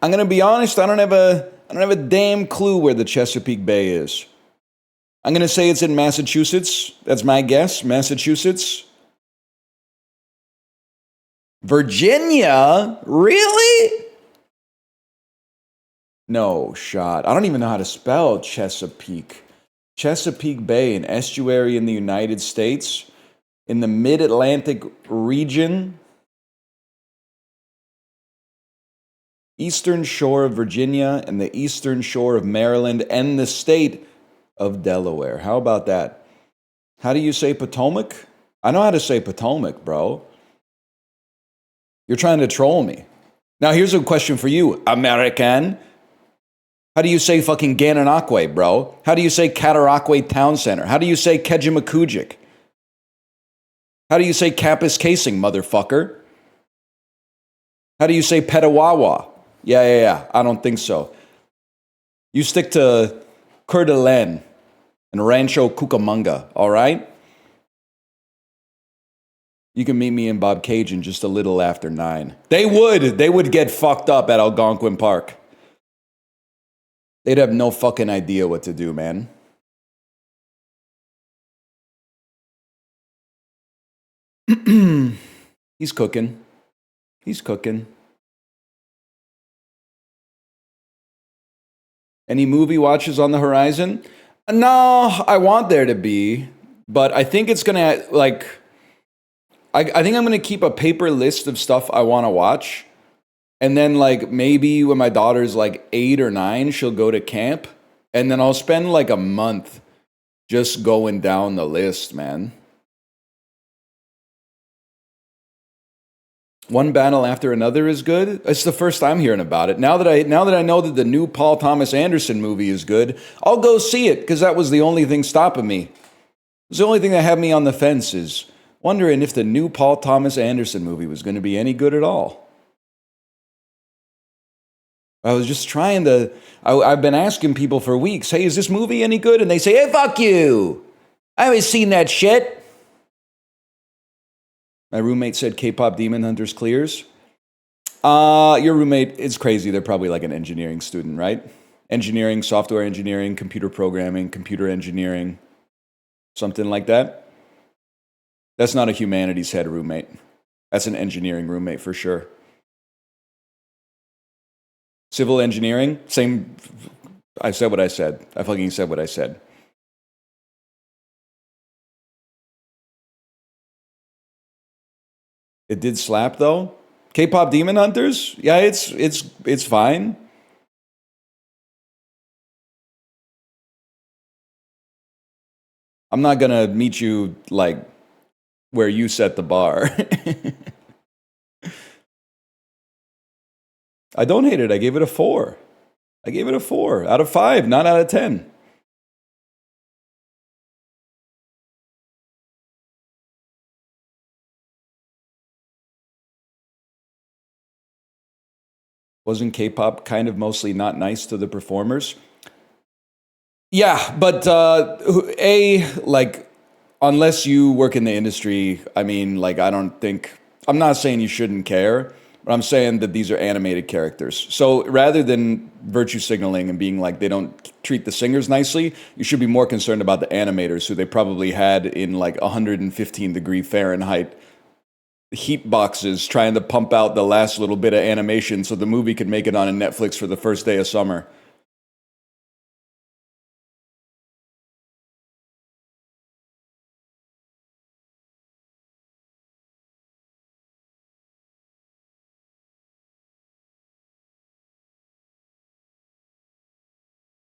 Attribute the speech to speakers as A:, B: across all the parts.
A: I'm gonna be honest, I don't have a damn clue where the Chesapeake Bay is. I'm gonna say it's in Massachusetts. That's my guess. Massachusetts. Virginia? Really? No shot. I don't even know how to spell Chesapeake. Chesapeake Bay, an estuary in the United States, in the mid-Atlantic region. Eastern shore of Virginia and the eastern shore of Maryland and the state of Delaware. How about that? How do you say Potomac? I know how to say Potomac, bro. You're trying to troll me. Now here's a question for you, American. How do you say fucking Gananoque, bro? How do you say Cataraqui Town Center? How do you say Kejimkujik? How do you say Kapuskasing, motherfucker? How do you say Petawawa? Yeah. I don't think so. You stick to Coeur d'Alene and Rancho Cucamonga, all right? You can meet me in Bob Cajun just a little after 9. They would get fucked up at Algonquin Park. They'd have no fucking idea what to do, man. He's cooking. Any movie watches on the horizon? No, I want there to be, but I think it's gonna, like, I think I'm gonna keep a paper list of stuff I want to watch. And then, like, maybe when my daughter's like 8 or 9, she'll go to camp. And then I'll spend like a month just going down the list, man. One battle after another is good. It's the first I'm hearing about it. Now that I know that the new Paul Thomas Anderson movie is good, I'll go see it because that was the only thing stopping me. It was the only thing that had me on the fence, is wondering if the new Paul Thomas Anderson movie was going to be any good at all. I was just trying to, I've been asking people for weeks, hey, is this movie any good? And they say, hey, fuck you. I haven't seen that shit. My roommate said K-pop Demon Hunters clears. Your roommate is crazy. They're probably like an engineering student, right? Engineering, software engineering, computer programming, computer engineering, something like that. That's not a humanities head roommate. That's an engineering roommate for sure. Civil engineering, same. I said what I said. I fucking said what I said. It did slap though. K-pop Demon Hunters, yeah, it's fine. I'm not gonna meet you like where you set the bar. I don't hate it. I gave it a 4. I gave it a 4 out of 5, not out of 10. Wasn't K-pop kind of mostly not nice to the performers? Yeah, but like, unless you work in the industry, I mean, like, I'm not saying you shouldn't care, but I'm saying that these are animated characters. So rather than virtue signaling and being like they don't treat the singers nicely, you should be more concerned about the animators, who they probably had in like 115-degree Fahrenheit heat boxes trying to pump out the last little bit of animation so the movie could make it on a Netflix for the first day of summer.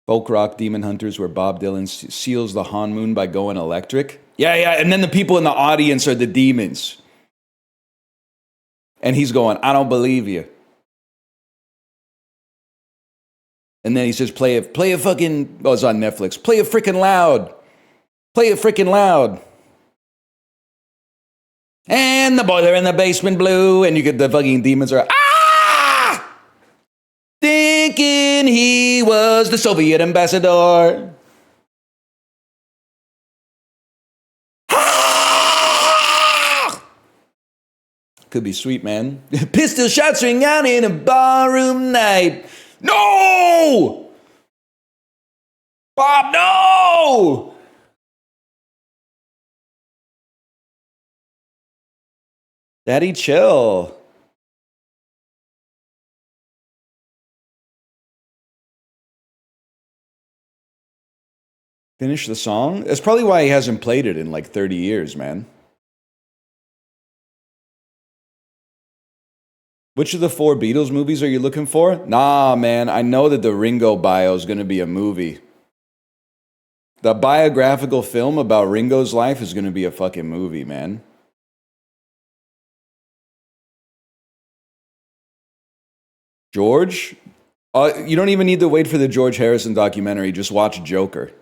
A: Folk rock Demon Hunters, where Bob Dylan seals the Han Moon by going electric. Yeah, and then the people in the audience are the demons. And he's going, I don't believe you. And then he says, play it fucking, oh, it's on Netflix. Play it freaking loud. Play it freaking loud. And the boiler in the basement blew, and you get the fucking demons are, thinking he was the Soviet ambassador. Could be sweet, man. Pistol shots ring out in a barroom night. No! Bob, no! Daddy, chill. Finish the song? That's probably why he hasn't played it in like 30 years, man. Which of the 4 Beatles movies are you looking for? Nah, man, I know that the Ringo bio is going to be a movie. The biographical film about Ringo's life is going to be a fucking movie, man. George? You don't even need to wait for the George Harrison documentary. Just watch Joker.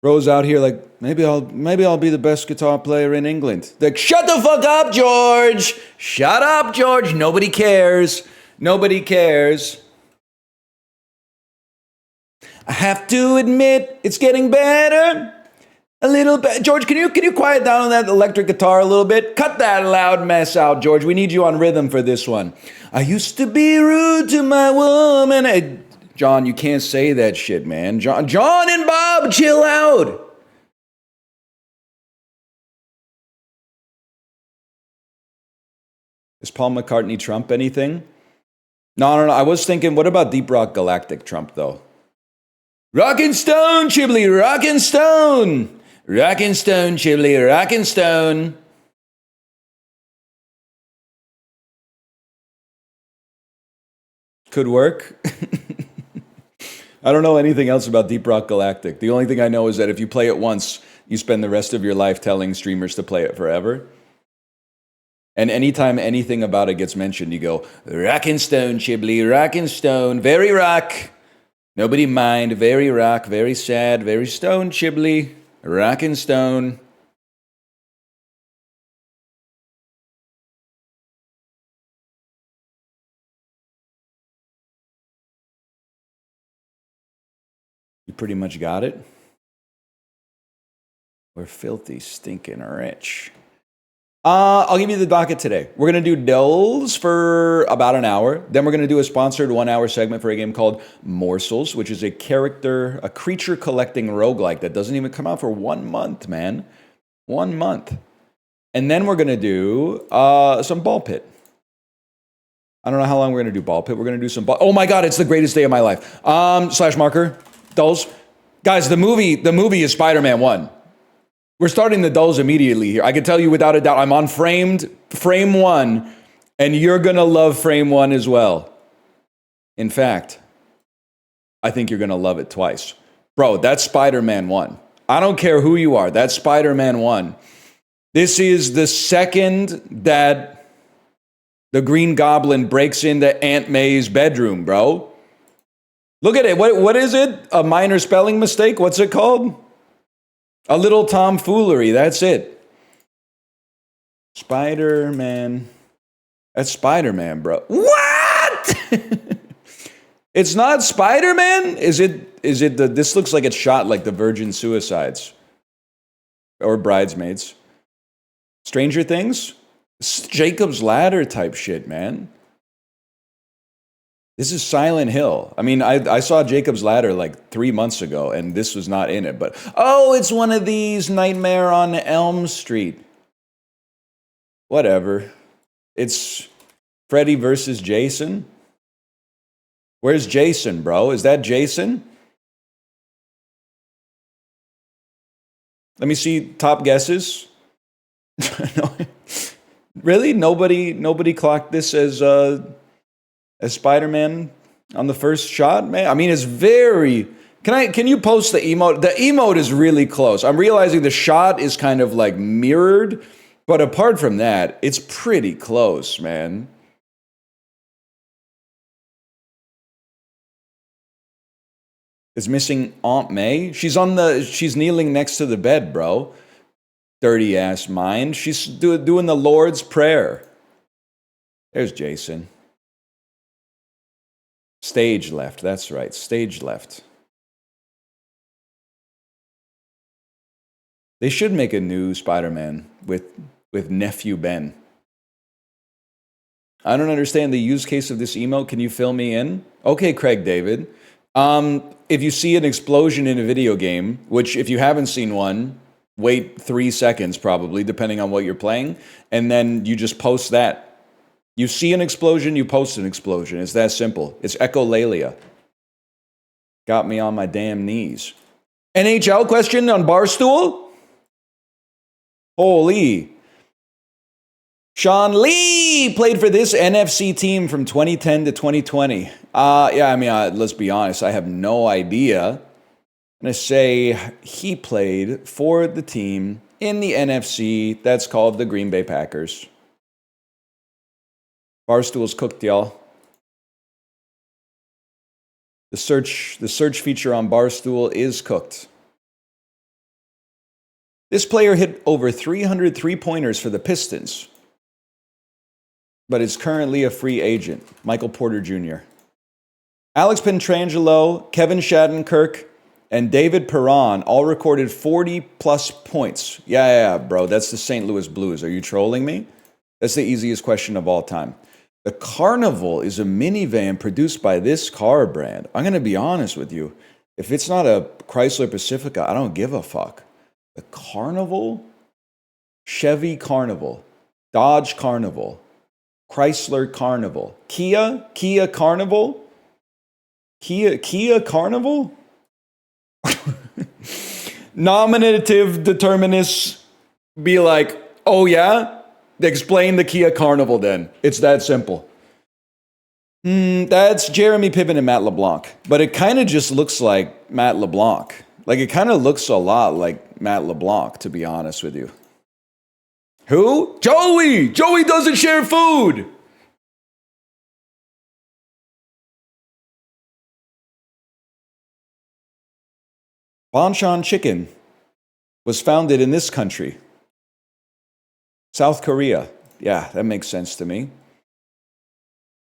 A: Bro's out here like, maybe I'll be the best guitar player in England. Like, shut the fuck up, George! Shut up, George! Nobody cares. Nobody cares. I have to admit, it's getting better. A little bit. George, can you quiet down on that electric guitar a little bit? Cut that loud mess out, George. We need you on rhythm for this one. I used to be rude to my woman. John, you can't say that shit, man. John and Bob, chill out. Is Paul McCartney Trump anything? No. I was thinking, what about Deep Rock Galactic Trump, though? Rockin' Stone, Chiblee, Rockin' Stone. Rockin' Stone, Chiblee, Rockin' Stone. Could work. I don't know anything else about Deep Rock Galactic. The only thing I know is that if you play it once, you spend the rest of your life telling streamers to play it forever. And anytime anything about it gets mentioned, you go, Rockin' Stone, Chiblee, Rockin' Stone, very rock. Nobody mind, very rock, very sad, very stone, Chiblee, Rockin' Stone. You pretty much got it. We're filthy, stinking rich. I'll give you the docket today. We're going to do DLES for about an hour. Then we're going to do a sponsored 1 hour segment for a game called Morsels, which is a creature collecting roguelike that doesn't even come out for 1 month, man. 1 month. And then we're going to do some ball pit. I don't know how long we're going to do ball pit. We're going to do some ball. Oh my God, it's the greatest day of my life. Slash marker. Dulls. Guys, the movie is Spider-Man 1. We're starting the dulls immediately here. I can tell you without a doubt, I'm on frame 1, and you're going to love frame 1 as well. In fact, I think you're going to love it twice. Bro, that's Spider-Man 1. I don't care who you are. That's Spider-Man 1. This is the second that the Green Goblin breaks into Aunt May's bedroom, bro. Look at it. What is it? A minor spelling mistake? What's it called? A little tomfoolery. That's it. Spider-Man. That's Spider-Man, bro. What? It's not Spider-Man? Is it this looks like it's shot like the Virgin Suicides. Or Bridesmaids. Stranger Things? Jacob's Ladder type shit, man. This is Silent Hill. I mean, I saw Jacob's Ladder like 3 months ago, and this was not in it. But, oh, it's one of these Nightmare on Elm Street. Whatever. It's Freddy versus Jason. Where's Jason, bro? Is that Jason? Let me see top guesses. Really? Nobody clocked this as Spider-Man on the first shot, man? I mean, it's very... Can you post the emote? The emote is really close. I'm realizing the shot is kind of like mirrored, but apart from that, it's pretty close, man. It's missing Aunt May. She's kneeling next to the bed, bro. Dirty ass mind. She's doing the Lord's Prayer. There's Jason. Stage left. That's right. Stage left. They should make a new Spider-Man with Nephew Ben. I don't understand the use case of this emote. Can you fill me in? Okay, Craig David. If you see an explosion in a video game, which if you haven't seen one, wait 3 seconds probably, depending on what you're playing, and then you just post that. You see an explosion, you post an explosion. It's that simple. It's echolalia. Got me on my damn knees. NHL question on Barstool? Holy. Sean Lee played for this NFC team from 2010 to 2020. Yeah, I mean, let's be honest. I have no idea. I'm going to say he played for the team in the NFC that's called the Green Bay Packers. Barstool's cooked, y'all. The search feature on Barstool is cooked. This player hit over 300 three-pointers for the Pistons, but is currently a free agent. Michael Porter Jr. Alex Pietrangelo, Kevin Shattenkirk, and David Perron all recorded 40-plus points. Yeah, bro, that's the St. Louis Blues. Are you trolling me? That's the easiest question of all time. The Carnival is a minivan produced by this car brand. I'm going to be honest with you. If it's not a Chrysler Pacifica, I don't give a fuck. The Carnival? Chevy Carnival. Dodge Carnival. Chrysler Carnival. Kia Carnival? Kia Carnival? Nominative determinists be like, oh yeah? Explain the Kia Carnival then. It's that simple. That's Jeremy Piven and Matt LeBlanc. But it kind of just looks like Matt LeBlanc. Like, it kind of looks a lot like Matt LeBlanc, to be honest with you. Who? Joey! Joey doesn't share food! Bonchon Chicken was founded in this country. South Korea. Yeah, that makes sense to me.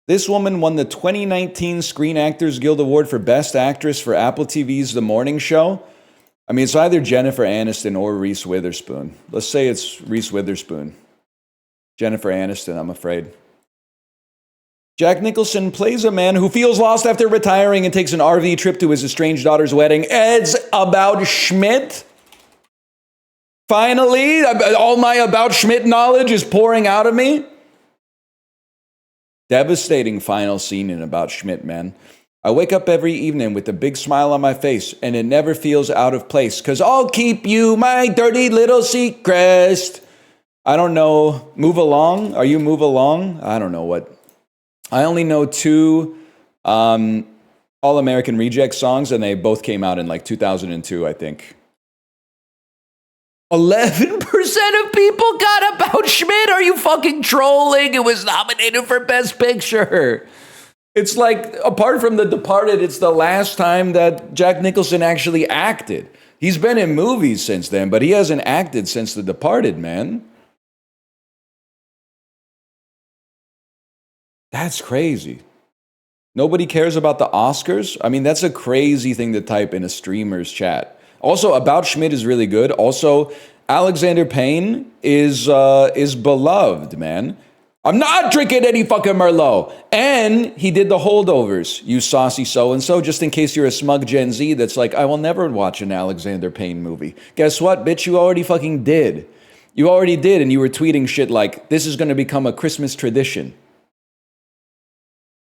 A: This woman won the 2019 Screen Actors Guild Award for Best Actress for Apple TV's The Morning Show. I mean, it's either Jennifer Aniston or Reese Witherspoon. Let's say it's Reese Witherspoon. Jennifer Aniston, I'm afraid. Jack Nicholson plays a man who feels lost after retiring and takes an RV trip to his estranged daughter's wedding. Ed's About Schmidt. Finally, all my About Schmidt knowledge is pouring out of me. Devastating final scene in About Schmidt, man. I wake up every evening with a big smile on my face, and it never feels out of place, because I'll keep you my dirty little secret. I don't know. Move Along? Are you Move Along? I don't know what. I only know 2 All-American Reject songs, and they both came out in like 2002, I think. 11% of people got About Schmidt. Are you fucking trolling? It was nominated for Best Picture. It's like, apart from The Departed, it's the last time that Jack Nicholson actually acted. He's been in movies since then, but he hasn't acted since The Departed, man. That's crazy. Nobody cares about the Oscars? I mean, that's a crazy thing to type in a streamer's chat. Also, About Schmidt is really good. Also, Alexander Payne is beloved, man. I'm not drinking any fucking Merlot. And he did The Holdovers, you saucy so-and-so, just in case you're a smug Gen Z that's like, I will never watch an Alexander Payne movie. Guess what, bitch? You already fucking did. You already did, and you were tweeting shit like, this is going to become a Christmas tradition.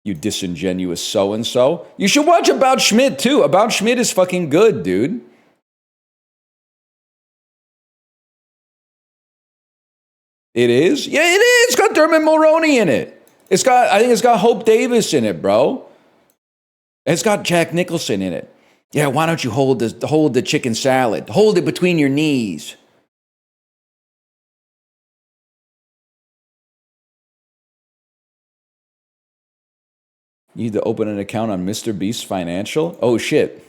A: You disingenuous so-and-so. You should watch About Schmidt, too. About Schmidt is fucking good, dude. It is? Yeah, it is. It's got Dermot Mulroney in it. I think it's got Hope Davis in it, bro. It's got Jack Nicholson in it. Yeah, why don't you hold the chicken salad? Hold it between your knees. You need to open an account on Mr. Beast Financial? Oh, shit.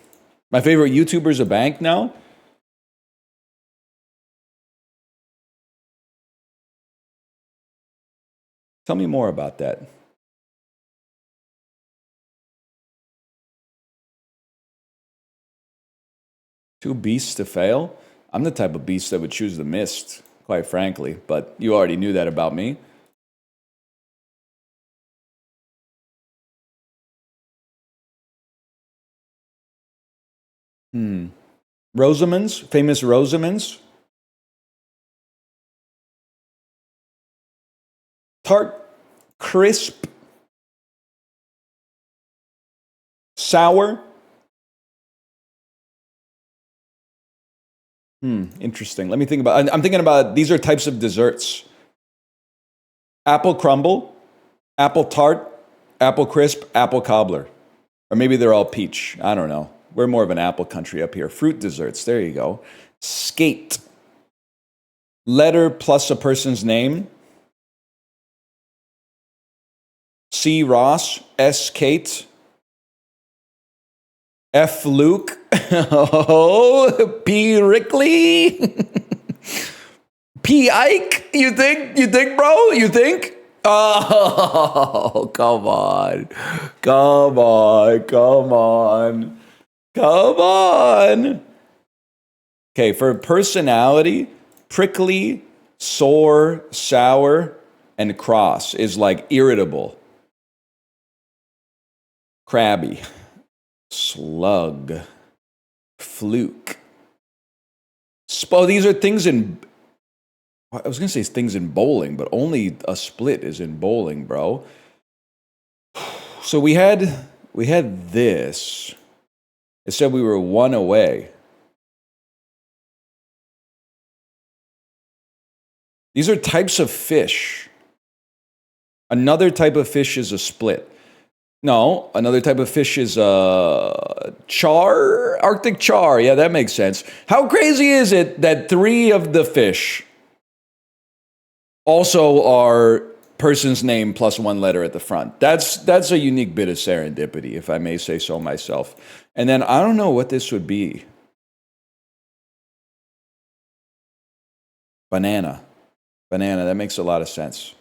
A: My favorite YouTuber's a bank now? Tell me more about that. Two beasts to fail? I'm the type of beast that would choose the mist, quite frankly, but you already knew that about me. Rosamond's, famous Rosamond's. Tart, crisp, sour. Interesting. Let me think about. I'm thinking about these are types of desserts: apple crumble, apple tart, apple crisp, apple cobbler, or maybe they're all peach. I don't know. We're more of an apple country up here. Fruit desserts. There you go. Skate. Letter plus a person's name. C. Ross. S. Kate. F. Luke. Oh, P. Rickley. P. Ike. You think, bro? You think? Oh, come on. Come on. Come on. Come on. Okay, for personality, prickly, sore, sour, and cross is like irritable. Crabby. Slug. Fluke. These are things in... I was going to say things in bowling, but only a split is in bowling, bro. So we had this. It said we were one away. These are types of fish. Another type of fish is a split. No, another type of fish is char, Arctic char. Yeah, that makes sense. How crazy is it that 3 of the fish also are person's name plus 1 letter at the front? That's a unique bit of serendipity, if I may say so myself. And then I don't know what this would be. Banana. Banana, that makes a lot of sense.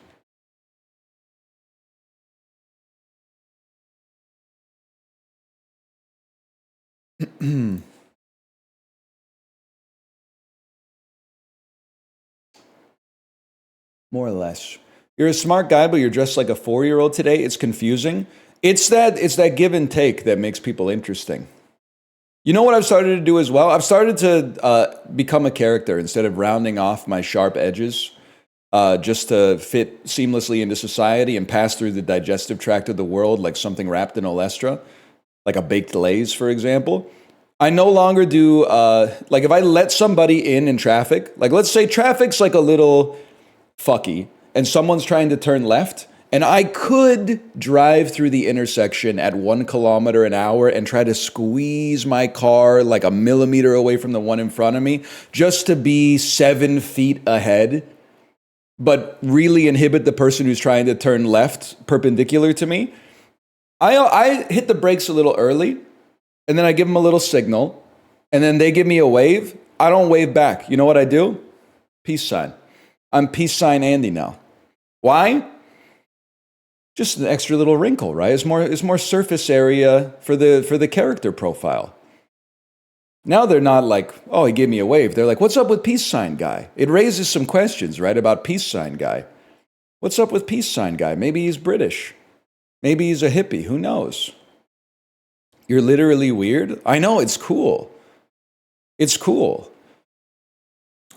A: More or less. You're a smart guy, but you're dressed like a 4-year-old today. It's confusing. It's that give and take that makes people interesting. You know what I've started to do as well? I've started to become a character instead of rounding off my sharp edges just to fit seamlessly into society and pass through the digestive tract of the world like something wrapped in olestra, like a baked Lay's, for example. I no longer do, like if I let somebody in traffic, like let's say traffic's like a little fucky and someone's trying to turn left, and I could drive through the intersection at 1 kilometer an hour and try to squeeze my car like a millimeter away from the one in front of me just to be 7 feet ahead, but really inhibit the person who's trying to turn left perpendicular to me. I hit the brakes a little early, and then I give them a little signal, and then they give me a wave. I don't wave back. You know what I do? Peace sign. I'm peace sign Andy now. Why? Just an extra little wrinkle, right? It's more surface area for the character profile. Now they're not like, oh, he gave me a wave. They're like, what's up with peace sign guy? It raises some questions, right, about peace sign guy. What's up with peace sign guy? Maybe he's British. Maybe he's a hippie. Who knows? You're literally weird? I know, it's cool. It's cool.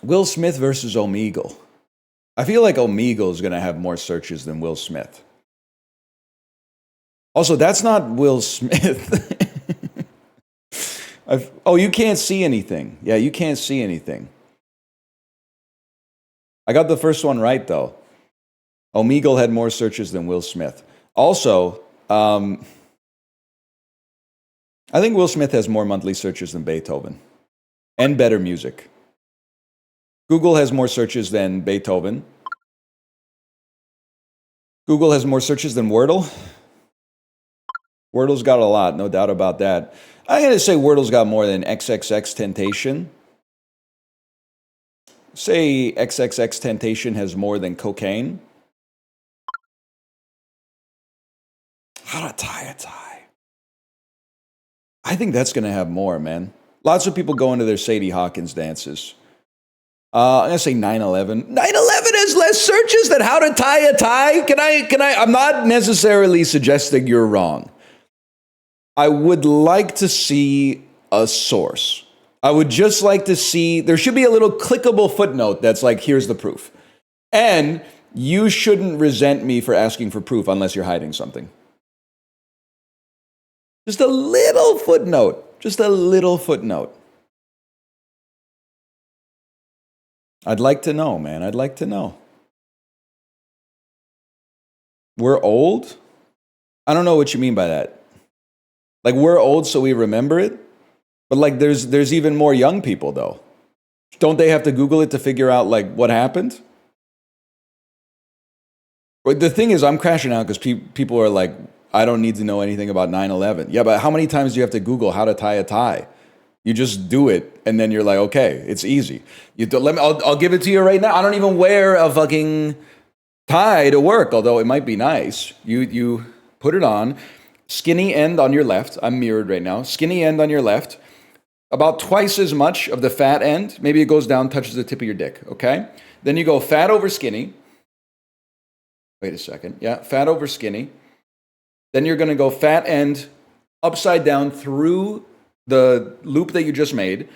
A: Will Smith versus Omegle. I feel like Omegle is going to have more searches than Will Smith. Also, that's not Will Smith. Oh, you can't see anything. Yeah, you can't see anything. I got the first one right, though. Omegle had more searches than Will Smith. Also, I think Will Smith has more monthly searches than Beethoven. And better music. Google has more searches than Beethoven. Google has more searches than Wordle. Wordle's got a lot, no doubt about that. I'm going to say Wordle's got more than XXX Temptation. Say XXX Temptation has more than cocaine. How to tie a tie. I think that's going to have more, man. Lots of people go into their Sadie Hawkins dances. I'm gonna say 9/11. 9/11 has less searches than how to tie a tie. Can I? I'm not necessarily suggesting you're wrong. I would like to see a source. I would just like to see, there should be a little clickable footnote that's like, here's the proof. And you shouldn't resent me for asking for proof unless you're hiding something. Just a little footnote. Just a little footnote. I'd like to know, man. I'd like to know. We're old? I don't know what you mean by that. Like, we're old so we remember it? But like, there's even more young people, though. Don't they have to Google it to figure out, like, what happened? But the thing is, I'm crashing out because people are like, I don't need to know anything about 9/11. Yeah, but how many times do you have to Google how to tie a tie? You just do it, and then you're like, okay, it's easy. I'll give it to you right now. I don't even wear a fucking tie to work, although it might be nice. You put it on, skinny end on your left. I'm mirrored right now. Skinny end on your left. About twice as much of the fat end. Maybe it goes down, touches the tip of your dick, okay? Then you go fat over skinny. Wait a second. Yeah, fat over skinny. Then you're going to go fat end upside down through the loop that you just made.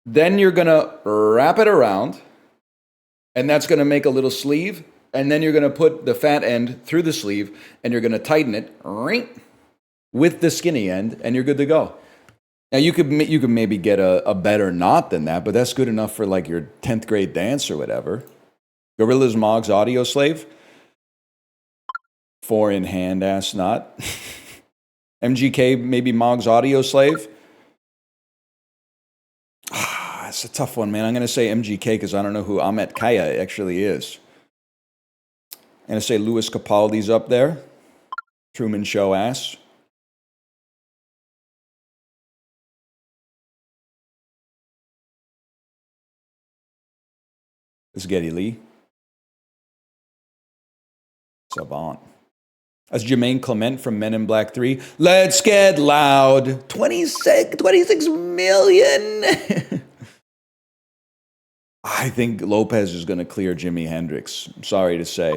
A: Then you're going to wrap it around, and that's going to make a little sleeve. And then you're going to put the fat end through the sleeve, and you're going to tighten it with the skinny end, and you're good to go. Now, you could maybe get a better knot than that, but that's good enough for like your 10th grade dance or whatever. Gorillaz Mog's audio slave. 4-in-hand ass knot. MGK maybe Mog's audio slave. It's a tough one, man. I'm going to say MGK because I don't know who Ahmet Kaya actually is. I'm going to say Louis Capaldi's up there. Truman Show ass. It's Geddy Lee. Savant. That's Jermaine Clement from Men in Black 3. Let's get loud. 26 million. I think Lopez is going to clear Jimi Hendrix. I'm sorry to say.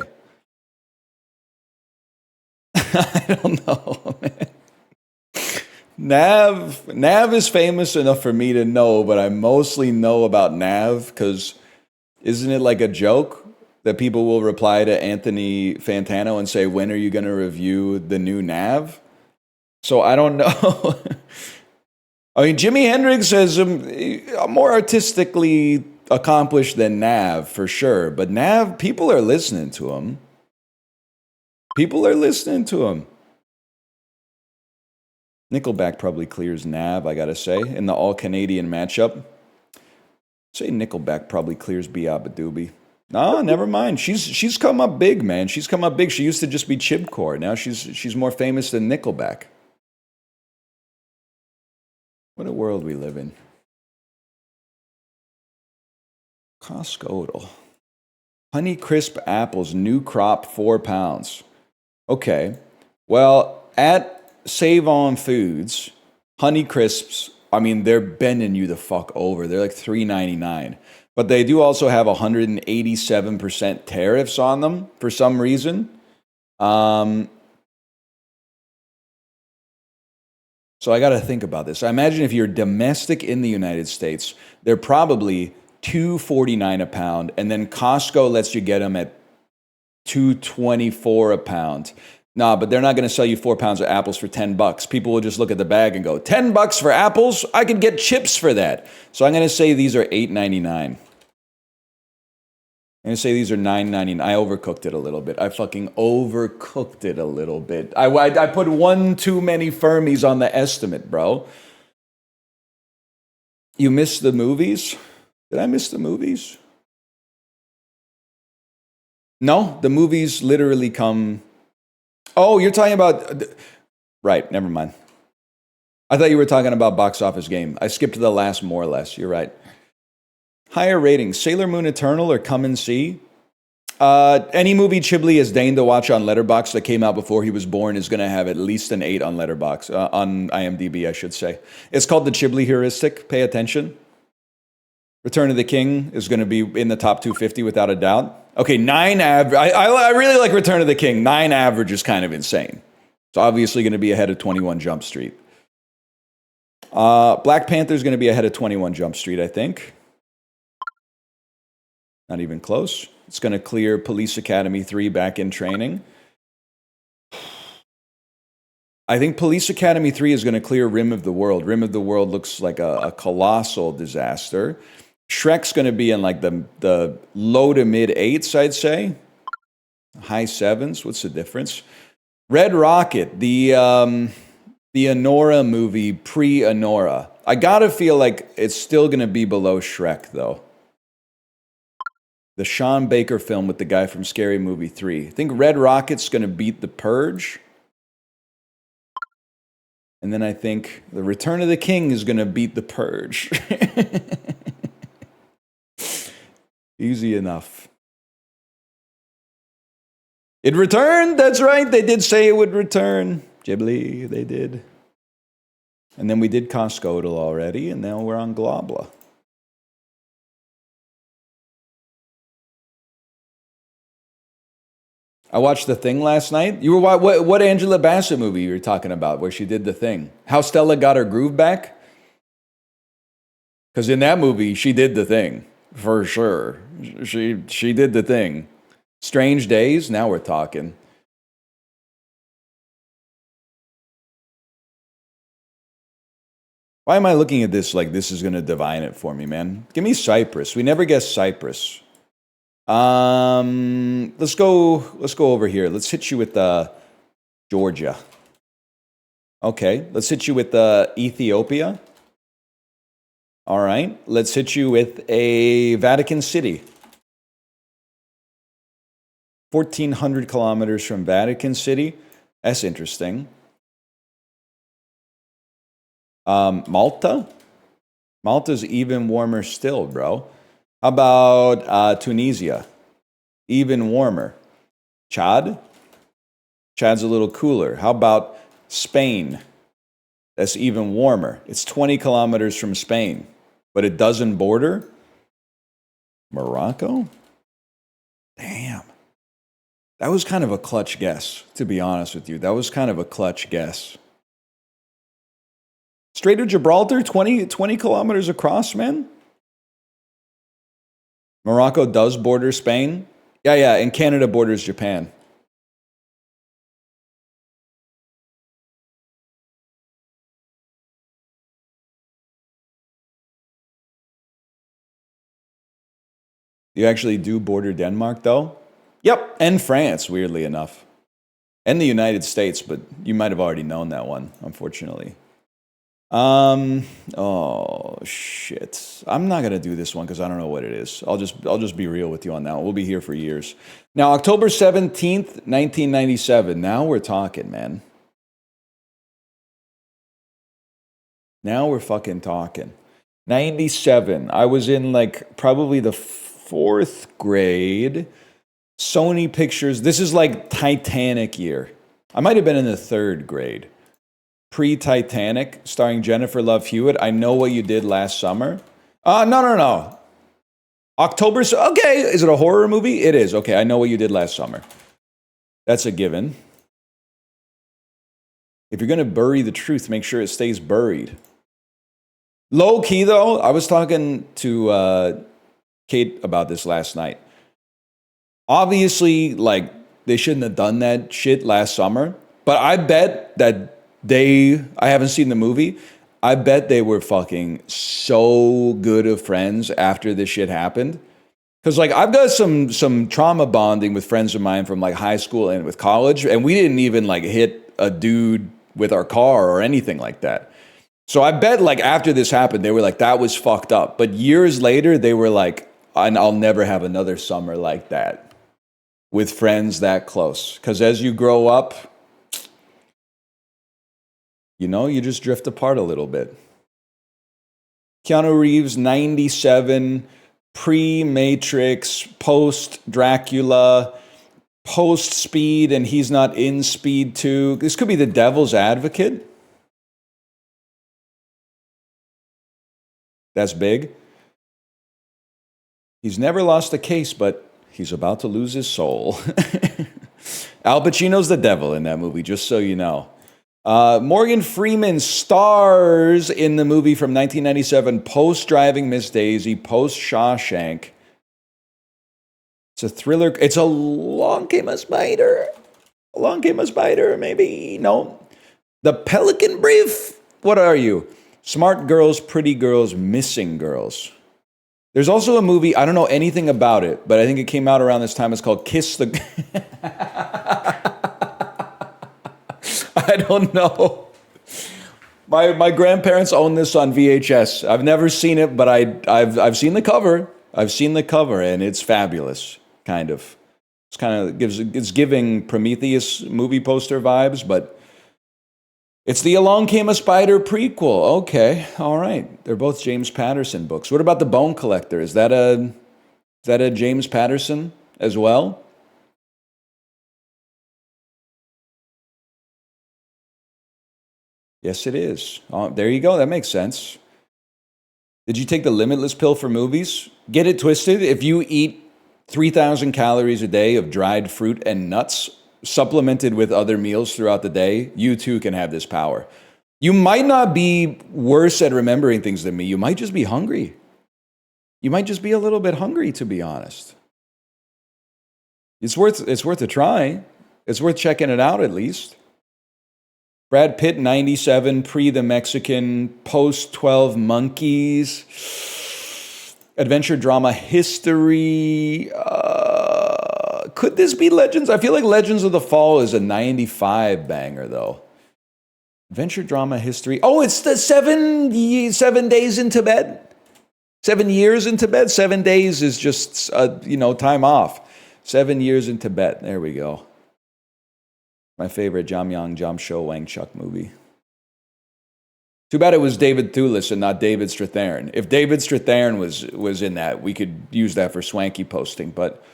A: I don't know, man. Nav is famous enough for me to know, but I mostly know about Nav because isn't it like a joke that people will reply to Anthony Fantano and say, when are you going to review the new Nav? So I don't know. I mean, Jimi Hendrix is more artistically accomplished than Nav, for sure. But Nav, people are listening to him. People are listening to him. Nickelback probably clears Nav, I gotta say, in the all-Canadian matchup. Say Nickelback probably clears Biaba Doobie. No, never mind. She's come up big, man. She's come up big. She used to just be chipcore. Now she's more famous than Nickelback. What a world we live in. Costco. Honey Crisp apples, new crop, 4 pounds. Okay. Well, at Save On Foods, Honey Crisps, I mean, they're bending you the fuck over. They're like $3.99. But they do also have 187% tariffs on them for some reason. So I got to think about this. I imagine if you're domestic in the United States, they're probably $2.49 a pound, and then Costco lets you get them at $2.24 a pound. Nah, but they're not going to sell you 4 pounds of apples for $10. People will just look at the bag and go, $10 for apples? I could get chips for that. So I'm going to say these are $8.99. I'm going to say these are $9.99. I overcooked it a little bit. I fucking overcooked it a little bit. I put one too many Fermis on the estimate, bro. You missed the movies? Did I miss the movies? No, the movies literally come... Oh, you're talking about... Right, never mind. I thought you were talking about Box Office Game. I skipped to the last more or less. You're right. Higher ratings, Sailor Moon Eternal or Come and See? Any movie Chiblee has deigned to watch on Letterboxd that came out before he was born is going to have at least an 8 on Letterboxd, on IMDb, I should say. It's called the Chiblee heuristic. Pay attention. Return of the King is going to be in the top 250 without a doubt. Okay, 9 average. I really like Return of the King. 9 average is kind of insane. It's obviously going to be ahead of 21 Jump Street. Black Panther is going to be ahead of 21 Jump Street, I think. Not even close. It's going to clear Police Academy 3 back in training. I think Police Academy 3 is going to clear Rim of the World. Rim of the World looks like a colossal disaster. Shrek's going to be in like the low to mid 8s, I'd say. High 7s. What's the difference? Red Rocket, the Anora movie, pre-Anora. I gotta feel like it's still going to be below Shrek, though. The Sean Baker film with the guy from Scary Movie 3. I think Red Rocket's going to beat The Purge. And then I think The Return of the King is going to beat The Purge. Easy enough. It returned. That's right. They did say it would return. Ghibli, they did. And then we did Coscodal already, and now we're on Globla. I watched The Thing last night. You were what Angela Bassett movie you were talking about where she did The Thing? How Stella got her groove back? Because in that movie, she did The Thing. For sure. She did The Thing. Strange Days, now we're talking. Why am I looking at this like this is going to divine it for me, man? Give me Cyprus. We never guessed Cyprus. Let's go over here. Let's hit you with Georgia. Okay, let's hit you with Ethiopia. All right, let's hit you with a Vatican City. 1,400 kilometers from Vatican City. That's interesting. Malta? Malta's even warmer still, bro. How about Tunisia? Even warmer. Chad? Chad's a little cooler. How about Spain? That's even warmer. It's 20 kilometers from Spain, but it doesn't border. Morocco? Damn. That was kind of a clutch guess, to be honest with you. That was kind of a clutch guess. Strait of Gibraltar, 20 kilometers across, man. Morocco does border Spain. Yeah, and Canada borders Japan. You actually do border Denmark, though? Yep, and France, weirdly enough. And the United States, but you might have already known that one, unfortunately. Oh shit. I'm not gonna do this one because I don't know what it is. I'll just be real with you on that one. We'll be here for years. Now, October 17th, 1997. Now we're talking, man. Now we're fucking talking. 97. I was in like probably the 4th grade. Sony Pictures. This is like Titanic year. I might have been in the 3rd grade. Pre-Titanic, starring Jennifer Love Hewitt. I Know What You Did Last Summer. No. October. Okay, is it a horror movie? It is. Okay, I Know What You Did Last Summer. That's a given. If you're going to bury the truth, make sure it stays buried. Low key, though, I was talking to Kate about this last night. Obviously, like, they shouldn't have done that shit last summer. But I bet that I haven't seen the movie. I bet they were fucking so good of friends after this shit happened. Because, like, I've got some trauma bonding with friends of mine from, like, high school and with college. And we didn't even, like, hit a dude with our car or anything like that. So I bet, like, after this happened, they were like, that was fucked up. But years later, they were like, I'll never have another summer like that with friends that close. Because as you grow up, you know, you just drift apart a little bit. Keanu Reeves, 97, pre-Matrix, post-Dracula, post-Speed, and he's not in Speed 2. This could be The Devil's Advocate. That's big. He's never lost a case, but he's about to lose his soul. Al Pacino's the devil in that movie, just so you know. Morgan Freeman stars in the movie from 1997, post-Driving Miss Daisy, post-Shawshank. It's a thriller. It's Along Came a Spider. Along Came a Spider, maybe. No. The Pelican Brief. What are you? Smart Girls, Pretty Girls, Missing Girls. There's also a movie, I don't know anything about it, but I think it came out around this time. It's called Kiss the... I don't know. My grandparents own this on VHS. I've never seen it, but I've seen the cover. I've seen the cover, and it's fabulous. Kind of. It's giving Prometheus movie poster vibes, but it's the Along Came a Spider prequel. Okay, all right. They're both James Patterson books. What about The Bone Collector? Is that a James Patterson as well? Yes, it is. Oh, there you go. That makes sense. Did you take the limitless pill for movies? Get it twisted. If you eat 3,000 calories a day of dried fruit and nuts, supplemented with other meals throughout the day, you too can have this power. You might not be worse at remembering things than me. You might just be hungry. You might just be a little bit hungry, to be honest. It's worth a try. It's worth checking it out at least. Brad Pitt, 97, pre the Mexican, post 12 Monkeys, adventure drama history. Could this be Legends? I feel like Legends of the Fall is a 95 banger, though. Adventure drama history. Oh, it's the 7 days in Tibet. 7 years in Tibet. 7 days is just, time off. 7 years in Tibet. There we go. My favorite Jamyang Jamsho Wangchuk movie. Too bad it was David Thewlis and not David Strathairn. If David Strathairn was in that, we could use that for swanky posting. But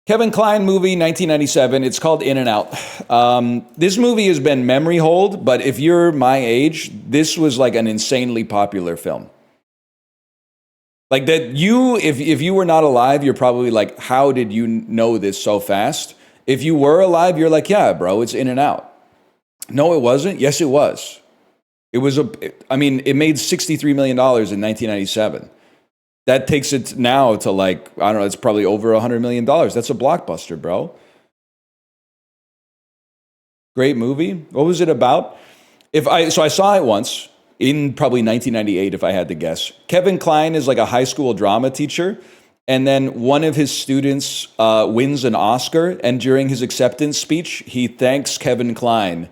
A: Kevin Kline movie, 1997. It's called In and Out. This movie has been memory hold, but if you're my age, this was like an insanely popular film. Like that if you were not alive, you're probably like, how did you know this so fast? If you were alive, you're like, yeah, bro, it's In and Out. No, it wasn't. Yes, it was. It made $63 million in 1997. That takes it now to like, I don't know, it's probably over $100 million. That's a blockbuster, bro. Great movie. What was it about? So I saw it once in probably 1998, if I had to guess. Kevin Kline is like a high school drama teacher. And then one of his students wins an Oscar, and during his acceptance speech, he thanks Kevin Kline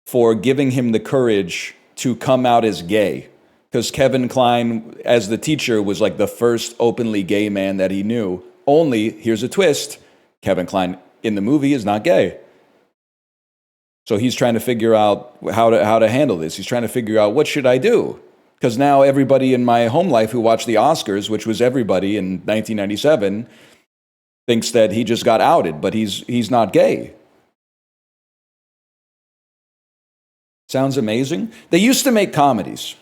A: for giving him the courage to come out as gay. Because Kevin Kline, as the teacher, was like the first openly gay man that he knew. Only, here's a twist, Kevin Kline in the movie is not gay. So he's trying to figure out how to handle this. He's trying to figure out, what should I do? Because now everybody in my home life who watched the Oscars, which was everybody in 1997, thinks that he just got outed, but he's not gay. Sounds amazing. They used to make comedies,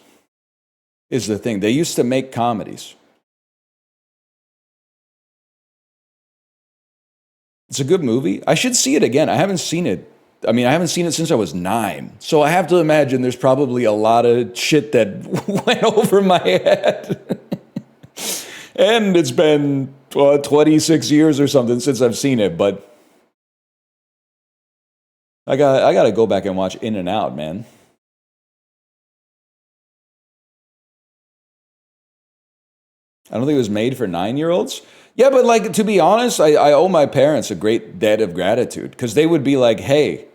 A: is the thing. They used to make comedies. It's a good movie. I should see it again. I haven't seen it. I haven't seen it since I was 9. So I have to imagine there's probably a lot of shit that went over my head. And it's been 26 years or something since I've seen it, but I got to go back and watch In and Out, man. I don't think it was made for 9-year-olds. Yeah, but like, to be honest, I owe my parents a great debt of gratitude, because they would be like, hey,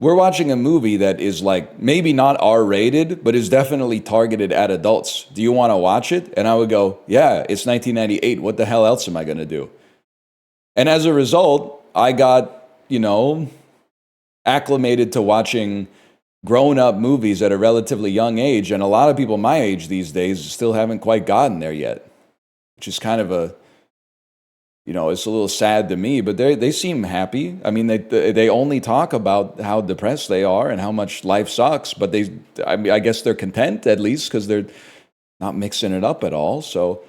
A: we're watching a movie that is like maybe not R-rated, but is definitely targeted at adults. Do you want to watch it? And I would go, yeah, it's 1998. What the hell else am I going to do? And as a result, I got, acclimated to watching grown-up movies at a relatively young age. And a lot of people my age these days still haven't quite gotten there yet, which is kind of it's a little sad to me, but they seem happy. I mean, they only talk about how depressed they are and how much life sucks, but I guess they're content, at least, because they're not mixing it up at all. So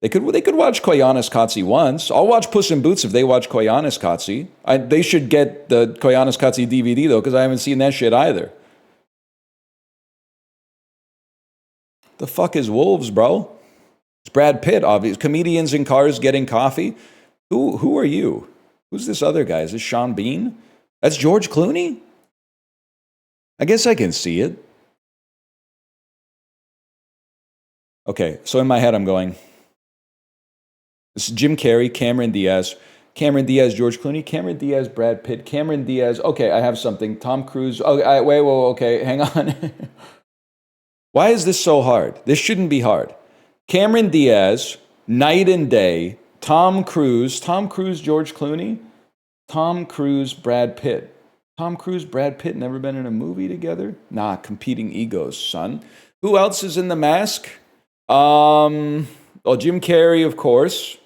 A: They could watch Koyaanisqatsi once. I'll watch Puss in Boots if they watch Koyaanisqatsi. They should get the Koyaanisqatsi DVD though, because I haven't seen that shit either. The fuck is Wolves, bro? It's Brad Pitt, obvious. Comedians in cars getting coffee. Who are you? Who's this other guy? Is this Sean Bean? That's George Clooney? I guess I can see it. Okay, so in my head I'm going, this is Jim Carrey, Cameron Diaz, George Clooney, Cameron Diaz, Brad Pitt, Cameron Diaz. Okay, I have something. Tom Cruise. Oh, wait, okay, hang on. Why is this so hard? This shouldn't be hard. Cameron Diaz, Night and Day, Tom Cruise, George Clooney, Tom Cruise, Brad Pitt. Tom Cruise, Brad Pitt never been in a movie together? Nah, competing egos, son. Who else is in The Mask? Well, Jim Carrey, of course.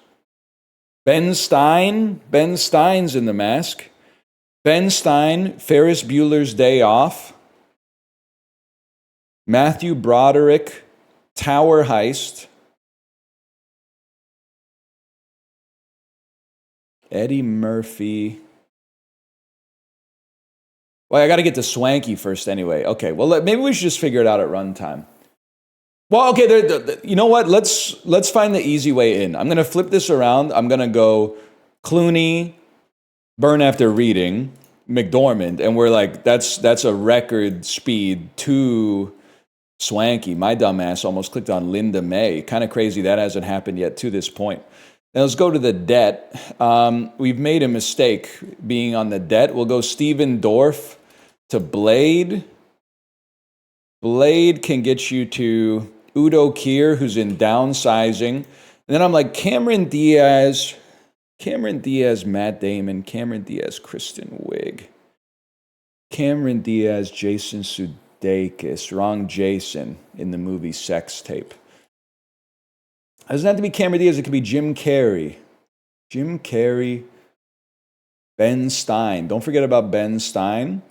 A: Ben Stein. Ben Stein's in The Mask. Ben Stein, Ferris Bueller's Day Off. Matthew Broderick, Tower Heist. Eddie Murphy. Well, I got to get to Swanky first anyway. Okay, well, maybe we should just figure it out at runtime. Well, okay, you know what? Let's find the easy way in. I'm going to flip this around. I'm going to go Clooney, Burn After Reading, McDormand, and we're like, that's a record speed to Swanky. My dumbass almost clicked on Linda May. Kind of crazy that hasn't happened yet to this point. Now let's go to the debt. We've made a mistake being on the debt. We'll go Steven Dorff to Blade. Blade can get you to Udo Kier, who's in Downsizing. And then I'm like, Cameron Diaz, Matt Damon, Cameron Diaz, Kristen Wiig, Cameron Diaz, Jason Sudeikis, wrong Jason in the movie Sex Tape. It doesn't have to be Cameron Diaz, it could be Jim Carrey. Jim Carrey, Ben Stein. Don't forget about Ben Stein.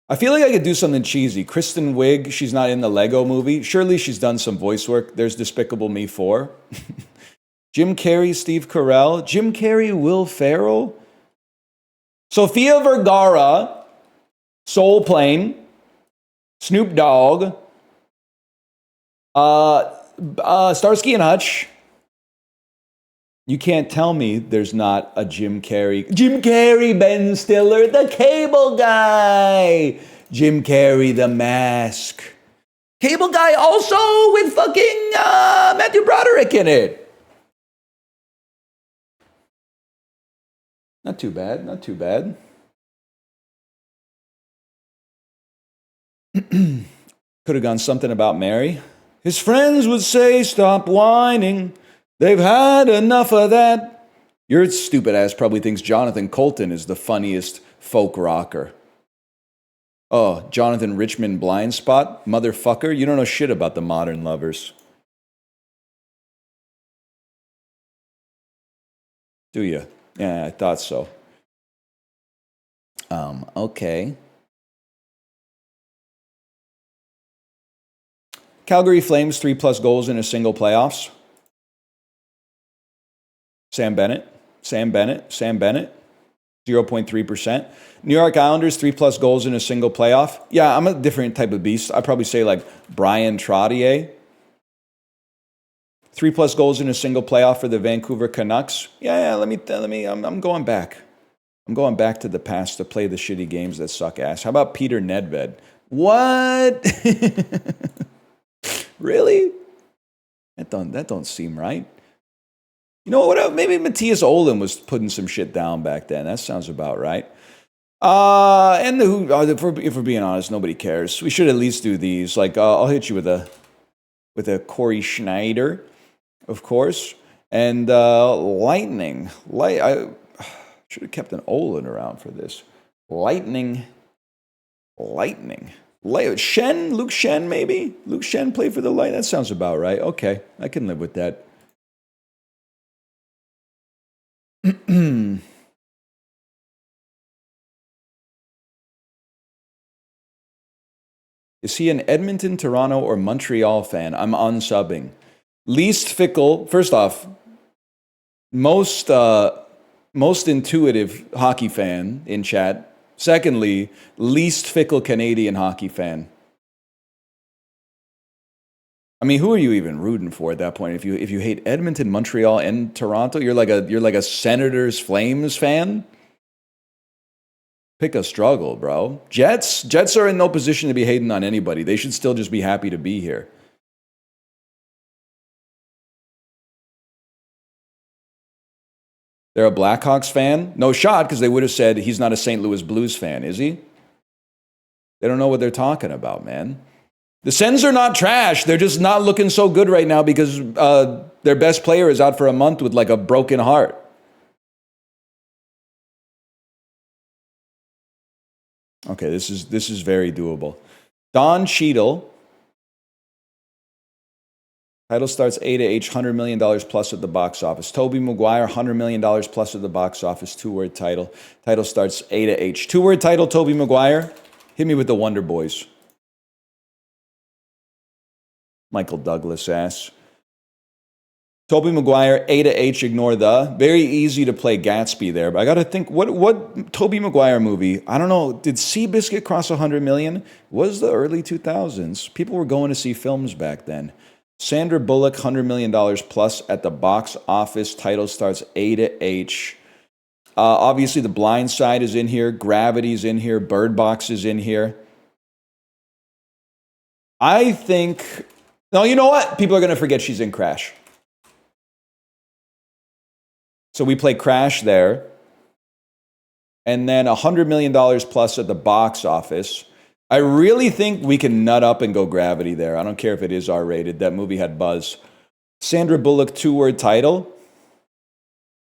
A: I feel like I could do something cheesy. Kristen Wiig, she's not in the Lego movie. Surely she's done some voice work. There's Despicable Me 4. Jim Carrey, Steve Carell. Jim Carrey, Will Ferrell. Sofia Vergara, Soul Plane. Snoop Dogg. Starsky and Hutch. You can't tell me there's not a Jim Carrey. Jim Carrey, Ben Stiller, the Cable Guy. Jim Carrey, The Mask. Cable Guy also with fucking Matthew Broderick in it. Not too bad, not too bad. Could have gone Something About Mary. His friends would say, stop whining. They've had enough of that. Your stupid ass probably thinks Jonathan Colton is the funniest folk rocker. Oh, Jonathan Richman Blind Spot? Motherfucker, you don't know shit about the Modern Lovers. Do you? Yeah, I thought so. Okay. Calgary Flames 3+ goals in a single playoffs. Sam Bennett, 0.3%. New York Islanders, 3+ goals in a single playoff. Yeah, I'm a different type of beast. I'd probably say like Brian Trottier. 3+ goals in a single playoff for the Vancouver Canucks. Yeah, let me, I'm going back. I'm going back to the past to play the shitty games that suck ass. How about Peter Nedved? What? Really? That don't seem right. You know what? Maybe Matthias Olin was putting some shit down back then. That sounds about right. And if we're being honest, nobody cares. We should at least do these. Like, I'll hit you with a Corey Schneider, of course, and Lightning. I should have kept an Olin around for this. Lightning. Shen, Luke Shen, maybe? Luke Shen played for the Light. That sounds about right. Okay, I can live with that. Is he an Edmonton, Toronto, or Montreal fan? I'm unsubbing. Least fickle. First off, most intuitive hockey fan in chat. Secondly, least fickle Canadian hockey fan. I mean, who are you even rooting for at that point? If you hate Edmonton, Montreal, and Toronto, you're like a Senators Flames fan. Pick a struggle, bro. Jets are in no position to be hating on anybody. They should still just be happy to be here. They're a Blackhawks fan? No shot, because they would have said he's not a St. Louis Blues fan, is he? They don't know what they're talking about, man. The Sens are not trash. They're just not looking so good right now because their best player is out for a month with like a broken heart. Okay, this is very doable. Don Cheadle. Title starts A to H, $100 million plus at the box office. Tobey Maguire, $100 million plus at the box office. Two-word title. Title starts A to H. Two-word title, Tobey Maguire. Hit me with the Wonder Boys. Michael Douglas asks. Tobey Maguire, A to H, ignore the. Very easy to play Gatsby there. But I got to think, what Tobey Maguire movie? I don't know. Did Seabiscuit cross 100 million? It was the early 2000s. People were going to see films back then. Sandra Bullock, $100 million plus at the box office. Title starts A to H. Obviously, The Blind Side is in here. Gravity's in here. Bird Box is in here. I think... No, you know what? People are going to forget she's in Crash. So we play Crash there. And then $100 million plus at the box office. I really think we can nut up and go Gravity there. I don't care if it is R-rated. That movie had buzz. Sandra Bullock, two-word title.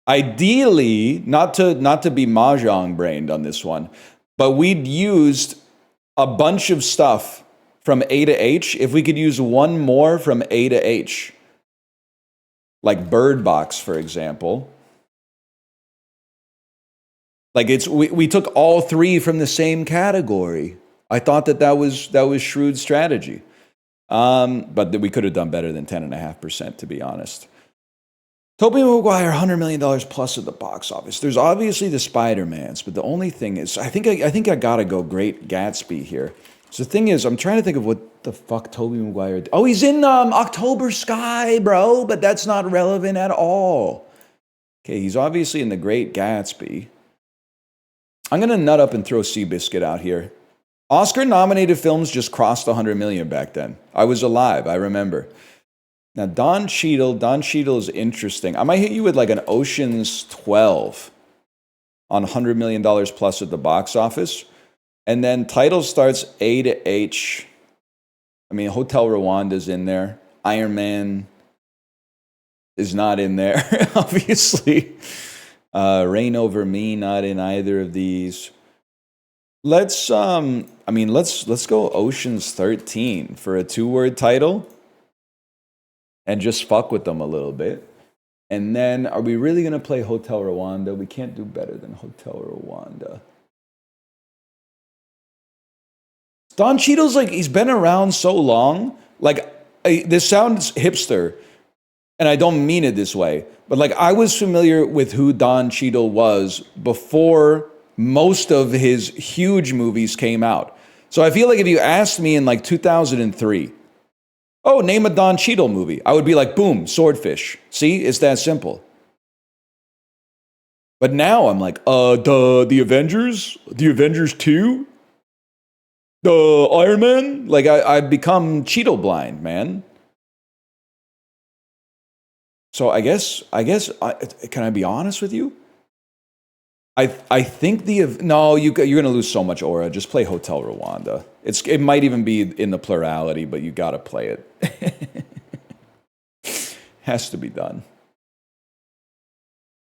A: Ideally, not to be mahjong-brained on this one, but we'd used a bunch of stuff from A to H. If we could use one more from A to H, like Bird Box, for example. Like we took all three from the same category. I thought that was shrewd strategy. But we could have done better than 10.5%, to be honest. Tobey Maguire, $100 million plus at the box office. There's obviously the Spider-Mans, but the only thing is, I think I gotta go Great Gatsby here. So the thing is, I'm trying to think of what the fuck Tobey Maguire did. Oh, he's in October Sky, bro, but that's not relevant at all. Okay, he's obviously in the Great Gatsby. I'm gonna nut up and throw Seabiscuit out here. Oscar-nominated films just crossed 100 million back then. I was alive, I remember. Now, Don Cheadle is interesting. I might hit you with like an Ocean's 12 on $100 million plus at the box office. And then title starts A to H. I mean, Hotel Rwanda's in there. Iron Man is not in there, obviously. Reign Over Me, not in either of these. Let's go Ocean's 13 for a two-word title and just fuck with them a little bit. And then, are we really going to play Hotel Rwanda? We can't do better than Hotel Rwanda. Don Cheadle's like, he's been around so long. Like, this sounds hipster, and I don't mean it this way, but like, I was familiar with who Don Cheadle was before most of his huge movies came out. So I feel like if you asked me in like 2003, oh, name a Don Cheadle movie, I would be like, boom, Swordfish. See, it's that simple. But now I'm like, the Avengers? The Avengers 2? The Iron Man? Like, I've become Cheadle blind, man. So I guess, can I be honest with you? I think you're going to lose so much aura. Just play Hotel Rwanda. It might even be in the plurality, but you got to play it. Has to be done.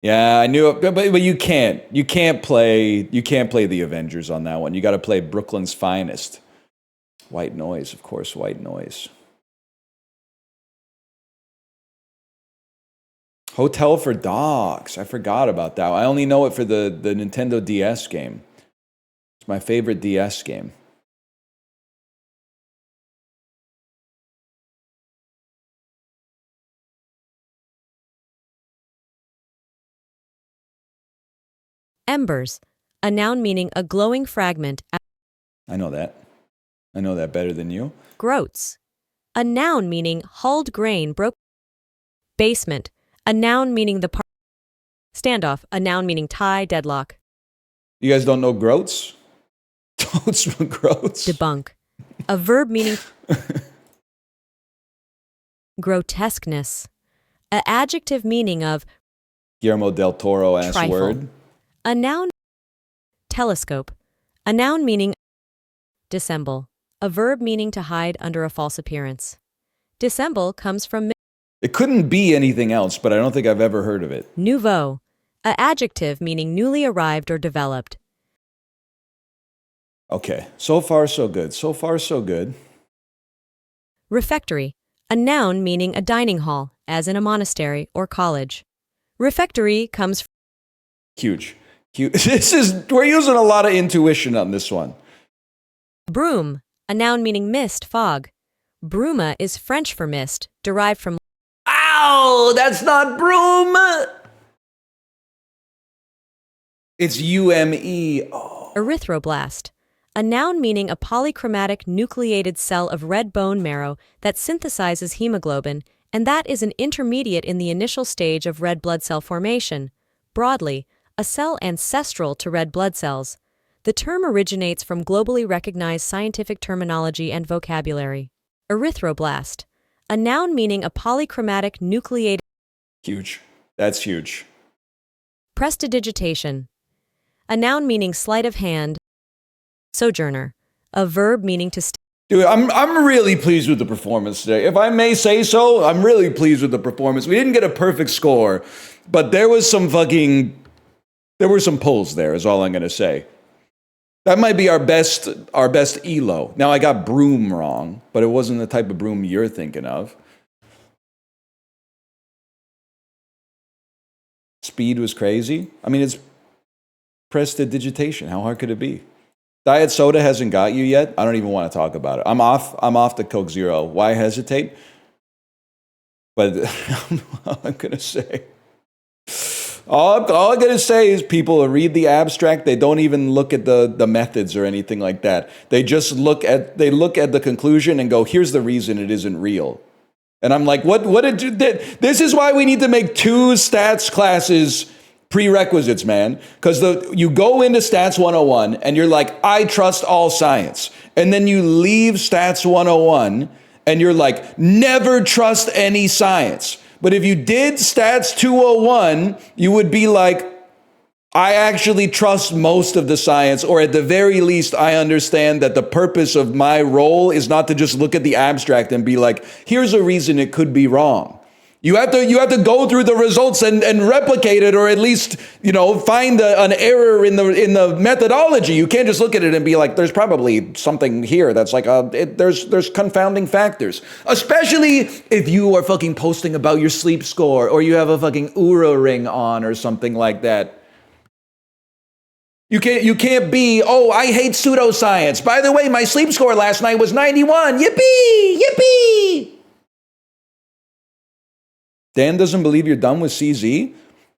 A: Yeah, I knew it, but you can't. You can't play the Avengers on that one. You got to play Brooklyn's Finest. White Noise, of course, White Noise. Hotel for Dogs. I forgot about that. I only know it for the Nintendo DS game. It's my favorite DS game.
B: Embers, a noun meaning a glowing fragment.
A: I know that. I know that better than you.
B: Groats, a noun meaning hulled grain broke. Basement, a noun meaning the part. Standoff, a noun meaning tie, deadlock.
A: You guys don't know groats? Toads from groats?
B: Debunk, a verb meaning grotesqueness, an adjective meaning of
A: Guillermo del Toro-ass
B: trifle.
A: word.
B: A noun. Telescope, a noun meaning dissemble, a verb meaning to hide under a false appearance. Dissemble comes from
A: It couldn't be anything else, but I don't think I've ever heard of it.
B: nouveau, an adjective meaning newly arrived or developed.
A: Okay, so far so good. So far so good.
B: Refectory, a noun meaning a dining hall, as in a monastery or college. Refectory comes from
A: Huge. Huge. We're using a lot of intuition on this one.
B: broom, a noun meaning mist, fog. Bruma is French for mist, derived from
A: Ow! That's not broom! It's UME. Oh.
B: erythroblast, a noun meaning a polychromatic nucleated cell of red bone marrow that synthesizes hemoglobin, and that is an intermediate in the initial stage of red blood cell formation. Broadly, a cell ancestral to red blood cells. The term originates from globally recognized scientific terminology and vocabulary. Erythroblast, a noun meaning a polychromatic nucleated.
A: Huge. That's huge.
B: Prestidigitation, a noun meaning sleight of hand. Sojourner, a verb meaning to
A: Dude, I'm really pleased with the performance today. If I may say so, I'm really pleased with the performance. We didn't get a perfect score, but there were some pulls there, is all I'm going to say. That might be our best ELO. Now, I got broom wrong, but it wasn't the type of broom you're thinking of. Speed was crazy. I mean, it's prestidigitation. How hard could it be? Diet soda hasn't got you yet. I don't even want to talk about it. I'm off the Coke Zero. Why hesitate? But I'm going to say. All I'm going to say is people read the abstract. They don't even look at the methods or anything like that. They just look at the conclusion and go, here's the reason it isn't real. And I'm like, what did you did? This is why we need to make 2 stats classes prerequisites, man. Because you go into Stats 101 and you're like, I trust all science. And then you leave Stats 101 and you're like, never trust any science. But if you did Stats 201, you would be like, I actually trust most of the science, or at the very least, I understand that the purpose of my role is not to just look at the abstract and be like, here's a reason it could be wrong. You have to go through the results and replicate it, or at least, find an error in the methodology. You can't just look at it and be like, there's probably something here that's like there's confounding factors. Especially if you are fucking posting about your sleep score, or you have a fucking Oura ring on or something like that. You can't be, I hate pseudoscience. By the way, my sleep score last night was 91. Yippee! Yippee! Dan doesn't believe you're done with CZ?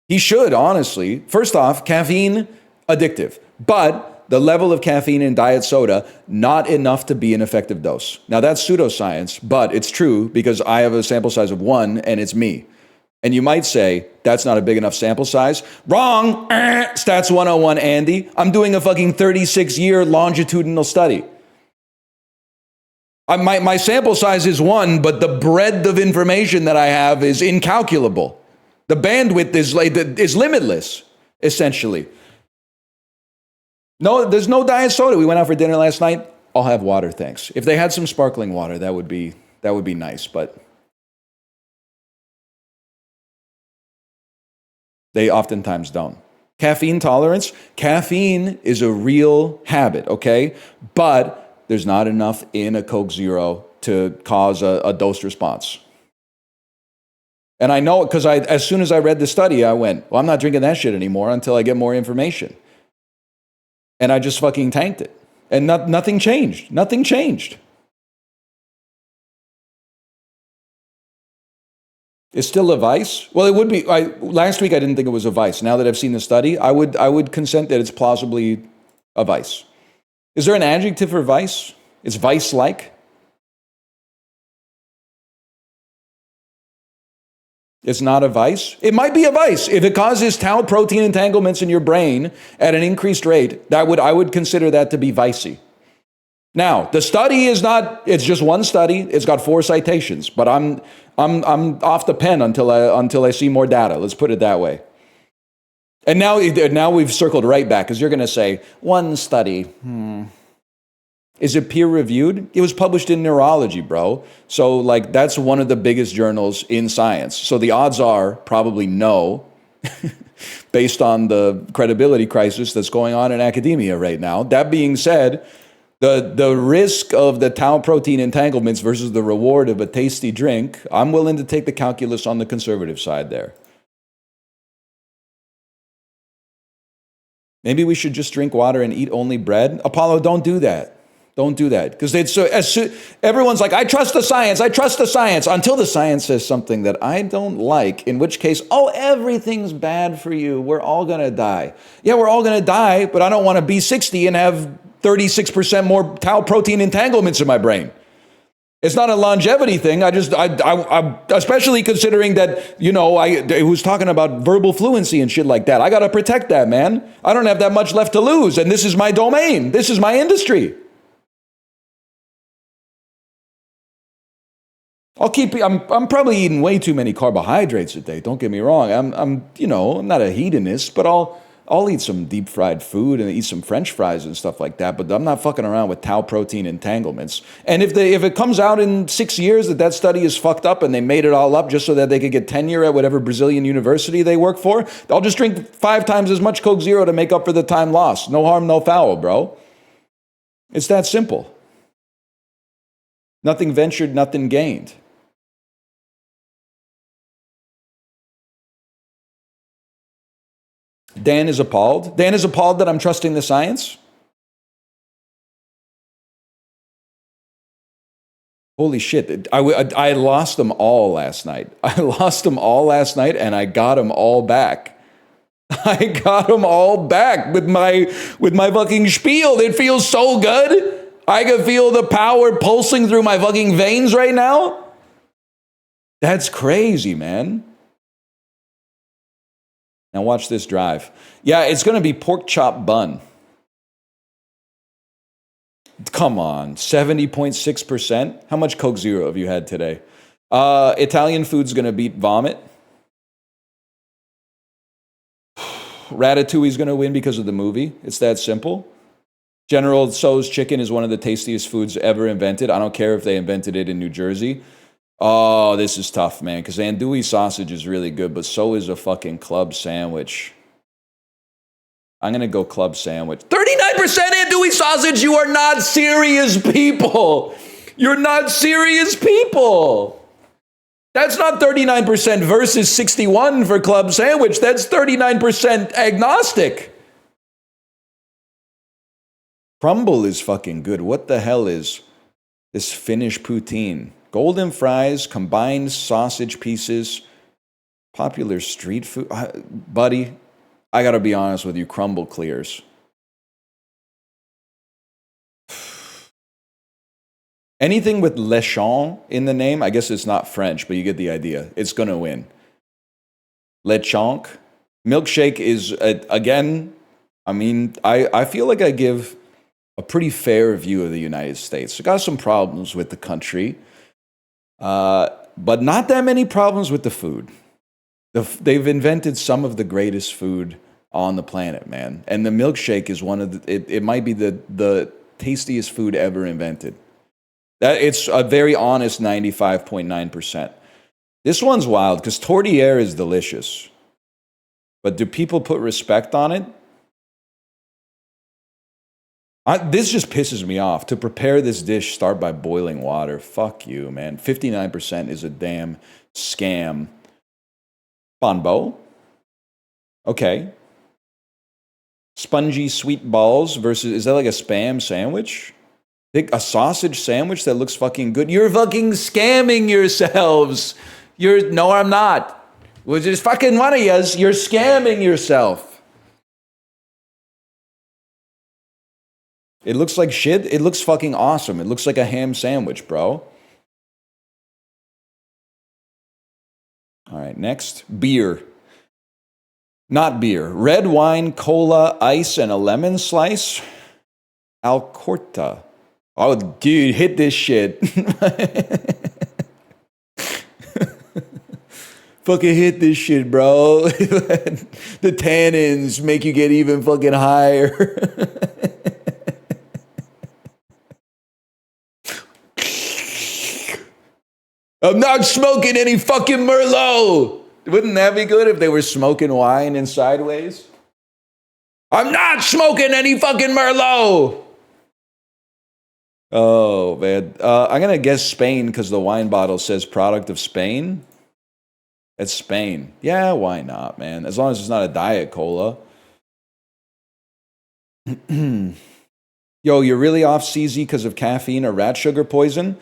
A: He should, honestly. First off, caffeine, addictive. But the level of caffeine in diet soda, not enough to be an effective dose. Now, that's pseudoscience, but it's true because I have a sample size of 1 and it's me. And you might say, that's not a big enough sample size. Wrong! Stats 101, Andy. I'm doing a fucking 36-year longitudinal study. My sample size is 1, but the breadth of information that I have is incalculable. The bandwidth is limitless, essentially. No, there's no diet soda. We went out for dinner last night. I'll have water, thanks. If they had some sparkling water, that would be nice, but they oftentimes don't. Caffeine tolerance. Caffeine is a real habit, okay? But there's not enough in a Coke Zero to cause a dose response. And I know it because as soon as I read the study, I went, well, I'm not drinking that shit anymore until I get more information. And I just fucking tanked it. And nothing changed. Nothing changed. It's still a vice? Well, it would be. Last week I didn't think it was a vice. Now that I've seen the study, I would consent that it's plausibly a vice. Is there an adjective for vice? It's vice-like? It's not a vice? It might be a vice. If it causes tau protein entanglements in your brain at an increased rate, I would consider that to be vicey. Now, the study is not, it's just one study. It's got 4 citations, but I'm off the pen until I see more data. Let's put it that way. And now we've circled right back, because you're going to say, one study. Is it peer reviewed? It was published in Neurology, bro. So like that's one of the biggest journals in science. So the odds are probably no, based on the credibility crisis that's going on in academia right now. That being said, the risk of the tau protein entanglements versus the reward of a tasty drink, I'm willing to take the calculus on the conservative side there. Maybe we should just drink water and eat only bread. Apollo, don't do that. Don't do that. Because everyone's like, I trust the science, until the science says something that I don't like, in which case, everything's bad for you. We're all going to die. Yeah, we're all going to die, but I don't want to be 60 and have 36% more tau protein entanglements in my brain. It's not a longevity thing. I especially considering that, it was talking about verbal fluency and shit like that. I got to protect that, man. I don't have that much left to lose. And this is my domain. This is my industry. I'm probably eating way too many carbohydrates a day. Don't get me wrong. I'm not a hedonist, but I'll eat some deep fried food and eat some French fries and stuff like that. But I'm not fucking around with tau protein entanglements. And if it comes out in 6 years that study is fucked up and they made it all up just so that they could get tenure at whatever Brazilian university they work for, I'll just drink 5 times as much Coke Zero to make up for the time lost. No harm, no foul, bro. It's that simple. Nothing ventured, nothing gained. Dan is appalled. Dan is appalled that I'm trusting the science. Holy shit. I lost them all last night. I lost them all last night and I got them all back. I got them all back with my fucking spiel. It feels so good. I can feel the power pulsing through my fucking veins right now. That's crazy, man. Now watch this drive. Yeah, it's going to be pork chop bun. Come on, 70.6%. How much Coke Zero have you had today? Italian food's going to beat vomit. Ratatouille's going to win because of the movie. It's that simple. General Tso's chicken is one of the tastiest foods ever invented. I don't care if they invented it in New Jersey. Oh, this is tough, man, because andouille sausage is really good, but so is a fucking club sandwich. I'm going to go club sandwich. 39% andouille sausage! You are not serious people! You're not serious people! That's not 39% versus 61 for club sandwich. That's 39% agnostic. Crumble is fucking good. What the hell is this Finnish poutine? Golden fries, combined sausage pieces, popular street food. Buddy, I gotta be honest with you, crumble clears. Anything with Le Champ in the name, I guess it's not French, but you get the idea. It's gonna win. Le Champ. Milkshake is, again, I feel like I give a pretty fair view of the United States. I got some problems with the country. But not that many problems with the food. They've invented some of the greatest food on the planet, man. And the milkshake is one of it might be the tastiest food ever invented. It's a very honest 95.9%. This one's wild because tortillere is delicious. But do people put respect on it? This just pisses me off. To prepare this dish, start by boiling water. Fuck you, man. 59% is a damn scam. Bonbo. Okay. Spongy sweet balls versus, is that like a Spam sandwich? A sausage sandwich that looks fucking good? You're fucking scamming yourselves. No, I'm not. Which is fucking one of yous. You're scamming yourself. It looks like shit. It looks fucking awesome. It looks like a ham sandwich, bro. All right, next. Beer. Not beer. Red wine, cola, ice, and a lemon slice. Alcorta. Oh, dude, hit this shit. Fucking hit this shit, bro. The tannins make you get even fucking higher. I'm not smoking any fucking Merlot. Wouldn't that be good if they were smoking wine in Sideways? I'm not smoking any fucking Merlot. Oh, man. I'm going to guess Spain because the wine bottle says product of Spain. It's Spain. Yeah, why not, man? As long as it's not a diet cola. Yo, you're really off CZ because of caffeine or rat sugar poison?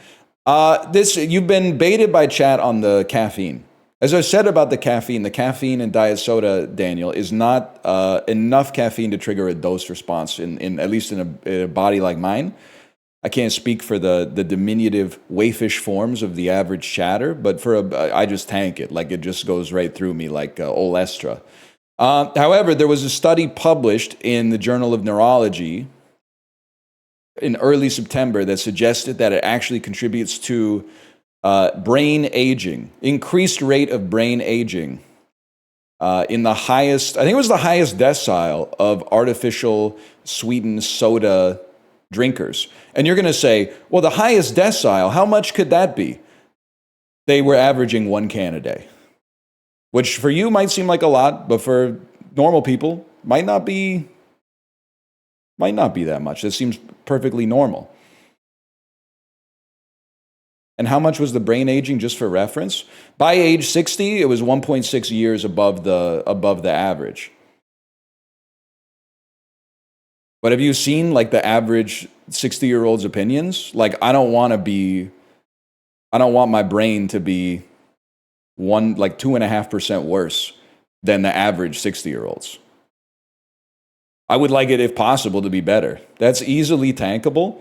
A: You've been baited by chat on the caffeine. As I said about the caffeine and diet soda, Daniel, is not enough caffeine to trigger a dose response, at least in a body like mine. I can't speak for the diminutive waifish forms of the average chatter, but I just tank it. Like, it just goes right through me like Olestra. However, there was a study published in the Journal of Neurology in early September that suggested that it actually contributes to brain aging, increased rate of brain aging in the highest, I think it was the highest decile of artificial sweetened soda drinkers. And you're going to say, well, the highest decile, how much could that be? They were averaging 1 can a day, which for you might seem like a lot, but for normal people might not be that much. That seems perfectly normal. And how much was the brain aging, just for reference? By age 60, it was 1.6 years above the average. But have you seen like the average 60-year-old's opinions? Like, I don't want my brain to be 2.5% worse than the average 60-year-old's. I would like it, if possible, to be better. That's easily tankable.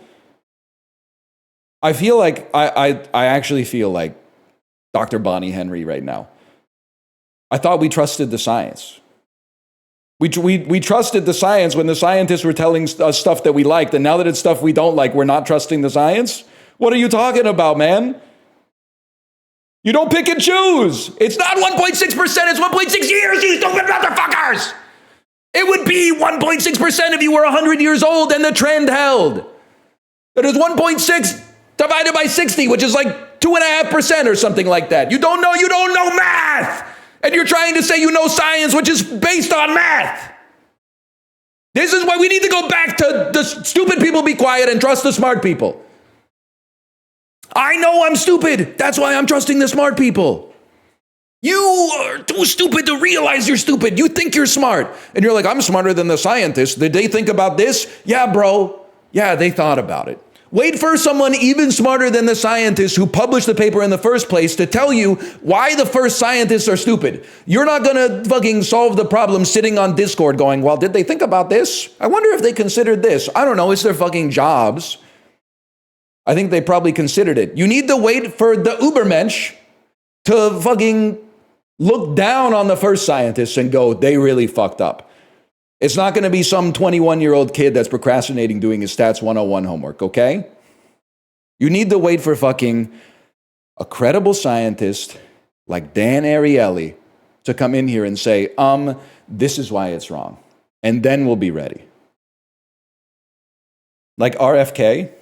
A: I feel like I actually feel like Dr. Bonnie Henry right now. I thought we trusted the science. We trusted the science when the scientists were telling us stuff that we liked, and now that it's stuff we don't like, we're not trusting the science? What are you talking about, man? You don't pick and choose. It's not 1.6%, it's 1.6 years, you stupid motherfuckers! It would be 1.6% if you were 100 years old and the trend held. It is 1.6 divided by 60, which is like 2.5% or something like that. You don't know math! And you're trying to say you know science, which is based on math. This is why we need to go back to the stupid people be quiet and trust the smart people. I know I'm stupid. That's why I'm trusting the smart people. You are too stupid to realize you're stupid. You think you're smart. And you're like, I'm smarter than the scientists. Did they think about this? Yeah, bro. Yeah, they thought about it. Wait for someone even smarter than the scientists who published the paper in the first place to tell you why the first scientists are stupid. You're not going to fucking solve the problem sitting on Discord going, well, did they think about this? I wonder if they considered this. I don't know. It's their fucking jobs. I think they probably considered it. You need to wait for the Ubermensch to fucking look down on the first scientists and go, they really fucked up. It's not going to be some 21-year-old kid that's procrastinating doing his Stats 101 homework, okay? You need to wait for fucking a credible scientist like Dan Ariely to come in here and say, this is why it's wrong. And then we'll be ready. Like RFK.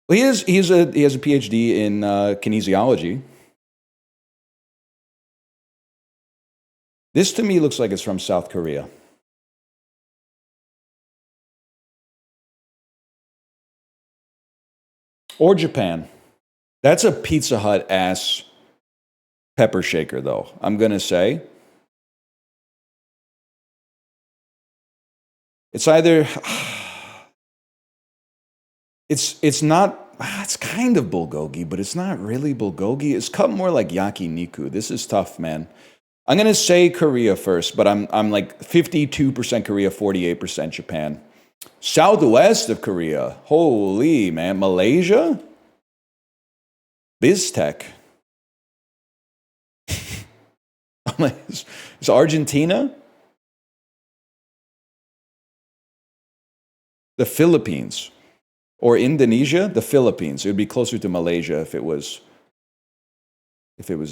A: Well, he has a PhD in kinesiology. This to me looks like it's from South Korea. Or Japan. That's a Pizza Hut ass pepper shaker, though, I'm going to say. It's either... It's not it's kind of bulgogi, but it's not really bulgogi. It's cut more like yakiniku. This is tough, man. I'm gonna say Korea first, but I'm like 52% Korea, 48% Japan. Southwest of Korea, holy man, Malaysia, BizTech. Is Argentina? The Philippines. Or Indonesia? The Philippines. It would be closer to Malaysia if it was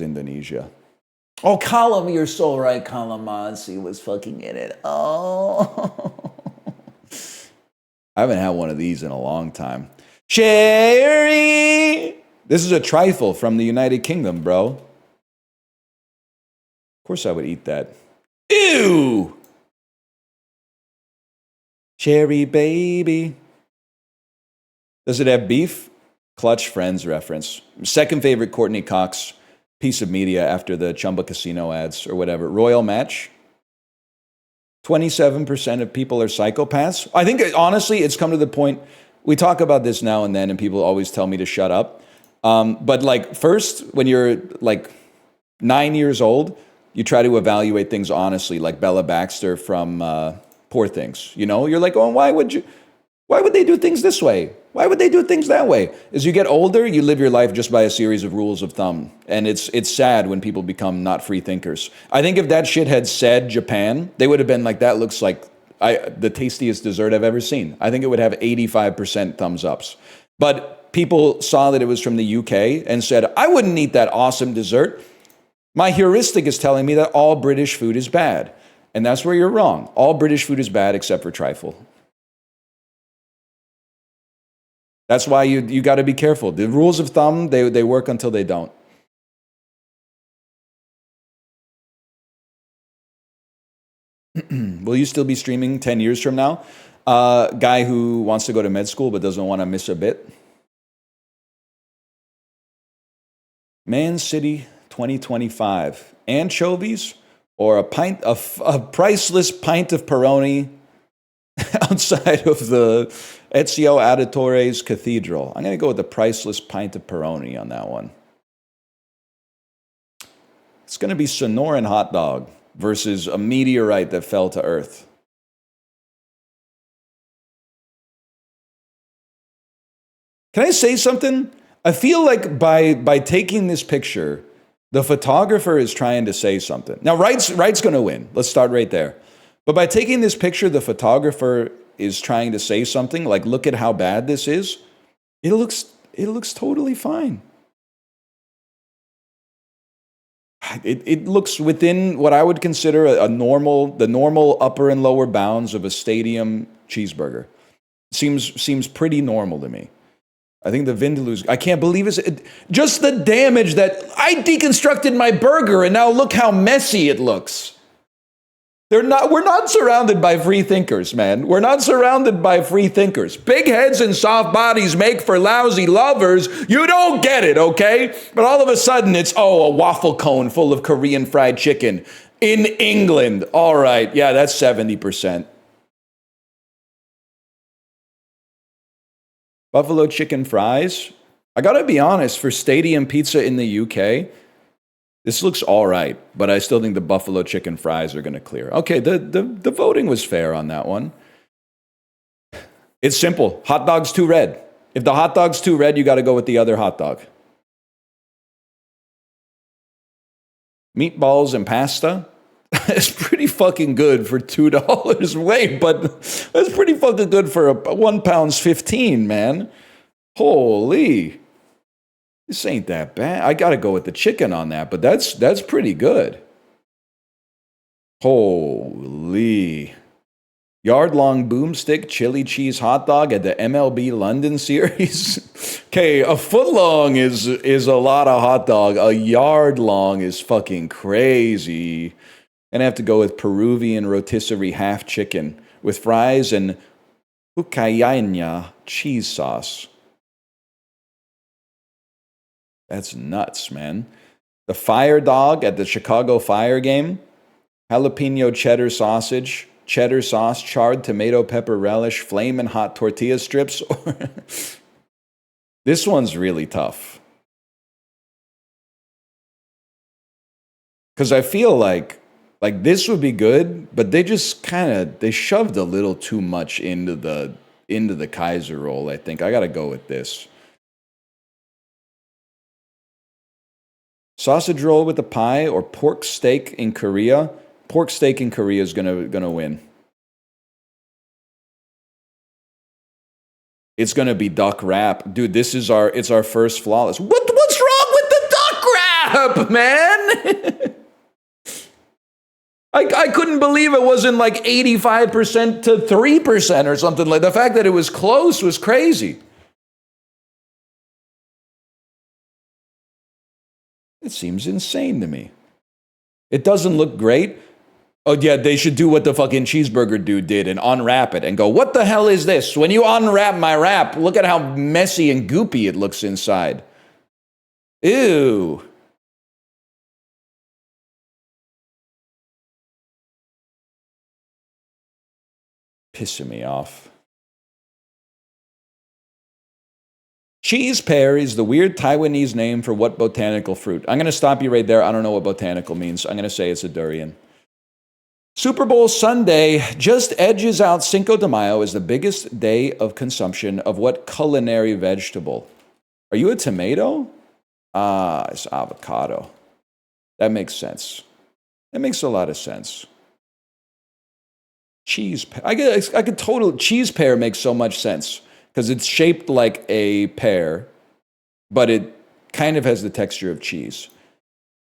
A: Indonesia. Oh, Column, you're so right. Calamansi was fucking in it. Oh. I haven't had one of these in a long time. Sherry! This is a trifle from the United Kingdom, bro. Of course I would eat that. Ew! Cherry baby. Does it have beef? Clutch Friends reference. Second favorite Courtney Cox piece of media after the Chumba Casino ads or whatever. Royal Match. 27% of people are psychopaths. I think, honestly, it's come to the point, we talk about this now and then, and people always tell me to shut up. But like, first, when you're like 9 years old, you try to evaluate things honestly, like Bella Baxter from Poor Things. You know, you're like, oh, why would they do things this way? Why would they do things that way? As you get older, you live your life just by a series of rules of thumb. And it's sad when people become not free thinkers. I think if that shit had said Japan, they would have been like, that looks like the tastiest dessert I've ever seen. I think it would have 85% thumbs ups. But people saw that it was from the UK and said, I wouldn't eat that awesome dessert. My heuristic is telling me that all British food is bad. And that's where you're wrong. All British food is bad except for trifle. That's why you got to be careful. The rules of thumb, they work until they don't. Will you still be streaming 10 years from now? Guy who wants to go to med school but doesn't want to miss a bit. Man City 2025. Anchovies or a priceless pint of Peroni outside of the Ezio Auditore's Cathedral. I'm going to go with the priceless pint of Peroni on that one. It's going to be Sonoran hot dog versus a meteorite that fell to Earth. Can I say something? I feel like by taking this picture, the photographer is trying to say something. Now, Wright's going to win. Let's start right there. But by taking this picture, the photographer is trying to say something like, look at how bad this is. It looks totally fine. It looks within what I would consider the normal upper and lower bounds of a stadium cheeseburger. Seems pretty normal to me. I think the Vindaloo's, I can't believe just the damage that I deconstructed my burger and now look how messy it looks. We're not surrounded by free thinkers, man. We're not surrounded by free thinkers. Big heads and soft bodies make for lousy lovers. You don't get it, okay? But all of a sudden it's, a waffle cone full of Korean fried chicken in England. All right, yeah, that's 70%. Buffalo chicken fries. I gotta be honest, for stadium pizza in the UK, this looks all right, but I still think the buffalo chicken fries are going to clear. Okay, the voting was fair on that one. It's simple. Hot dog's too red. If the hot dog's too red, you got to go with the other hot dog. Meatballs and pasta. It's pretty fucking good for $2. Wait, but that's pretty fucking good for a £1.15, man. Holy. This ain't that bad. I got to go with the chicken on that, but that's pretty good. Holy. Yard-long boomstick chili cheese hot dog at the MLB London series. Okay, a foot long is a lot of hot dog. A yard long is fucking crazy. And I have to go with Peruvian rotisserie half chicken with fries and hucayana cheese sauce. That's nuts, man. The fire dog at the Chicago Fire game. Jalapeno cheddar sausage, cheddar sauce, charred tomato pepper relish, flamin' hot tortilla strips, This one's really tough. Because I feel like this would be good, but they just they shoved a little too much into the Kaiser roll, I think. I gotta go with this. Sausage roll with the pie or pork steak in Korea? Pork steak in Korea is gonna win. It's gonna be duck wrap. Dude, it's our first flawless. What's wrong with the duck wrap, man? I couldn't believe it wasn't like 85% to 3% or something. Like, the fact that it was close was crazy. It seems insane to me. It doesn't look great. Oh yeah, they should do what the fucking cheeseburger dude did and unwrap it and go, what the hell is this? When you unwrap my wrap, look at how messy and goopy it looks inside. Ew. Pissing me off. Cheese pear is the weird Taiwanese name for what botanical fruit? I'm going to stop you right there. I don't know what botanical means. I'm going to say it's a durian. Super Bowl Sunday just edges out Cinco de Mayo as the biggest day of consumption of what culinary vegetable? Are you a tomato? Ah, it's avocado. That makes sense. That makes a lot of sense. Cheese pear. I could totally. Cheese pear makes so much sense because it's shaped like a pear, but it kind of has the texture of cheese.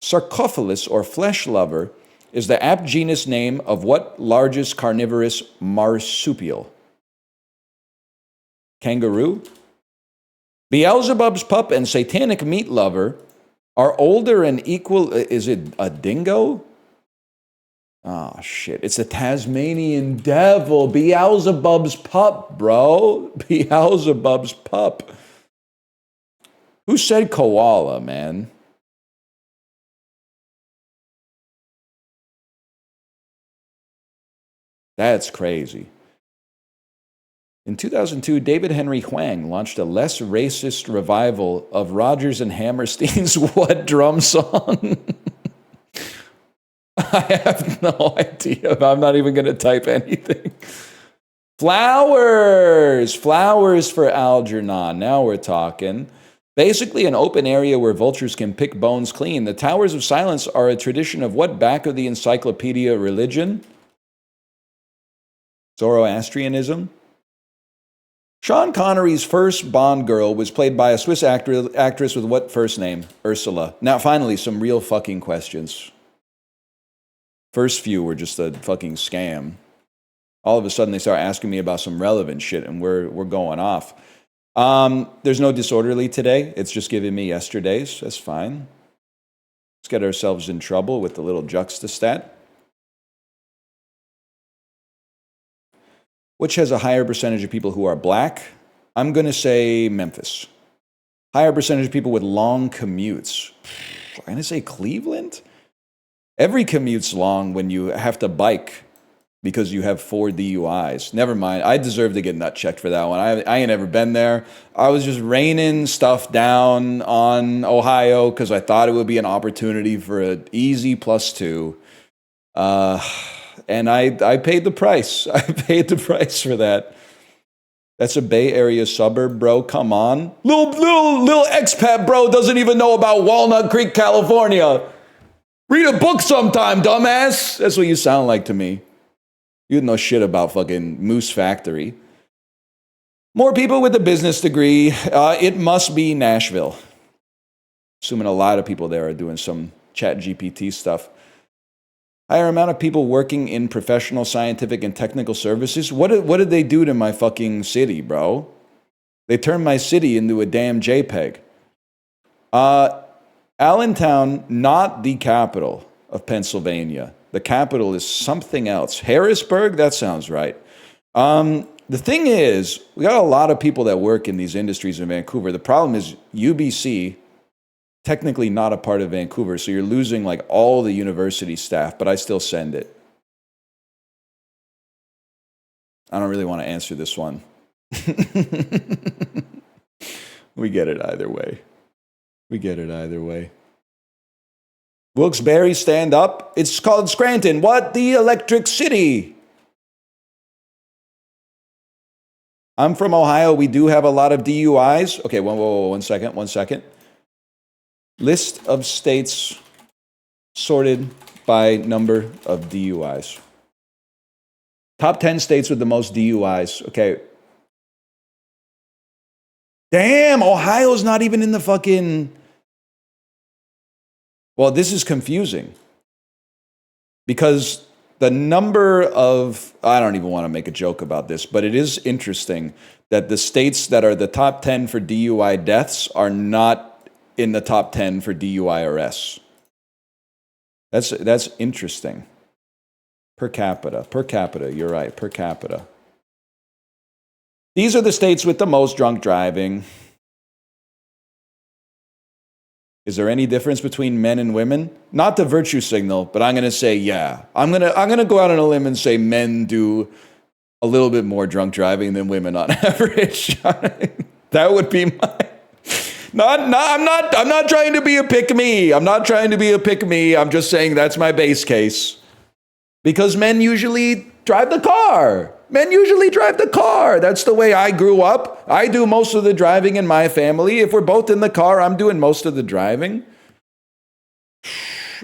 A: Sarcophilus or flesh lover is the apt genus name of what largest carnivorous marsupial? Kangaroo? Beelzebub's pup and satanic meat lover are older and equal. Is it a dingo? Oh, shit. It's a Tasmanian devil. Beelzebub's pup, bro. Beelzebub's pup. Who said koala, man? That's crazy. In 2002, David Henry Hwang launched a less racist revival of Rodgers and Hammerstein's What Drum Song? I have no idea. I'm not even going to type anything. Flowers for Algernon. Now we're talking. Basically, an open area where vultures can pick bones clean. The Towers of Silence are a tradition of what back of the encyclopedia religion? Zoroastrianism? Sean Connery's first Bond girl was played by a Swiss actress with what first name? Ursula. Now, finally, some real fucking questions. First few were just a fucking scam. All of a sudden, they start asking me about some relevant shit, and we're going off. There's no disorderly today. It's just giving me yesterday's. That's fine. Let's get ourselves in trouble with the little juxtastat. Which has a higher percentage of people who are black? I'm going to say Memphis. Higher percentage of people with long commutes. I'm going to say Cleveland? Every commute's long when you have to bike because you have 4 DUIs. Never mind. I deserve to get nut checked for that one. I ain't ever been there. I was just raining stuff down on Ohio because I thought it would be an opportunity for an easy +2. And I paid the price. I paid the price for that. That's a Bay Area suburb, bro. Come on. Little expat bro doesn't even know about Walnut Creek, California. Read a book sometime, dumbass. That's what you sound like to me. You know shit about fucking Moose Factory. More people with a business degree. It must be Nashville. Assuming a lot of people there are doing some chat GPT stuff. Higher amount of people working in professional, scientific, and technical services. What did they do to my fucking city, bro? They turned my city into a damn JPEG. Allentown, not the capital of Pennsylvania. The capital is something else. Harrisburg? That sounds right. The thing is, we got a lot of people that work in these industries in Vancouver. The problem is UBC, technically not a part of Vancouver, so you're losing like all the university staff, but I still send it. I don't really want to answer this one. We get it either way. We get it either way. Wilkes-Barre, stand up. It's called Scranton. What? The Electric City. I'm from Ohio. We do have a lot of DUIs. Okay, whoa, 1 second, 1 second. List of states sorted by number of DUIs. Top 10 states with the most DUIs. Okay. Damn, Ohio's not even in the fucking... Well, this is confusing. Because the number of... I don't even want to make a joke about this, but it is interesting that the states that are the top 10 for DUI deaths are not in the top 10 for DUI arrests. That's interesting. Per capita, you're right, per capita. These are the states with the most drunk driving. Is there any difference between men and women? Not the virtue signal, but I'm going to say yeah. I'm going to go out on a limb and say men do a little bit more drunk driving than women on average. That would be my... I'm not trying to be a pick-me. I'm not trying to be a pick-me. I'm just saying that's my base case. Because men usually drive the car. Men usually drive the car. That's the way I grew up. I do most of the driving in my family. If we're both in the car, I'm doing most of the driving.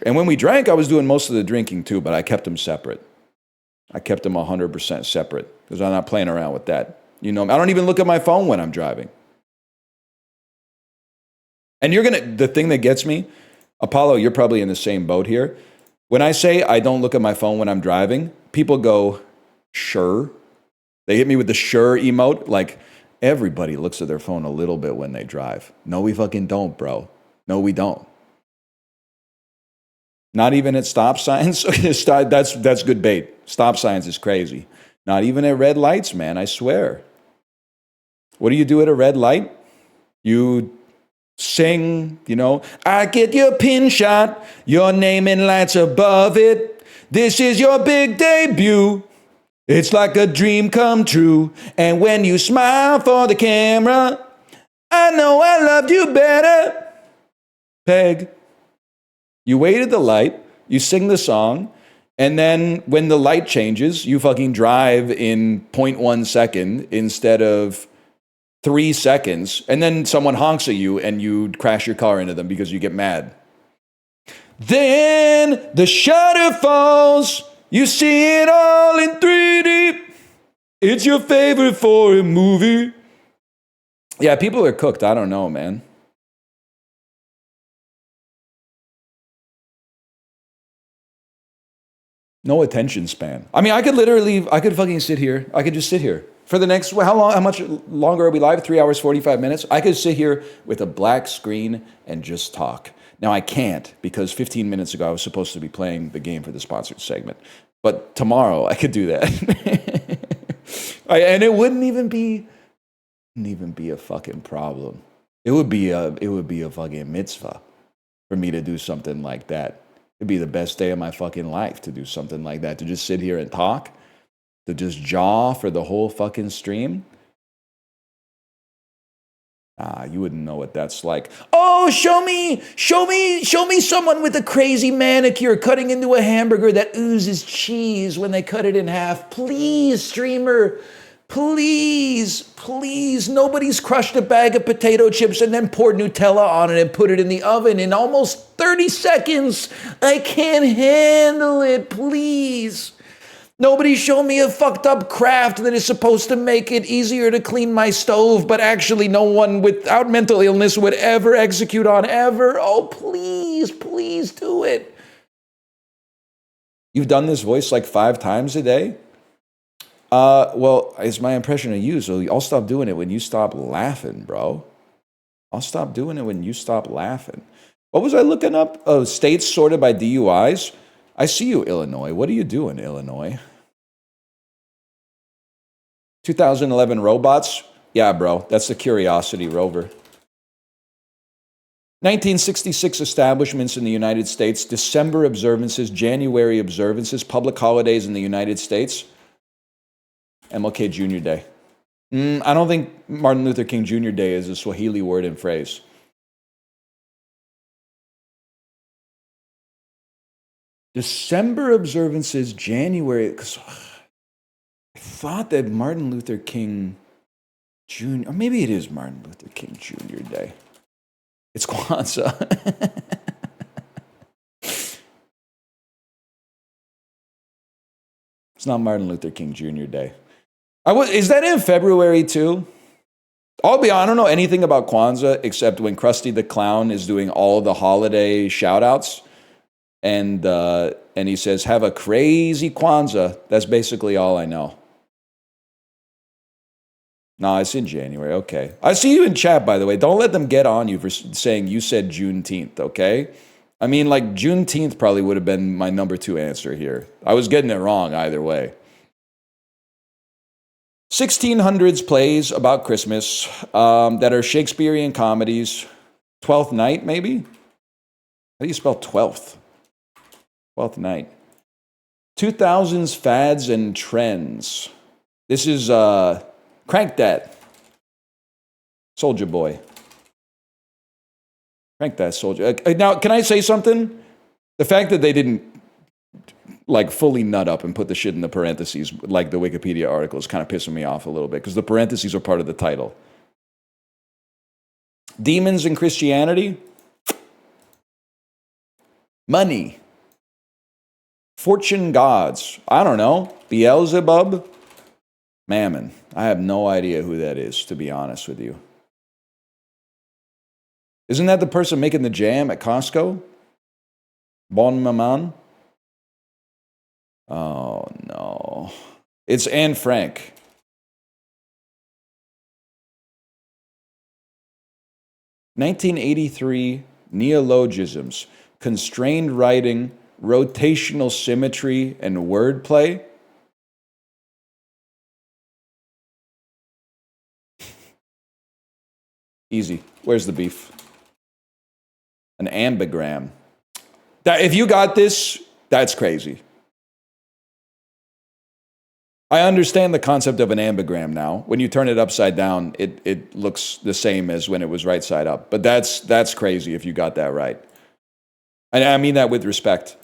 A: And when we drank, I was doing most of the drinking too, but I kept them separate. I kept them 100% separate because I'm not playing around with that. You know, I don't even look at my phone when I'm driving. And the thing that gets me, Apollo, you're probably in the same boat here. When I say I don't look at my phone when I'm driving, people go, sure. They hit me with the sure emote. Like, everybody looks at their phone a little bit when they drive. No, we fucking don't, bro. No, we don't. Not even at stop signs. That's good bait. Stop signs is crazy. Not even at red lights, man, I swear. What do you do at a red light? You sing, you know, I get your pin shot, your name in lights above it. This is your big debut. It's like a dream come true. And when you smile for the camera, I know I loved you better. Peg. You wait at the light, you sing the song, and then when the light changes, you fucking drive in 0.1 second instead of 3 seconds, and then someone honks at you and you crash your car into them because you get mad. Then the shutter falls, you see it all in 3D. It's your favorite foreign movie. Yeah, people are cooked. I don't know, man. No attention span. I mean, I could fucking sit here. I could just sit here. For the next, how much longer are we live? 3 hours, 45 minutes? I could sit here with a black screen and just talk. Now, I can't because 15 minutes ago I was supposed to be playing the game for the sponsored segment. But tomorrow I could do that. And it wouldn't even be a fucking problem. It would be a fucking mitzvah for me to do something like that. It'd be the best day of my fucking life to do something like that, to just sit here and talk. To just jaw for the whole fucking stream? You wouldn't know what that's like. Oh, show me someone with a crazy manicure cutting into a hamburger that oozes cheese when they cut it in half. Please, streamer. Please. Nobody's crushed a bag of potato chips and then poured Nutella on it and put it in the oven in almost 30 seconds. I can't handle it. Please. Nobody show me a fucked up craft that is supposed to make it easier to clean my stove, but actually no one without mental illness would ever execute on ever. Oh, please do it. You've done this voice like 5 times a day? Well, it's my impression of you, so I'll stop doing it when you stop laughing, bro. I'll stop doing it when you stop laughing. What was I looking up? Oh, states sorted by DUIs? I see you, Illinois. What are you doing, Illinois? 2011 robots? Yeah, bro. That's the Curiosity rover. 1966 establishments in the United States, December observances, January observances, public holidays in the United States, MLK Jr. Day. I don't think Martin Luther King Jr. Day is a Swahili word and phrase. December observances, January. Because I thought that Martin Luther King Jr. Or maybe it is Martin Luther King Jr. Day. It's Kwanzaa. It's not Martin Luther King Jr. Day. Is that in February too? I don't know anything about Kwanzaa except when Krusty the Clown is doing all the holiday shout-outs. And he says, have a crazy Kwanzaa. That's basically all I know. No, it's in January. Okay. I see you in chat, by the way. Don't let them get on you for saying you said Juneteenth, okay? I mean, like, Juneteenth probably would have been my number 2 answer here. I was getting it wrong either way. 1600s plays about Christmas that are Shakespearean comedies. Twelfth Night, maybe? How do you spell 12th? 12th Night. 2000s fads and trends. This is Crank That. Soldier Boy. Crank That Soldier. Now, can I say something? The fact that they didn't like fully nut up and put the shit in the parentheses like the Wikipedia article is kind of pissing me off a little bit because the parentheses are part of the title. Demons in Christianity. Money. Fortune gods. I don't know. Beelzebub. Mammon. I have no idea who that is, to be honest with you. Isn't that the person making the jam at Costco? Bon Maman? Oh, no. It's Anne Frank. (1983) Neologisms. Constrained writing, rotational symmetry, and wordplay. Easy. Where's the beef? An ambigram. If you got this, that's crazy. I understand the concept of an ambigram now. When you turn it upside down, it looks the same as when it was right side up. But that's crazy if you got that right. And I mean that with respect.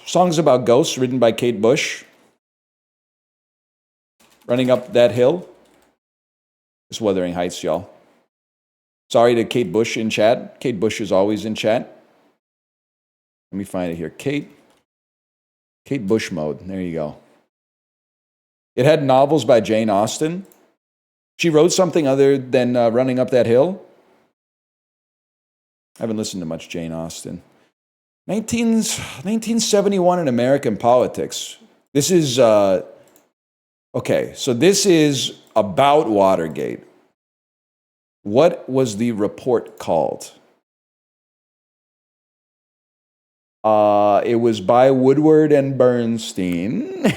A: Songs about ghosts written by Kate Bush. Running Up That Hill. It's Wuthering Heights, y'all. Sorry to Kate Bush in chat. Kate Bush is always in chat. Let me find it here. Kate Bush mode. There you go. It had novels by Jane Austen. She wrote something other than Running Up That Hill. I haven't listened to much Jane Austen. 1971 in American politics. This is, okay, so this is about Watergate. What was the report called? It was by Woodward and Bernstein.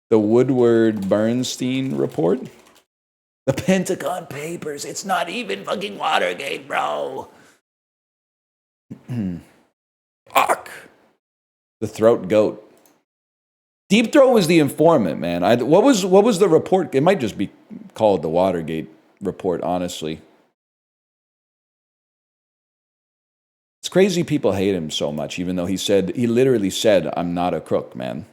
A: The Woodward-Bernstein report? The Pentagon Papers. It's not even fucking Watergate, bro. Fuck. The Throat Goat. Deep Throat was the informant, man. What was the report? It might just be called the Watergate report, honestly. It's crazy people hate him so much, even though he literally said, I'm not a crook, man.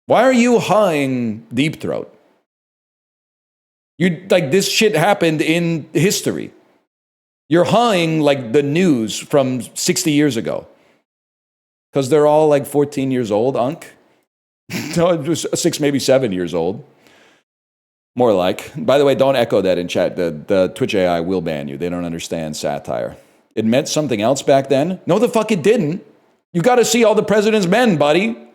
A: Why are you hawing Deep Throat? This shit happened in history. You're hawing like the news from 60 years ago. Because they're all like 14 years old, Unk. No, just 6, maybe 7 years old. More like. By the way, don't echo that in chat. The Twitch AI will ban you. They don't understand satire. It meant something else back then? No, the fuck it didn't. You got to see all the president's men, buddy.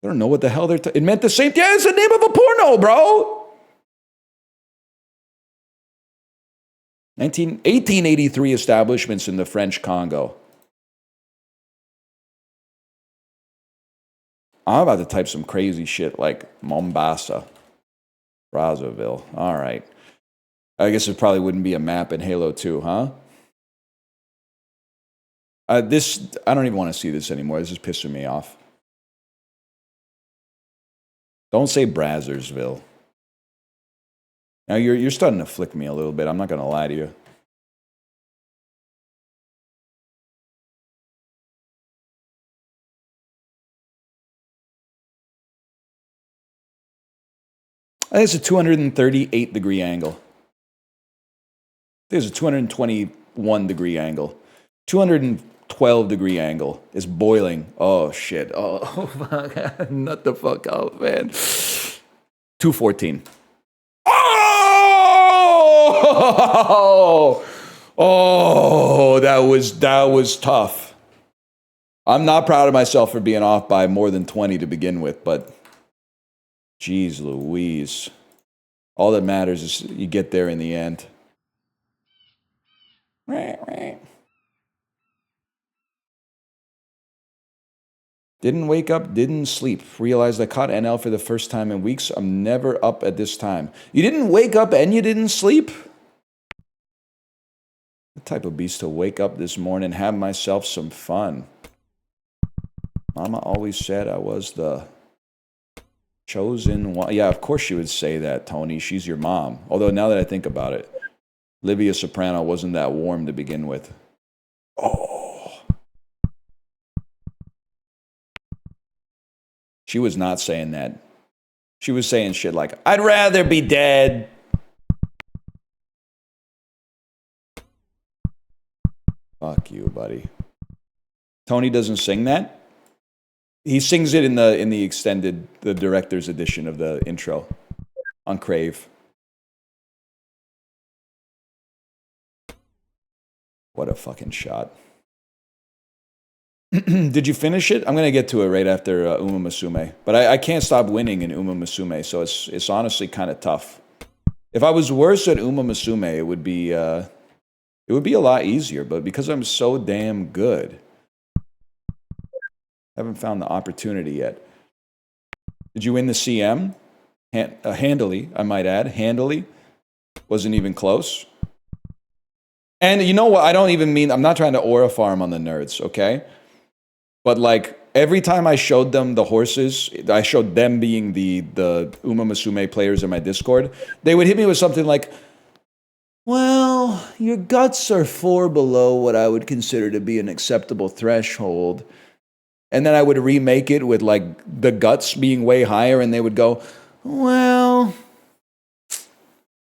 A: I don't know what the hell it meant the same. Yeah, it's the name of a porno, bro. 1883 establishments in the French Congo. I'm about to type some crazy shit like Mombasa, Brazzaville. All right. I guess it probably wouldn't be a map in Halo 2, huh? I don't even want to see this anymore. This is pissing me off. Don't say Brazzersville. Now you're starting to flick me a little bit. I'm not gonna lie to you. I think it's a 238-degree angle. There's a 221-degree angle. 212-degree angle is boiling. Oh, shit. Oh, fuck. Nut the fuck out, man. 214. Oh! Oh, that was tough. I'm not proud of myself for being off by more than 20 to begin with, but jeez Louise. All that matters is you get there in the end. Didn't wake up, didn't sleep. Realized I caught NL for the first time in weeks. I'm never up at this time. You didn't wake up and you didn't sleep? The type of beast to wake up this morning, have myself some fun. Mama always said I was the chosen one. Yeah, of course she would say that, Tony. She's your mom. Although now that I think about it, Livia Soprano wasn't that warm to begin with. Oh. She was not saying that. She was saying shit like, I'd rather be dead. Fuck you, buddy. Tony doesn't sing that? He sings it in the extended, the director's edition of the intro on Crave. What a fucking shot. Did you finish it? I'm going to get to it right after Uma Musume. But I can't stop winning in Uma Musume, so it's honestly kind of tough. If I was worse at Uma Musume, it would be a lot easier. But because I'm so damn good, I haven't found the opportunity yet. Did you win the CM? Handily, I might add. Handily. Wasn't even close. And you know what? I'm not trying to aura farm on the nerds, okay? But like, every time I showed them the horses, I showed them being the Uma Musume players in my Discord, they would hit me with something like, well, your guts are 4 below what I would consider to be an acceptable threshold. And then I would remake it with like the guts being way higher, and they would go, well,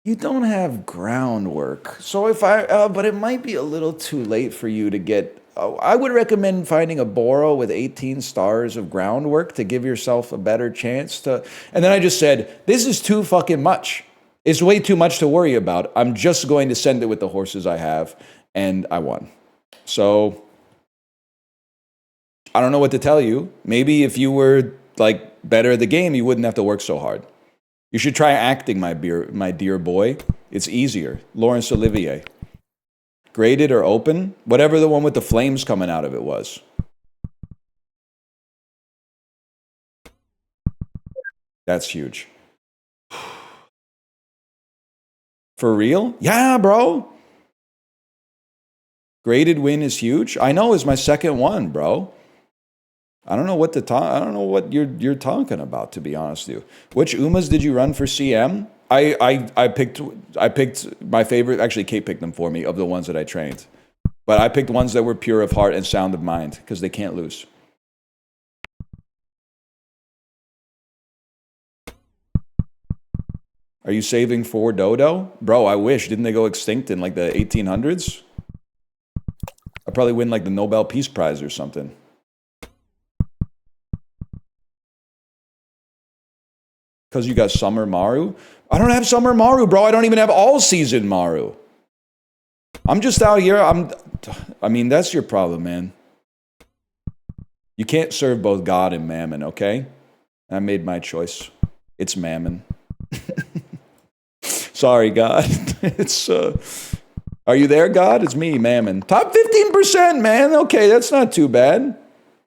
A: you don't have groundwork. So but it might be a little too late for you to get, I would recommend finding a Boro with 18 stars of groundwork to give yourself a better chance to, and then I just said, this is too fucking much. It's way too much to worry about. I'm just going to send it with the horses I have, and I won. So I don't know what to tell you. Maybe if you were like better at the game, you wouldn't have to work so hard. You should try acting, my dear boy. It's easier. Laurence Olivier. Graded or open? Whatever the one with the flames coming out of it was. That's huge. For real? Yeah, bro. Graded win is huge. I know it's my second one, bro. I don't know what I don't know what you're talking about, to be honest with you. Which Umas did you run for CM? I picked my favorite. Actually, Kate picked them for me of the ones that I trained. But I picked ones that were pure of heart and sound of mind because they can't lose. Are you saving for Dodo? Bro, I wish. Didn't they go extinct in like the 1800s? I'd probably win like the Nobel Peace Prize or something. Because you got Summer Maru? I don't have Summer Maru, bro. I don't even have all season Maru. I'm just out here. I mean, that's your problem, man. You can't serve both God and mammon, okay? I made my choice. It's mammon. Sorry, God. Are you there, God? It's me, mammon. Top 15%, man. Okay, that's not too bad.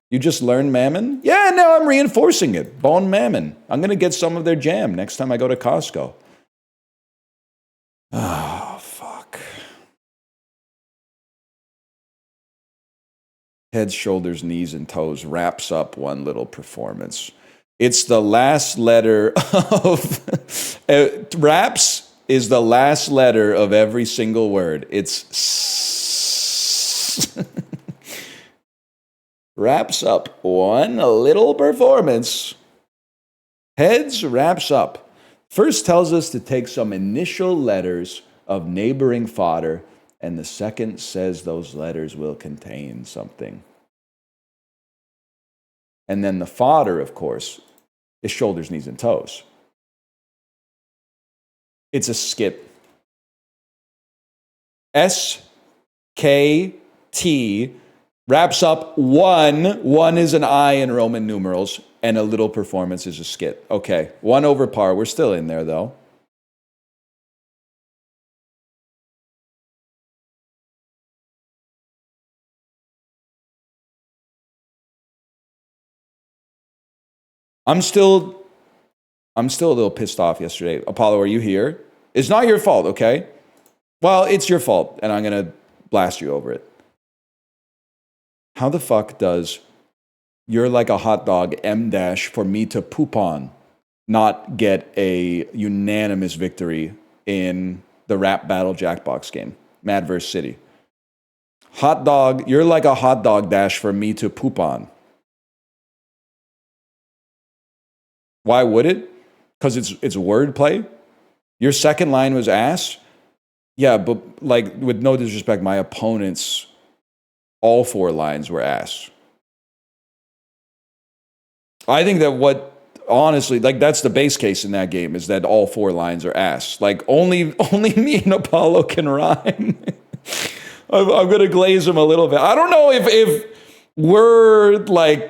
A: You just learned mammon? Yeah, now I'm reinforcing it. Bone mammon. I'm going to get some of their jam next time I go to Costco. Oh, fuck. Heads, shoulders, knees, and toes wraps up one little performance. It's the last letter of wraps is the last letter of every single word. It's wraps up one little performance. Heads wraps up. First tells us to take some initial letters of neighboring fodder, and the second says those letters will contain something. And then the fodder, of course, is shoulders, knees, and toes. It's a skit. S-K-T wraps up one. One is an I in Roman numerals, and a little performance is a skit. Okay, 1 over par. We're still in there, though. I'm still a little pissed off yesterday. Apollo, are you here? It's not your fault, okay? Well, it's your fault, and I'm going to blast you over it. How the fuck does "you're like a hot dog, M dash for me to poop on" not get a unanimous victory in the rap battle Jackbox game, Mad vs. City? Hot dog, you're like a hot dog dash for me to poop on. Why would it? Because it's wordplay. Your second line was ass. Yeah, but like, with no disrespect, my opponent's all 4 lines were ass. I think that honestly, like, that's the base case in that game, is that all 4 lines are ass. Like, only me and Apollo can rhyme. I'm gonna glaze him a little bit. I don't know if we're like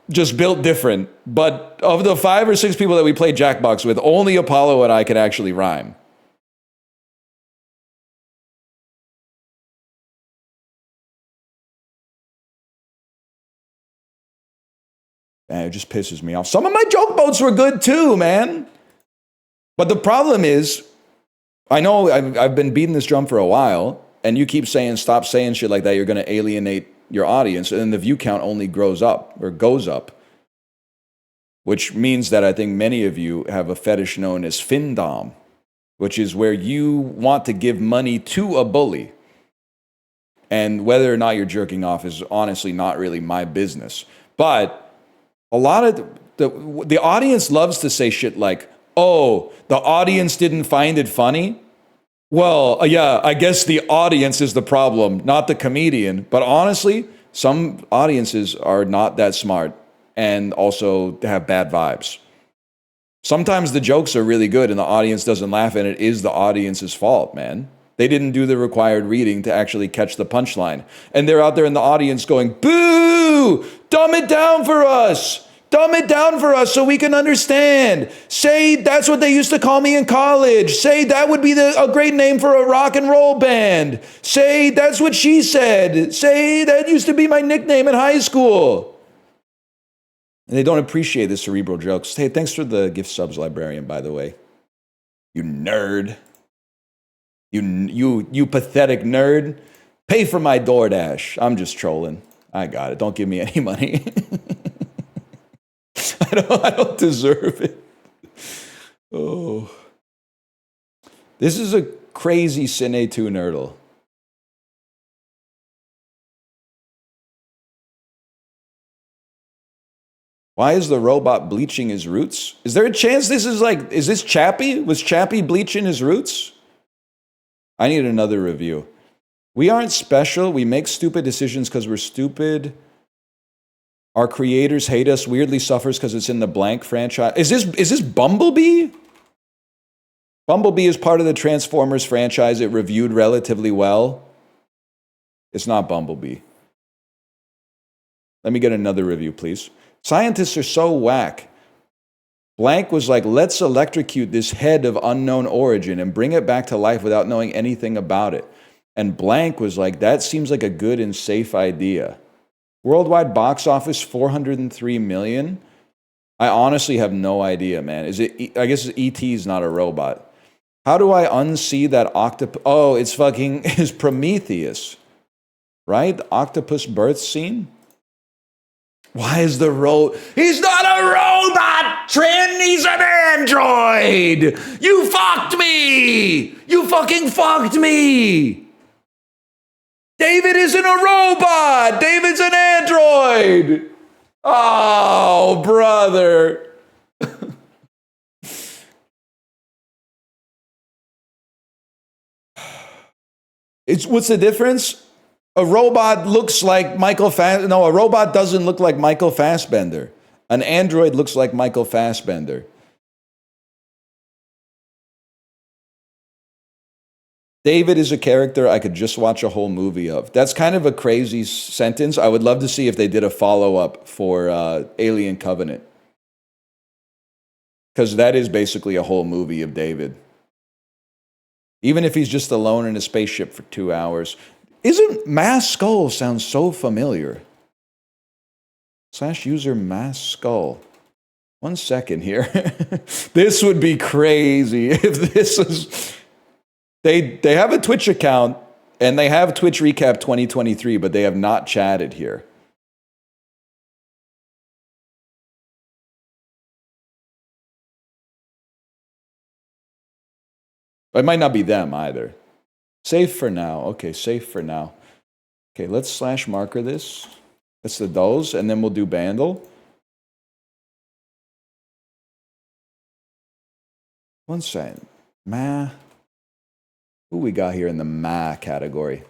A: just built different, but of the 5 or 6 people that we played Jackbox with, only Apollo and I could actually rhyme. And it just pisses me off. Some of my joke boats were good too, man. But the problem is, I know I've been beating this drum for a while, and you keep saying, stop saying shit like that, you're going to alienate your audience, and then the view count only grows up, or goes up. Which means that I think many of you have a fetish known as findom, which is where you want to give money to a bully. And whether or not you're jerking off is honestly not really my business. But a lot of the audience loves to say shit like, oh, the audience didn't find it funny. Well, yeah, I guess the audience is the problem, not the comedian. But honestly, some audiences are not that smart and also have bad vibes. Sometimes the jokes are really good and the audience doesn't laugh, and it is the audience's fault, man. They didn't do the required reading to actually catch the punchline. And they're out there in the audience going, boo! Dumb it down for us! Dumb it down for us so we can understand. Say that's what they used to call me in college. Say that would be a great name for a rock and roll band. Say that's what she said. Say that used to be my nickname in high school. And they don't appreciate the cerebral jokes. Hey, thanks for the gift subs, Librarian, by the way. You nerd. You pathetic nerd. Pay for my DoorDash. I'm just trolling. I got it. Don't give me any money. I don't deserve it. Oh. This is a crazy Cine 2 nerdle. Why is the robot bleaching his roots? Is there a chance this is like, is this Chappie? Was Chappie bleaching his roots? I need another review. We aren't special. We make stupid decisions because we're stupid. Our creators hate us. Weirdly suffers because it's in the blank franchise. Is this Bumblebee? Bumblebee is part of the Transformers franchise. It reviewed relatively well. It's not Bumblebee. Let me get another review, please. Scientists are so whack. Blank was like, let's electrocute this head of unknown origin and bring it back to life without knowing anything about it. And Blank was like, that seems like a good and safe idea. Worldwide box office, 403 million. I honestly have no idea, man. Is it? I guess E.T. is not a robot. How do I unsee that octopus? Oh, it's Prometheus, right? The octopus birth scene. Why is the He's not a robot, Trin! He's an android! You fucked me! You fucking fucked me! David isn't a robot! David's an android! Oh, brother. What's the difference? A robot looks like a robot doesn't look like Michael Fassbender. An android looks like Michael Fassbender. David is a character I could just watch a whole movie of. That's kind of a crazy sentence. I would love to see if they did a follow-up for Alien Covenant. Because that is basically a whole movie of David. Even if he's just alone in a spaceship for 2 hours. Isn't Mass Skull sounds so familiar? /user Mass Skull. 1 second here. This would be crazy if this is... They have a Twitch account, and they have Twitch Recap 2023, but they have not chatted here. It might not be them either. Safe for now. Okay, safe for now. Okay, let's /marker this. That's the those, and then we'll do Bandle. 1 second. Who we got here in the category?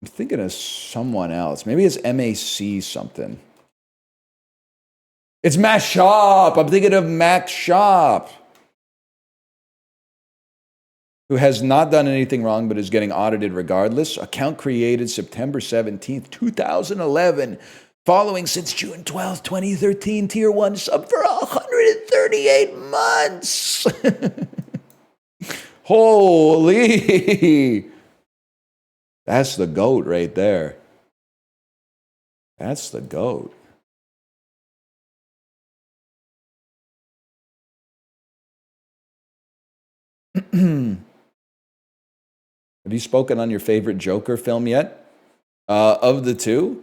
A: I'm thinking of someone else. Maybe it's MAC something. It's Max Shop. I'm thinking of Max Shop, who has not done anything wrong but is getting audited regardless. Account created September 17th, 2011. Following since June 12th, 2013. Tier 1 sub for 138 months. Holy. That's the GOAT right there. That's the GOAT. Have you spoken on your favorite Joker film yet? Of the two,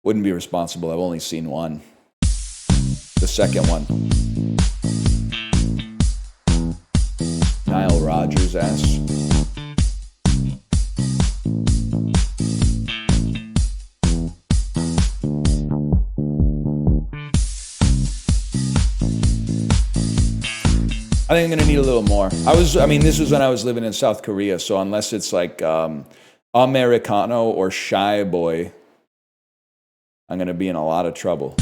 A: wouldn't be responsible. I've only seen one. The second one. Nile Rodgers asks. I think I'm gonna need a little more. This was when I was living in South Korea, so unless it's like Americano or Shy Boy, I'm gonna be in a lot of trouble.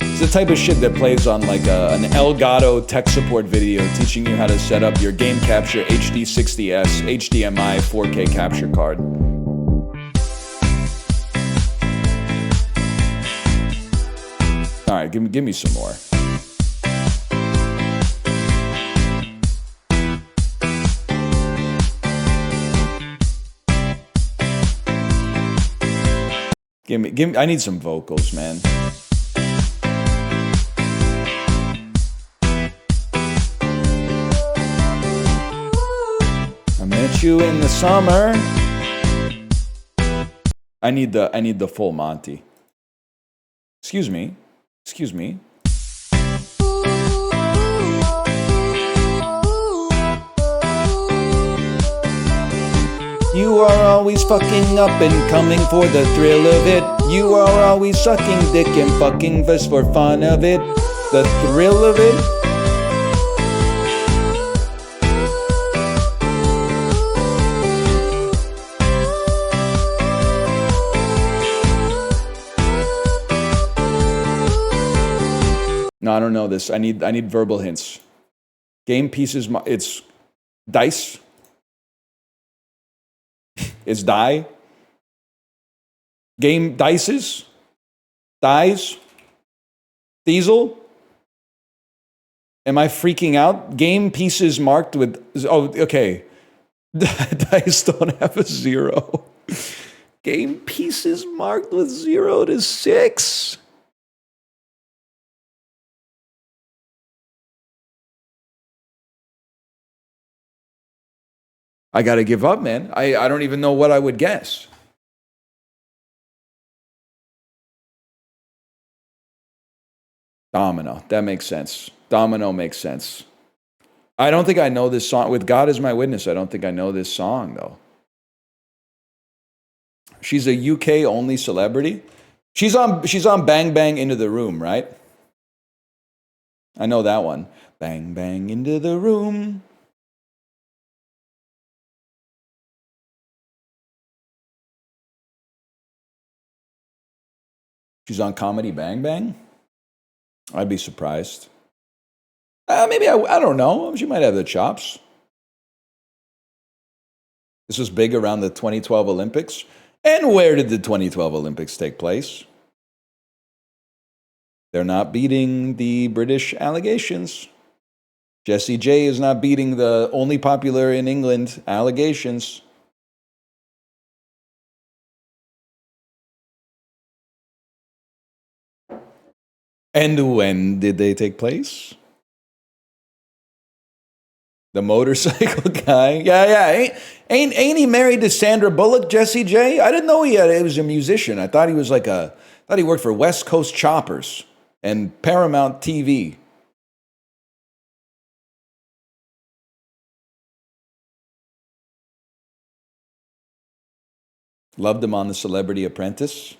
A: It's the type of shit that plays on like an Elgato tech support video teaching you how to set up your game capture HD60S HDMI 4K capture card. All right, give me some more. I need some vocals, man. I met you in the summer. I need the full Monty. Excuse me. You are always fucking up and coming for the thrill of it. You are always sucking dick and fucking just for fun of it. The thrill of it. No, I don't know this. I need verbal hints. Game pieces. It's dice. It's die. Game dices. Dies. Diesel. Am I freaking out? Game pieces marked with. Oh, okay. Dice don't have a 0. Game pieces marked with 0 to 6. I got to give up, man. I don't even know what I would guess. Domino. That makes sense. Domino makes sense. I don't think I know this song. With God as my witness, I don't think I know this song, though. She's a UK only celebrity. She's on Bang Bang Into the Room, right? I know that one. Bang Bang Into the Room. She's on Comedy Bang Bang? I'd be surprised. Maybe, I don't know. She might have the chops. This was big around the 2012 Olympics. And where did the 2012 Olympics take place? They're not beating the British allegations. Jessie J is not beating the only popular in England allegations. And when did they take place? The motorcycle guy? Yeah. Ain't he married to Sandra Bullock, Jessie J? I didn't know he was a musician. I thought he was thought he worked for West Coast Choppers and Paramount TV. Loved him on The Celebrity Apprentice.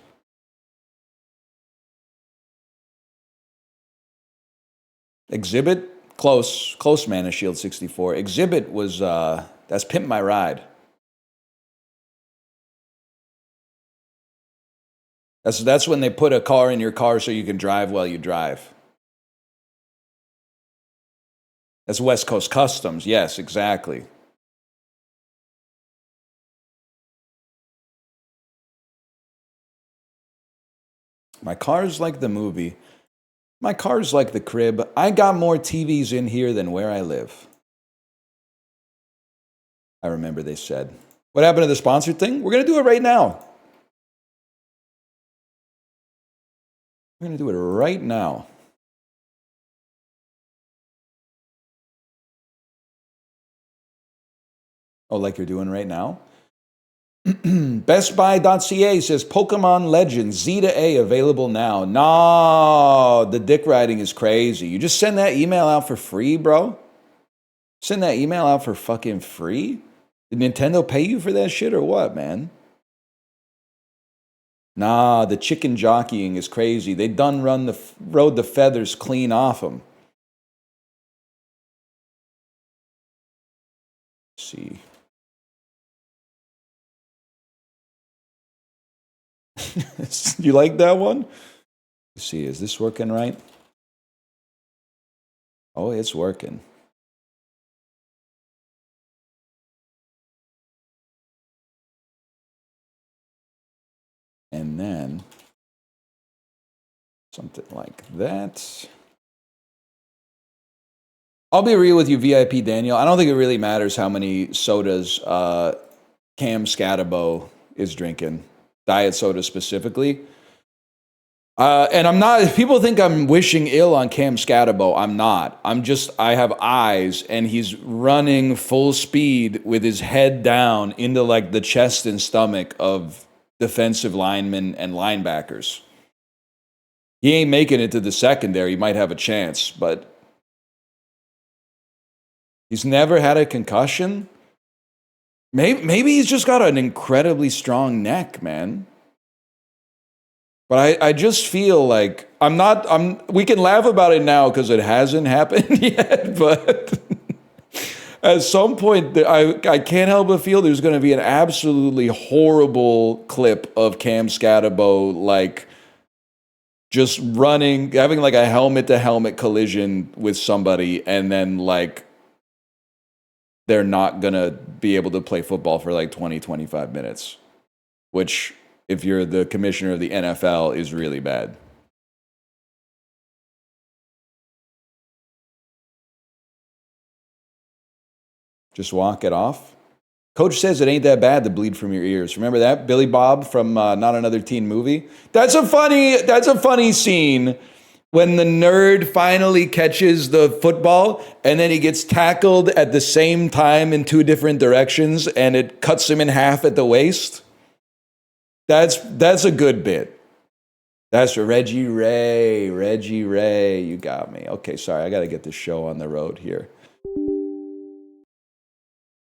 A: Exhibit? Close man of Shield 64. Exhibit was, that's Pimp My Ride. That's when they put a car in your car so you can drive while you drive. That's West Coast Customs. Yes, exactly. My car's like the movie. My car's like the crib. I got more TVs in here than where I live. I remember they said. What happened to the sponsored thing? We're going to do it right now. We're going to do it right now. Oh, like you're doing right now? BestBuy.ca says Pokemon Legends Z to A available now. No, the dick riding is crazy. You just send that email out for free, bro? Send that email out for fucking free? Did Nintendo pay you for that shit or what, man? Nah, the chicken jockeying is crazy. They done rode the feathers clean off them. Let's see. You like that one? Let's see, is this working right? Oh, it's working. And then something like that. I'll be real with you, VIP Daniel. I don't think it really matters how many sodas Cam Scatabo is drinking. Diet soda specifically. And I'm not, if people think I'm wishing ill on Cam Scatabo, I'm not. I have eyes, and he's running full speed with his head down into like the chest and stomach of defensive linemen and linebackers. He ain't making it to the secondary. He might have a chance, but he's never had a concussion. Maybe he's just got an incredibly strong neck, man. But I just feel like we can laugh about it now because it hasn't happened yet, but at some point I can't help but feel there's going to be an absolutely horrible clip of Cam Scatabo like just running, having like a helmet-to-helmet collision with somebody, and then like they're not going to be able to play football for like 20, 25 minutes, which, if you're the commissioner of the NFL, is really bad. Just walk it off. Coach says it ain't that bad to bleed from your ears. Remember that? Billy Bob from Not Another Teen Movie? That's a funny scene. When the nerd finally catches the football and then he gets tackled at the same time in two different directions and it cuts him in half at the waist. That's a good bit. That's Reggie Ray. Reggie Ray, you got me. Okay, sorry, I got to get this show on the road here.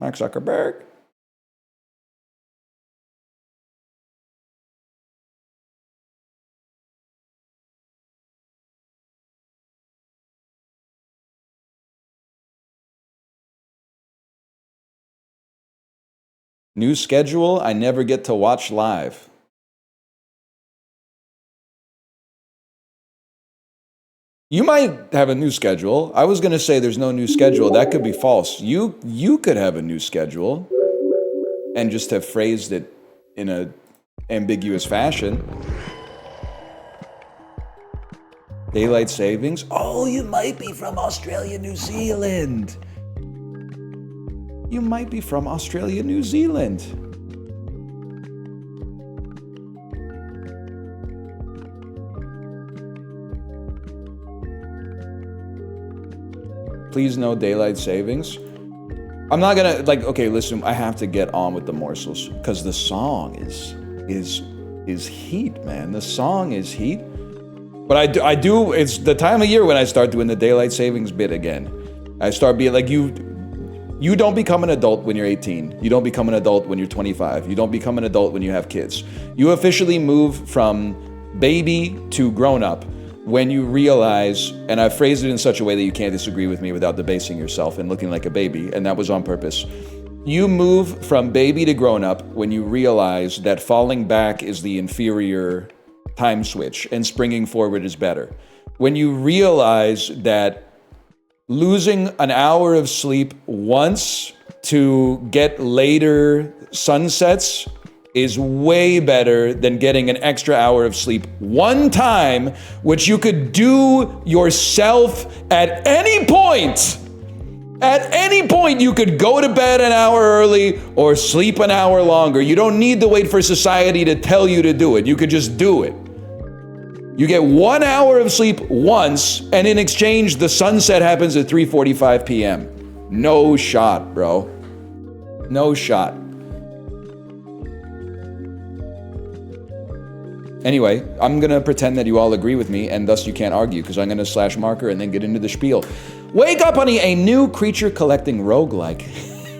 A: Mark Zuckerberg. New schedule, I never get to watch live. You might have a new schedule. I was going to say there's no new schedule. That could be false. You could have a new schedule and just have phrased it in a ambiguous fashion. Daylight savings? Oh, you might be from Australia, New Zealand. You might be from Australia, New Zealand. Please no daylight savings. I'm not gonna, like, okay, listen, I have to get on with the morsels because the song is heat, man. The song is heat. But I do, it's the time of year when I start doing the daylight savings bit again. I start being like, you don't become an adult when you're 18. You don't become an adult when you're 25. You don't become an adult when you have kids. You officially move from baby to grown up when you realize, and I phrased it in such a way that you can't disagree with me without debasing yourself and looking like a baby, and that was on purpose. You move from baby to grown up when you realize that falling back is the inferior time switch and springing forward is better. When you realize that losing an hour of sleep once to get later sunsets is way better than getting an extra hour of sleep one time, which you could do yourself at any point. At any point, you could go to bed an hour early or sleep an hour longer. You don't need to wait for society to tell you to do it. You could just do it. You get 1 hour of sleep once, and in exchange, the sunset happens at 3:45 p.m. No shot, bro. No shot. Anyway, I'm going to pretend that you all agree with me, and thus you can't argue, because I'm going to slash marker and then get into the spiel. Wake up, honey, a new creature collecting roguelike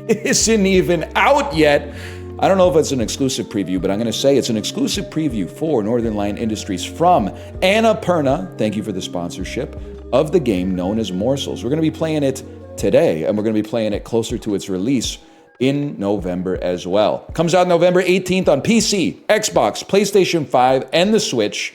A: isn't even out yet. I don't know if it's an exclusive preview, but I'm going to say it's an exclusive preview for Northernlion Industries from Annapurna, thank you for the sponsorship, of the game known as Morsels. We're going to be playing it today, and we're going to be playing it closer to its release in November as well. Comes out November 18th on PC, Xbox, PlayStation 5, and the Switch.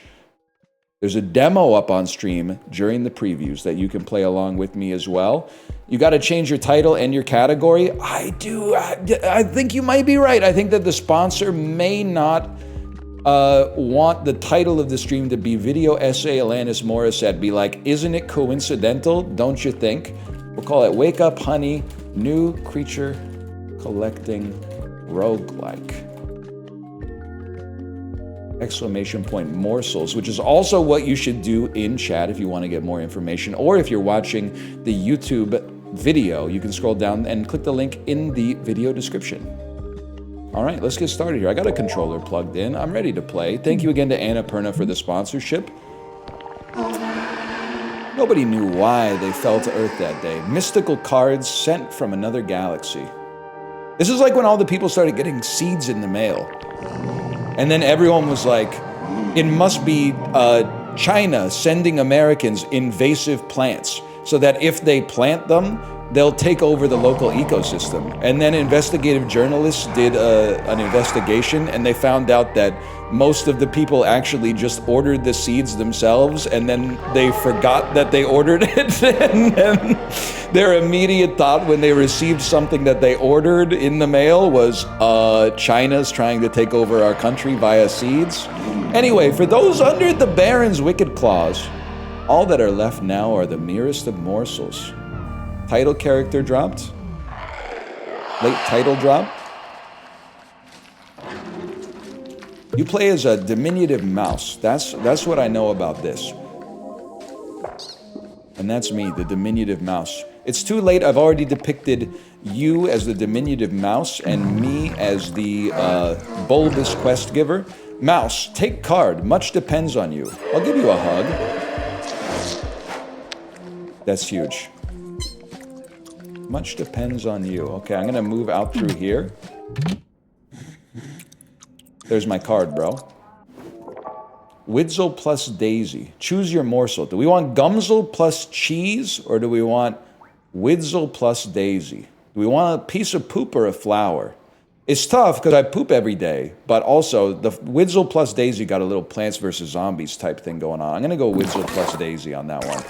A: There's a demo up on stream during the previews that you can play along with me as well. You got to change your title and your category. I think you might be right. I think that the sponsor may not want the title of the stream to be Video Essay Alanis Morrisette. Be like, isn't it coincidental? Don't you think? We'll call it Wake Up Honey, New Creature Collecting Roguelike. Exclamation point morsels, which is also what you should do in chat if you want to get more information, or if you're watching the YouTube video, you can scroll down and click the link in the video description. All right, let's get started here. I got a controller plugged in. I'm ready to play. Thank you again to Annapurna for the sponsorship. Nobody knew why they fell to Earth that day. Mystical cards sent from another galaxy. This is like when all the people started getting seeds in the mail. And then everyone was like, it must be China sending Americans invasive plants so that if they plant them, they'll take over the local ecosystem. And then investigative journalists did an investigation, and they found out that most of the people actually just ordered the seeds themselves, and then they forgot that they ordered it. And then their immediate thought when they received something that they ordered in the mail was, China's trying to take over our country via seeds. Anyway, for those under the Baron's wicked claws, all that are left now are the merest of morsels. Title character dropped. Late title drop. You play as a diminutive mouse. That's what I know about this. And that's me, the diminutive mouse. It's too late, I've already depicted you as the diminutive mouse and me as the bulbous quest giver. Mouse, take card, much depends on you. I'll give you a hug. That's huge. Much depends on you. Okay, I'm gonna move out through here. There's my card, bro. Widzel plus Daisy. Choose your morsel. Do we want Gumsel plus cheese, or do we want Widzel plus Daisy? Do we want a piece of poop or a flower? It's tough, because I poop every day, but also, the Widzel plus Daisy got a little Plants vs. Zombies type thing going on. I'm gonna go Widzel plus Daisy on that one.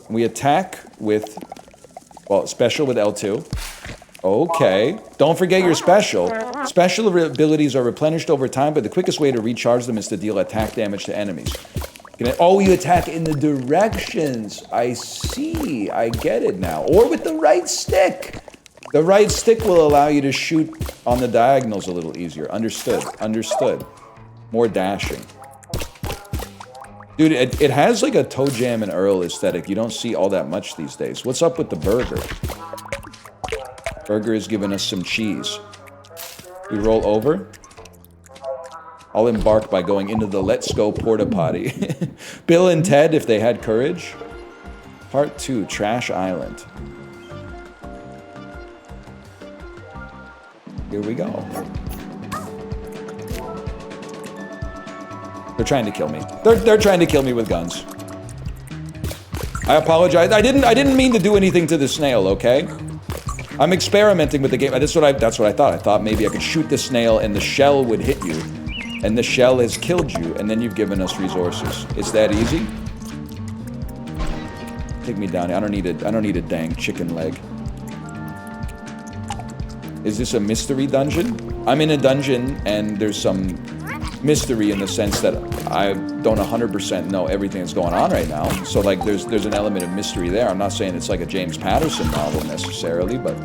A: We attack with, well, special with L2. Okay. Don't forget your special. Special abilities are replenished over time, but the quickest way to recharge them is to deal attack damage to enemies. Oh, you attack in the directions. I see. I get it now. Or with the right stick. The right stick will allow you to shoot on the diagonals a little easier. Understood. Understood. More dashing. Dude, it has like a Toe Jam and Earl aesthetic. You don't see all that much these days. What's up with the burger? Burger is giving us some cheese. We roll over. I'll embark by going into the Let's Go Porta Potty. Bill and Ted, if they had courage. Part 2, Trash Island. Here we go. They're trying to kill me. They're trying to kill me with guns. I apologize. I didn't mean to do anything to the snail, okay? I'm experimenting with the game. That's what I thought. I thought maybe I could shoot the snail and the shell would hit you. And the shell has killed you, and then you've given us resources. It's that easy? Take me down. I don't need a dang chicken leg. Is this a mystery dungeon? I'm in a dungeon, and there's some mystery in the sense that I don't 100% know everything that's going on right now. So, like, there's an element of mystery there. I'm not saying it's like a James Patterson novel necessarily, but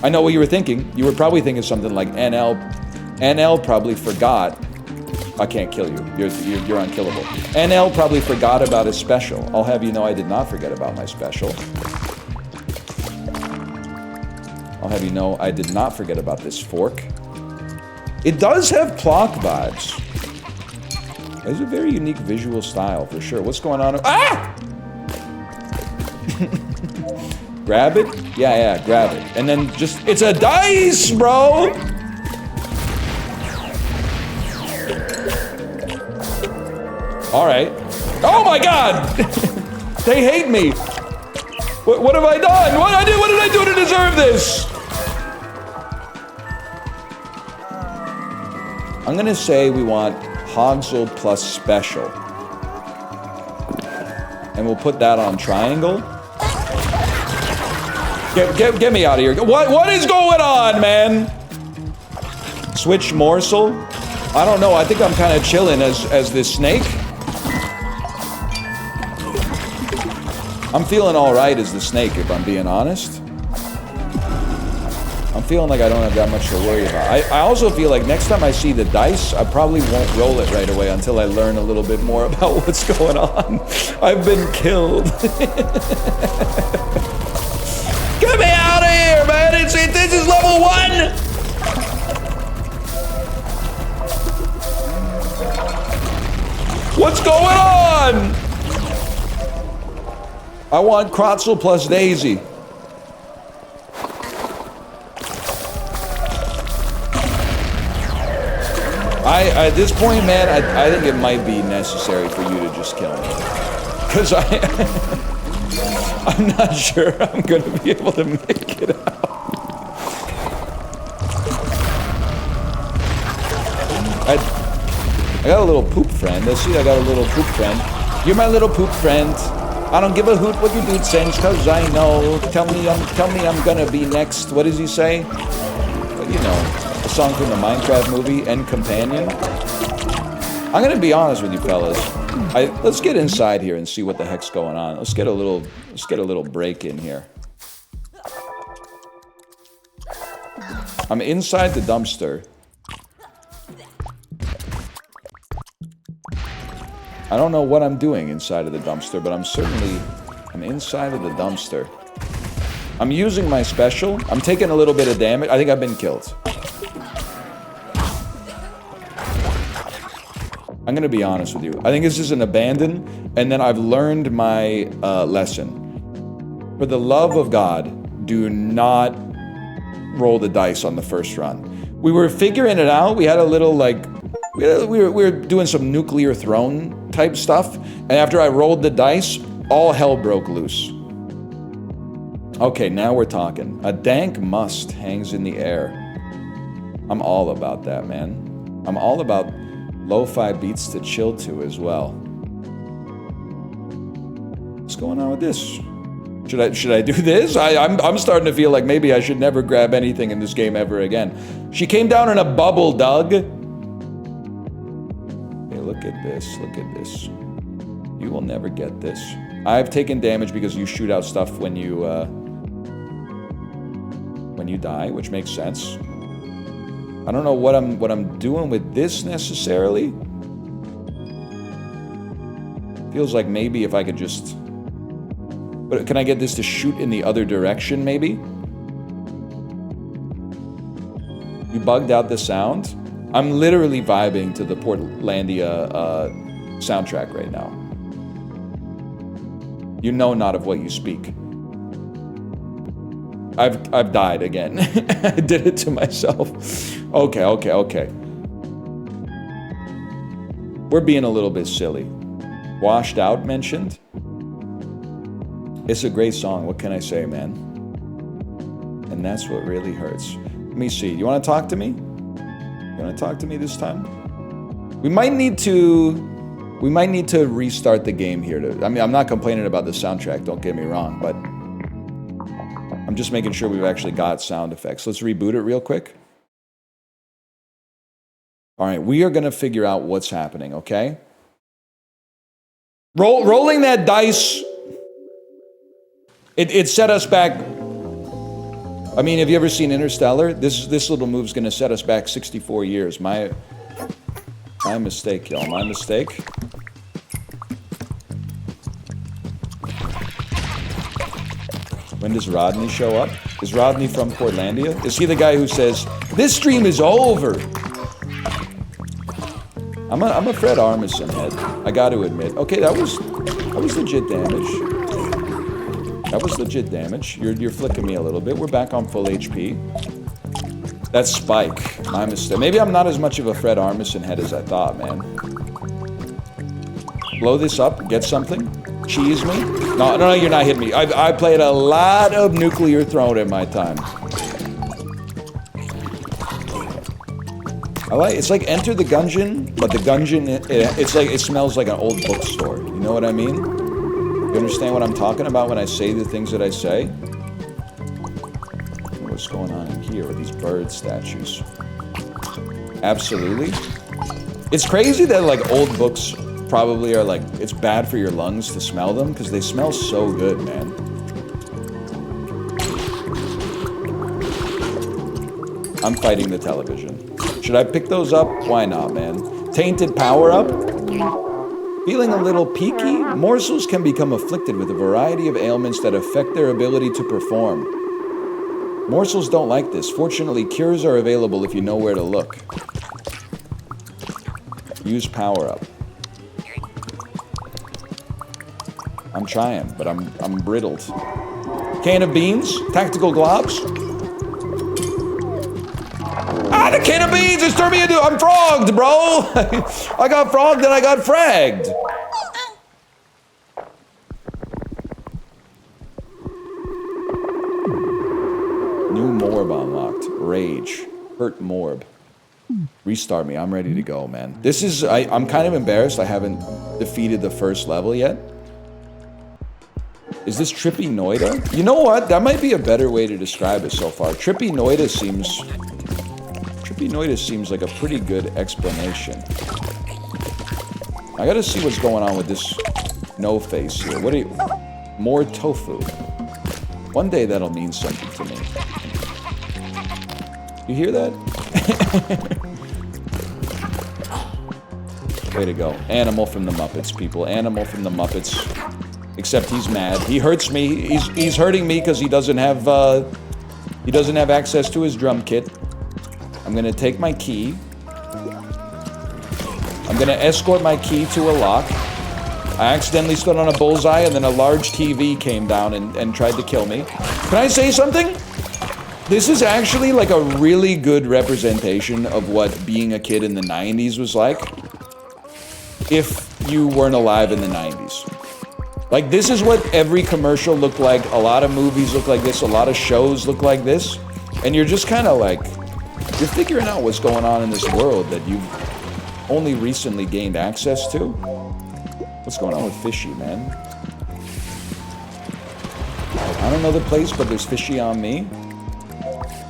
A: I know what you were thinking. You were probably thinking something like NL probably forgot. I can't kill you. You're unkillable. NL probably forgot about his special. I'll have you know I did not forget about my special. I'll have you know I did not forget about this fork. It does have Plock vibes. It's a very unique visual style, for sure. What's going on? Ah! Grab it? Yeah, grab it. And then just... It's a dice, bro! Alright. Oh my god! They hate me! What have I done? What did I do to deserve this? I'm gonna say we want Hogsel plus special. And we'll put that on triangle. Get me out of here. What is going on, man? Switch morsel? I don't know, I think I'm kind of chilling as this snake. I'm feeling alright as the snake, if I'm being honest. I'm feeling like I don't have that much to worry about. I also feel like next time I see the dice, I probably won't roll it right away until I learn a little bit more about what's going on. I've been killed. Get me out of here, man! This is level 1! What's going on? I want Krotzel plus Daisy. At this point, man, I think it might be necessary for you to just kill me. Because I'm not sure I'm going to be able to make it out. I got a little poop friend. Let's see, I got a little poop friend. You're my little poop friend. I don't give a hoot what you do, sings, cause I know. Tell me I'm gonna be next. What does he say? Well, you know, a song from the Minecraft movie, End Companion. I'm gonna be honest with you fellas. Let's get inside here and see what the heck's going on. Let's get a little break in here. I'm inside the dumpster. I don't know what I'm doing inside of the dumpster, but I'm inside of the dumpster. I'm using my special. I'm taking a little bit of damage. I think I've been killed. I'm gonna be honest with you. I think this is an abandon, and then I've learned my lesson. For the love of God, do not roll the dice on the first run. We were figuring it out. We had a little like, we were doing some nuclear throne type stuff, and after I rolled the dice, all hell broke loose. Okay, now we're talking. A dank must hangs in the air. I'm all about that, man. I'm all about lo-fi beats to chill to as well. What's going on with this? Should I do this? I'm starting to feel like maybe I should never grab anything in this game ever again. She came down in a bubble, Doug. Hey, look at this. Look at this. You will never get this. I've taken damage because you shoot out stuff when you die, which makes sense. I don't know what I'm doing with this necessarily. Feels like maybe if I could just... But can I get this to shoot in the other direction, maybe? You bugged out the sound? I'm literally vibing to the Portlandia soundtrack right now. You know not of what you speak. I've died again. I did it to myself. Okay. We're being a little bit silly. Washed Out mentioned. It's a great song, what can I say, man? And that's what really hurts. Let me see, you wanna talk to me? You wanna talk to me this time? We might need to restart the game here. I mean, I'm not complaining about the soundtrack, don't get me wrong, but I'm just making sure we've actually got sound effects. Let's reboot it real quick. All right, we are gonna figure out what's happening, okay? Rolling that dice, it set us back. I mean, have you ever seen Interstellar? This little move's gonna set us back 64 years. My mistake, y'all, my mistake. When does Rodney show up? Is Rodney from Portlandia? Is he the guy who says, "This stream is over"? I'm a Fred Armisen head. I got to admit. Okay, that was legit damage. That was legit damage. You're flicking me a little bit. We're back on full HP. That's Spike. My mistake. Maybe I'm not as much of a Fred Armisen head as I thought, man. Blow this up. Get something. Cheese me. No, you're not hitting me. I played a lot of Nuclear Throne in my time. It's like Enter the Gungeon, but the Gungeon, it smells like an old bookstore. You know what I mean? You understand what I'm talking about when I say the things that I say? What's going on in here with these bird statues? Absolutely. It's crazy that like old books probably are like, it's bad for your lungs to smell them because they smell so good, man. I'm fighting the television. Should I pick those up? Why not, man? Tainted power-up? Feeling a little peaky? Morsels can become afflicted with a variety of ailments that affect their ability to perform. Morsels don't like this. Fortunately, cures are available if you know where to look. Use power-up. I'm trying, but I'm brittled. Can of beans? Tactical globs? Ah, the can of beans is turning me into... I'm frogged, bro! I got frogged and I got fragged. New Morb unlocked. Rage. Hurt Morb. Restart me. I'm ready to go, man. This is... I'm kind of embarrassed I haven't defeated the first level yet. Is this Trippy Noida? You know what? That might be a better way to describe it so far. Trippy Noida seems like a pretty good explanation. I gotta see what's going on with this no face here. What are you... More tofu. One day that'll mean something to me. You hear that? Way to go. Animal from the Muppets, people. Animal from the Muppets. Except he's mad. He hurts me. He's hurting me because he doesn't have access to his drum kit. I'm gonna take my key. I'm gonna escort my key to a lock. I accidentally stood on a bullseye and then a large TV came down and tried to kill me. Can I say something? This is actually like a really good representation of what being a kid in the 90s was like. If you weren't alive in the 90s. Like, this is what every commercial looked like. A lot of movies look like this. A lot of shows look like this. And you're just kind of like, you're figuring out what's going on in this world that you've only recently gained access to. What's going on with Fishy, man? I don't know the place, but there's Fishy on me.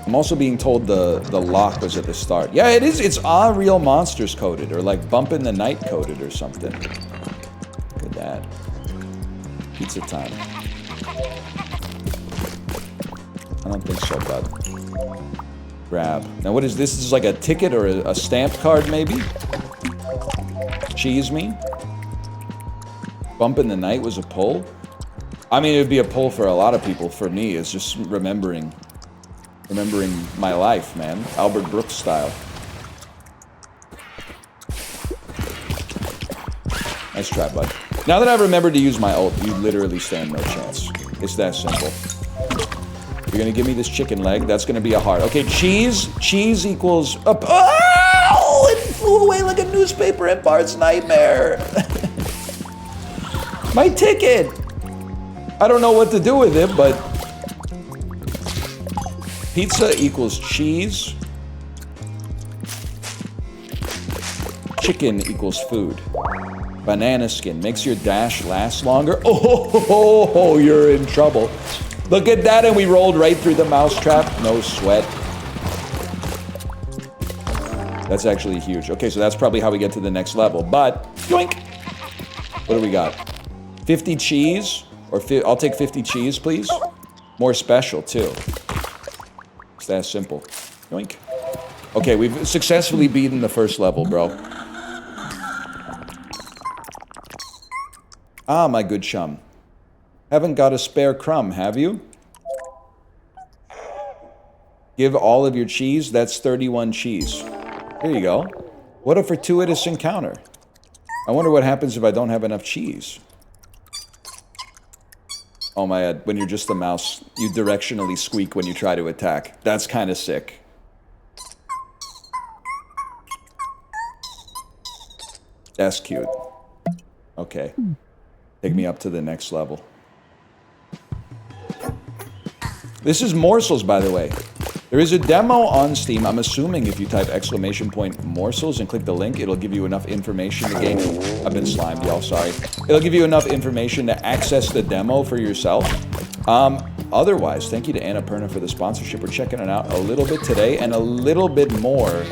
A: I'm also being told the lock was at the start. Yeah, it is. It's Real Monsters coded, or like Bump in the Night coded or something. Look at that. Pizza time. I don't think so, bud. Grab. Now what is this? This is like a ticket or a stamp card, maybe? Cheese me? Bump in the Night was a pull? I mean, it would be a pull for a lot of people. For me, it's just remembering my life, man. Albert Brooks style. Nice try, bud. Now that I've remembered to use my ult, you literally stand no chance. It's that simple. You're gonna give me this chicken leg. That's gonna be a heart. Okay, cheese. Cheese equals... Oh! It flew away like a newspaper at Bart's nightmare. My ticket! I don't know what to do with it, but... Pizza equals cheese. Chicken equals food. Banana skin makes your dash last longer. Oh, you're in trouble. Look at that, and we rolled right through the mousetrap. No sweat. That's actually huge. Okay, so that's probably how we get to the next level. But, yoink! What do we got? 50 cheese? Or I'll take 50 cheese, please. More special, too. It's that simple. Yoink. Okay, we've successfully beaten the first level, bro. Ah, my good chum. Haven't got a spare crumb, have you? Give all of your cheese. That's 31 cheese. Here you go. What a fortuitous encounter. I wonder what happens if I don't have enough cheese. Oh my god, when you're just a mouse, you directionally squeak when you try to attack. That's kind of sick. That's cute. Okay. Take me up to the next level. This is Morsels, by the way. There is a demo on Steam. I'm assuming if you type !Morsels and click the link, it'll give you enough information to gain... I've been slimed, y'all, sorry. It'll give you enough information to access the demo for yourself. Otherwise, thank you to Annapurna for the sponsorship. We're checking it out a little bit today and a little bit more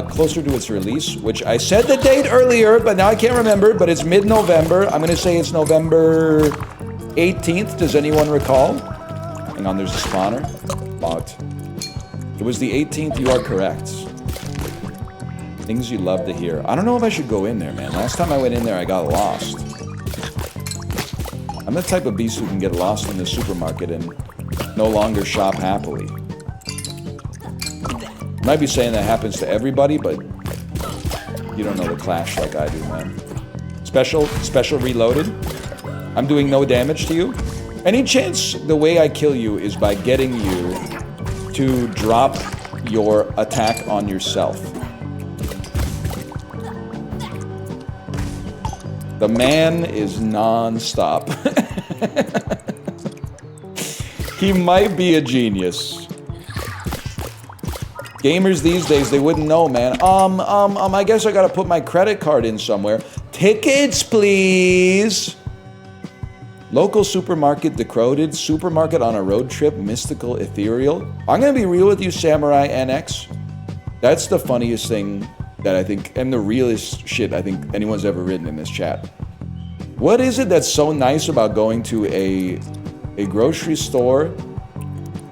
A: closer to its release, which I said the date earlier, but now I can't remember, but it's mid-November. I'm going to say it's November 18th. Does anyone recall? Hang on, there's a spawner. Logged. It was the 18th, you are correct. Things you love to hear. I don't know if I should go in there, man. Last time I went in there, I got lost. I'm the type of beast who can get lost in the supermarket and no longer shop happily. Might be saying that happens to everybody, but you don't know the Clash like I do, man. Special reloaded. I'm doing no damage to you. Any chance the way I kill you is by getting you to drop your attack on yourself. The man is non-stop. He might be a genius. Gamers these days, they wouldn't know, man. I guess I gotta put my credit card in somewhere. Tickets, please! Local supermarket decoded, supermarket on a road trip, mystical, ethereal. I'm gonna be real with you, Samurai NX. That's the funniest thing that I think, and the realest shit I think anyone's ever written in this chat. What is it that's so nice about going to a grocery store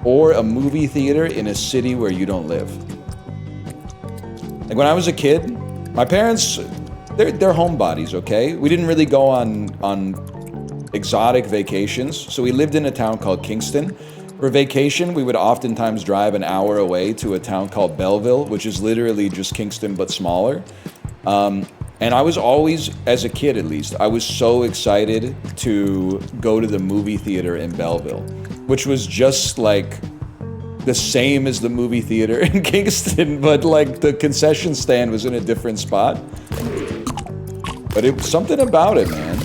A: or a movie theater in a city where you don't live? Like when I was a kid, my parents they're homebodies, okay? We didn't really go on exotic vacations, so we lived in a town called Kingston. For vacation, we would oftentimes drive an hour away to a town called Belleville, which is literally just Kingston but smaller. And I was always, as a kid at least, I was so excited to go to the movie theater in Belleville, which was just like the same as the movie theater in Kingston, but like the concession stand was in a different spot. But it was something about it, man.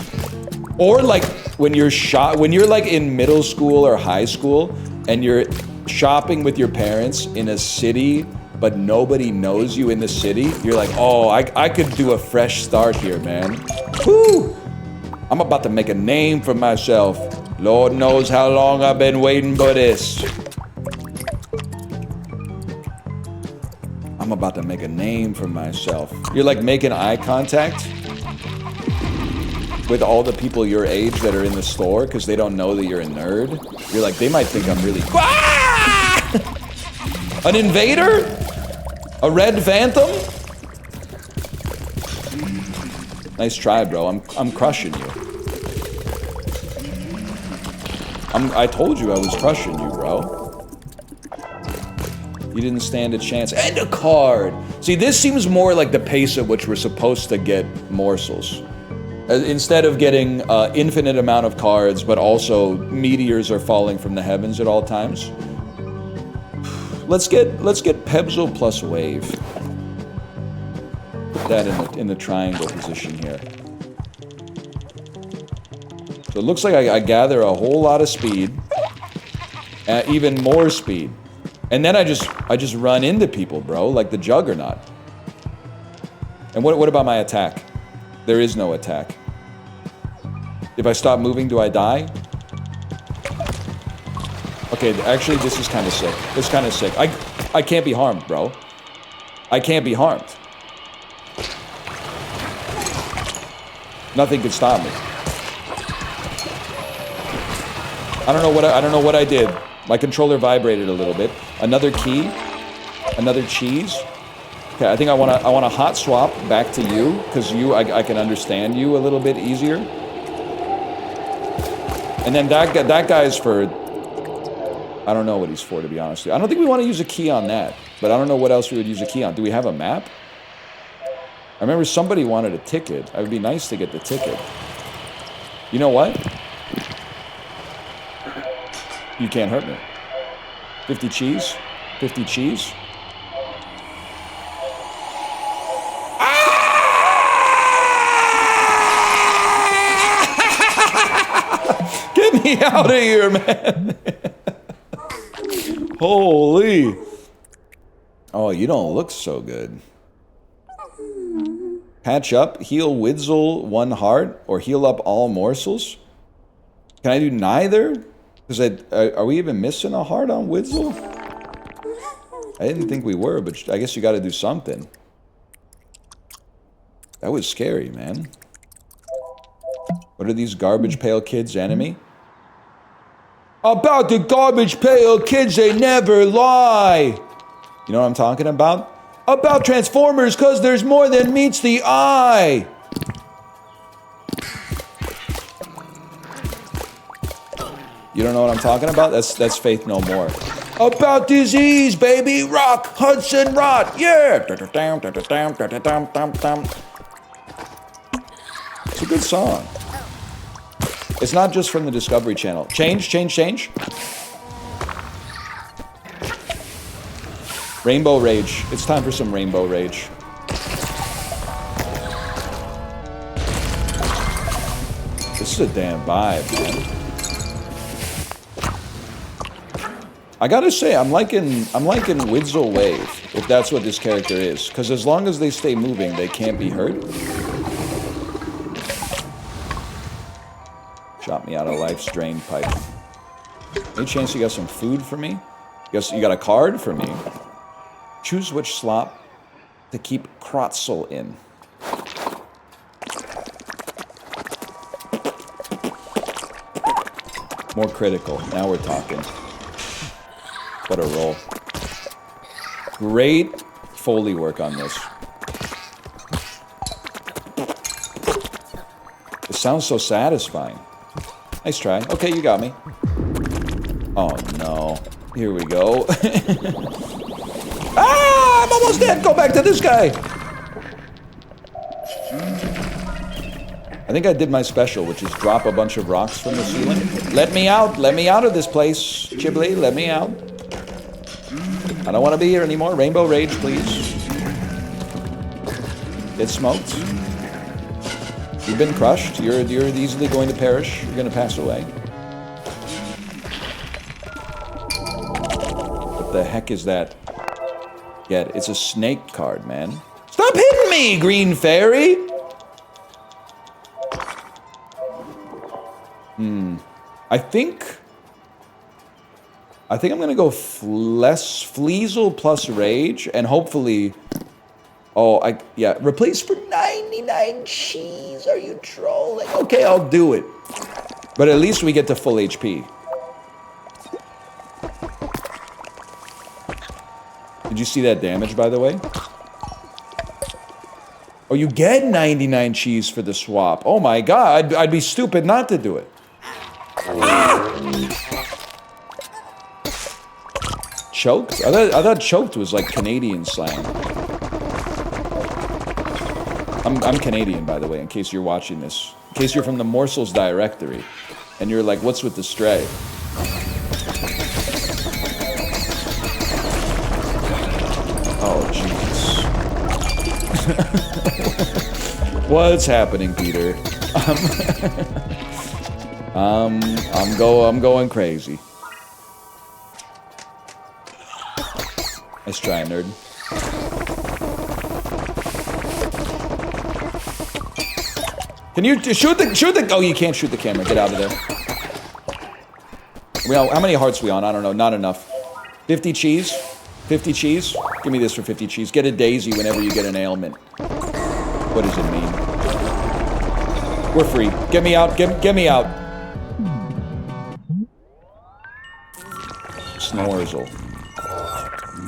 A: Or like when you're like in middle school or high school and you're shopping with your parents in a city, but nobody knows you in the city, you're like, oh, I could do a fresh start here, man. Woo! I'm about to make a name for myself. Lord knows how long I've been waiting for this. I'm about to make a name for myself. You're like making eye contact with all the people your age that are in the store because they don't know that you're a nerd. You're like, they might think I'm really... Ah! An invader? A red phantom? Nice try, bro. I'm crushing you. I told you I was crushing you, bro. You didn't stand a chance. And a card! See, this seems more like the pace at which we're supposed to get morsels. Instead of getting infinite amount of cards, but also meteors are falling from the heavens at all times. Let's get Pebzo plus wave. Put that in the triangle position here. So it looks like I gather a whole lot of speed, even more speed, and then I just run into people, bro, like the Juggernaut. And what about my attack? There is no attack. If I stop moving, do I die? Okay, actually, this is kind of sick. It's kind of sick. I can't be harmed, bro. I can't be harmed. Nothing can stop me. I don't know what I did. My controller vibrated a little bit. Another key. Another cheese. Okay, I think I want to hot swap back to you because I can understand you a little bit easier. And then that guy's for, I don't know what he's for, to be honest with you. I don't think we want to use a key on that, but I don't know what else we would use a key on. Do we have a map? I remember somebody wanted a ticket. It would be nice to get the ticket. You know what? You can't hurt me. 50 cheese? 50 cheese? Get me out of here, man. Holy. Oh, you don't look so good. Patch up, heal Widzel 1 heart, or heal up all morsels? Can I do neither? Because are we even missing a heart on Widzel? I didn't think we were, but I guess you got to do something. That was scary, man. What are these garbage pail kids' enemy? About the garbage pail kids, they never lie. You know what I'm talking about? About Transformers, cause there's more than meets the eye. You don't know what I'm talking about? That's Faith No More. About disease, baby, rock, Hudson Rot, yeah. It's a good song. It's not just from the Discovery Channel. Change. Rainbow Rage. It's time for some Rainbow Rage. This is a damn vibe, man. I gotta say, I'm liking Widzel Wave, if that's what this character is. Because as long as they stay moving, they can't be hurt. Shot me out of life's drain pipe. Any chance you got some food for me? Guess you got a card for me. Choose which slot to keep Krotzel in. More critical. Now we're talking. What a roll. Great Foley work on this. sounds so satisfying. Nice try. Okay, you got me. Oh no. Here we go. Ah! I'm almost dead! Go back to this guy! I think I did my special, which is drop a bunch of rocks from the ceiling. Let me out! Let me out of this place, Chiblee. Let me out. I don't want to be here anymore. Rainbow Rage, please. Get smoked. You've been crushed. You're easily going to perish. You're going to pass away. What the heck is that? Yeah, it's a snake card, man. Stop hitting me, green fairy! I think I'm gonna go less Fleasel plus Rage, and hopefully... Oh, yeah, replace for 99 cheese. Are you trolling? Okay, I'll do it. But at least we get to full HP. Did you see that damage, by the way? Oh, you get 99 cheese for the swap. Oh my god, I'd be stupid not to do it. Ah! Choked? I thought choked was like Canadian slang. I'm Canadian, by the way, in case you're watching this. In case you're from the Morsels directory. And you're like, what's with the stray? Oh, jeez. What's happening, Peter? I'm going crazy. Nice try, nerd. Can you shoot the? Oh, you can't shoot the camera. Get out of there. Well, how many hearts we on? I don't know. Not enough. 50 cheese. 50 cheese. Give me this for 50 cheese. Get a daisy whenever you get an ailment. What does it mean? We're free. Get me out. Get me out. Snorsel.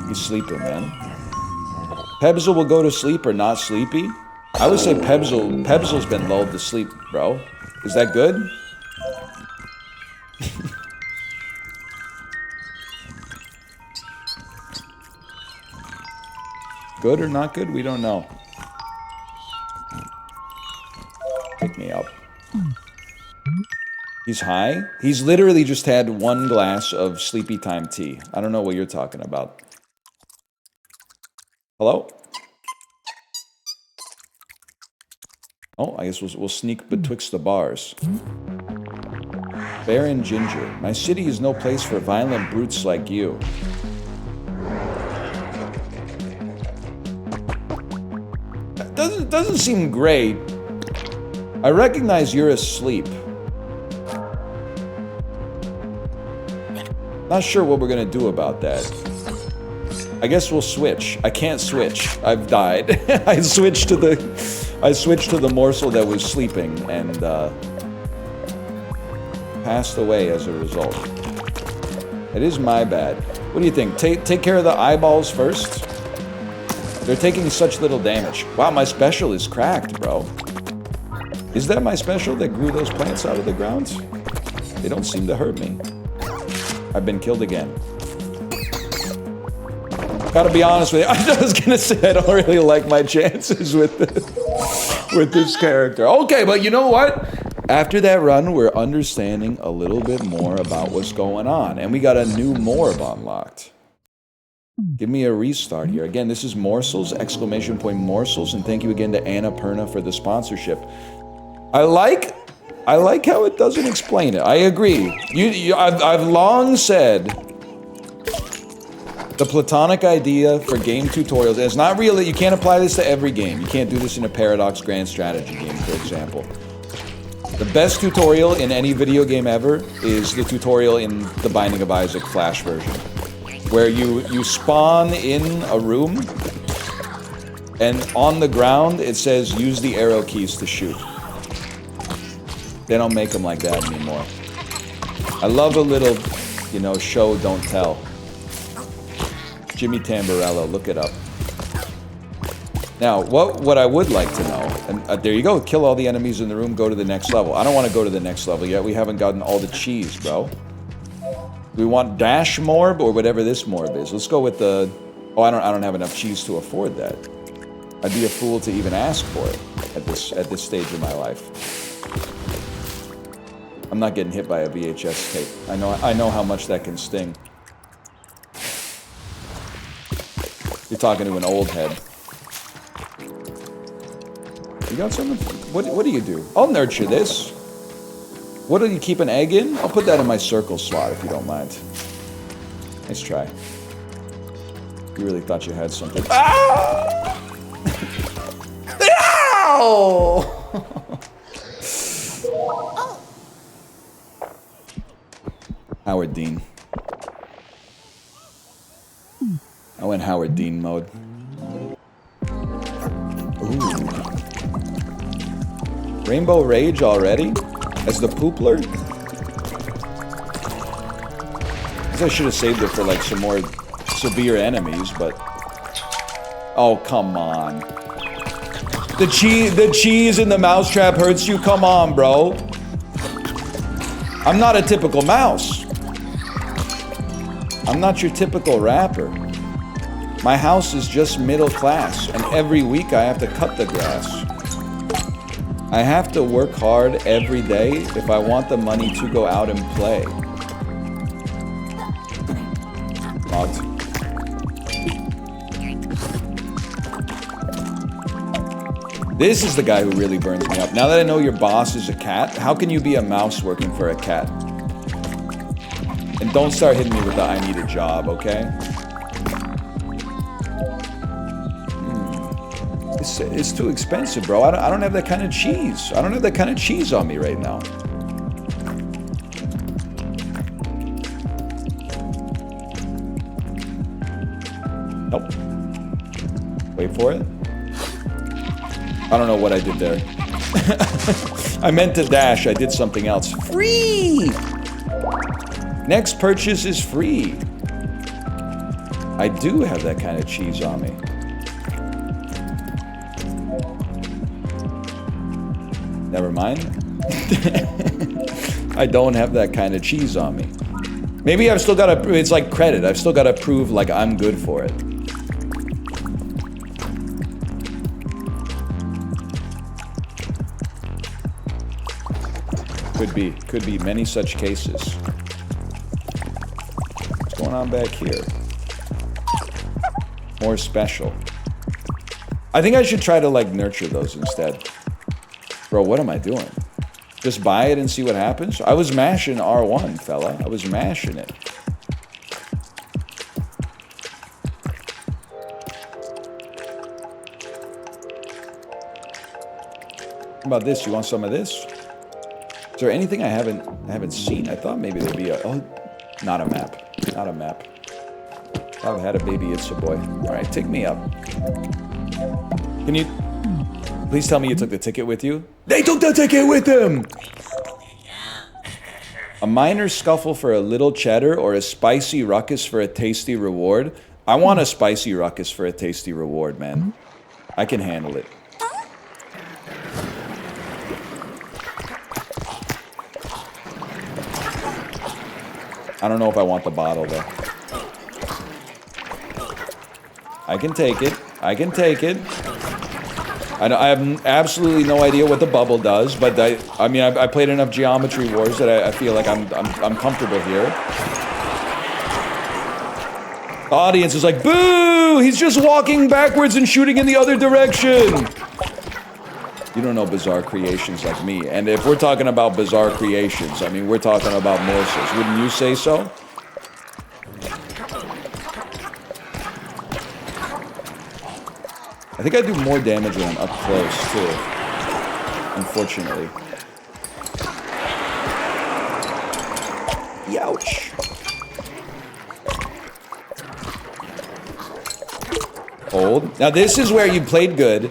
A: He's sleeping, man. Pebzel will go to sleep or not sleepy? I would say Pebzel's been lulled to sleep, bro. Is that good? Good or not good? We don't know. Pick me up. He's high? He's literally just had 1 glass of sleepy time tea. I don't know what you're talking about. Hello? Oh, I guess we'll sneak betwixt the bars. Baron Ginger. My city is no place for violent brutes like you. That doesn't seem great. I recognize you're asleep. Not sure what we're gonna do about that. I guess we'll switch. I can't switch. I've died. I switched to the morsel that was sleeping and passed away as a result. It is my bad. What do you think? Take care of the eyeballs first? They're taking such little damage. Wow, my special is cracked, bro. Is that my special that grew those plants out of the ground? They don't seem to hurt me. I've been killed again. Gotta be honest with you, I was gonna say I don't really like my chances with this character. Okay, but you know what? After that run, we're understanding a little bit more about what's going on. And we got a new morb unlocked. Give me a restart here. Again, this is Morsels, exclamation point Morsels, and thank you again to Anna Perna for the sponsorship. I like how it doesn't explain it. I agree. I've long said the platonic idea for game tutorials, and it's not real, you can't apply this to every game. You can't do this in a Paradox Grand Strategy game, for example. The best tutorial in any video game ever is the tutorial in the Binding of Isaac Flash version, where you spawn in a room, and on the ground it says use the arrow keys to shoot. They don't make them like that anymore. I love a little, you know, show, don't tell. Jimmy Tamborello, look it up. Now, what I would like to know, and there you go, kill all the enemies in the room, go to the next level. I don't want to go to the next level yet. We haven't gotten all the cheese, bro. We want dash morb or whatever this morb is. Let's go with the... Oh, I don't have enough cheese to afford that. I'd be a fool to even ask for it at this stage of my life. I'm not getting hit by a VHS tape. I know how much that can sting. You're talking to an old head. You got something? What do you do? I'll nurture this. What do you keep an egg in? I'll put that in my circle slot if you don't mind. Nice try. You really thought you had something. Ah! Ow! Howard Dean. I went Howard Dean mode. Ooh. Rainbow Rage already? As the poopler? I guess I should have saved it for like some more severe enemies, but... Oh, come on. The cheese in the mousetrap hurts you? Come on, bro. I'm not a typical mouse. I'm not your typical rapper. My house is just middle class, and every week I have to cut the grass. I have to work hard every day if I want the money to go out and play. Locked. This is the guy who really burns me up. Now that I know your boss is a cat, how can you be a mouse working for a cat? And don't start hitting me with the I need a job, okay? It's too expensive, bro. I don't have that kind of cheese. I don't have that kind of cheese on me right now. Nope. Wait for it. I don't know what I did there. I meant to dash. I did something else. Free! Next purchase is free. I do have that kind of cheese on me. Never mind. I don't have that kind of cheese on me. Maybe I've still got to... It's like credit. I've still got to prove like I'm good for it. Could be many such cases. What's going on back here? More special. I think I should try to like nurture those instead. Bro, what am I doing? Just buy it and see what happens? I was mashing R1, fella. I was mashing it. How about this? You want some of this? Is there anything I haven't seen? I thought maybe there'd be a... Oh, not a map. Not a map. If I've had a baby, it's a boy. All right, take me up. Can you... Please tell me you took the ticket with you? They took the ticket with them! A minor scuffle for a little cheddar or a spicy ruckus for a tasty reward? I want a spicy ruckus for a tasty reward, man. I can handle it. I don't know if I want the bottle, though. I can take it. I can take it. I have absolutely no idea what the bubble does, but I mean, I played enough Geometry Wars that I feel like I'm comfortable here. The audience is like, boo! He's just walking backwards and shooting in the other direction! You don't know bizarre creations like me. And if we're talking about bizarre creations, I mean, we're talking about morsels. Wouldn't you say so? I think I do more damage when I'm up close, too. Unfortunately. Youch. Hold. Now this is where you played good.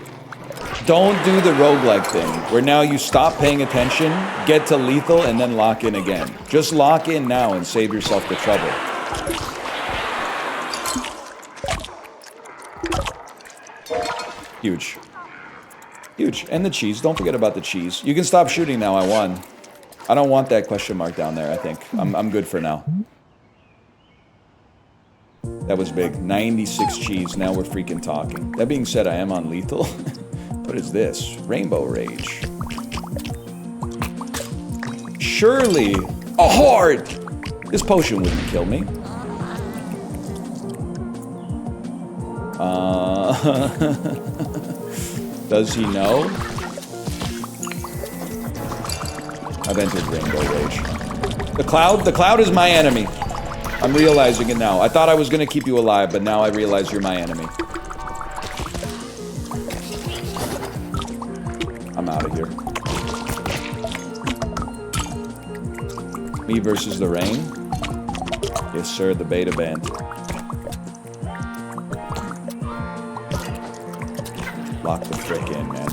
A: Don't do the roguelike thing, where now you stop paying attention, get to lethal, and then lock in again. Just lock in now and save yourself the trouble. Huge. Huge. And the cheese. Don't forget about the cheese. You can stop shooting now. I won. I don't want that question mark down there, I think. I'm good for now. That was big. 96 cheese. Now we're freaking talking. That being said, I am on lethal. What is this? Rainbow Rage. Surely a heart! This potion wouldn't kill me. Does he know? I've entered Rainbow Rage. The cloud is my enemy. I'm realizing it now. I thought I was gonna keep you alive, but now I realize you're my enemy. I'm out of here. Me versus the rain? Yes, sir, the beta band. Lock the frick in, man.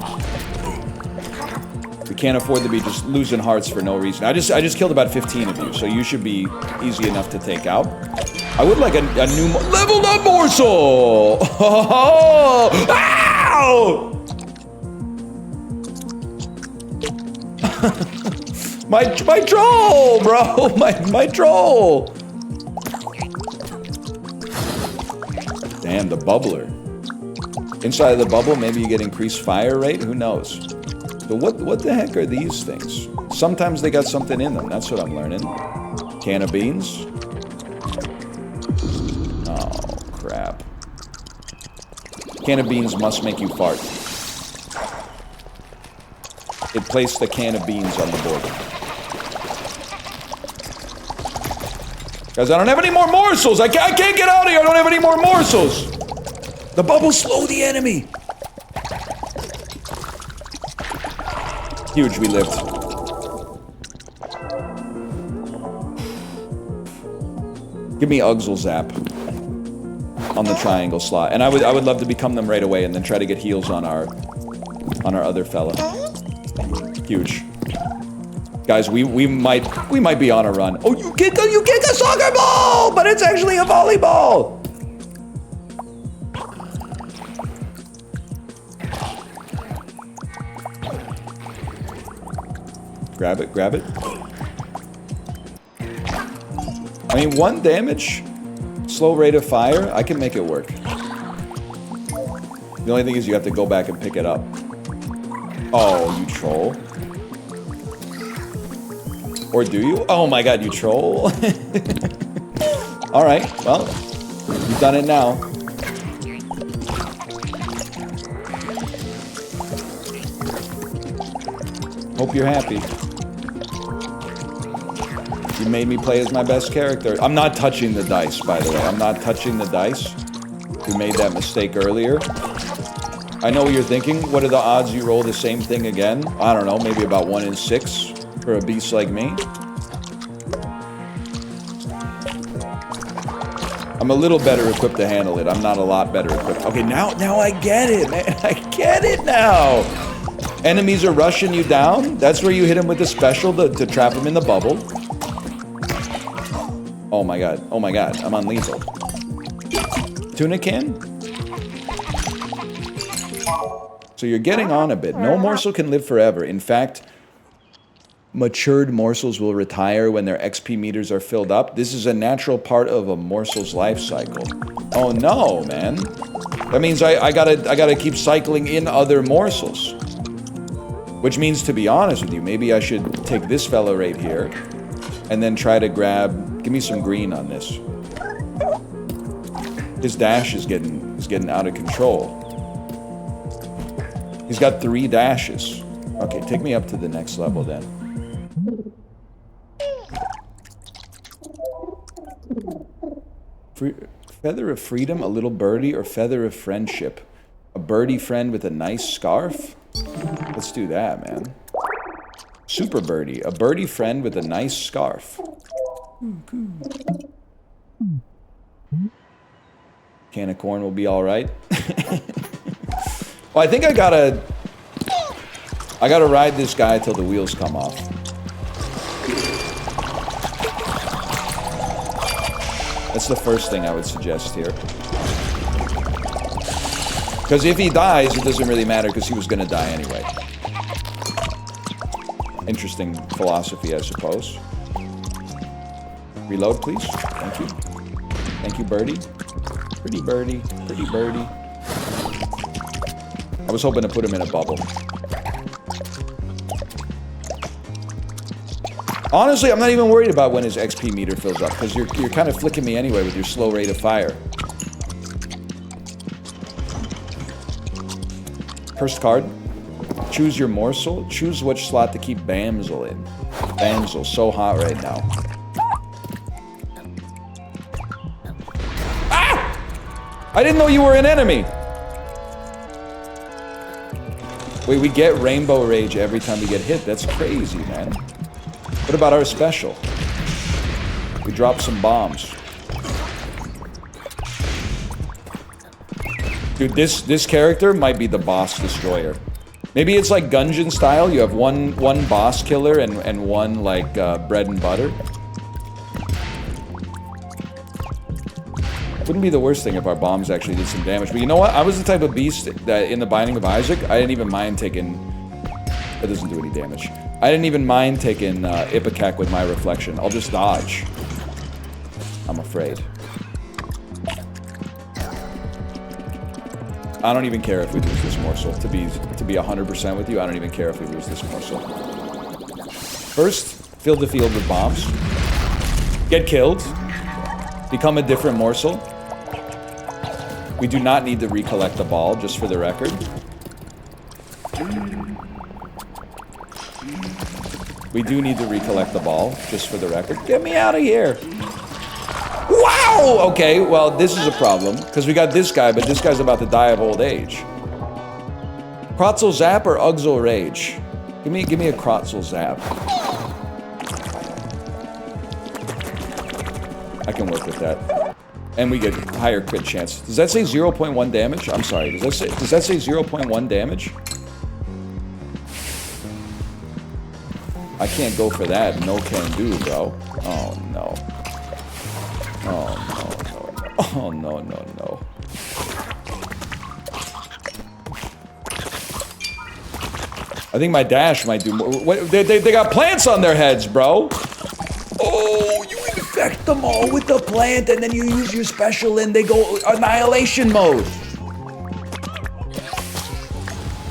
A: We can't afford to be just losing hearts for no reason. I just killed about 15 of you, so you should be easy enough to take out. I would like a new leveled up morsel! Oh! Ow! my troll, bro! My troll! Damn, the bubbler. Inside of the bubble, maybe you get increased fire rate? Who knows? So what the heck are these things? Sometimes they got something in them. That's what I'm learning. Can of beans? Oh, crap. Can of beans must make you fart. It placed the can of beans on the board. Guys, I don't have any more morsels! I can't get out of here! I don't have any more morsels! The bubbles slow the enemy! Huge, we lived. Give me Uxel Zap on the triangle slot. And I would love to become them right away and then try to get heals on our other fella. Huge. Guys, we might be on a run. Oh, you kick a soccer ball, but it's actually a volleyball. Grab it, grab it. I mean, 1 damage, slow rate of fire, I can make it work. The only thing is you have to go back and pick it up. Oh, you troll. Or do you? Oh my god, you troll. Alright, well, you've done it now. Hope you're happy. You made me play as my best character. I'm not touching the dice, by the way. I'm not touching the dice. We made that mistake earlier. I know what you're thinking. What are the odds you roll the same thing again? I don't know, maybe about 1 in 6 for a beast like me. I'm a little better equipped to handle it. I'm not a lot better equipped. Okay, now I get it, man. I get it now. Enemies are rushing you down. That's where you hit them with the special to trap them in the bubble. Oh my god. Oh my god. I'm on lethal. Tuna can? So you're getting on a bit. No morsel can live forever. In fact, matured morsels will retire when their XP meters are filled up. This is a natural part of a morsel's life cycle. Oh no, man. That means I gotta keep cycling in other morsels. Which means, to be honest with you, maybe I should take this fella right here and then try to grab... Give me some green on this. His dash is getting out of control. He's got 3 dashes. Okay, take me up to the next level then. Feather of freedom, a little birdie, or feather of friendship? A birdie friend with a nice scarf? Let's do that, man. Super birdie. A birdie friend with a nice scarf. Can of corn will be alright. Well, I think I gotta ride this guy till the wheels come off. That's the first thing I would suggest here. Because if he dies, it doesn't really matter because he was going to die anyway. Interesting philosophy, I suppose. Reload, please. Thank you. Thank you, birdie. Pretty birdie. Pretty birdie. I was hoping to put him in a bubble. Honestly, I'm not even worried about when his XP meter fills up, because you're kind of flicking me anyway with your slow rate of fire. First card. Choose your morsel. Choose which slot to keep Bamsel in. Bamsel, so hot right now. Ah! I didn't know you were an enemy! Wait, we get Rainbow Rage every time we get hit. That's crazy, man. What about our special? We drop some bombs. Dude, this character might be the boss destroyer. Maybe it's like Gungeon style. You have one boss killer and one like bread and butter. Wouldn't be the worst thing if our bombs actually did some damage. But you know what? I was the type of beast that in the Binding of Isaac, I didn't even mind taking... That doesn't do any damage. I didn't even mind taking Ipecac with my reflection. I'll just dodge. I'm afraid. I don't even care if we lose this morsel. To be 100% with you, I don't even care if we lose this morsel. First, fill the field with bombs. Get killed. Become a different morsel. We do not need to recollect the ball, just for the record. We do need to recollect the ball, just for the record. Get me out of here! Wow! Okay, well, this is a problem, because we got this guy, but this guy's about to die of old age. Krotzel Zap or Ugzel Rage? Give me a Krotzel Zap. I can work with that. And we get higher crit chance. Does that say 0.1 damage? I'm sorry, does that say 0.1 damage? I can't go for that. No can do, bro. Oh, no. Oh, no. I think my dash might do more. What, they got plants on their heads, bro. Oh, you infect them all with the plant, and then you use your special, and they go annihilation mode.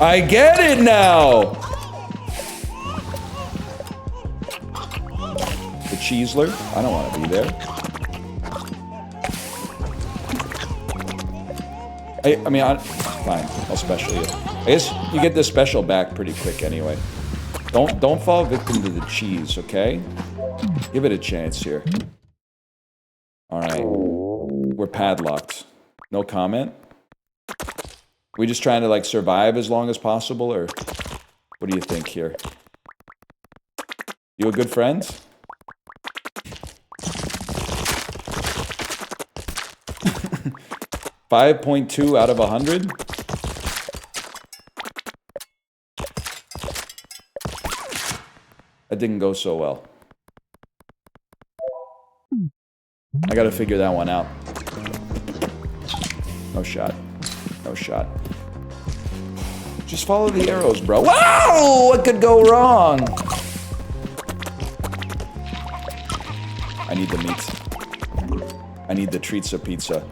A: I get it now. The Cheesler. I don't want to be there. I mean, fine. I'll special you. I guess you get this special back pretty quick anyway. Don't fall victim to the cheese, okay? Give it a chance here. All right. We're padlocked. No comment? We just trying to like survive as long as possible, or what do you think here? You a good friend? .2 out of 100? That didn't go so well. I gotta figure that one out. No shot. No shot. Just follow the arrows, bro. Wow! What could go wrong? I need the meat. I need the treats of pizza.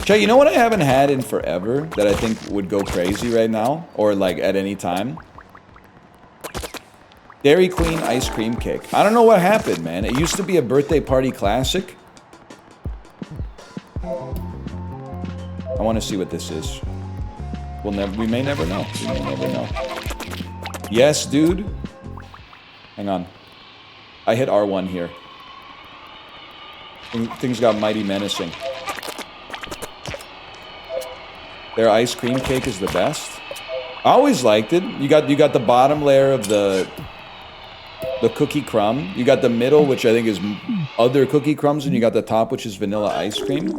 A: Chay, you know what I haven't had in forever that I think would go crazy right now? Or like at any time? Dairy Queen ice cream cake. I don't know what happened, man. It used to be a birthday party classic. I want to see what this is. We may never know. We may never know. Yes, dude. Hang on. I hit R1 here. Things got mighty menacing. Their ice cream cake is the best. I always liked it. You got the bottom layer of the cookie crumb. You got the middle, which I think is other cookie crumbs, and you got the top, which is vanilla ice cream.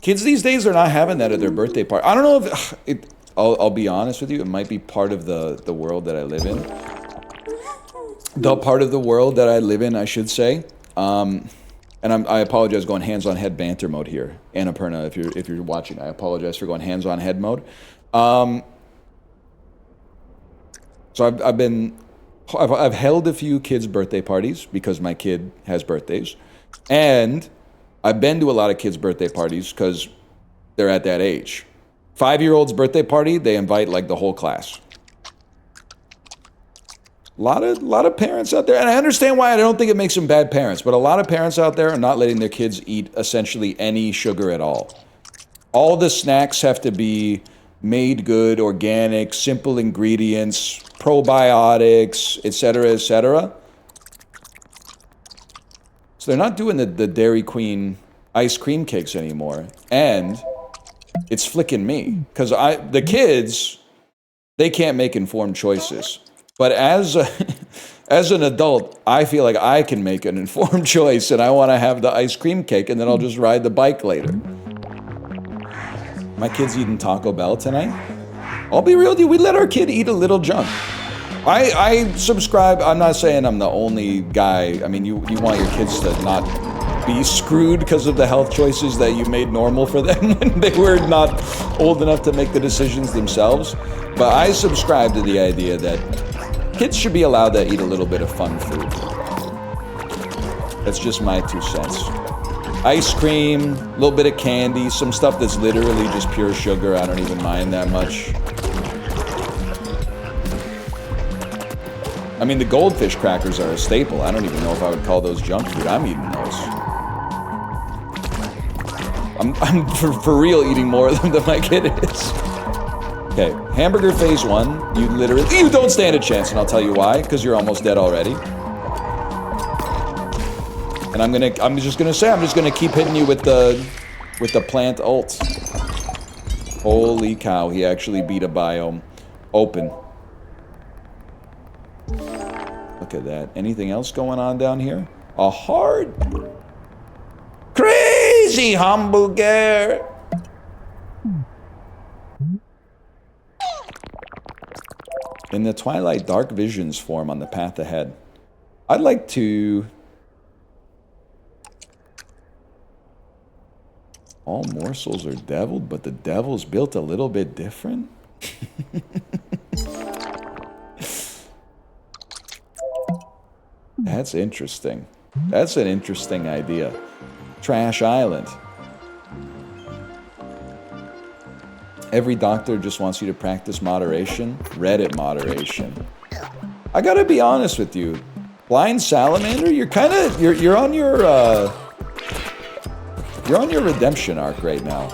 A: Kids these days are not having that at their birthday party. I don't know if it. I'll be honest with you. It might be part of the world that I live in. The part of the world that I live in, I should say. and I apologize going hands-on head banter mode here. Annapurna, if you're watching, I apologize for going hands-on head mode. So I've held a few kids' birthday parties because my kid has birthdays, and I've been to a lot of kids' birthday parties because they're at that age. 5-year-old's birthday party, they invite like the whole class. A lot of parents out there, and I understand why. I don't think it makes them bad parents, but a lot of parents out there are not letting their kids eat essentially any sugar at all. All the snacks have to be made good, organic, simple ingredients, probiotics, etc., etc. So they're not doing the Dairy Queen ice cream cakes anymore, and it's flicking me because the kids, they can't make informed choices. But as an adult, I feel like I can make an informed choice, and I want to have the ice cream cake, and then I'll just ride the bike later. My kid's eating Taco Bell tonight. I'll be real with you, we let our kid eat a little junk. I subscribe, I'm not saying I'm the only guy. I mean, you want your kids to not be screwed because of the health choices that you made normal for them when they were not old enough to make the decisions themselves. But I subscribe to the idea that kids should be allowed to eat a little bit of fun food. That's just my 2 cents. Ice cream, a little bit of candy, some stuff that's literally just pure sugar. I don't even mind that much. I mean, the goldfish crackers are a staple. I don't even know if I would call those junk food. I'm eating those. I'm for real eating more of them than my kid is. Okay, hamburger phase 1, you don't stand a chance, and I'll tell you why, because you're almost dead already. And I'm just gonna keep hitting you with the plant ult. Holy cow, he actually beat a biome. Open. Look at that. Anything else going on down here? A hard crazy hamburger. In the Twilight, dark visions form on the path ahead. I'd like to... All morsels are deviled, but the devil's built a little bit different? That's interesting. That's an interesting idea. Trash Island. Every doctor just wants you to practice moderation. Reddit moderation. I gotta be honest with you. Blind Salamander, you're on your redemption arc right now.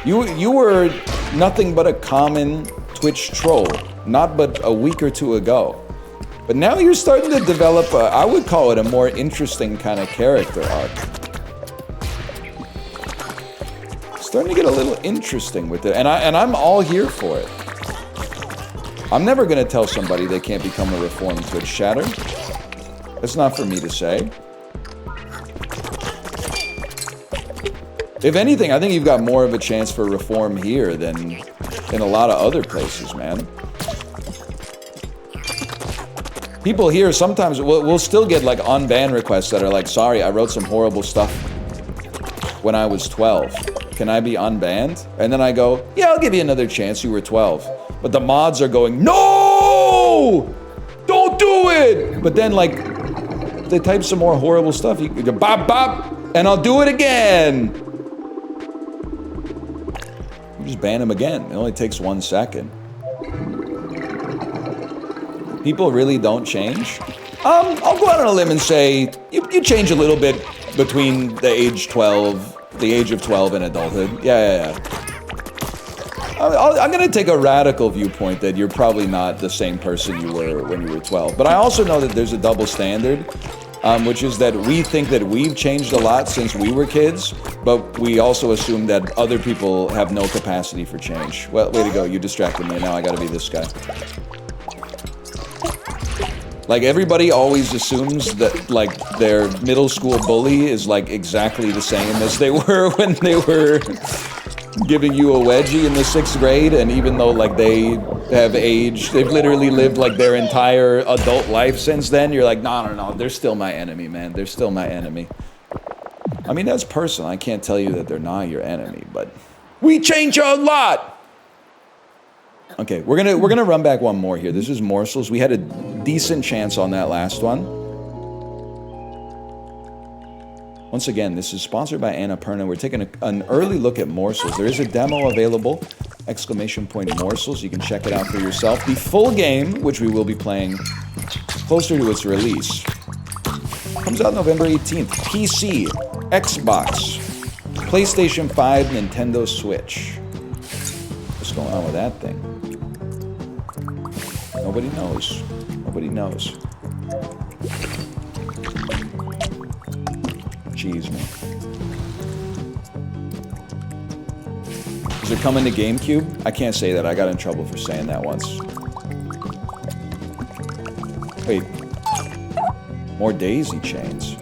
A: You were nothing but a common Twitch troll, not but a week or 2 ago. But now you're starting to develop I would call it a more interesting kind of character arc. Starting to get a little interesting with it, and I'm all here for it. I'm never gonna tell somebody they can't become a reformed Twitch chatter. That's not for me to say. If anything, I think you've got more of a chance for reform here than in a lot of other places, man. People here sometimes we'll still get like unban requests that are like, sorry, I wrote some horrible stuff when I was 12. Can I be unbanned? And then I go, yeah, I'll give you another chance. You were 12. But the mods are going, no! Don't do it! But then, like, they type some more horrible stuff. You go, bop, bop, and I'll do it again. You just ban them again. It only takes 1 second. People really don't change. I'll go out on a limb and say, you change a little bit between the age of 12 and adulthood. Yeah. I'm gonna take a radical viewpoint that you're probably not the same person you were when you were 12. But I also know that there's a double standard, which is that we think that we've changed a lot since we were kids, but we also assume that other people have no capacity for change. Well, way to go, you distracted me. Now I gotta be this guy. Like, everybody always assumes that, like, their middle school bully is, like, exactly the same as they were when they were giving you a wedgie in the 6th grade, and even though, like, they have aged, they've literally lived, like, their entire adult life since then, you're like, no, they're still my enemy, man. They're still my enemy. I mean, that's personal. I can't tell you that they're not your enemy, but we change a lot. Okay, we're gonna run back one more here. This is Morsels. We had a decent chance on that last one. Once again, this is sponsored by Annapurna. We're taking an early look at Morsels. There is a demo available, ! Morsels. You can check it out for yourself. The full game, which we will be playing closer to its release, comes out November 18th. PC, Xbox, PlayStation 5, Nintendo Switch. What's going on with that thing? Nobody knows. Nobody knows. Jeez, man. Is it coming to GameCube? I can't say that. I got in trouble for saying that once. Wait. More daisy chains.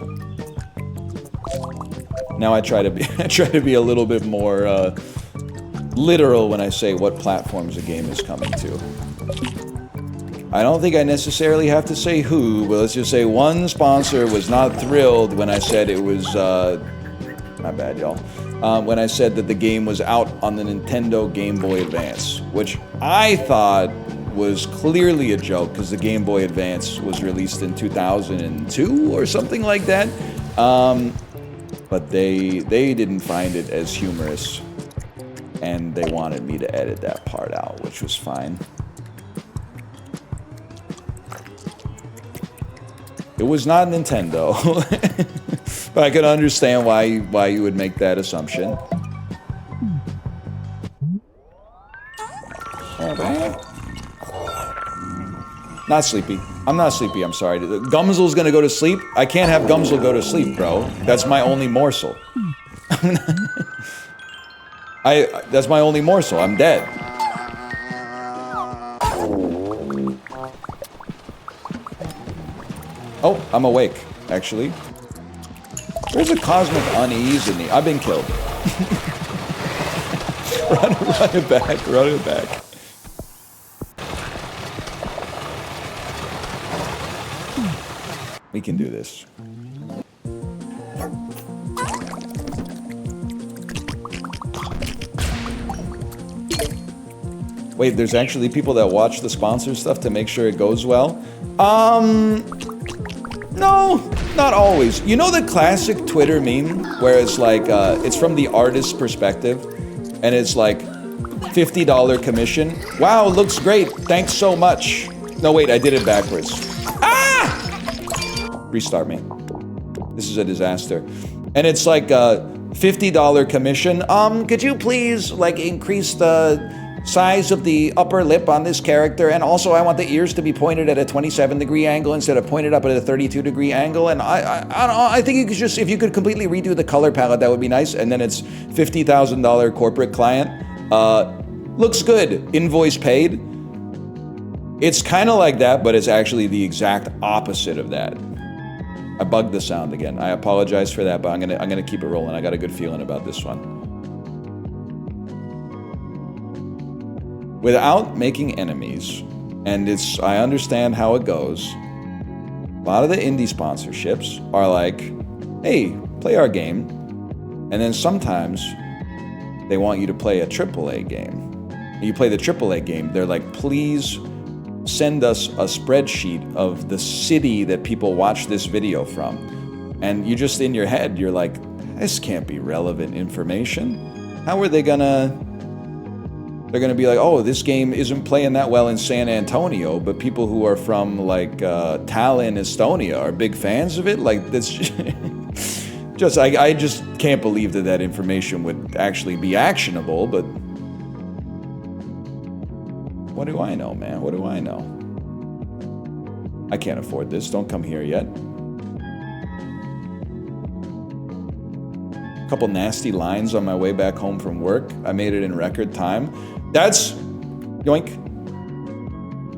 A: Now I try to be a little bit more literal when I say what platforms a game is coming to. I don't think I necessarily have to say who, but let's just say one sponsor was not thrilled when I said it was, my bad, y'all. When I said that the game was out on the Nintendo Game Boy Advance, which I thought was clearly a joke because the Game Boy Advance was released in 2002 or something like that. But they didn't find it as humorous, and they wanted me to edit that part out, which was fine. It was not Nintendo, but I can understand why you would make that assumption. Not sleepy. I'm not sleepy, I'm sorry. Gumsel's gonna go to sleep? I can't have Gumsel go to sleep, bro. That's my only morsel. That's my only morsel. I'm dead. Oh, I'm awake, actually. There's a cosmic unease in me. I've been killed. Run it back, run it back. We can do this. Wait, there's actually people that watch the sponsor stuff to make sure it goes well? No, not always. You know the classic Twitter meme where it's like, it's from the artist's perspective, and it's like, $50 commission. Wow, looks great. Thanks so much. No, wait, I did it backwards. Ah! Restart me. This is a disaster. And it's like a $50 commission. Could you please, like, increase the size of the upper lip on this character, and also I want the ears to be pointed at a 27-degree angle instead of pointed up at a 32-degree angle, and I think you could just, if you could completely redo the color palette, that would be nice. And then it's $50,000 corporate client. Looks good, invoice paid. It's kind of like that, but it's actually the exact opposite of that. I bugged the sound again. I apologize for that, but I'm gonna keep it rolling. I got a good feeling about this one. Without making enemies, and I understand how it goes, a lot of the indie sponsorships are like, hey, play our game, and then sometimes they want you to play a AAA game. And you play the AAA game, they're like, please send us a spreadsheet of the city that people watch this video from. And you just, in your head, you're like, this can't be relevant information. How are they gonna... They're gonna be like, oh, this game isn't playing that well in San Antonio, but people who are from like Tallinn, Estonia are big fans of it. Like this, I just can't believe that information would actually be actionable. But what do I know, man? What do I know? I can't afford this. Don't come here yet. A couple nasty lines on my way back home from work. I made it in record time. That's yoink.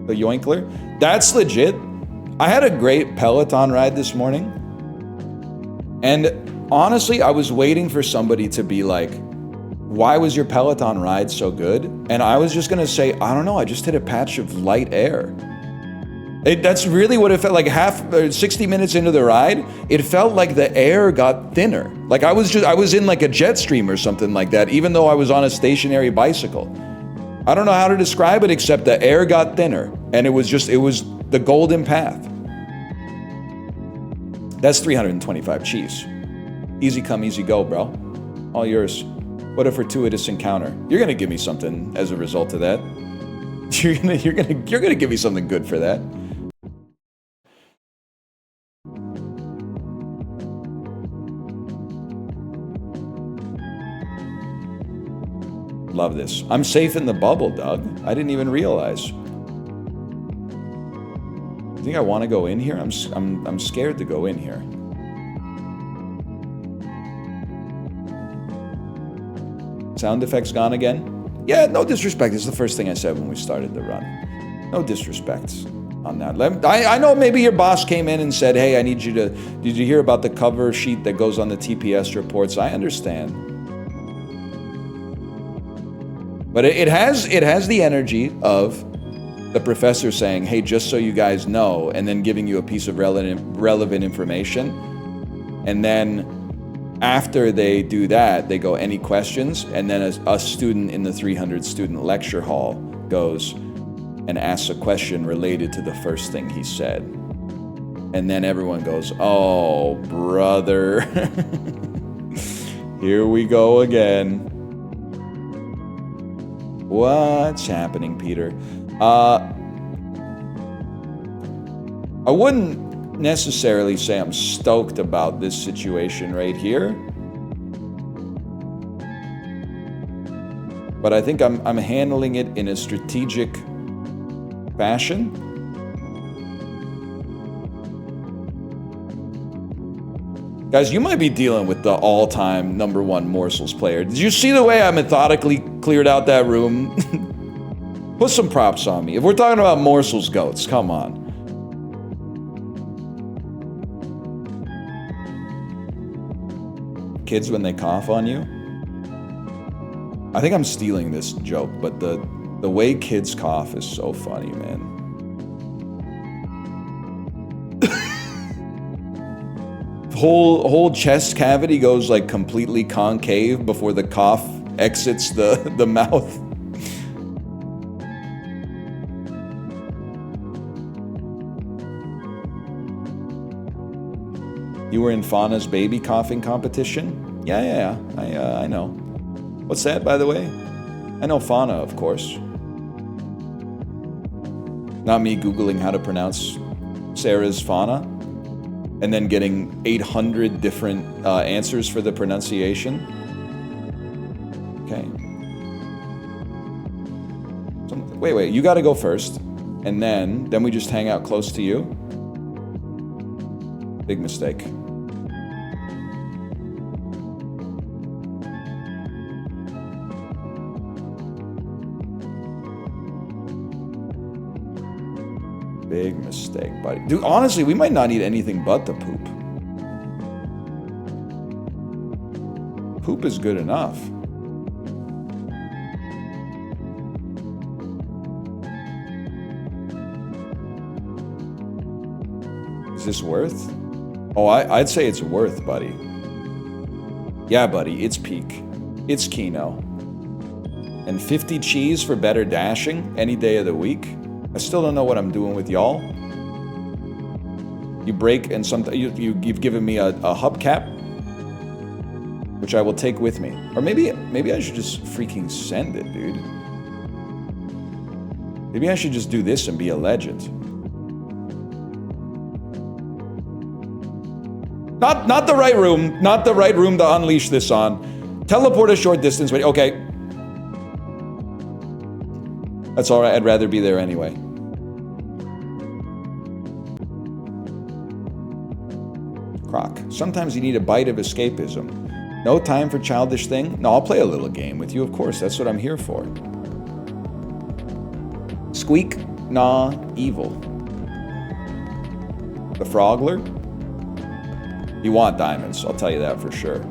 A: The yoinkler. That's legit. I had a great Peloton ride this morning. And honestly, I was waiting for somebody to be like, why was your Peloton ride so good? And I was just gonna say, I don't know, I just hit a patch of light air. That's really what it felt like. 60 minutes into the ride, it felt like the air got thinner. Like I was in like a jet stream or something like that, even though I was on a stationary bicycle. I don't know how to describe it except the air got thinner, and it was the golden path. That's 325 cheese. Easy come, easy go, bro. All yours. What a fortuitous encounter. You're gonna give me something as a result of that. You're gonna give me something good for that. Love this. I'm safe in the bubble, Doug. I didn't even realize. You think I want to go in here? I'm scared to go in here. Sound effects gone again? Yeah, no disrespect. It's the first thing I said when we started the run. No disrespect on that. I know maybe your boss came in and said, hey, I need you to... Did you hear about the cover sheet that goes on the TPS reports? I understand. But it has the energy of the professor saying, hey, just so you guys know, and then giving you a piece of relevant information. And then after they do that, they go, any questions? And then a student in the 300 student lecture hall goes and asks a question related to the first thing he said. And then everyone goes, oh, brother. Here we go again. What's happening, Peter? I wouldn't necessarily say I'm stoked about this situation right here. But I think I'm handling it in a strategic fashion. Guys, you might be dealing with the all-time #1 Morsels player. Did you see the way I methodically cleared out that room? Put some props on me. If we're talking about Morsels goats, come on. Kids when they cough on you? I think I'm stealing this joke, but the way kids cough is so funny, man. Whole chest cavity goes like completely concave before the cough exits the mouth. You were in Fauna's baby coughing competition? Yeah, I know. What's that, by the way? I know Fauna, of course. Not me Googling how to pronounce Sarah's Fauna and then getting 800 different answers for the pronunciation. Okay. Wait, you gotta go first. And then we just hang out close to you. Big mistake. Big mistake, buddy. Dude, honestly, we might not need anything but the poop. Poop is good enough. Is this worth? Oh, I'd say it's worth, buddy. Yeah, buddy, it's peak. It's Kino. And 50 cheese for better dashing any day of the week? I still don't know what I'm doing with y'all. You break and you've given me a hubcap, which I will take with me. Or maybe I should just freaking send it, dude. Maybe I should just do this and be a legend. Not the right room. Not the right room to unleash this on. Teleport a short distance. Wait, okay. That's all right. I'd rather be there anyway. Croc. Sometimes you need a bite of escapism. No time for childish thing? No, I'll play a little game with you, of course. That's what I'm here for. Squeak, gnaw, evil. The Frogler? You want diamonds, I'll tell you that for sure.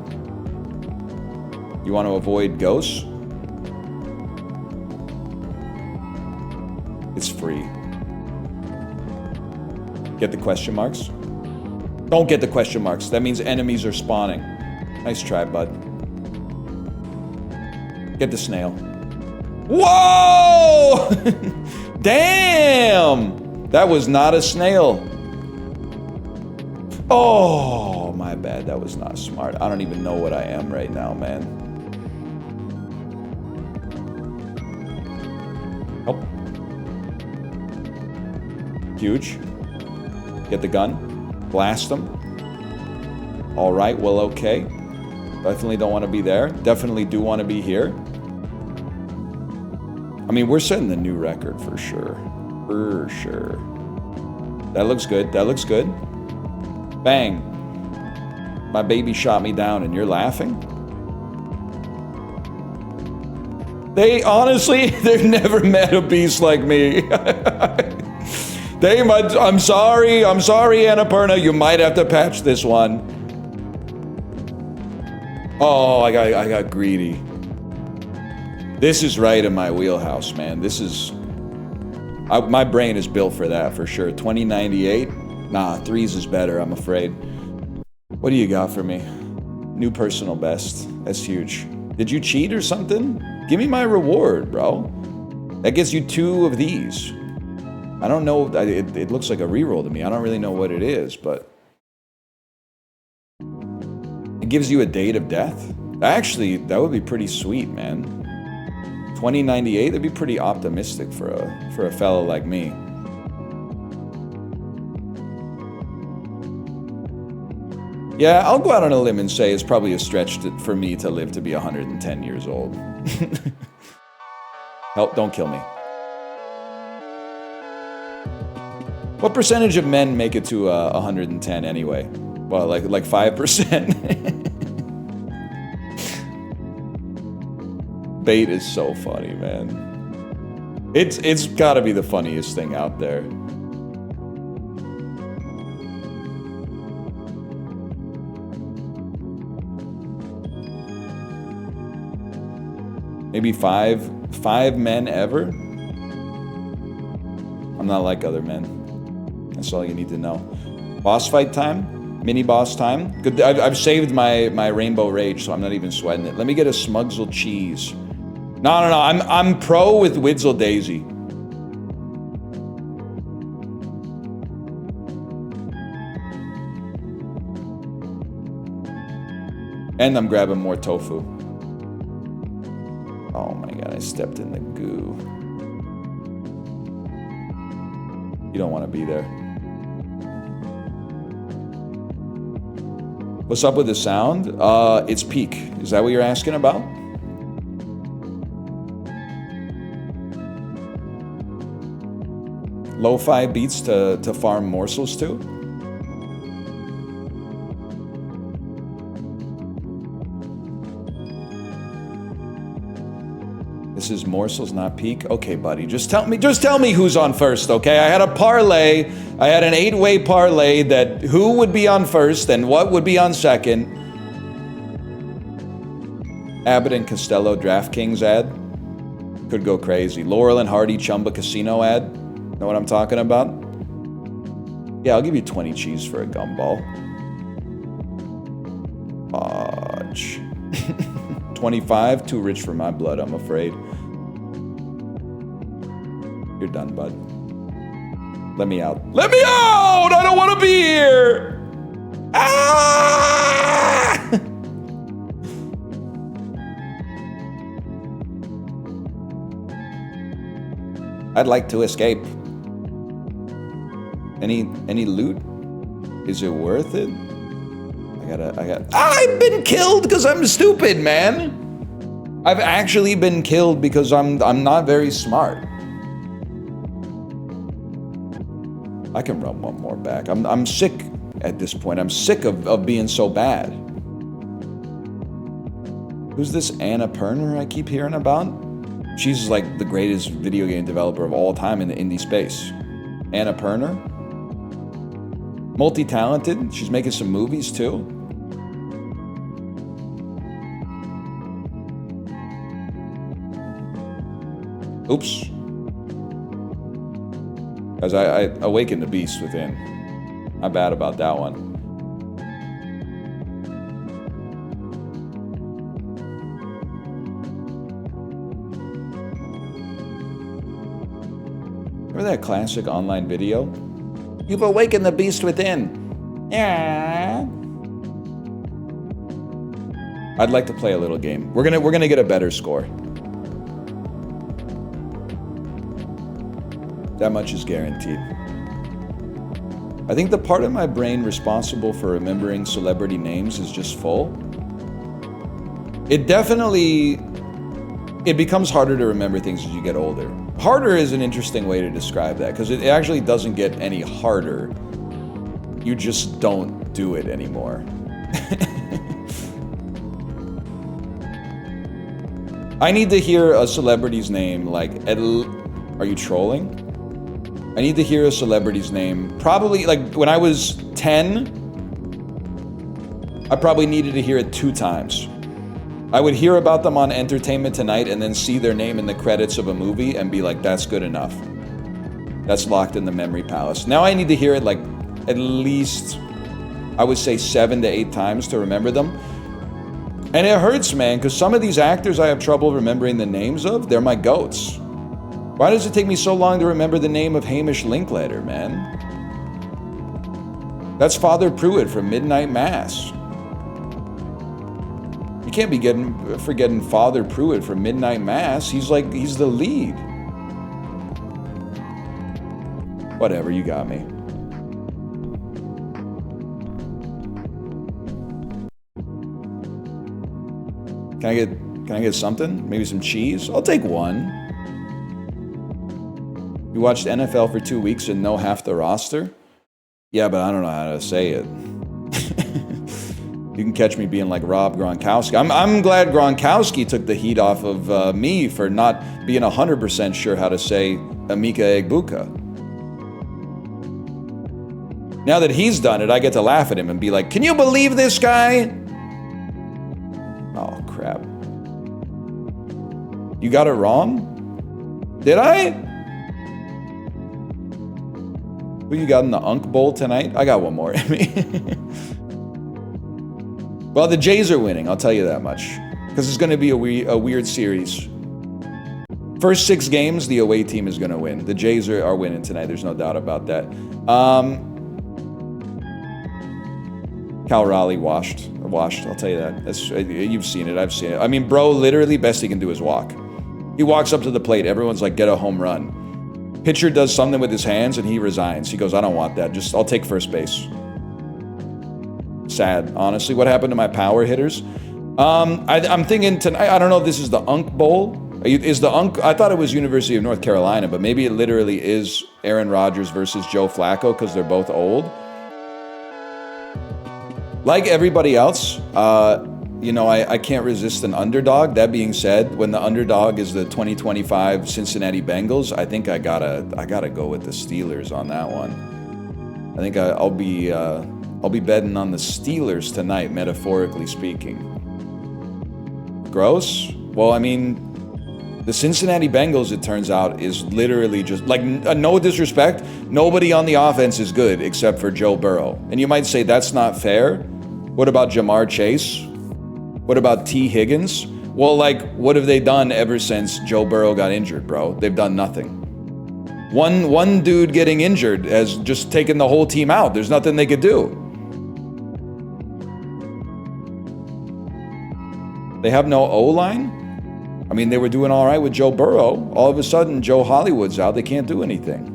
A: You want to avoid ghosts? It's free. Get the question marks. Don't get the question marks. That means enemies are spawning. Nice try, bud. Get the snail. Whoa! Damn! That was not a snail. Oh, my bad. That was not smart. I don't even know what I am right now, man. Oh. Huge. Get the gun. Blast them. All right, well, okay. Definitely don't want to be there. Definitely do want to be here. I mean, we're setting the new record for sure. For sure. That looks good. That looks good. Bang. My baby shot me down and you're laughing? They honestly, they've never met a beast like me. I'm sorry, Annapurna. You might have to patch this one. Oh, I got greedy. This is right in my wheelhouse, man. This is... my brain is built for that, for sure. 2098? Nah, 3s is better, I'm afraid. What do you got for me? New personal best. That's huge. Did you cheat or something? Give me my reward, bro. That gets you 2 of these. I don't know. It looks like a reroll to me. I don't really know what it is, but... It gives you a date of death? Actually, that would be pretty sweet, man. 2098, that'd be pretty optimistic for a fellow like me. Yeah, I'll go out on a limb and say it's probably a stretch for me to live to be 110 years old. Help, don't kill me. What percentage of men make it to 110 anyway? Well, like 5%. Bait is so funny, man. It's gotta be the funniest thing out there. Maybe five men ever? I'm not like other men. That's all you need to know. Boss fight time? Mini boss time? Good. I've saved my Rainbow Rage, so I'm not even sweating it. Let me get a Smugsle Cheese. No. I'm pro with Widsel Daisy. And I'm grabbing more tofu. Oh my god, I stepped in the goo. You don't want to be there. What's up with the sound? It's peak. Is that what you're asking about? Lo-fi beats to farm morsels to? This is morsels, not peak. Okay, buddy. Just tell me who's on first, okay? I had a parlay. I had an 8-way parlay that who would be on first and what would be on second. Abbott and Costello DraftKings ad. Could go crazy. Laurel and Hardy Chumba Casino ad. Know what I'm talking about? Yeah, I'll give you 20 cheese for a gumball. Fudge. 25, too rich for my blood, I'm afraid. You're done, bud. Let me out. Let me out! I don't want to be here! Ah! I'd like to escape. Any loot? Is it worth it? I've been killed because I'm stupid, man. I've actually been killed because I'm not very smart. I can run one more back. I'm sick at this point. I'm sick of being so bad. Who's this Annapurna I keep hearing about? She's like the greatest video game developer of all time in the indie space. Annapurna? Multi-talented. She's making some movies too. Oops. As I awaken the beast within. Not bad about that one. Remember that classic online video? You've awakened the beast within. Yeah. I'd like to play a little game. We're gonna get a better score. That much is guaranteed. I think the part of my brain responsible for remembering celebrity names is just full. It becomes harder to remember things as you get older. Harder is an interesting way to describe that, because it actually doesn't get any harder. You just don't do it anymore. I need to hear a celebrity's name, like, are you trolling? I need to hear a celebrity's name, probably, like, when I was 10, I probably needed to hear it 2 times. I would hear about them on Entertainment Tonight and then see their name in the credits of a movie and be like, that's good enough. That's locked in the memory palace. Now I need to hear it, like, at least, I would say 7 to 8 times to remember them. And it hurts, man, because some of these actors I have trouble remembering the names of, they're my goats. Why does it take me so long to remember the name of Hamish Linklater, man? That's Father Pruitt from Midnight Mass. You can't be forgetting Father Pruitt from Midnight Mass. He's the lead. Whatever, you got me. Can I get something? Maybe some cheese? I'll take one. You watched NFL for 2 weeks and know half the roster? Yeah, but I don't know how to say it. You can catch me being like Rob Gronkowski. I'm glad Gronkowski took the heat off of me for not being 100% sure how to say Emeka Egbuka. Now that he's done it, I get to laugh at him and be like, can you believe this guy? Oh, crap. You got it wrong? Did I? Who you got in the Unk Bowl tonight? I got one more in me. Well, the Jays are winning, I'll tell you that much. Because it's going to be a weird series. First 6 games, the away team is going to win. The Jays are winning tonight, there's no doubt about that. Cal Raleigh washed, I'll tell you that. You've seen it, I've seen it. I mean, bro, literally, best he can do is walk. He walks up to the plate, everyone's like, get a home run. Pitcher does something with his hands and he resigns. He goes, I don't want that, I'll take first base. Sad, honestly. What happened to my power hitters? I'm thinking tonight, I don't know if this is the Unk Bowl. Is the Unk, I thought it was University of North Carolina, but maybe it literally is Aaron Rodgers versus Joe Flacco because they're both old. Like everybody else, I can't resist an underdog. That being said, when the underdog is the 2025 Cincinnati Bengals, I think I gotta go with the Steelers on that one. I think I'll be betting on the Steelers tonight, metaphorically speaking. Gross? Well, I mean, the Cincinnati Bengals, it turns out, is literally just, like, no disrespect, nobody on the offense is good except for Joe Burrow. And you might say, that's not fair. What about Jamar Chase? What about T. Higgins? Well, like, what have they done ever since Joe Burrow got injured, bro? They've done nothing. One dude getting injured has just taken the whole team out. There's nothing they could do. They have no O-line? I mean, they were doing all right with Joe Burrow. All of a sudden, Joe Hollywood's out. They can't do anything.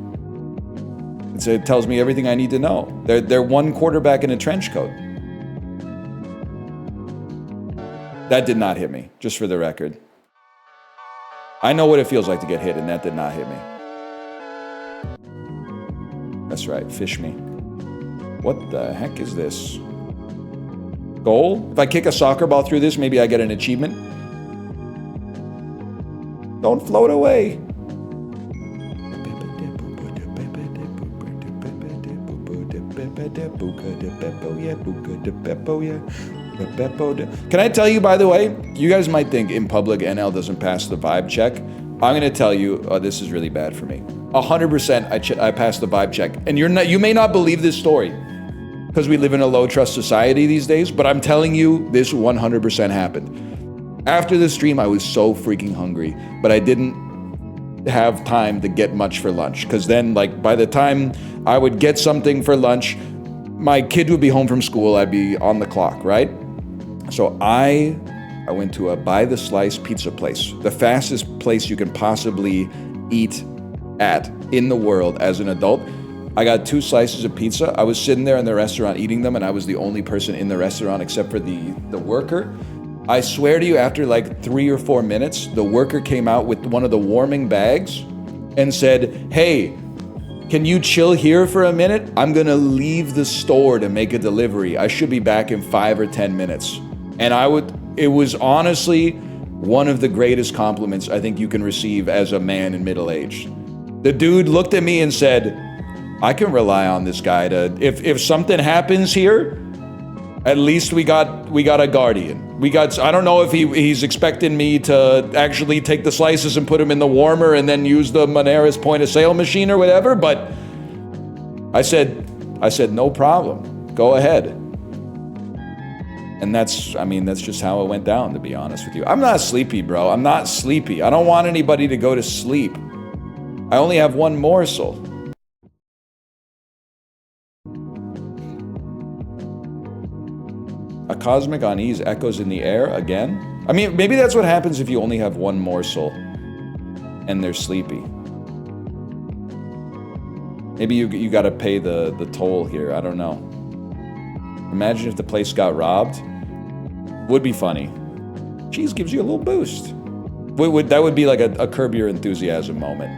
A: It tells me everything I need to know. They're one quarterback in a trench coat. That did not hit me, just for the record. I know what it feels like to get hit, and that did not hit me. That's right, fish me. What the heck is this? Goal? If I kick a soccer ball through this, maybe I get an achievement. Don't float away. Can I tell you, by the way, you guys might think in public NL doesn't pass the vibe check. I'm going to tell you, this is really bad for me. 100% I passed the vibe check. And you may not believe this story. because we live in a low trust society these days, but I'm telling you, this 100% happened. After the stream, I was so freaking hungry, but I didn't have time to get much for lunch, because then, like, by the time I would get something for lunch, my kid would be home from school, I'd be on the clock, right? So I went to a by the slice pizza place, the fastest place you can possibly eat at in the world as an adult. I got 2 slices of pizza. I was sitting there in the restaurant eating them, and I was the only person in the restaurant except for the worker. I swear to you, after like 3 or 4 minutes, the worker came out with one of the warming bags and said, "Hey, can you chill here for a minute? I'm gonna leave the store to make a delivery. I should be back in 5 or 10 minutes." And it was honestly one of the greatest compliments I think you can receive as a man in middle age. The dude looked at me and said, "I can rely on this guy to, if something happens here, at least we got a guardian. I don't know if he's expecting me to actually take the slices and put them in the warmer and then use the Moneris point of sale machine or whatever, but I said, no problem, go ahead." And that's just how it went down, to be honest with you. I'm not sleepy, bro. I'm not sleepy. I don't want anybody to go to sleep. I only have one morsel. A cosmic unease echoes in the air again? I mean, maybe that's what happens if you only have one morsel and they're sleepy. Maybe you gotta pay the toll here, I don't know. Imagine if the place got robbed. Would be funny. Cheese gives you a little boost. That would be like a Curb Your Enthusiasm moment.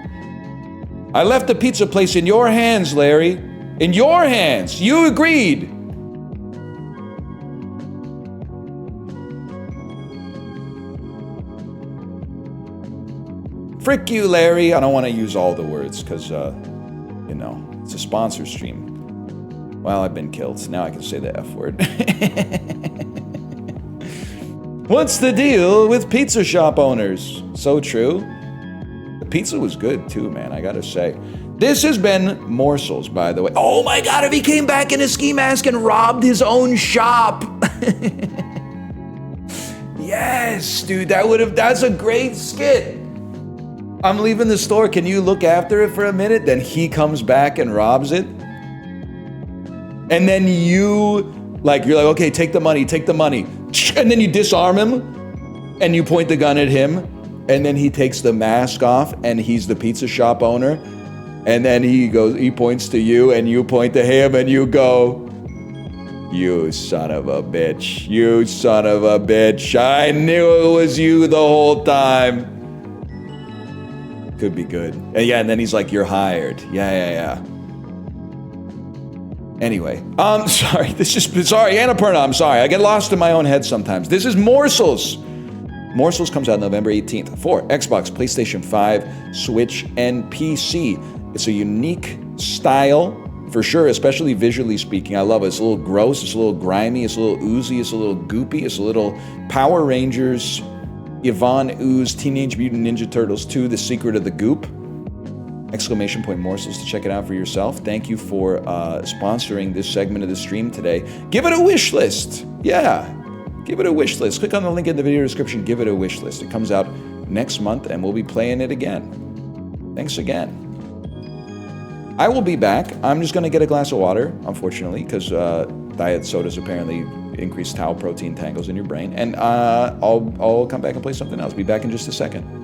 A: I left the pizza place in your hands, Larry. In your hands. You agreed. Frick you, Larry. I don't want to use all the words because, it's a sponsor stream. Well, I've been killed. Now I can say the F word. What's the deal with pizza shop owners? So true. The pizza was good too, man, I gotta say. This has been Morsels, by the way. Oh my god, if he came back in a ski mask and robbed his own shop. Yes, dude, that's a great skit. I'm leaving the store, can you look after it for a minute? Then he comes back and robs it. And then you're like, okay, take the money. And then you disarm him and you point the gun at him. And then he takes the mask off and he's the pizza shop owner. And then he points to you and you point to him and you go, "You son of a bitch. You son of a bitch. I knew it was you the whole time." Could be good. And then he's like, "You're hired." Yeah. Anyway, sorry, Annapurna, I'm sorry. I get lost in my own head sometimes. This is Morsels. Morsels comes out November 18th for Xbox, PlayStation 5, Switch, and PC. It's a unique style, for sure, especially visually speaking. I love it. It's a little gross, it's a little grimy, it's a little oozy, it's a little goopy, it's a little Power Rangers, Yvonne Ooze, Teenage Mutant Ninja Turtles 2, The Secret of the Goop. ! Morsels to check it out for yourself. Thank you for sponsoring this segment of the stream today. Give it a wish list. Yeah, give it a wish list. Click on the link in the video description. Give it a wish list. It comes out next month and we'll be playing it again. Thanks again. I will be back. I'm just going to get a glass of water, unfortunately, because diet sodas apparently increase tau protein tangles in your brain. And I'll come back and play something else. Be back in just a second.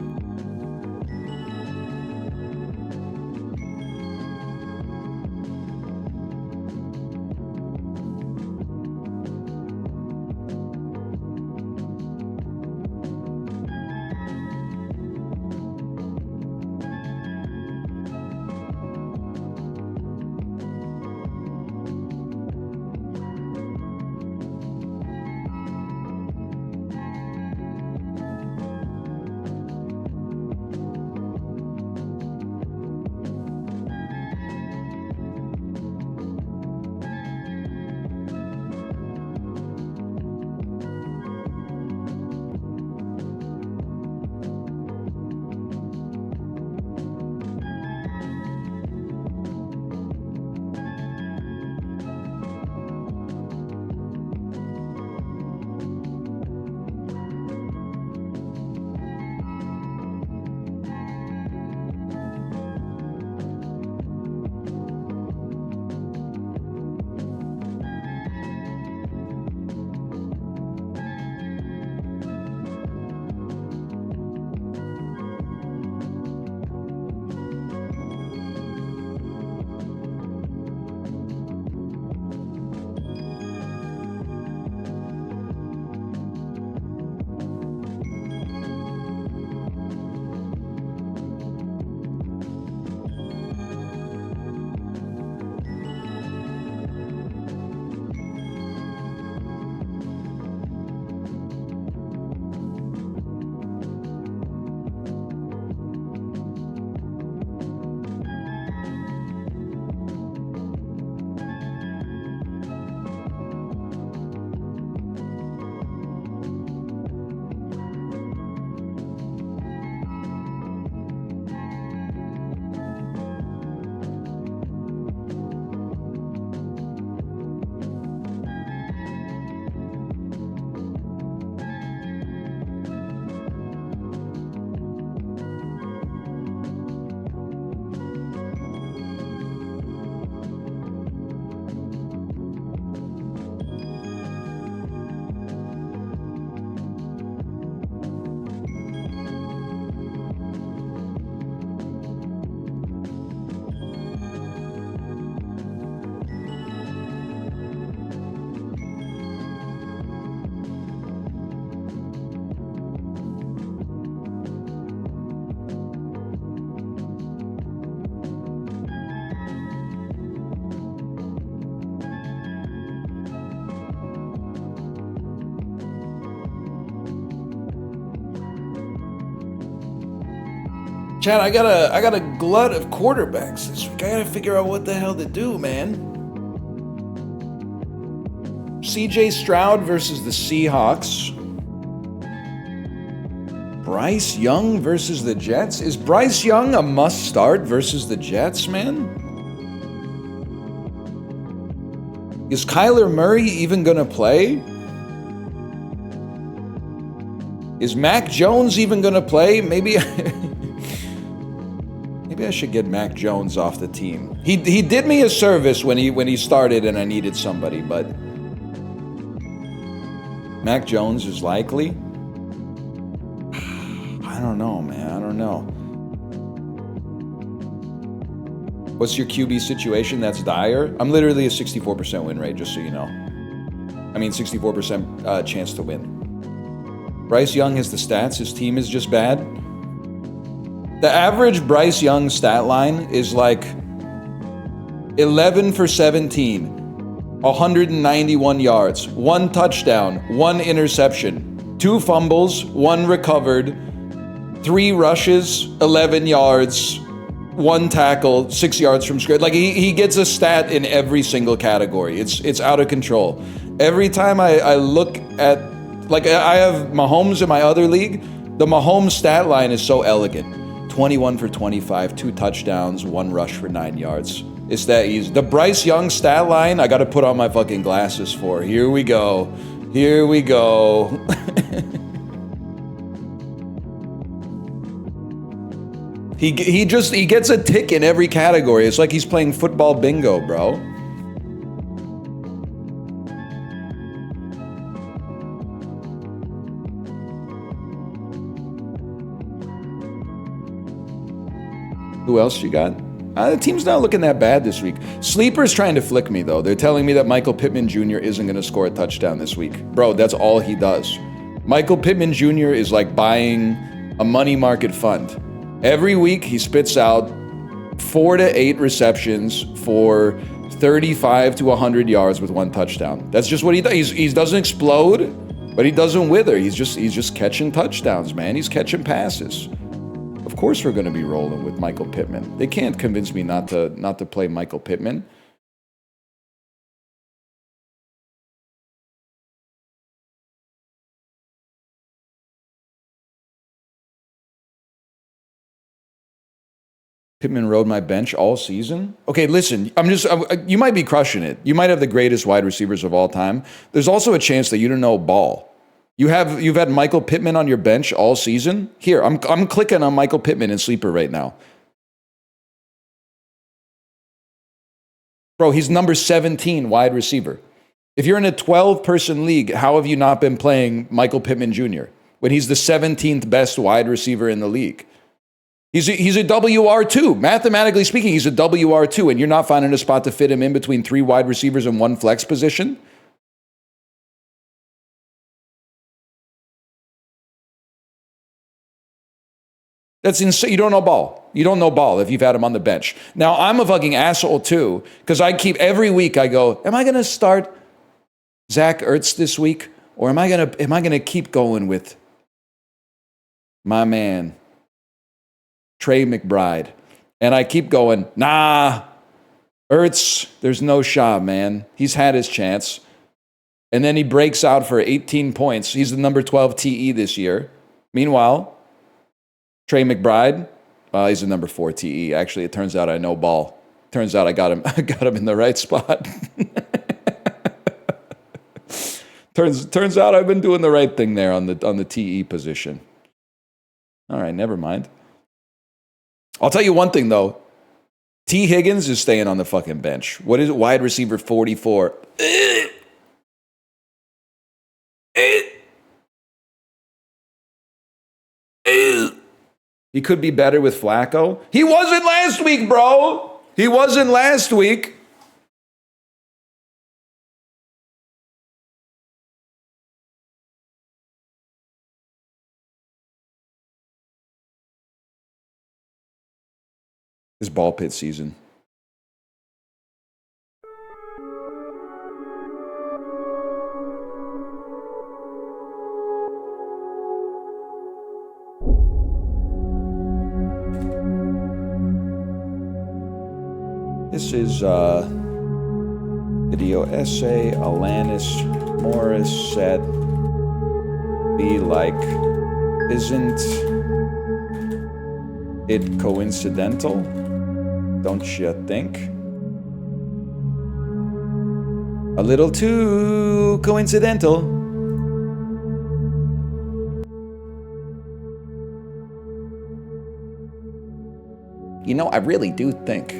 A: Chad, I got a glut of quarterbacks this week. I gotta figure out what the hell to do, man. CJ Stroud versus the Seahawks. Bryce Young versus the Jets? Is Bryce Young a must start versus the Jets, man? Is Kyler Murray even gonna play? Is Mac Jones even gonna play? Maybe maybe I should get Mac Jones off the team. He did me a service when he started and I needed somebody, but Mac Jones is likely. I don't know, man. I don't know. What's your QB situation that's dire? I'm literally a 64% win rate, just so you know. I mean, 64% chance to win. Bryce Young has the stats. His team is just bad. The average Bryce Young stat line is like 11 for 17, 191 yards, 1 touchdown, 1 interception, 2 fumbles, 1 recovered, 3 rushes, 11 yards, 1 tackle, 6 yards from scrimmage. Like he gets a stat in every single category. It's out of control. Every time I look at, like I have Mahomes in my other league, the Mahomes stat line is so elegant. 21 for 25, 2 touchdowns, 1 rush for 9 yards. It's that easy. The Bryce Young stat line, I gotta put on my fucking glasses for. Here we go. Here we go. He gets a tick in every category. It's like he's playing football bingo, bro. Who else you got? The team's not looking that bad this week. Sleeper's trying to flick me, though. They're telling me that Michael Pittman Jr. isn't going to score a touchdown this week. Bro, that's all he does. Michael Pittman Jr. is like buying a money market fund. Every week, he spits out 4 to 8 receptions for 35 to 100 yards with 1 touchdown. That's just what he does. He doesn't explode, but he doesn't wither. He's just catching touchdowns, man. He's catching passes. Of course we're going to be rolling with Michael Pittman. They can't convince me not to play Michael Pittman. Pittman rode my bench all season. Okay, listen, you might be crushing it. You might have the greatest wide receivers of all time. There's also a chance that you don't know ball. You've had Michael Pittman on your bench all season. Here, I'm clicking on Michael Pittman in Sleeper right now. Bro, he's number 17 wide receiver. If you're in a 12-person league, how have you not been playing Michael Pittman Jr. when he's the 17th best wide receiver in the league? He's a WR2. Mathematically speaking, he's a WR2, and you're not finding a spot to fit him in between 3 wide receivers and 1 flex position? That's insane. You don't know ball. You don't know ball if you've had him on the bench. Now, I'm a fucking asshole too, because every week I go, am I going to start Zach Ertz this week? Or am I gonna keep going with my man, Trey McBride? And I keep going, nah, Ertz, there's no shot, man. He's had his chance. And then he breaks out for 18 points. He's the number 12 TE this year. Meanwhile, Trey McBride, he's the number 4 TE. Actually, it turns out I know ball. Turns out I got him in the right spot. Turns out I've been doing the right thing there on the TE position. All right, never mind. I'll tell you one thing though. T. Higgins is staying on the fucking bench. What is it? Wide receiver 44. He could be better with Flacco. He wasn't last week, bro. He wasn't last week. It's ball pit season. This is video essay, Alanis, Morrisette, be like, isn't it coincidental? Don't you think? A little too coincidental. You know, I really do think.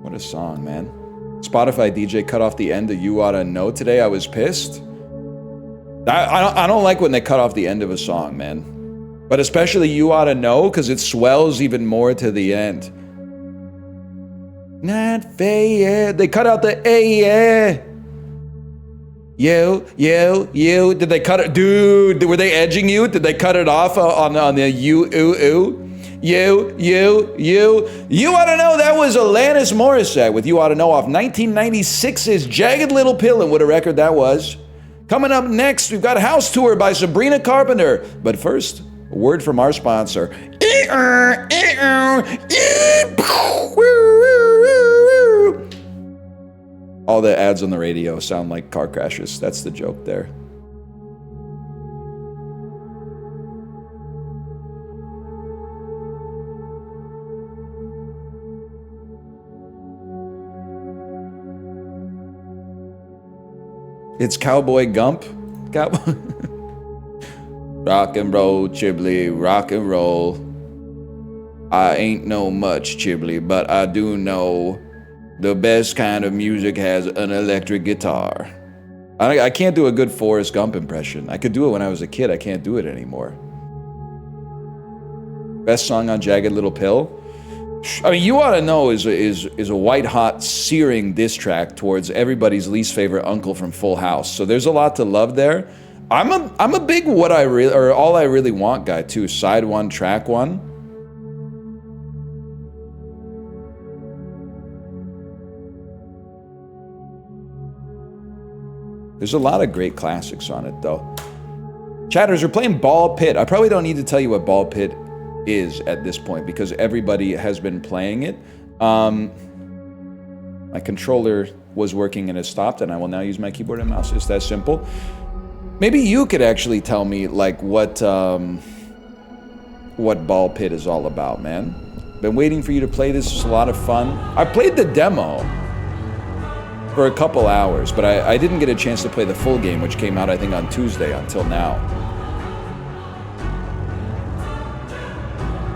A: What a song, man. Spotify DJ cut off the end of You Oughta Know today. I was pissed. I don't like when they cut off the end of a song, man. But especially You Oughta Know, because it swells even more to the end. Not fair. They cut out the yeah. You. Did they cut it? Dude, were they edging you? Did they cut it off on the you, ooh? You Oughta Know. That was Alanis Morissette with You Oughta Know off 1996's Jagged Little Pill, and what a record that was. Coming up next, we've got House Tour by Sabrina Carpenter. But first, a word from our sponsor. All the ads on the radio sound like car crashes. That's the joke there. It's Cowboy Gump. Rock and roll, Chiblee, rock and roll. I ain't know much, Chiblee, but I do know the best kind of music has an electric guitar. I can't do a good Forrest Gump impression. I could do it when I was a kid. I can't do it anymore. Best song on Jagged Little Pill? I mean, You Oughta Know is a white-hot, searing diss track towards everybody's least favorite uncle from Full House. So there's a lot to love there. I'm a big All I Really Want guy too. Side one, track one. There's a lot of great classics on it though. Chatters, we're playing Ball Pit. I probably don't need to tell you what Ball Pit is at this point because everybody has been playing it. My controller was working and it stopped, and I will now use my keyboard and mouse. It's that simple. Maybe you could actually tell me like what Ball Pit is all about, man. Been waiting for you to play this. It's a lot of fun. I played the demo for a couple hours, but I didn't get a chance to play the full game, which came out I think on Tuesday until now.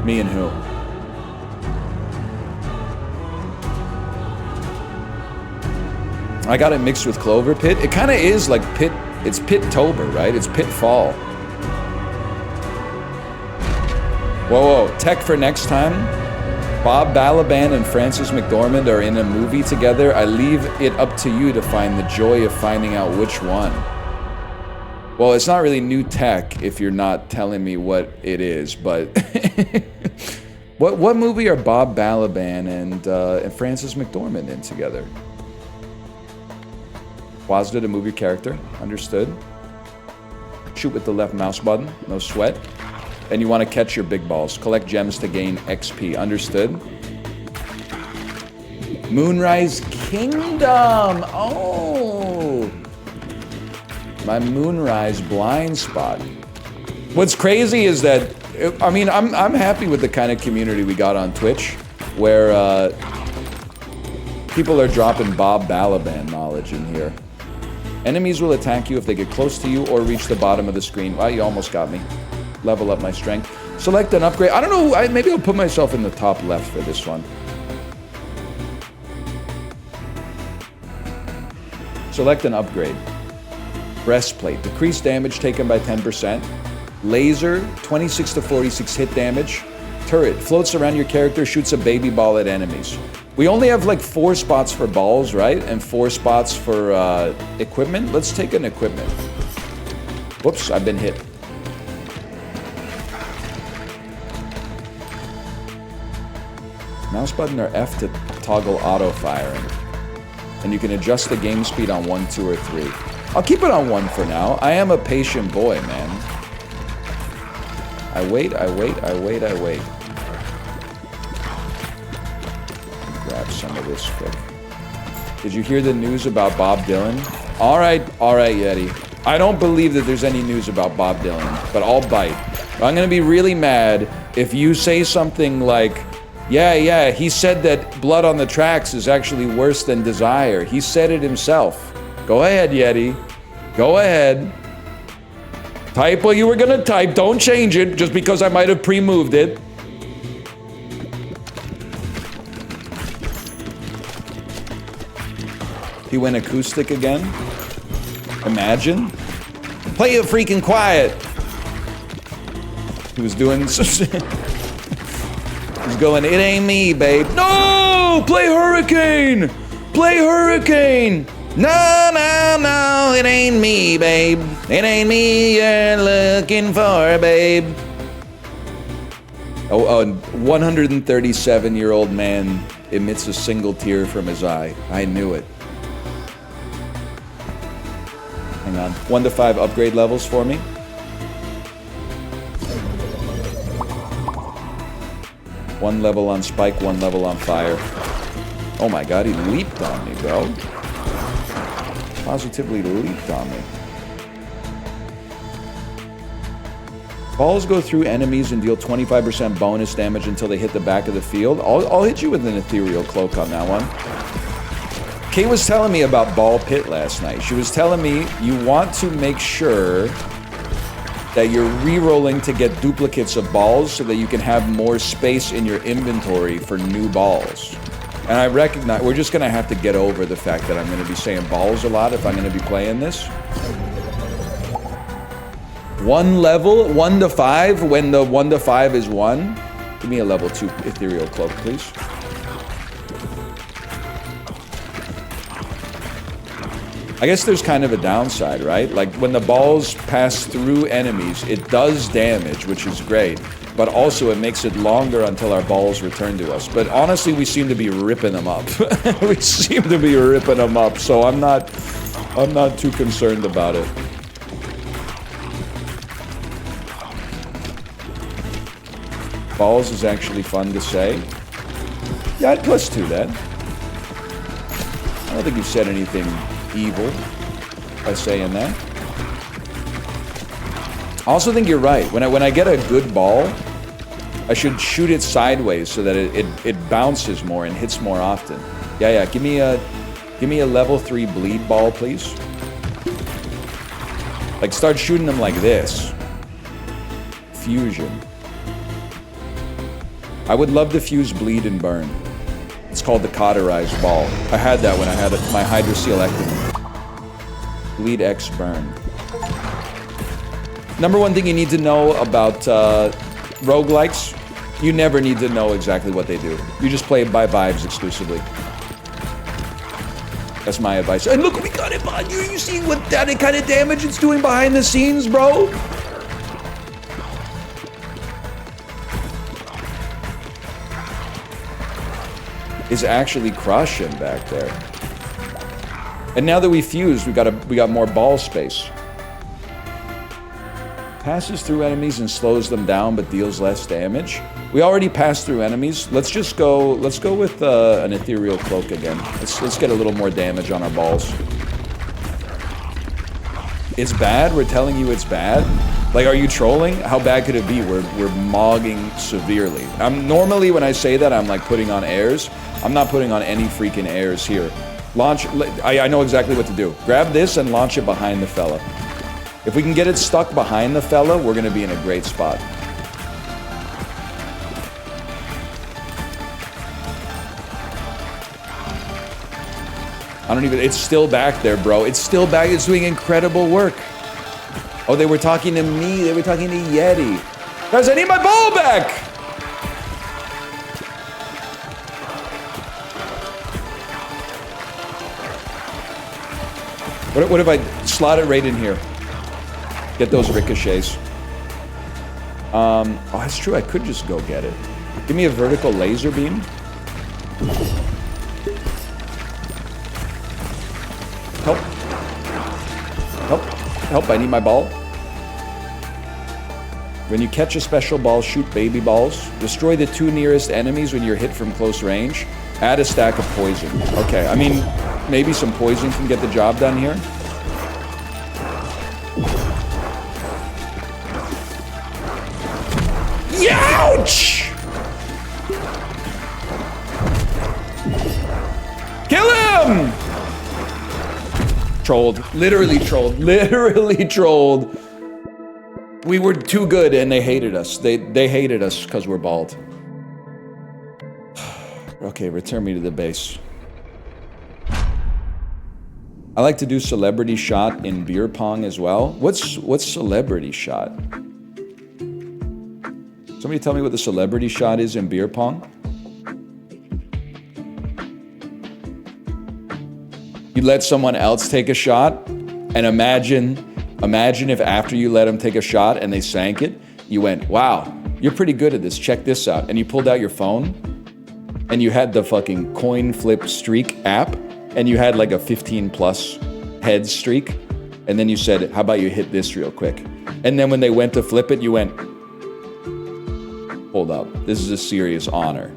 A: Me and who? I got it mixed with Clover Pit. It kind of is like Pit. It's Pit-tober, right? It's Pitfall. Whoa. Tech for next time. Bob Balaban and Frances McDormand are in a movie together. I leave it up to you to find the joy of finding out which one. Well, it's not really new tech if you're not telling me what it is, but what movie are Bob Balaban and Frances McDormand in together? Wazda, the movie character, understood. Shoot with the left mouse button, no sweat. And you want to catch your big balls. Collect gems to gain XP, understood. Moonrise Kingdom, oh! My Moonrise blind spot. What's crazy is that, I mean, I'm happy with the kind of community we got on Twitch, where people are dropping Bob Balaban knowledge in here. Enemies will attack you if they get close to you or reach the bottom of the screen. Wow, you almost got me. Level up my strength. Select an upgrade. I don't know, maybe I'll put myself in the top left for this one. Select an upgrade. Breastplate. Decrease damage taken by 10%. Laser. 26 to 46 hit damage. Turret. Floats around your character, shoots a baby ball at enemies. We only have like 4 spots for balls, right? And 4 spots for equipment. Let's take an equipment. Whoops, I've been hit. Mouse button or F to toggle auto firing. And you can adjust the game speed on 1, 2, or 3. I'll keep it on 1 for now. I am a patient boy, man. I wait. some of this quick. Did you hear the news about Bob Dylan? All right, Yeti. I don't believe that there's any news about Bob Dylan, but I'll bite. I'm gonna be really mad if you say something like, yeah, he said that Blood on the Tracks is actually worse than Desire. He said it himself. Go ahead, Yeti. Go ahead. Type what you were gonna type. Don't change it just because I might have pre-moved it. He went acoustic again. Imagine. Play it freaking quiet. He was doing some shit. He's going, it ain't me, babe. No! Play Hurricane! Play Hurricane! No, it ain't me, babe. It ain't me you're looking for, babe. Oh, a 137-year-old man emits a single tear from his eye. I knew it. Hang on. 1 to 5 upgrade levels for me. One level on Spike, 1 level on Fire. Oh my god, he leaped on me, bro. Positively leaped on me. Balls go through enemies and deal 25% bonus damage until they hit the back of the field. I'll hit you with an ethereal cloak on that one. Kay was telling me about Ball Pit last night. She was telling me you want to make sure that you're re-rolling to get duplicates of balls so that you can have more space in your inventory for new balls. And I recognize we're just gonna have to get over the fact that I'm gonna be saying balls a lot if I'm gonna be playing this. 1 level, 1 to 5, when the 1 to 5 is 1. Give me a level 2 ethereal cloak, please. I guess there's kind of a downside, right? Like when the balls pass through enemies, it does damage, which is great. But also it makes it longer until our balls return to us. But honestly, we seem to be ripping them up. We seem to be ripping them up, so I'm not too concerned about it. Balls is actually fun to say. Yeah, I'd +2 that. I don't think you've said anything evil by saying that. I also think you're right. When I get a good ball, I should shoot it sideways so that it bounces more and hits more often. Yeah. Give me a level 3 bleed ball, please. Like start shooting them like this. Fusion. I would love to fuse bleed and burn. It's called the cauterized ball. I had that when I had my hydrosealectomy. Bleed X burn. Number one thing you need to know about roguelikes, you never need to know exactly what they do. You just play by vibes exclusively. That's my advice. And look, we got it on you. You see what that kind of damage it's doing behind the scenes, bro? Is actually crushing back there. And now that we fused, we got more ball space. Passes through enemies and slows them down, but deals less damage. We already passed through enemies. Let's go with an ethereal cloak again. Let's get a little more damage on our balls. It's bad. We're telling you it's bad. Like, are you trolling? How bad could it be? We're mogging severely. Normally when I say that, I'm like putting on airs. I'm not putting on any freaking airs here. Launch. I know exactly what to do. Grab this and launch it behind the fella. If we can get it stuck behind the fella, we're gonna be in a great spot. It's still back there, bro. It's still back. It's doing incredible work. Oh, they were talking to me. They were talking to Yeti. Guys, I need my ball back! What if I slot it right in here? Get those ricochets. Oh, that's true. I could just go get it. Give me a vertical laser beam. Help. Help. Help. I need my ball. When you catch a special ball, shoot baby balls. Destroy the 2 nearest enemies when you're hit from close range. Add a stack of poison. Okay, I mean, maybe some poison can get the job done here. Ouch! Kill him! Trolled. Literally trolled. Literally trolled. We were too good and they hated us. They hated us because we're bald. Okay, return me to the base. I like to do celebrity shot in beer pong as well. What's celebrity shot? Somebody tell me what the celebrity shot is in beer pong? You let someone else take a shot, and imagine if after you let them take a shot and they sank it, you went, wow, you're pretty good at this, check this out. And you pulled out your phone, and you had the fucking coin flip streak app, and you had like a 15 plus head streak, and then you said, how about you hit this real quick? And then when they went to flip it, you went, hold up, this is a serious honor.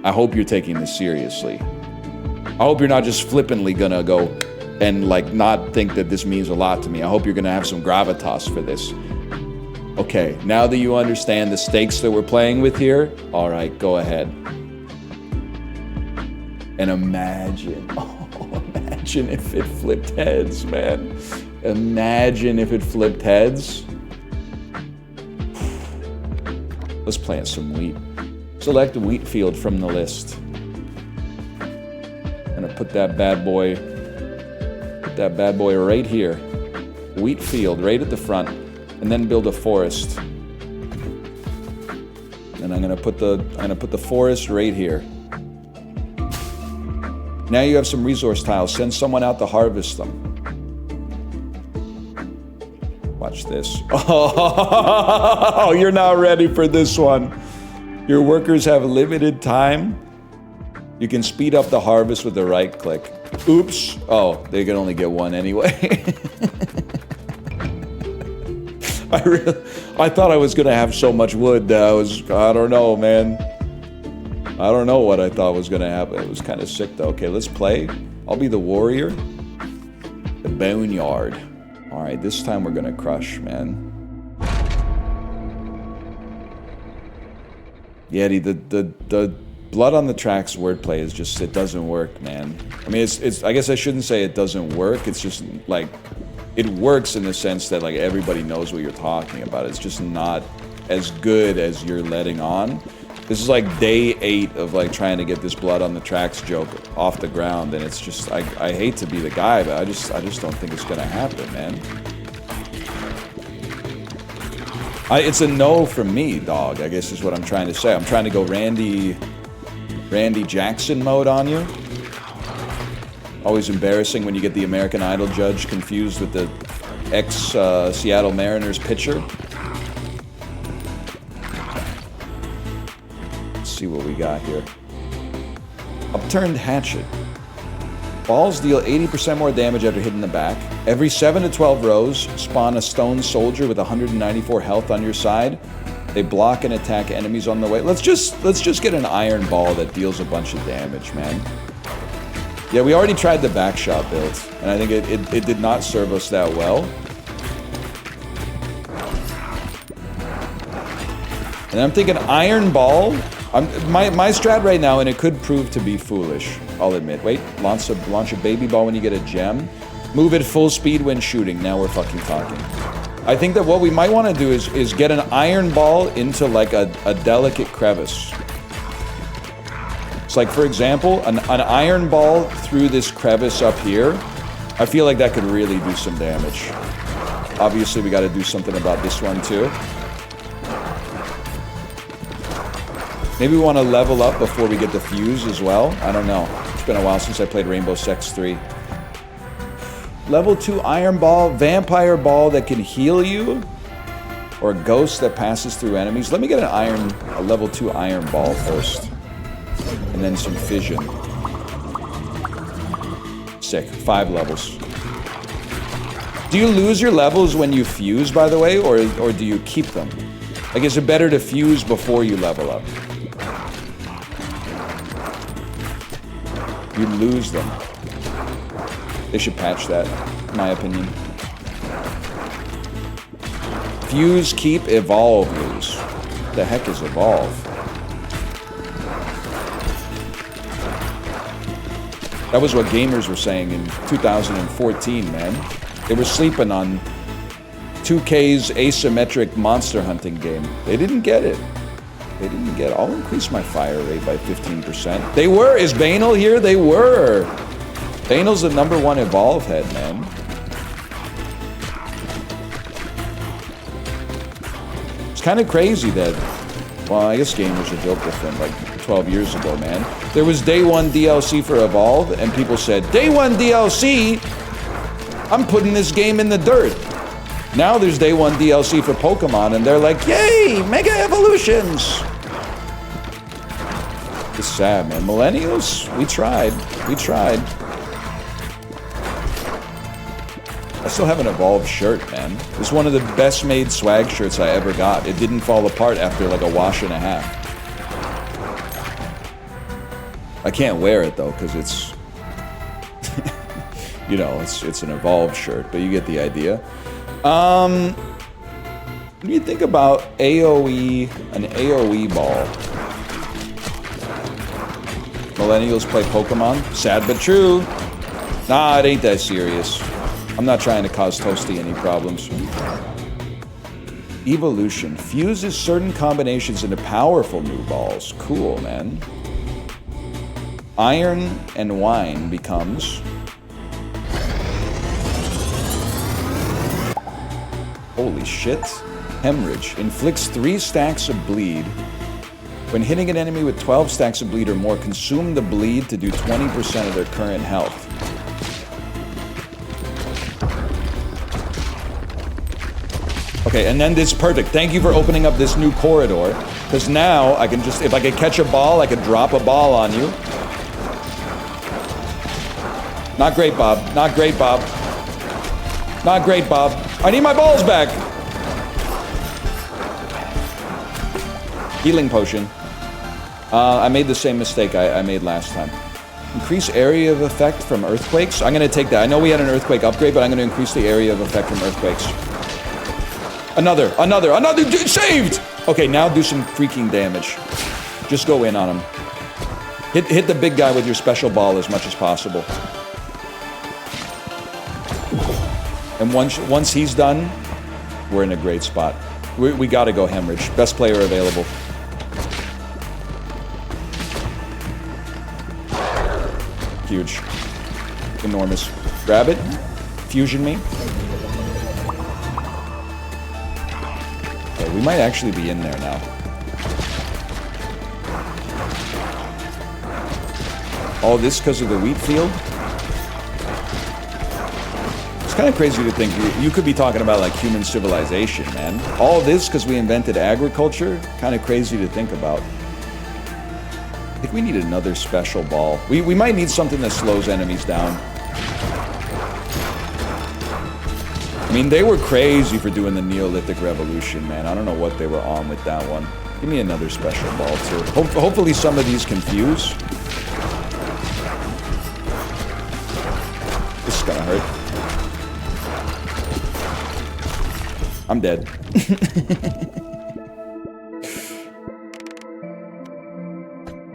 A: I hope you're taking this seriously. I hope you're not just flippantly gonna go and like not think that this means a lot to me. I hope you're gonna have some gravitas for this. Okay, now that you understand the stakes that we're playing with here, all right, go ahead. And imagine, imagine if it flipped heads, man. Imagine if it flipped heads. Let's plant some wheat. Select a wheat field from the list. I'm gonna put that bad boy right here. Wheat field right at the front, and then build a forest. And I'm gonna put the forest right here. Now you have some resource tiles. Send someone out to harvest them. Watch this. Oh, you're not ready for this one. Your workers have limited time. You can speed up the harvest with the right click. Oops. Oh, they can only get one anyway. I thought I was gonna have so much wood that I don't know, man. I don't know what I thought was gonna happen. It was kind of sick though. Okay, let's play. I'll be the warrior. The boneyard. All right, this time we're gonna crush, man. Yeah, the blood on the tracks wordplay is just, it doesn't work, man. I mean, it's I guess I shouldn't say it doesn't work. It's just like, it works in the sense that like everybody knows what you're talking about. It's just not as good as you're letting on. This is like day 8 of like trying to get this blood on the tracks joke off the ground, and it's just, I hate to be the guy, but I just don't think it's gonna happen, man. It's a no from me, dog, I guess is what I'm trying to say. I'm trying to go Randy Jackson mode on you. Always embarrassing when you get the American Idol judge confused with the ex-Seattle Mariners pitcher. See what we got here. Upturned hatchet. Balls deal 80% more damage after hitting the back. Every 7 to 12 rows, spawn a stone soldier with 194 health on your side. They block and attack enemies on the way. Let's just get an iron ball that deals a bunch of damage, man. Yeah, we already tried the back shot build, and I think it did not serve us that well. And I'm thinking iron ball. My strat right now, and it could prove to be foolish, I'll admit. Wait, launch a baby ball when you get a gem. Move at full speed when shooting. Now we're fucking talking. I think that what we might want to do is get an iron ball into like a delicate crevice. It's like, for example, an iron ball through this crevice up here. I feel like that could really do some damage. Obviously, we got to do something about this one too. Maybe we want to level up before we get the fuse as well. I don't know. It's been a while since I played Rainbow Sex 3. Level 2 iron ball, vampire ball that can heal you, or a ghost that passes through enemies. Let me get a level 2 iron ball first, and then some fission. Sick. 5 levels. Do you lose your levels when you fuse, by the way, or do you keep them? Like, is it better to fuse before you level up? You lose them. They should patch that, in my opinion. Fuse, keep, evolve, lose. What the heck is evolve? That was what gamers were saying in 2014, man. They were sleeping on 2K's asymmetric monster hunting game. They didn't get it. They didn't get it. I'll increase my fire rate by 15%. They were. Is Banal here? They were. Banal's the #1 evolve head, man. It's kind of crazy that, well, I guess gamers are built different, like 12 years ago, man. There was day 1 DLC for Evolve, and people said, day 1 DLC? I'm putting this game in the dirt. Now there's day 1 DLC for Pokemon, and they're like, yay, Mega Evolutions! It's sad, man. Millennials, we tried. We tried. I still have an Evolved shirt, man. It's one of the best made swag shirts I ever got. It didn't fall apart after like a wash and a half. I can't wear it though, because it's, you know, it's an Evolved shirt, but you get the idea. When you think about AoE, an AoE ball. Millennials play Pokemon? Sad but true. Nah, it ain't that serious. I'm not trying to cause Toasty any problems. Evolution. Fuses certain combinations into powerful new balls. Cool, man. Iron and wine becomes... Holy shit. Hemorrhage. Inflicts 3 stacks of bleed. When hitting an enemy with 12 stacks of bleed or more, consume the bleed to do 20% of their current health. Okay, and then this perfect. Thank you for opening up this new corridor. Because now I can just, if I could catch a ball, I could drop a ball on you. Not great, Bob. Not great, Bob. Not great, Bob. I need my balls back. Healing potion. I made the same mistake I made last time. Increase area of effect from earthquakes. I'm going to take that. I know we had an earthquake upgrade, but I'm going to increase the area of effect from earthquakes. Another. Saved! Okay, now do some freaking damage. Just go in on him. Hit the big guy with your special ball as much as possible. And once he's done, we're in a great spot. We gotta go Hemorrhage. Best player available. Huge. Enormous. Grab it. Fusion me. Okay, we might actually be in there now. All this because of the wheat field? It's kind of crazy to think you could be talking about like human civilization, man. All this because we invented agriculture? Kind of crazy to think about. I think we need another special ball. We might need something that slows enemies down. I mean, they were crazy for doing the Neolithic Revolution, man. I don't know what they were on with that one. Give me another special ball, too. Hopefully some of these confuse. This is gonna hurt. I'm dead.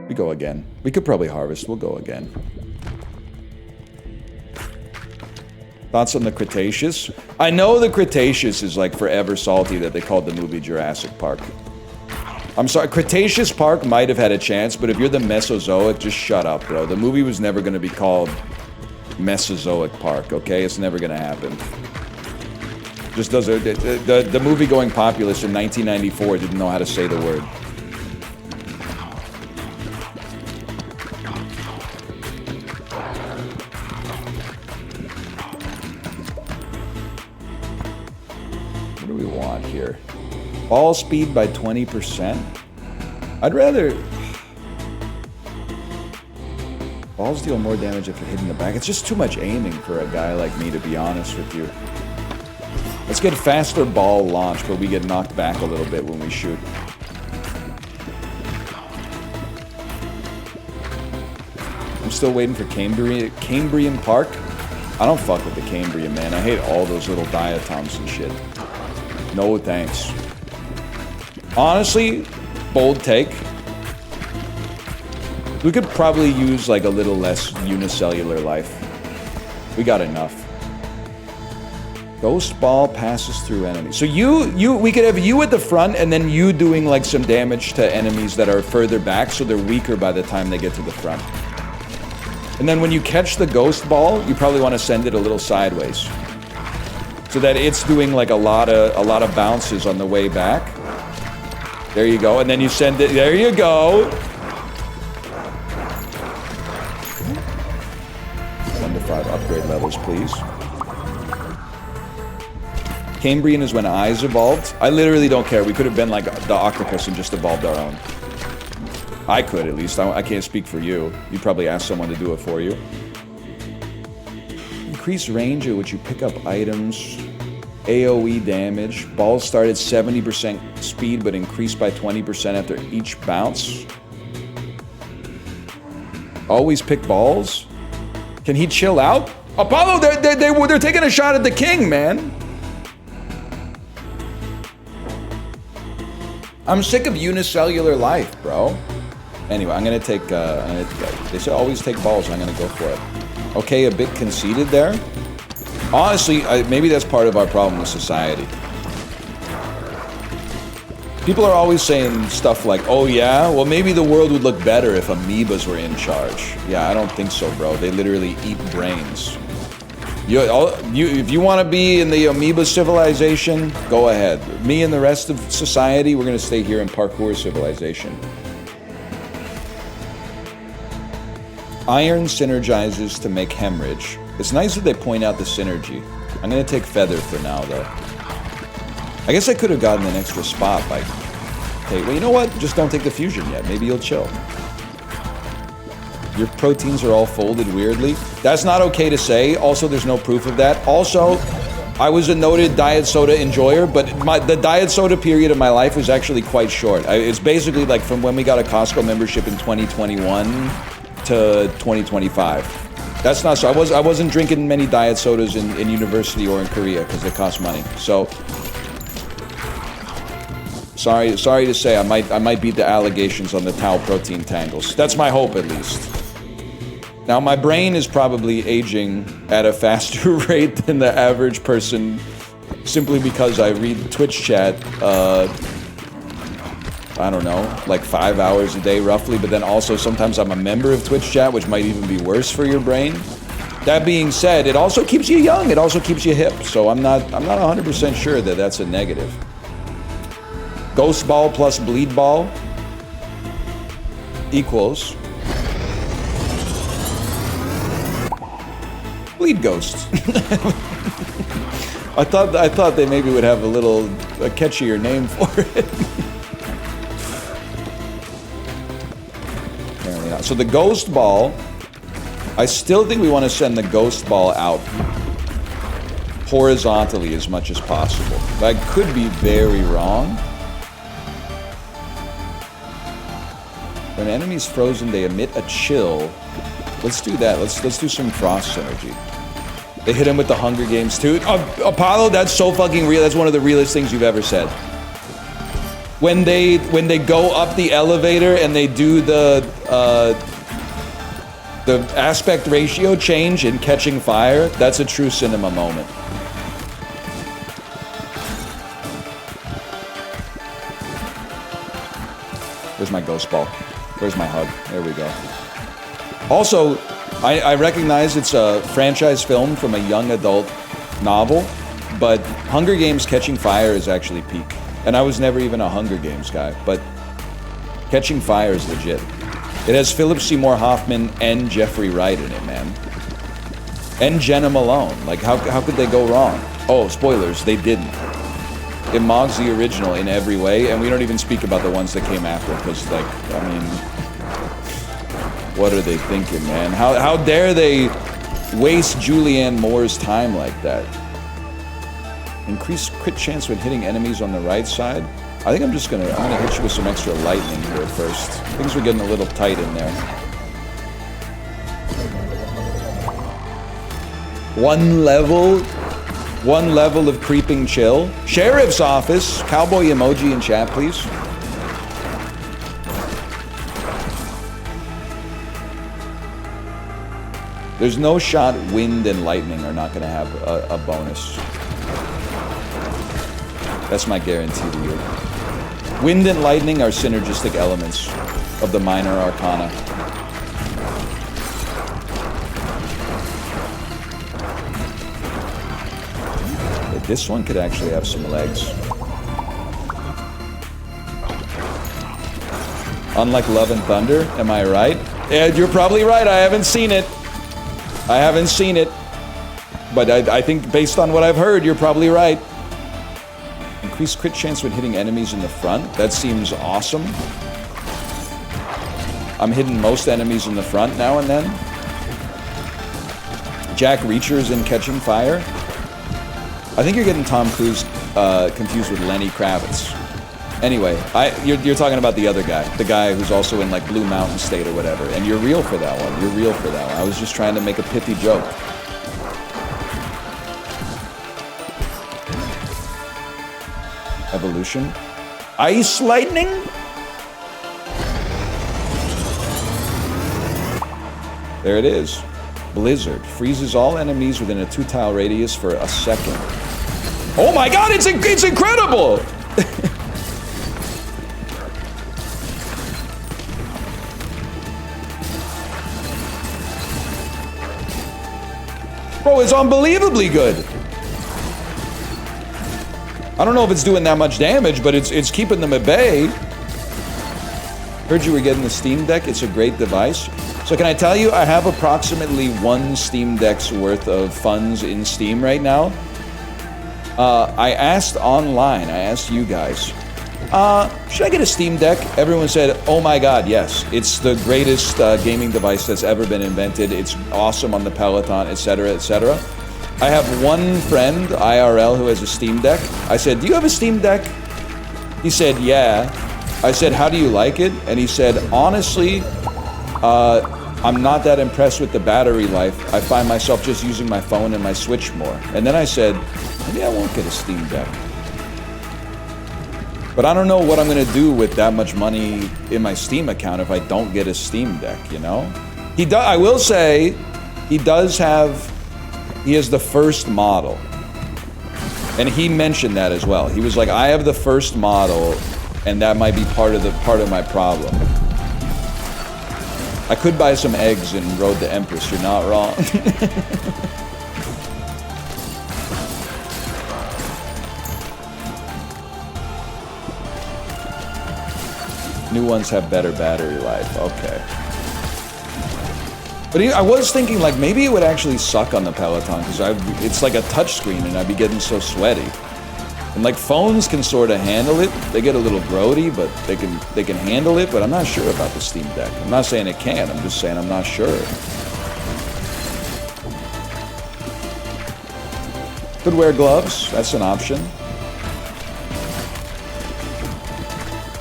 A: We go again. We could probably harvest. We'll go again. Thoughts on the Cretaceous? I know the Cretaceous is like forever salty that they called the movie Jurassic Park. I'm sorry, Cretaceous Park might have had a chance, but if you're the Mesozoic, just shut up, bro. The movie was never going to be called Mesozoic Park, okay? It's never going to happen. Just does the movie-going populace in 1994 didn't know how to say the word. What do we want here? Ball speed by 20%? I'd rather... Balls deal more damage if you're hitting the back. It's just too much aiming for a guy like me, to be honest with you. Let's get faster ball launch, but we get knocked back a little bit when we shoot. still waiting for Cambrian Park. I don't fuck with the Cambrian, man. I hate all those little diatoms and shit. No thanks. Honestly, bold take. We could probably use like a little less unicellular life. We got enough. Ghost ball passes through enemies. So we could have you at the front and then you doing like some damage to enemies that are further back so they're weaker by the time they get to the front. And then when you catch the ghost ball, you probably want to send it a little sideways. So that it's doing like a lot of bounces on the way back. There you go. And then you send it, there you go. 1 to 5 upgrade levels, please. Cambrian is when eyes evolved. I literally don't care. We could have been like the octopus and just evolved our own. I could, at least. I can't speak for you. You probably asked someone to do it for you. Increase range at which you pick up items. AoE damage. Balls start at 70% speed, but increase by 20% after each bounce. Always pick balls? Can he chill out? Apollo, they're taking a shot at the king, man. I'm sick of unicellular life, bro. Anyway, I'm gonna take, they say always take balls, I'm gonna go for it. Okay, a bit conceited there. Honestly, maybe that's part of our problem with society. People are always saying stuff like, oh yeah, well maybe the world would look better if amoebas were in charge. Yeah, I don't think so, bro. They literally eat brains. If you want to be in the amoeba civilization, go ahead. Me and the rest of society, we're going to stay here in parkour civilization. Iron synergizes to make hemorrhage. It's nice that they point out the synergy. I'm going to take feather for now, though. I guess I could have gotten an extra spot by... Okay, well, you know what? Just don't take the fusion yet. Maybe you'll chill. Your proteins are all folded weirdly. That's not okay to say. Also, there's no proof of that. Also, I was a noted diet soda enjoyer, but the diet soda period of my life was actually quite short. It's basically like from when we got a Costco membership in 2021 to 2025. That's not so. I wasn't drinking many diet sodas in university or in Korea because they cost money. So sorry to say, I might beat the allegations on the tau protein tangles. That's my hope, at least. Now, my brain is probably aging at a faster rate than the average person simply because I read Twitch chat, I don't know, like 5 hours a day roughly, but then also sometimes I'm a member of Twitch chat, which might even be worse for your brain. That being said, it also keeps you young, it also keeps you hip, so I'm not 100% sure that that's a negative. Ghost ball plus bleed ball equals bleed ghost. I thought they maybe would have a catchier name for it. Apparently not. So the ghost ball, I still think we want to send the ghost ball out horizontally as much as possible. I could be very wrong. When an enemy's frozen, they emit a chill. Let's do that. Let's do some frost synergy. They hit him with the Hunger Games too. Apollo, that's so fucking real. That's one of the realest things you've ever said. When they go up the elevator and they do the aspect ratio change in Catching Fire, that's a true cinema moment. Where's my ghost ball? Where's my hug? There we go. Also, I recognize it's a franchise film from a young adult novel, but Hunger Games Catching Fire is actually peak. And I was never even a Hunger Games guy, but Catching Fire is legit. It has Philip Seymour Hoffman and Jeffrey Wright in it, man. And Jenna Malone. Like, how could they go wrong? Oh, spoilers, they didn't. It mogs the original in every way, and we don't even speak about the ones that came after, because, like, I mean, what are they thinking, man? How dare they waste Julianne Moore's time like that? Increase crit chance when hitting enemies on the right side. I think I'm gonna hit you with some extra lightning here first. Things are getting a little tight in there. One level of creeping chill. Sheriff's office. Cowboy emoji in chat, please. There's no shot wind and lightning are not going to have a bonus. That's my guarantee to you. Wind and lightning are synergistic elements of the minor arcana. But this one could actually have some legs. Unlike Love and Thunder, am I right? Yeah, you're probably right. I haven't seen it. But I think based on what I've heard, you're probably right. Increased crit chance when hitting enemies in the front. That seems awesome. I'm hitting most enemies in the front now and then. Jack Reacher's in Catching Fire. I think you're getting Tom Cruise confused with Lenny Kravitz. Anyway, you're talking about the other guy. The guy who's also in like Blue Mountain State or whatever. And you're real for that one. You're real for that one. I was just trying to make a pithy joke. Evolution. Ice lightning? There it is. Blizzard. Freezes all enemies within a 2-tile radius for a second. Oh my god, it's incredible! Bro, it's unbelievably good. I don't know if it's doing that much damage, but it's keeping them at bay. Heard you were getting the Steam Deck. It's a great device. So can I tell you, I have approximately 1 Steam Deck's worth of funds in Steam right now. I asked online, I asked you guys, should I get a Steam Deck? Everyone said, oh my god, yes. It's the greatest gaming device that's ever been invented. It's awesome on the Peloton, etc., etc. I have one friend, IRL, who has a Steam Deck. I said, do you have a Steam Deck? He said, yeah. I said, how do you like it? And he said, honestly, I'm not that impressed with the battery life. I find myself just using my phone and my Switch more. And then I said, maybe I won't get a Steam Deck. But I don't know what I'm going to do with that much money in my Steam account if I don't get a Steam Deck, you know? I will say, he has the first model. And he mentioned that as well. He was like, I have the first model, and that might be part of my problem. I could buy some eggs in Road to Empress, you're not wrong. New ones have better battery life, okay. But I was thinking, like, maybe it would actually suck on the Peloton, because it's like a touchscreen, and I'd be getting so sweaty. And, like, phones can sort of handle it. They get a little grody, but they can handle it, but I'm not sure about the Steam Deck. I'm not saying it can't, I'm just saying I'm not sure. Could wear gloves, that's an option.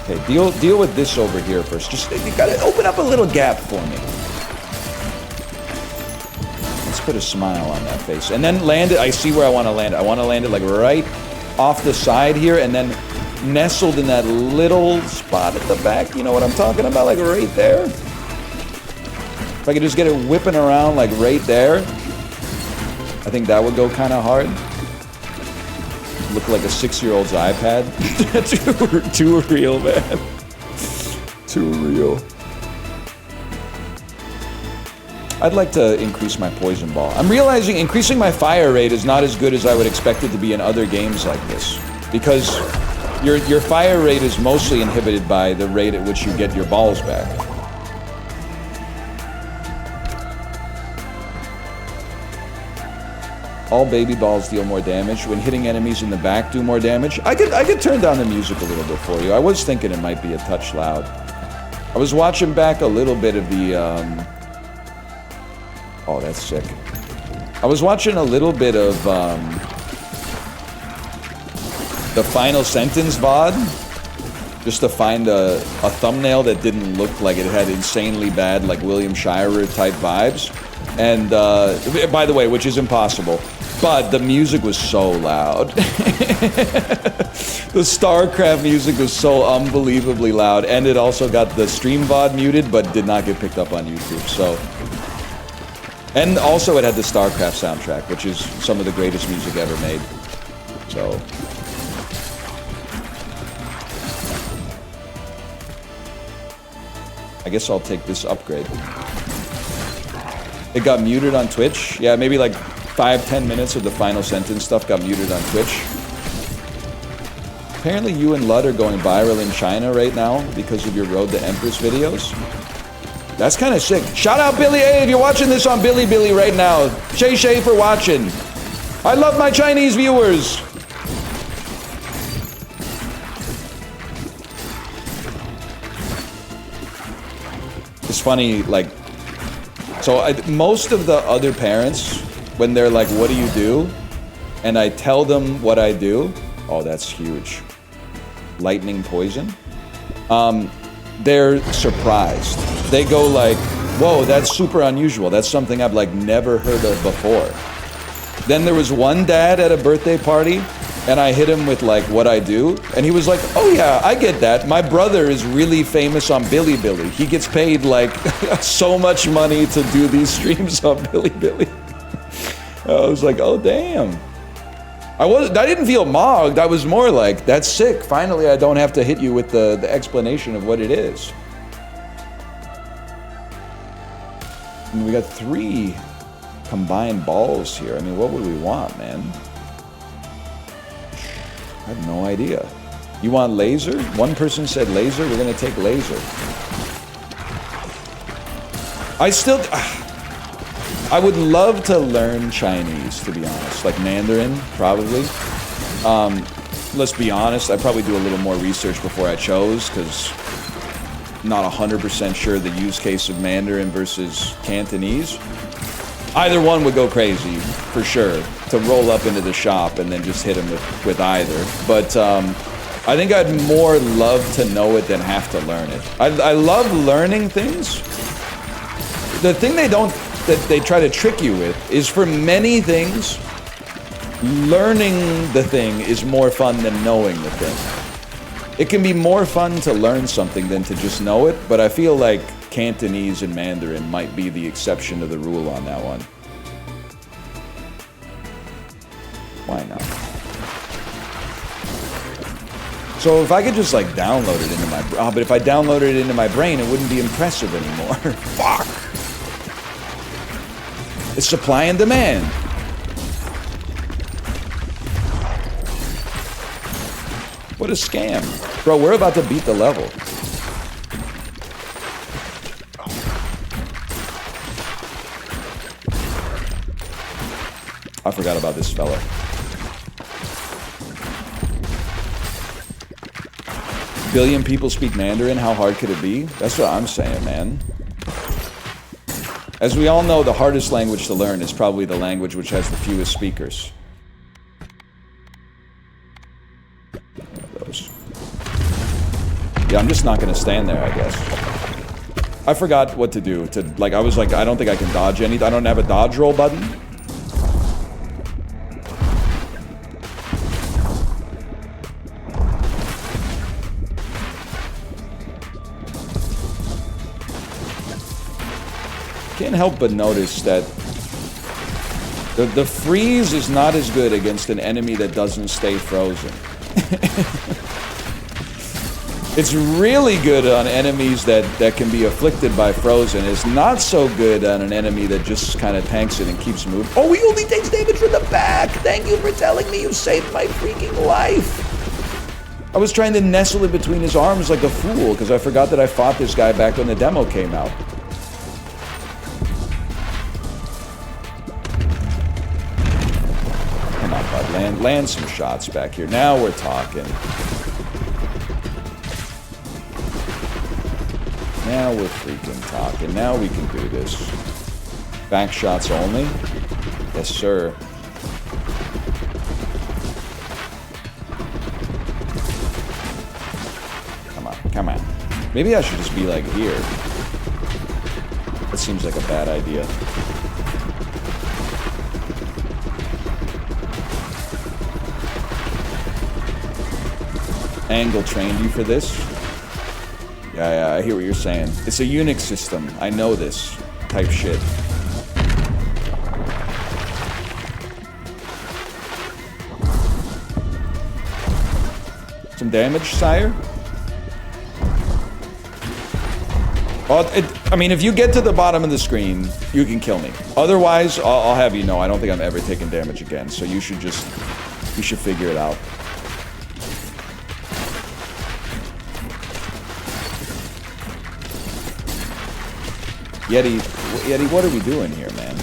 A: Okay, deal with this over here first. Just, you gotta open up a little gap for me. Put a smile on that face. And then land it, I see where I want to land it. I want to land it like right off the side here and then nestled in that little spot at the back. You know what I'm talking about? Like right there. If I could just get it whipping around like right there, I think that would go kind of hard. Look like a 6-year-old's iPad. Too real, man. Too real. I'd like to increase my poison ball. I'm realizing increasing my fire rate is not as good as I would expect it to be in other games like this. Because your fire rate is mostly inhibited by the rate at which you get your balls back. All baby balls deal more damage. When hitting enemies in the back, do more damage. I could turn down the music a little bit for you. I was thinking it might be a touch loud. I was watching back a little bit of the, oh, that's sick. I was watching a little bit of the Final Sentence VOD, just to find a thumbnail that didn't look like it had insanely bad, like, William Shirer type vibes. And, by the way, which is impossible, but the music was so loud. The StarCraft music was so unbelievably loud, and it also got the stream VOD muted, but did not get picked up on YouTube, so... And also it had the StarCraft soundtrack, which is some of the greatest music ever made, so... I guess I'll take this upgrade. It got muted on Twitch. Yeah, maybe like 5-10 minutes of the final sentence stuff got muted on Twitch. Apparently you and Lud are going viral in China right now because of your Road to Empress videos. That's kind of sick. Shout out Billy A if you're watching this on Billy right now. Shay for watching. I love my Chinese viewers. It's funny, like, so most of the other parents, when they're like, what do you do? And I tell them what I do. Oh, that's huge. Lightning poison. They're surprised. They go like, whoa, that's super unusual. That's something I've like never heard of before. Then there was one dad at a birthday party, and I hit him with like what I do, and he was like, oh yeah, I get that. My brother is really famous on Billy. He gets paid like so much money to do these streams on Billy. I was like, oh damn. I didn't feel mogged. I was more like, that's sick. Finally, I don't have to hit you with the explanation of what it is. And we got 3 combined balls here. I mean, what would we want, man? I have no idea. You want laser? One person said laser. We're gonna take laser. I would love to learn Chinese, to be honest. Like Mandarin, probably. Let's be honest, I'd probably do a little more research before I chose, because I'm not 100% sure the use case of Mandarin versus Cantonese. Either one would go crazy, for sure, to roll up into the shop and then just hit them with either. But I think I'd more love to know it than have to learn it. I love learning things. The thing that they try to trick you with is, for many things, learning the thing is more fun than knowing the thing. It can be more fun to learn something than to just know it, but I feel like Cantonese and Mandarin might be the exception to the rule on that one. Why not? So if I could just like download it into my but if I downloaded it into my brain, it wouldn't be impressive anymore. Fuck! It's supply and demand. What a scam. Bro, we're about to beat the level. I forgot about this fella. Billion people speak Mandarin, how hard could it be? That's what I'm saying, man. As we all know, the hardest language to learn is probably the language which has the fewest speakers. Yeah, I'm just not gonna stand there, I guess. I forgot what to do. I was like, I don't think I can dodge anything. I don't have a dodge roll button. Can't help but notice that the freeze is not as good against an enemy that doesn't stay frozen. It's really good on enemies that can be afflicted by frozen. It's not so good on an enemy that just kind of tanks it and keeps moving. Oh, he only takes damage from the back! Thank you for telling me, you saved my freaking life! I was trying to nestle it between his arms like a fool, because I forgot that I fought this guy back when the demo came out. Come on, bud, land some shots back here. Now we're talking. Now we're freaking talking. Now we can do this. Back shots only? Yes, sir. Maybe I should just be like here. That seems like a bad idea. Angle trained you for this? Yeah, I hear what you're saying. It's a Unix system. I know this type shit. Some damage, sire? Well, I mean, if you get to the bottom of the screen, you can kill me. Otherwise, I'll have you know, I don't think I'm ever taking damage again. So you should figure it out. Yeti, what are we doing here, man?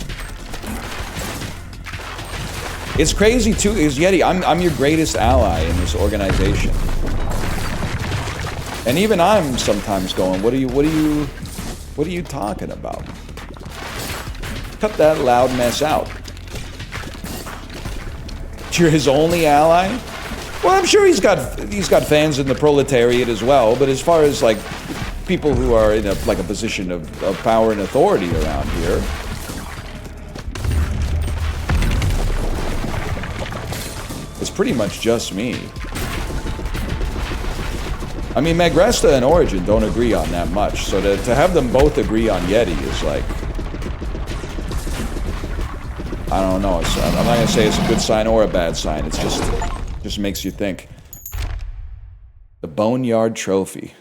A: It's crazy too, is Yeti, I'm your greatest ally in this organization. And even I'm sometimes going, what are you talking about? Cut that loud mess out. You're his only ally? Well, I'm sure he's got fans in the proletariat as well, but as far as like people who are in a position of power and authority around here, it's pretty much just me. I mean, Magresta and Origin don't agree on that much, so to have them both agree on Yeti is like, I don't know. I'm not gonna say it's a good sign or a bad sign. It's just makes you think. The Boneyard Trophy.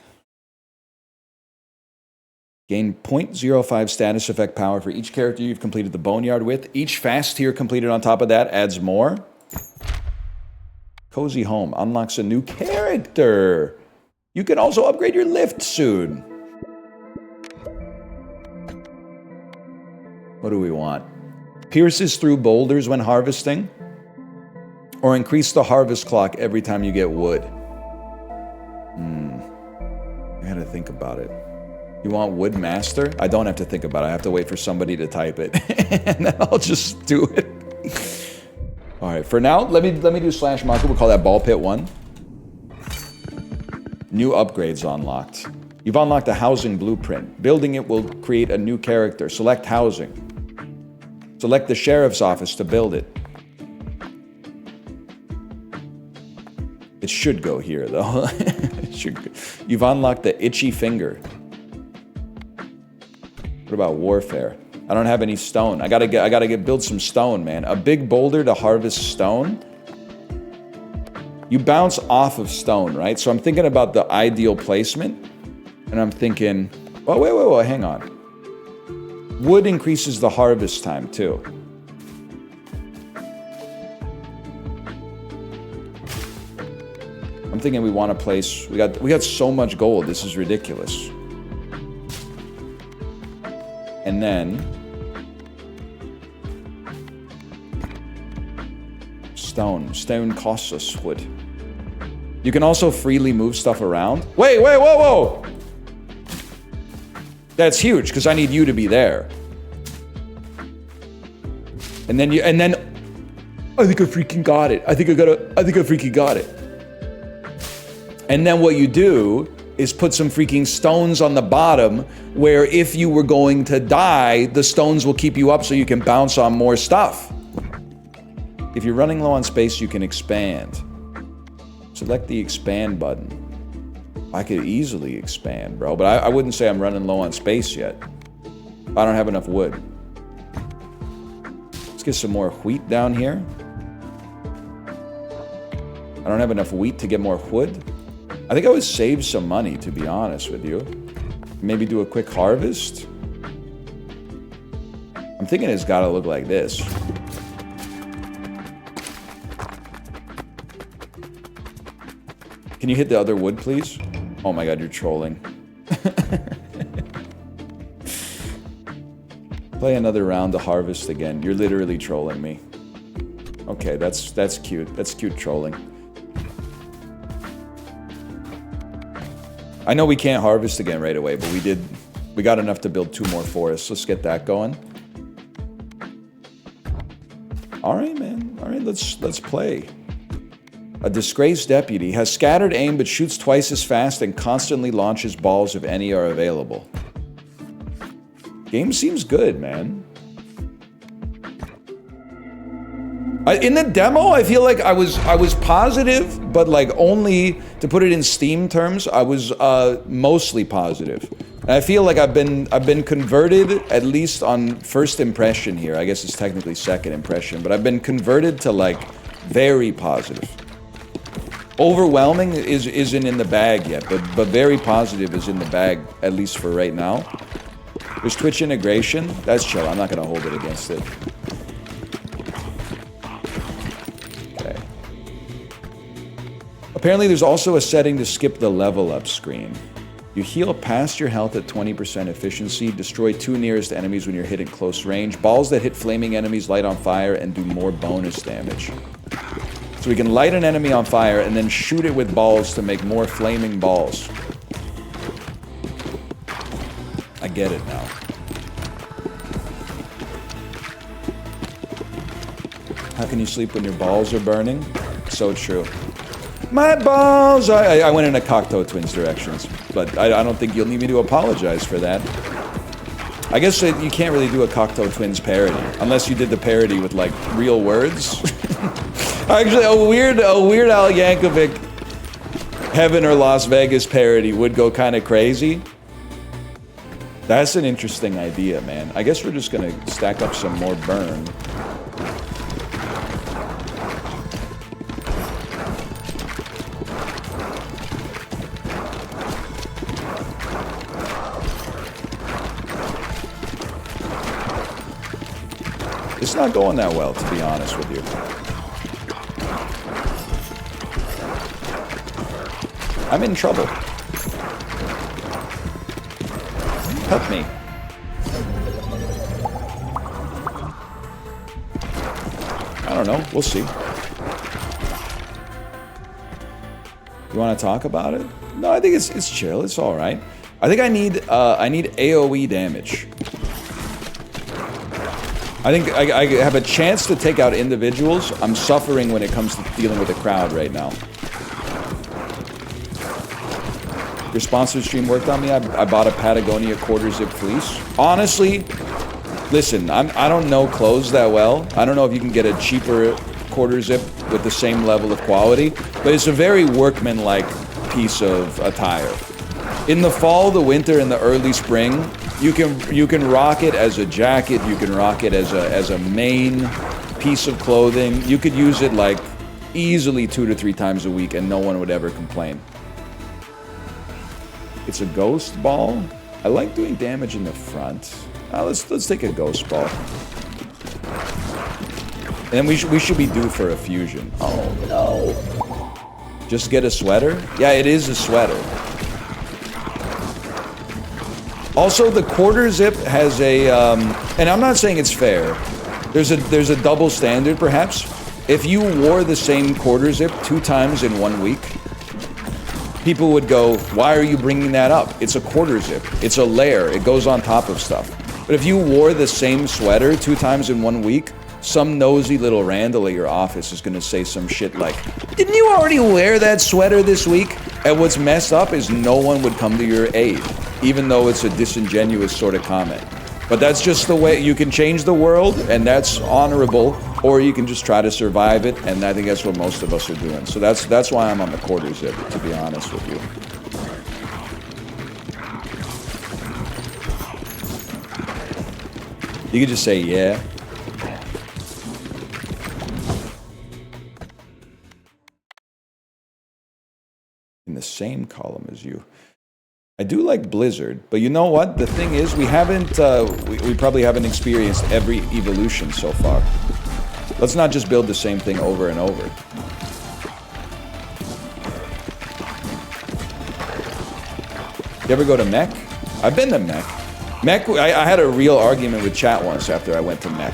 A: Gain 0.05 status effect power for each character you've completed the Boneyard with. Each fast tier completed on top of that adds more. Cozy Home unlocks a new character. You can also upgrade your lift soon. What do we want? Pierces through boulders when harvesting. Or increase the harvest clock every time you get wood. I gotta think about it. You want Wood Master? I don't have to think about it. I have to wait for somebody to type it. And then I'll just do it. Alright, for now, let me do slash market. We'll call that Ball Pit 1. New upgrades unlocked. You've unlocked a housing blueprint. Building it will create a new character. Select housing. Select the sheriff's office to build it. It should go here, though. You've unlocked the Itchy Finger. What about warfare? I don't have any stone. I gotta build some stone, man. A big boulder to harvest stone. You bounce off of stone, right? So I'm thinking about the ideal placement, and I'm thinking, oh wait, hang on. Wood increases the harvest time too. I'm thinking we want to place. We got so much gold. This is ridiculous. And then stone. Stone costs us wood. You can also freely move stuff around. Wait, whoa! That's huge because I need you to be there. And then I think I freaking got it. I think I freaking got it. And then what you do is put some freaking stones on the bottom where if you were going to die, the stones will keep you up so you can bounce on more stuff. If you're running low on space, you can expand. Select the expand button. I could easily expand, bro, but I wouldn't say I'm running low on space yet. I don't have enough wood. Let's get some more wheat down here. I don't have enough wheat to get more wood. I think I would save some money, to be honest with you. Maybe do a quick harvest. I'm thinking it's gotta look like this. Can you hit the other wood, please? Oh my god, you're trolling. Play another round to harvest again. You're literally trolling me. Okay, that's cute. That's cute trolling. I know we can't harvest again right away, but we got enough to build 2 more forests. Let's get that going. All right, man. All right, let's play. A disgraced deputy. Has scattered aim but shoots twice as fast and constantly launches balls if any are available. Game seems good, man. In the demo, I feel like I was positive, but like only, to put it in Steam terms, I was mostly positive. And I feel like I've been converted, at least on first impression here. I guess it's technically second impression, but I've been converted to like very positive. Overwhelming isn't in the bag yet, but very positive is in the bag, at least for right now. There's Twitch integration. That's chill. I'm not gonna hold it against it. Okay. Apparently there's also a setting to skip the level up screen. You heal past your health at 20% efficiency, destroy 2 nearest enemies when you're hit at close range. Balls that hit flaming enemies light on fire and do more bonus damage. So we can light an enemy on fire and then shoot it with balls to make more flaming balls. I get it now. How can you sleep when your balls are burning? So true. My balls! I went in a Cocteau Twins directions, but I don't think you'll need me to apologize for that. I guess you can't really do a Cocteau Twins parody, unless you did the parody with, like, real words. Actually, a Weird Al Yankovic Heaven or Las Vegas parody would go kind of crazy. That's an interesting idea, man. I guess we're just gonna stack up some more burn. It's not going that well, to be honest with you. I'm in trouble. Help me. I don't know. We'll see. You want to talk about it? No, I think it's chill. It's all right. I think I need AOE damage. I think I have a chance to take out individuals. I'm suffering when it comes to dealing with a crowd right now. Your sponsored stream worked on me. I bought a Patagonia quarter zip fleece. Honestly, listen, I don't know clothes that well. I don't know if you can get a cheaper quarter zip with the same level of quality, but it's a very workman-like piece of attire. In the fall, the winter, and the early spring, you can rock it as a jacket. You can rock it as a main piece of clothing. You could use it like easily 2 to 3 times a week, and no one would ever complain. It's a ghost ball. I like doing damage in the front. Let's take a ghost ball. And then we should be due for a fusion. Oh no! Just get a sweater? Yeah, it is a sweater. Also, the quarter zip has a, and I'm not saying it's fair. There's a double standard, perhaps. If you wore the same quarter zip 2 times in 1 week, people would go, why are you bringing that up? It's a quarter zip. It's a layer. It goes on top of stuff. But if you wore the same sweater 2 times in 1 week, some nosy little Randall at your office is going to say some shit like, didn't you already wear that sweater this week? And what's messed up is no one would come to your aid, even though it's a disingenuous sort of comment. But that's just the way you can change the world, and that's honorable, or you can just try to survive it, and I think that's what most of us are doing. So that's why I'm on the quarter zip, to be honest with you. You could just say, yeah. In the same column as you. I do like Blizzard, but you know what? The thing is, we haven't, we probably haven't experienced every evolution so far. Let's not just build the same thing over and over. You ever go to Mech? I've been to Mech. Mech, I had a real argument with chat once after I went to Mech.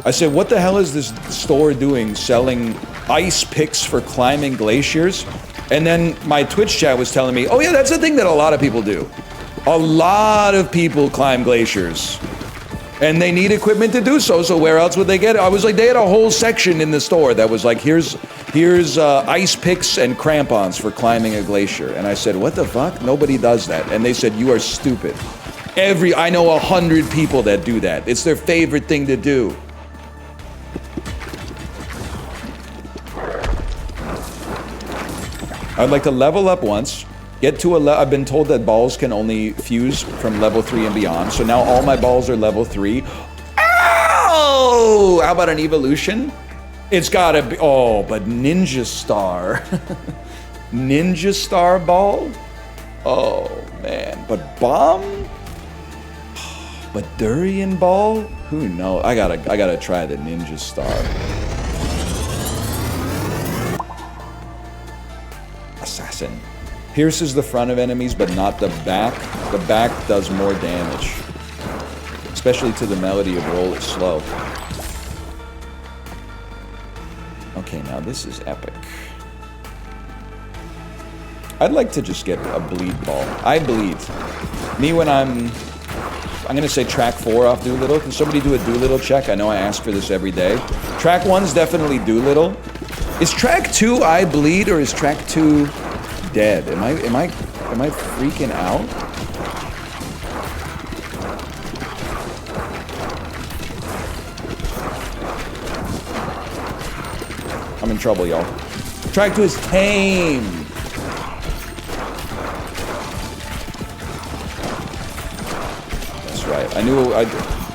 A: I said, what the hell is this store doing selling ice picks for climbing glaciers? And then my Twitch chat was telling me, oh yeah, that's a thing that a lot of people do. A lot of people climb glaciers. And they need equipment to do so, so where else would they get it? I was like, they had a whole section in the store that was like, here's ice picks and crampons for climbing a glacier. And I said, what the fuck? Nobody does that. And they said, you are stupid. I know 100 people that do that. It's their favorite thing to do. I'd like to level up once. Get to I've been told that balls can only fuse from level 3 and beyond, so now all my balls are level 3. Oh! How about an evolution? It's gotta be, oh, but Ninja Star. Ninja Star ball? Oh, man. But bomb? But durian ball? Who knows? I gotta try the Ninja Star. Assassin. Pierces the front of enemies, but not the back. The back does more damage. Especially to the melody of Roll It Slow. Okay, now this is epic. I'd like to just get a bleed ball. I bleed. Me when I'm gonna say track 4 off Doolittle. Can somebody do a Doolittle check? I know I ask for this every day. Track 1's definitely Doolittle. Is track 2 I bleed, or is track 2 dead? Am I freaking out? I'm in trouble, y'all. Track 2 is tame. That's right. I knew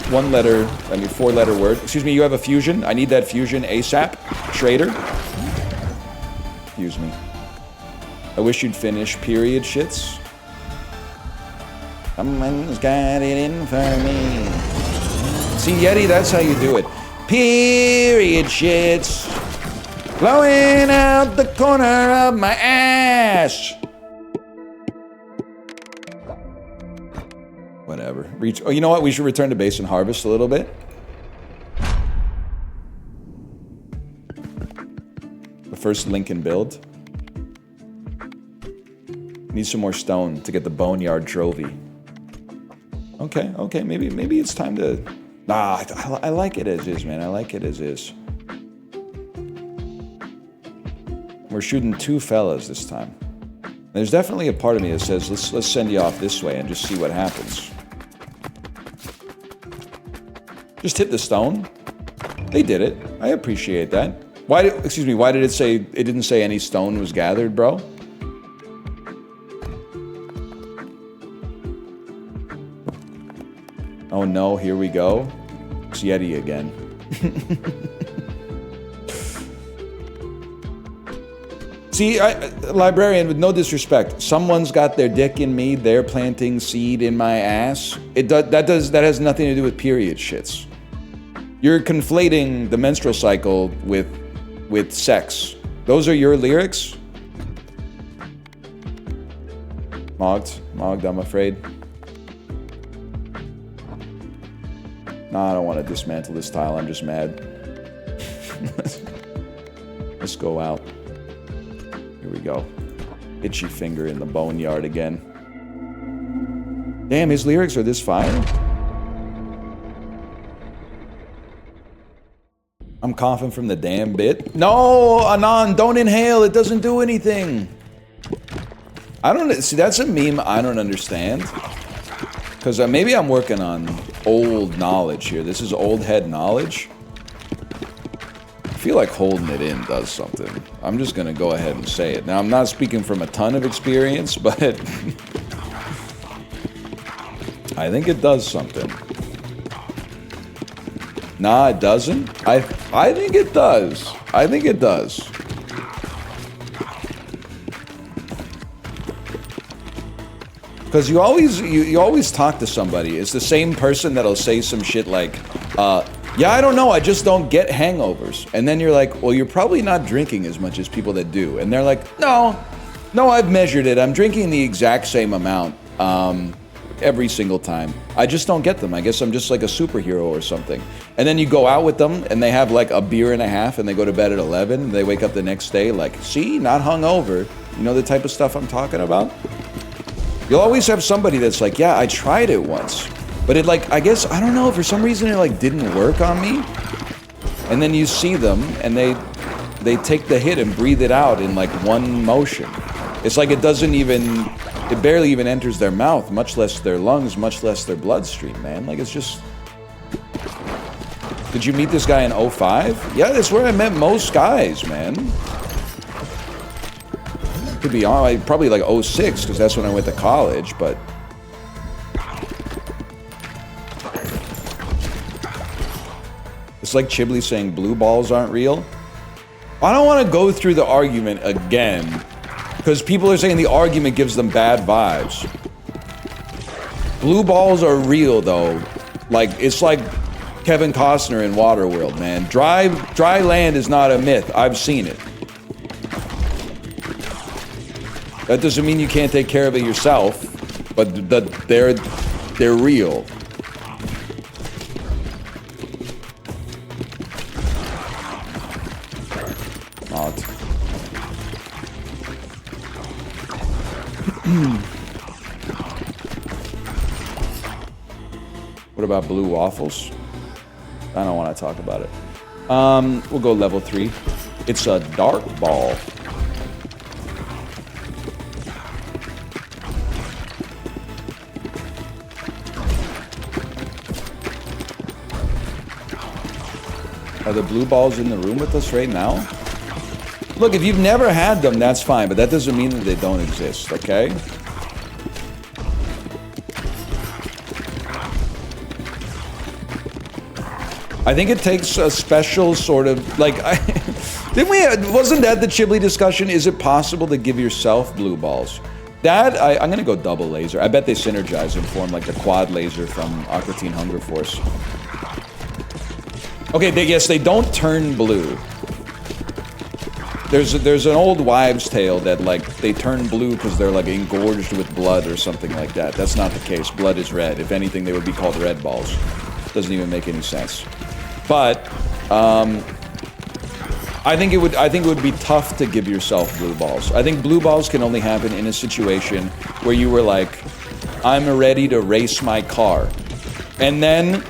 A: 4-letter word. Excuse me, you have a fusion? I need that fusion ASAP. Schrader. Excuse me. I wish you'd finish period shits. Someone's got it in for me. See, Yeti, that's how you do it. Period shits. Blowing out the corner of my ass. Whatever. Oh, you know what? We should return to base and harvest a little bit. The first Lincoln build. Need some more stone to get the boneyard trophy. Okay, maybe it's time to... Nah, I like it as is, man. I like it as is. We're shooting 2 fellas this time. There's definitely a part of me that says, let's send you off this way and just see what happens. Just hit the stone. They did it. I appreciate that. Why did it say... It didn't say any stone was gathered, bro? Oh no, here we go. It's Yeti again. See, librarian, with no disrespect, someone's got their dick in me, they're planting seed in my ass. That has nothing to do with period shits. You're conflating the menstrual cycle with sex. Those are your lyrics? Mogged, I'm afraid. No, I don't want to dismantle this tile, I'm just mad. Let's go out. Here we go. Itchy finger in the boneyard again. Damn, his lyrics are this fire? I'm coughing from the damn bit. No, Anon, don't inhale, it doesn't do anything. I don't, see, that's a meme I don't understand. Because maybe I'm working on old knowledge here. This is old head knowledge. I feel like holding it in does something. I'm just going to go ahead and say it. Now, I'm not speaking from a ton of experience, but I think it does something. Nah, it doesn't. I think it does. I think it does. Because you always talk to somebody. It's the same person that'll say some shit like, yeah, I don't know, I just don't get hangovers. And then you're like, well, you're probably not drinking as much as people that do. And they're like, no, I've measured it. I'm drinking the exact same amount every single time. I just don't get them. I guess I'm just like a superhero or something. And then you go out with them and they have like a beer and a half and they go to bed at 11 and they wake up the next day like, see, not hungover. You know the type of stuff I'm talking about? You'll always have somebody that's like, yeah, I tried it once. But it like, I guess, I don't know, for some reason it like didn't work on me. And then you see them and they take the hit and breathe it out in like one motion. It's like it doesn't even, it barely even enters their mouth, much less their lungs, much less their bloodstream, man. Like it's just... Did you meet this guy in 05? Yeah, that's where I met most guys, man. Could be on, probably like 06, because that's when I went to college, but... It's like Chibli saying blue balls aren't real. I don't want to go through the argument again, because people are saying the argument gives them bad vibes. Blue balls are real, though. Like, it's like Kevin Costner in Waterworld, man. Dry land is not a myth. I've seen it. That doesn't mean you can't take care of it yourself, but they're real. What about blue waffles? I don't want to talk about it. We'll go level 3. It's a dark ball. Are the blue balls in the room with us right now? Look, if you've never had them, that's fine, but that doesn't mean that they don't exist, okay? I think it takes a special sort of, like, wasn't that the Chibli discussion? Is it possible to give yourself blue balls? That, I'm gonna go double laser. I bet they synergize and form like the quad laser from Aqua Teen Hunger Force. Okay, yes, they don't turn blue. There's an old wives' tale that, like, they turn blue because they're, like, engorged with blood or something like that. That's not the case. Blood is red. If anything, they would be called red balls. Doesn't even make any sense. But, I think it would be tough to give yourself blue balls. I think blue balls can only happen in a situation where you were like, I'm ready to race my car. And then,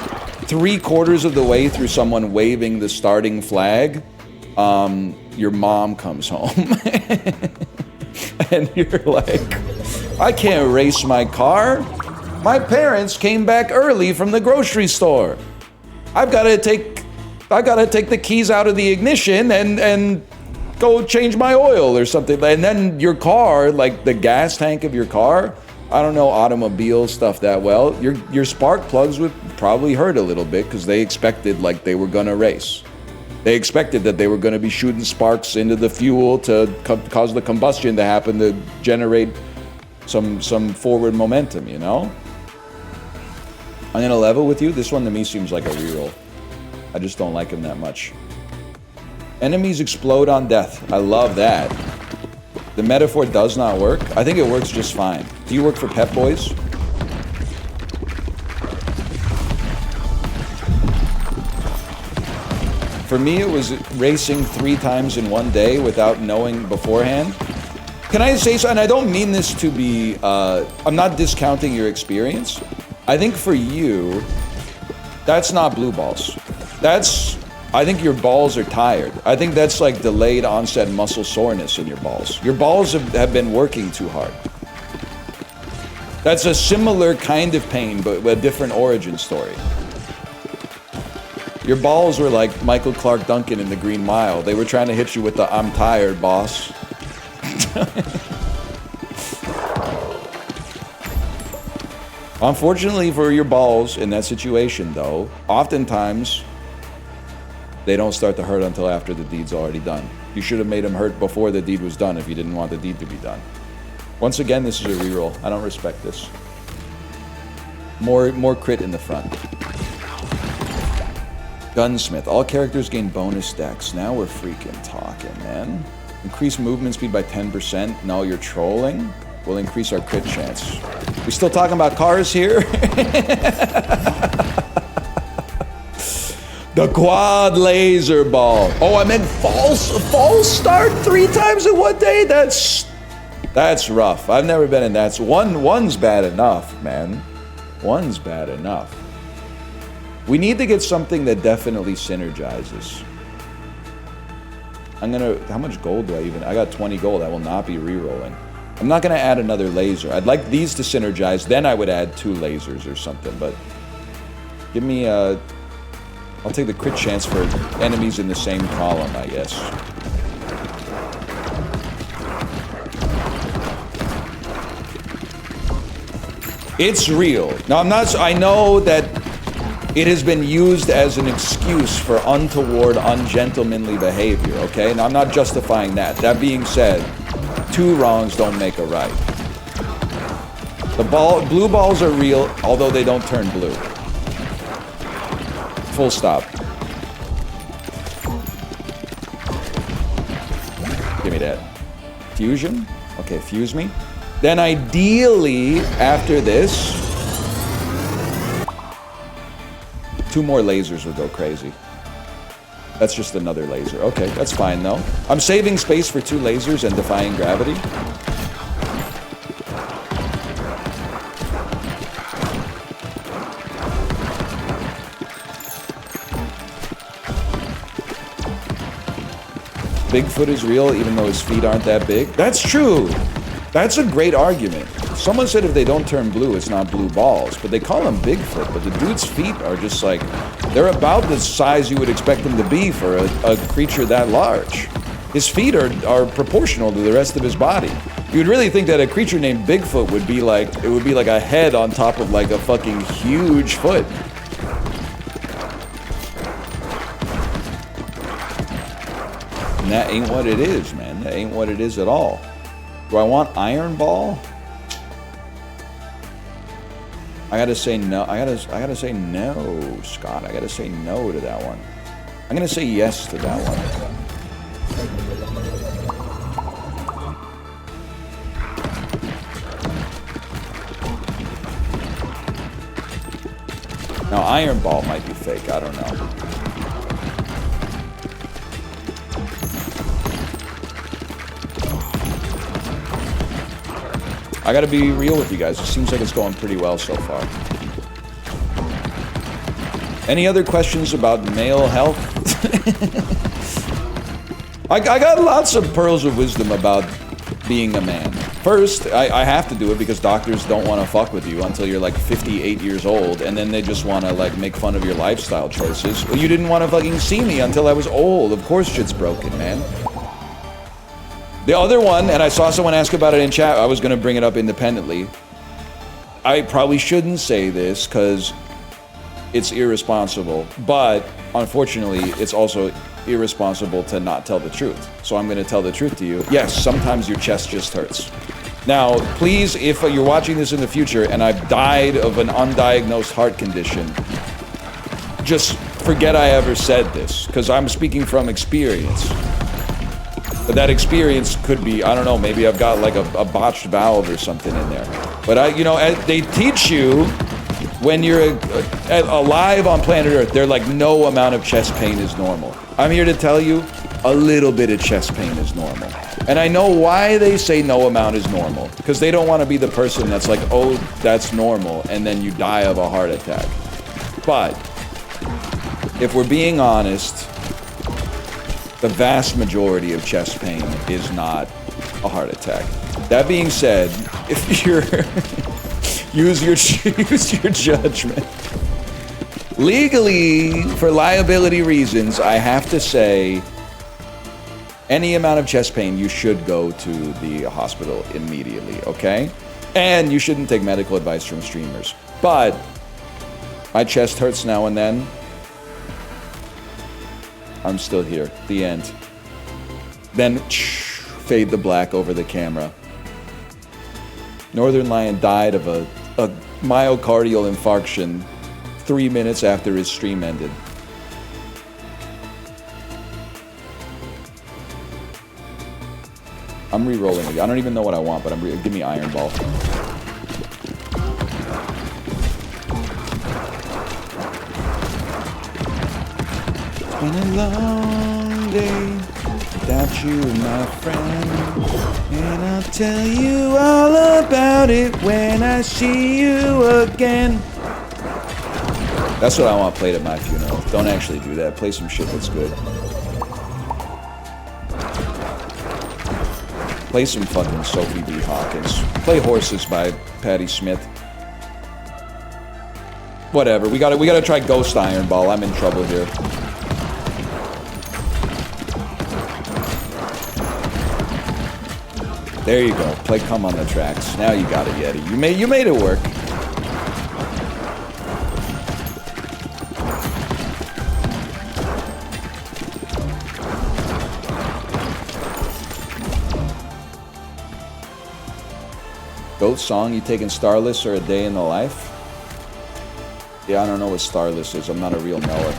A: 3/4 of the way through someone waving the starting flag, your mom comes home. And you're like, I can't race my car. My parents came back early from the grocery store. I've got to take the keys out of the ignition and go change my oil or something. And then your car, like the gas tank of your car, I don't know automobile stuff that well. Your spark plugs would probably hurt a little bit because they expected like they were gonna race. They expected that they were going to be shooting sparks into the fuel to cause the combustion to happen to generate some forward momentum, you know? I'm going to level with you. This one to me seems like a reroll. I just don't like him that much. Enemies explode on death. I love that. The metaphor does not work. I think it works just fine. Do you work for Pep Boys? For me, it was racing 3 times in one day without knowing beforehand. Can I say so? And I don't mean this to be, I'm not discounting your experience. I think for you, that's not blue balls. I think your balls are tired. I think that's like delayed onset muscle soreness in your balls. Your balls have been working too hard. That's a similar kind of pain, but a different origin story. Your balls were like Michael Clark Duncan in The Green Mile. They were trying to hit you with the I'm tired, boss. Unfortunately for your balls in that situation, though, oftentimes they don't start to hurt until after the deed's already done. You should have made them hurt before the deed was done if you didn't want the deed to be done. Once again, this is a reroll. I don't respect this. More crit in the front. Gunsmith. All characters gain bonus stacks. Now we're freaking talking, man. Increase movement speed by 10%. No, you're trolling. We'll increase our crit chance. We still talking about cars here? The quad laser ball. Oh, I meant false start 3 times in one day? That's rough. I've never been in that. One's bad enough, man. One's bad enough. We need to get something that definitely synergizes. I'm gonna... How much gold do I even... I got 20 gold. I will not be re-rolling. I'm not gonna add another laser. I'd like these to synergize. Then I would add 2 lasers or something. But give me a... I'll take the crit chance for enemies in the same column, I guess. It's real. Now, I'm not... I know that it has been used as an excuse for untoward, ungentlemanly behavior, okay? Now, I'm not justifying that. That being said, 2 wrongs don't make a right. The blue balls are real, although they don't turn blue. Full stop. Give me that. Fusion? Okay, fuse me. Then ideally, after this, 2 more lasers would go crazy. That's just another laser. Okay, that's fine though. I'm saving space for 2 lasers and defying gravity. Bigfoot is real even though his feet aren't that big. That's true. That's a great argument. Someone said if they don't turn blue, it's not blue balls. But they call him Bigfoot. But the dude's feet are just like... They're about the size you would expect them to be for a creature that large. His feet are proportional to the rest of his body. You would really think that a creature named Bigfoot would be like... It would be like a head on top of like a fucking huge foot. And that ain't what it is, man. That ain't what it is at all. Do I want Iron Ball? I gotta say no. I gotta say no, Scott. I gotta say no to that one. I'm gonna say yes to that one. Now, Iron Ball might be fake. I don't know. I gotta be real with you guys. It seems like it's going pretty well so far. Any other questions about male health? I got lots of pearls of wisdom about being a man. First, I have to do it because doctors don't want to fuck with you until you're like 58 years old, and then they just want to like make fun of your lifestyle choices. Well, you didn't want to fucking see me until I was old. Of course shit's broken, man. The other one, and I saw someone ask about it in chat, I was going to bring it up independently. I probably shouldn't say this because it's irresponsible, but unfortunately, it's also irresponsible to not tell the truth. So I'm going to tell the truth to you. Yes, sometimes your chest just hurts. Now, please, if you're watching this in the future and I've died of an undiagnosed heart condition, just forget I ever said this, because I'm speaking from experience. But that experience could be, I don't know, maybe I've got like a botched valve or something in there. But, you know, they teach you when you're alive on planet Earth, they're like, no amount of chest pain is normal. I'm here to tell you, a little bit of chest pain is normal. And I know why they say no amount is normal. Because they don't want to be the person that's like, oh, that's normal, and then you die of a heart attack. But, if we're being honest, the vast majority of chest pain is not a heart attack. That being said, if you're... use your judgment. Legally, for liability reasons, I have to say, any amount of chest pain, you should go to the hospital immediately, okay? And you shouldn't take medical advice from streamers. But, my chest hurts now and then. I'm still here. The end. Then, fade the black over the camera. Northernlion died of a myocardial infarction 3 minutes after his stream ended. I'm re-rolling it. I don't even know what I want, but give me Iron Ball. It's been a long day. without you, my friend. And I'll tell you all about it when I see you again. That's what I want played at my funeral. Don't actually do that. Play some shit that's good. Play some fucking Sophie B. Hawkins. Play Horses by Patti Smith. Whatever. We gotta try Ghost Iron Ball. I'm in trouble here. There you go. Play Come on the Tracks. Now you got it, Yeti. You made it work. Goat song, you taking Starless or A Day in the Life? Yeah, I don't know what Starless is. I'm not a real knower.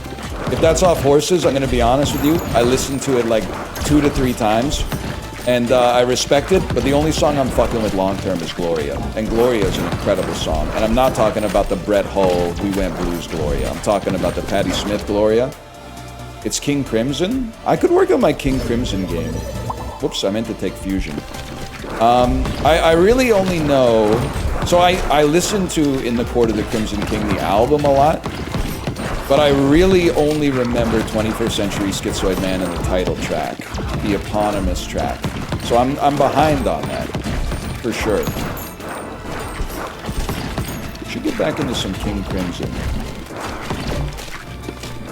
A: If that's off Horses, I'm gonna be honest with you. I listened to it like 2 to 3 times. And I respect it, but the only song I'm fucking with long term is Gloria. And Gloria is an incredible song. And I'm not talking about the Brett Hull, We Went Blues Gloria. I'm talking about the Patti Smith Gloria. It's King Crimson. I could work on my King Crimson game. Whoops, I meant to take Fusion. I really only know... So I listened to In the Court of the Crimson King, the album, a lot. But I really only remember 21st Century Schizoid Man and the title track. The eponymous track. So I'm behind on that, for sure. Should get back into some King Crimson.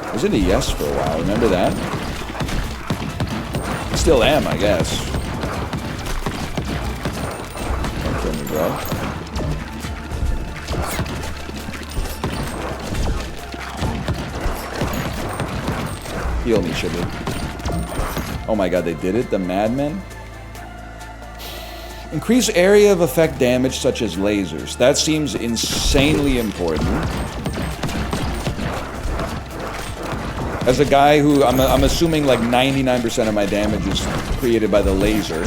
A: I was into Yes for a while, remember that? Still am, I guess. Don't kill me, bro. Heal me, Chibi. Oh my god, they did it? The Madmen? Increase area of effect damage such as lasers. That seems insanely important. As a guy who, I'm assuming like 99% of my damage is created by the laser.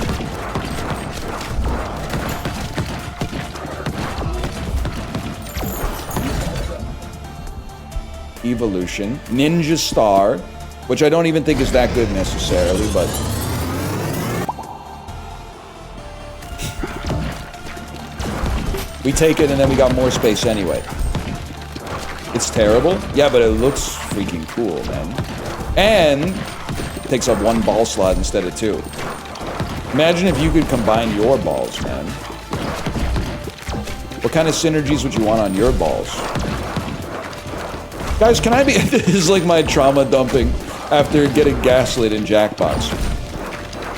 A: Evolution. Ninja Star, which I don't even think is that good necessarily, but... we take it and then we got more space anyway. It's terrible? Yeah, but it looks freaking cool, man. And takes up 1 ball slot instead of 2. Imagine if you could combine your balls, man. What kind of synergies would you want on your balls? Guys, can I be... This is like my trauma dumping after getting gaslit in jackpots.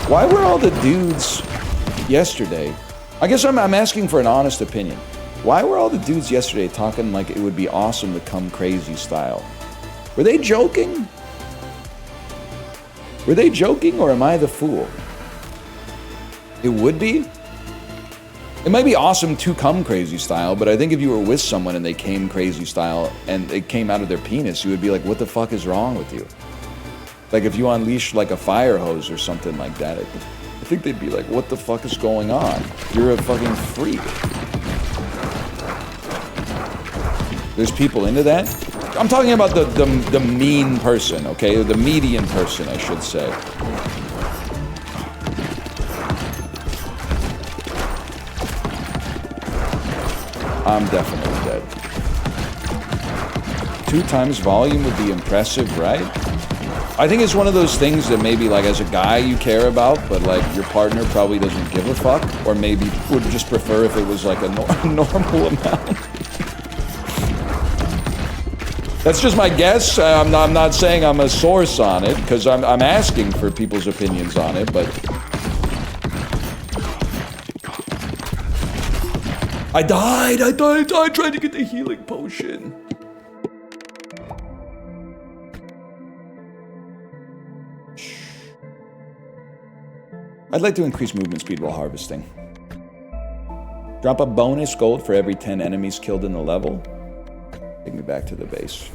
A: Why were all the dudes yesterday... I guess I'm asking for an honest opinion. Why were all the dudes yesterday talking like it would be awesome to come crazy style? Were they joking? Were they joking, or am I the fool? It would be? It might be awesome to come crazy style, but I think if you were with someone and they came crazy style and it came out of their penis, you would be like, what the fuck is wrong with you? Like if you unleashed like a fire hose or something like that, I think they'd be like, what the fuck is going on? You're a fucking freak. There's people into that? I'm talking about the mean person, okay? The median person, I should say. I'm definitely dead. 2 times volume would be impressive, right? I think it's one of those things that maybe like as a guy you care about, but like your partner probably doesn't give a fuck, or maybe would just prefer if it was like a normal amount. That's just my guess. I'm not saying I'm a source on it, because I'm asking for people's opinions on it, but... I died trying to get the healing potion. I'd like to increase movement speed while harvesting. Drop a bonus gold for every 10 enemies killed in the level. Take me back to the base.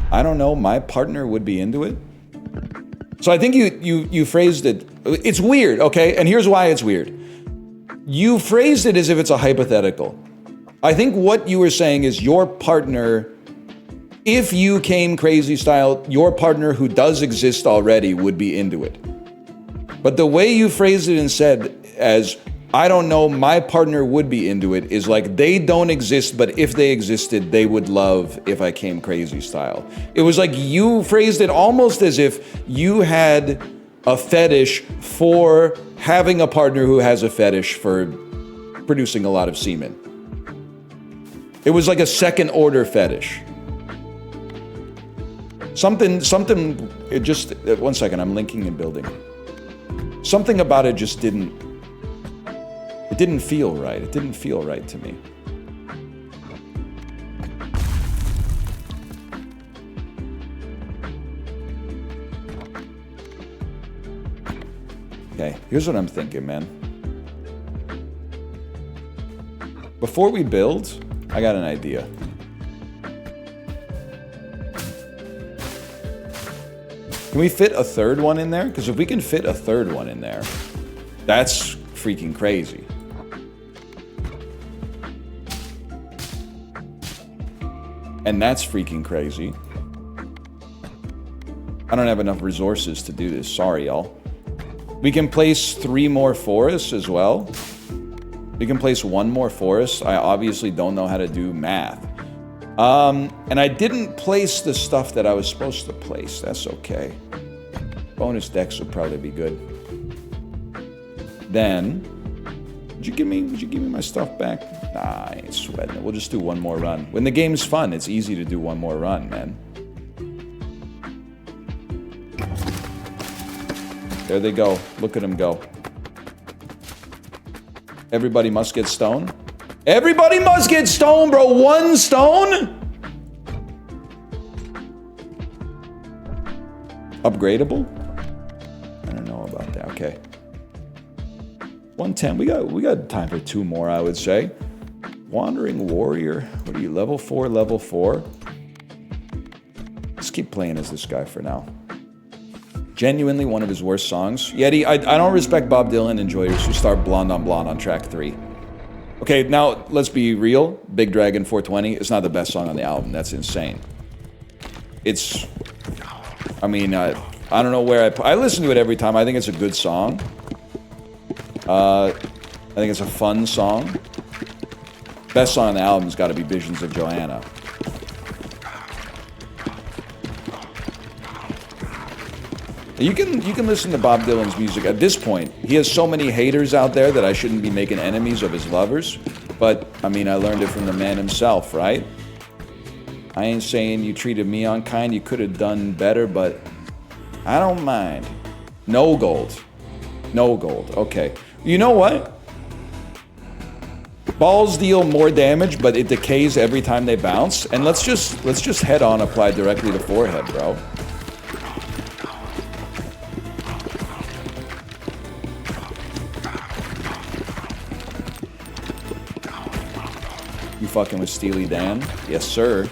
A: I don't know, my partner would be into it. So I think you phrased it, it's weird, okay? And here's why it's weird. You phrased it as if it's a hypothetical. I think what you were saying is your partner If you came crazy style, your partner who does exist already would be into it. But the way you phrased it and said as, I don't know, my partner would be into it, is like they don't exist, but if they existed, they would love if I came crazy style. It was like you phrased it almost as if you had a fetish for having a partner who has a fetish for producing a lot of semen. It was like a second order fetish. Something, it just, one second, I'm linking and building. Something about it just didn't feel right. It didn't feel right to me. Okay, here's what I'm thinking, man. Before we build, I got an idea. Can we fit a third one in there? Because if we can fit a third one in there, that's freaking crazy. And that's freaking crazy. I don't have enough resources to do this. Sorry, y'all. We can place 3 more forests as well. We can place 1 more forest. I obviously don't know how to do math. And I didn't place the stuff that I was supposed to place. That's okay. Bonus decks would probably be good. Then, would you give me my stuff back? Nah, I ain't sweating it. We'll just do 1 more run. When the game's fun, it's easy to do 1 more run, man. There they go. Look at them go. Everybody must get stone. Everybody must get stone, bro. 1 stone? Upgradable? I don't know about that. Okay. 110. We got time for 2 more, I would say. Wandering Warrior. What are you? Level 4, level 4? Let's keep playing as this guy for now. Genuinely one of his worst songs. Yeti, I don't respect Bob Dylan enjoyers who start Blonde on track 3. Okay, now let's be real. Big Dragon 420 is not the best song on the album. That's insane. It's, I mean, I don't know where I listen to it every time. I think it's a good song. I think it's a fun song. Best song on the album's got to be Visions of Joanna. You can listen to Bob Dylan's music. At this point, he has so many haters out there that I shouldn't be making enemies of his lovers. But, I mean, I learned it from the man himself, right? I ain't saying you treated me unkind, you could have done better, but I don't mind. No gold. No gold. Okay. You know what? Balls deal more damage, but it decays every time they bounce. And let's just head on apply directly to forehead, bro. You fucking with Steely Dan? Yes, sir.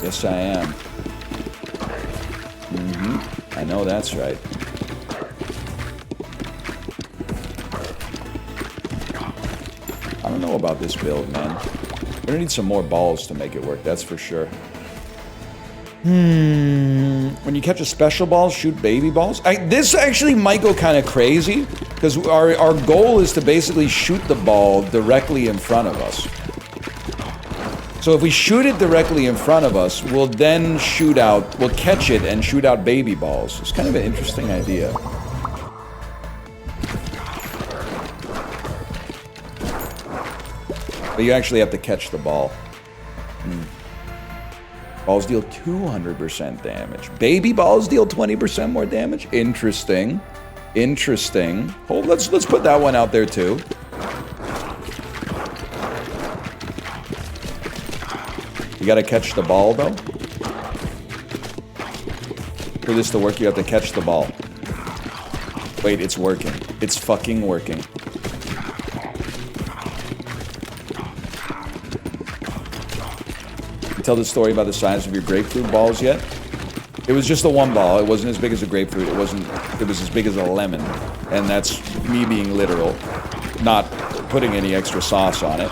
A: Yes, I am. I know that's right. I don't know about this build, man. We're gonna need some more balls to make it work, that's for sure. When you catch a special ball, shoot baby balls? This actually might go kind of crazy, because our goal is to basically shoot the ball directly in front of us. So if we shoot it directly in front of us, we'll then we'll catch it and shoot out baby balls. It's kind of an interesting idea. But you actually have to catch the ball. Balls deal 200% damage. Baby balls deal 20% more damage? Interesting. Interesting. Hold, let's put that one out there too. You gotta catch the ball though. For this to work, you have to catch the ball. Wait, it's working. It's fucking working. Tell the story about the size of your grapefruit balls yet? It was just a 1 ball. It wasn't as big as a grapefruit. It was as big as a lemon. And that's me being literal, not putting any extra sauce on it.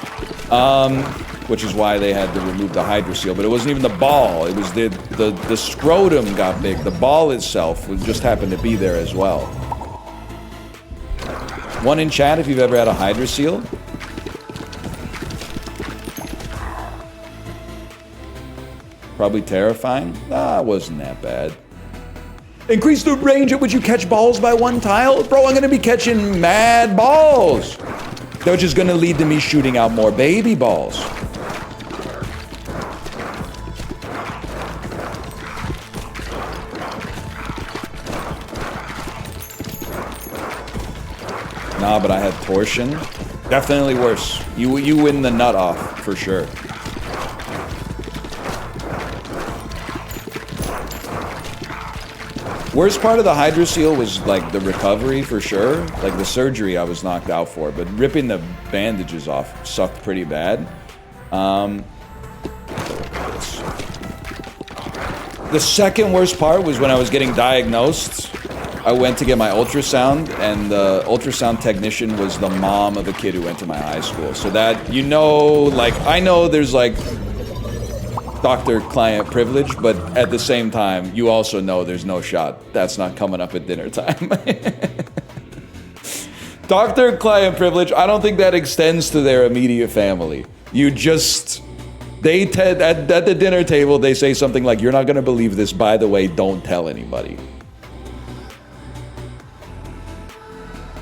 A: which is why they had to remove the hydrocele. But it wasn't even the ball. It was the scrotum got big. The ball itself just happened to be there as well. One in chat if you've ever had a hydrocele. Probably terrifying. It wasn't that bad. Increase the range at which you catch balls by 1 tile? Bro, I'm gonna be catching mad balls. Which is gonna lead to me shooting out more baby balls. Nah, but I had torsion. Definitely worse. You win the nut off, for sure. Worst part of the hydrocele was like the recovery for sure. Like the surgery I was knocked out for, but ripping the bandages off sucked pretty bad. The second worst part was when I was getting diagnosed. I went to get my ultrasound, and the ultrasound technician was the mom of a kid who went to my high school. So that, you know, like, I know there's like doctor-client privilege, but at the same time, you also know there's no shot. That's not coming up at dinner time. Doctor-client privilege, I don't think that extends to their immediate family. You just, at the dinner table, they say something like, you're not gonna believe this, by the way, don't tell anybody.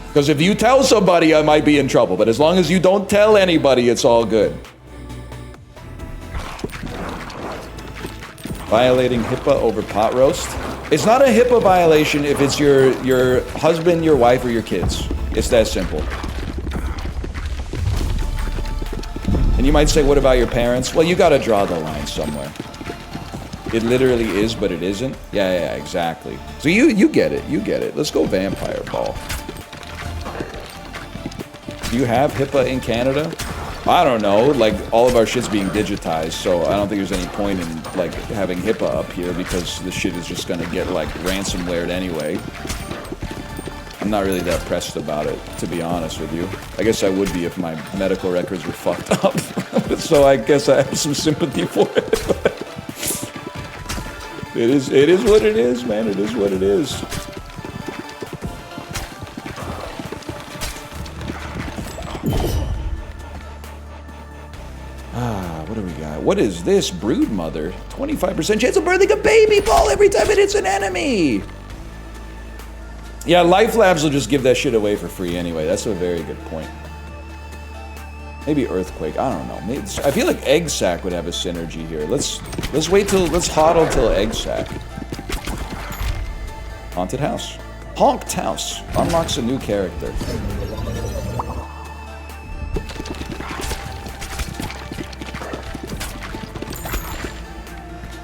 A: Because if you tell somebody, I might be in trouble, but as long as you don't tell anybody, it's all good. Violating HIPAA over pot roast? It's not a HIPAA violation if it's your husband, your wife, or your kids. It's that simple. And you might say, what about your parents? Well, you gotta draw the line somewhere. It literally is, but it isn't. Yeah, exactly. So you get it, you get it. Let's go vampire ball. Do you have HIPAA in Canada? I don't know, like, all of our shit's being digitized, so I don't think there's any point in, like, having HIPAA up here because the shit is just gonna get, like, ransomwared anyway. I'm not really that pressed about it, to be honest with you. I guess I would be if my medical records were fucked up. So I guess I have some sympathy for it. It is what it is, man. It is what it is. What do we got? What is this? Brood mother. 25% chance of birthing a baby ball every time it hits an enemy. Yeah, Life Labs will just give that shit away for free anyway. That's a very good point. Maybe Earthquake. I don't know. Maybe I feel like Egg Sack would have a synergy here. Let's hodl till Egg Sack. Haunted House. Honked House. Unlocks a new character.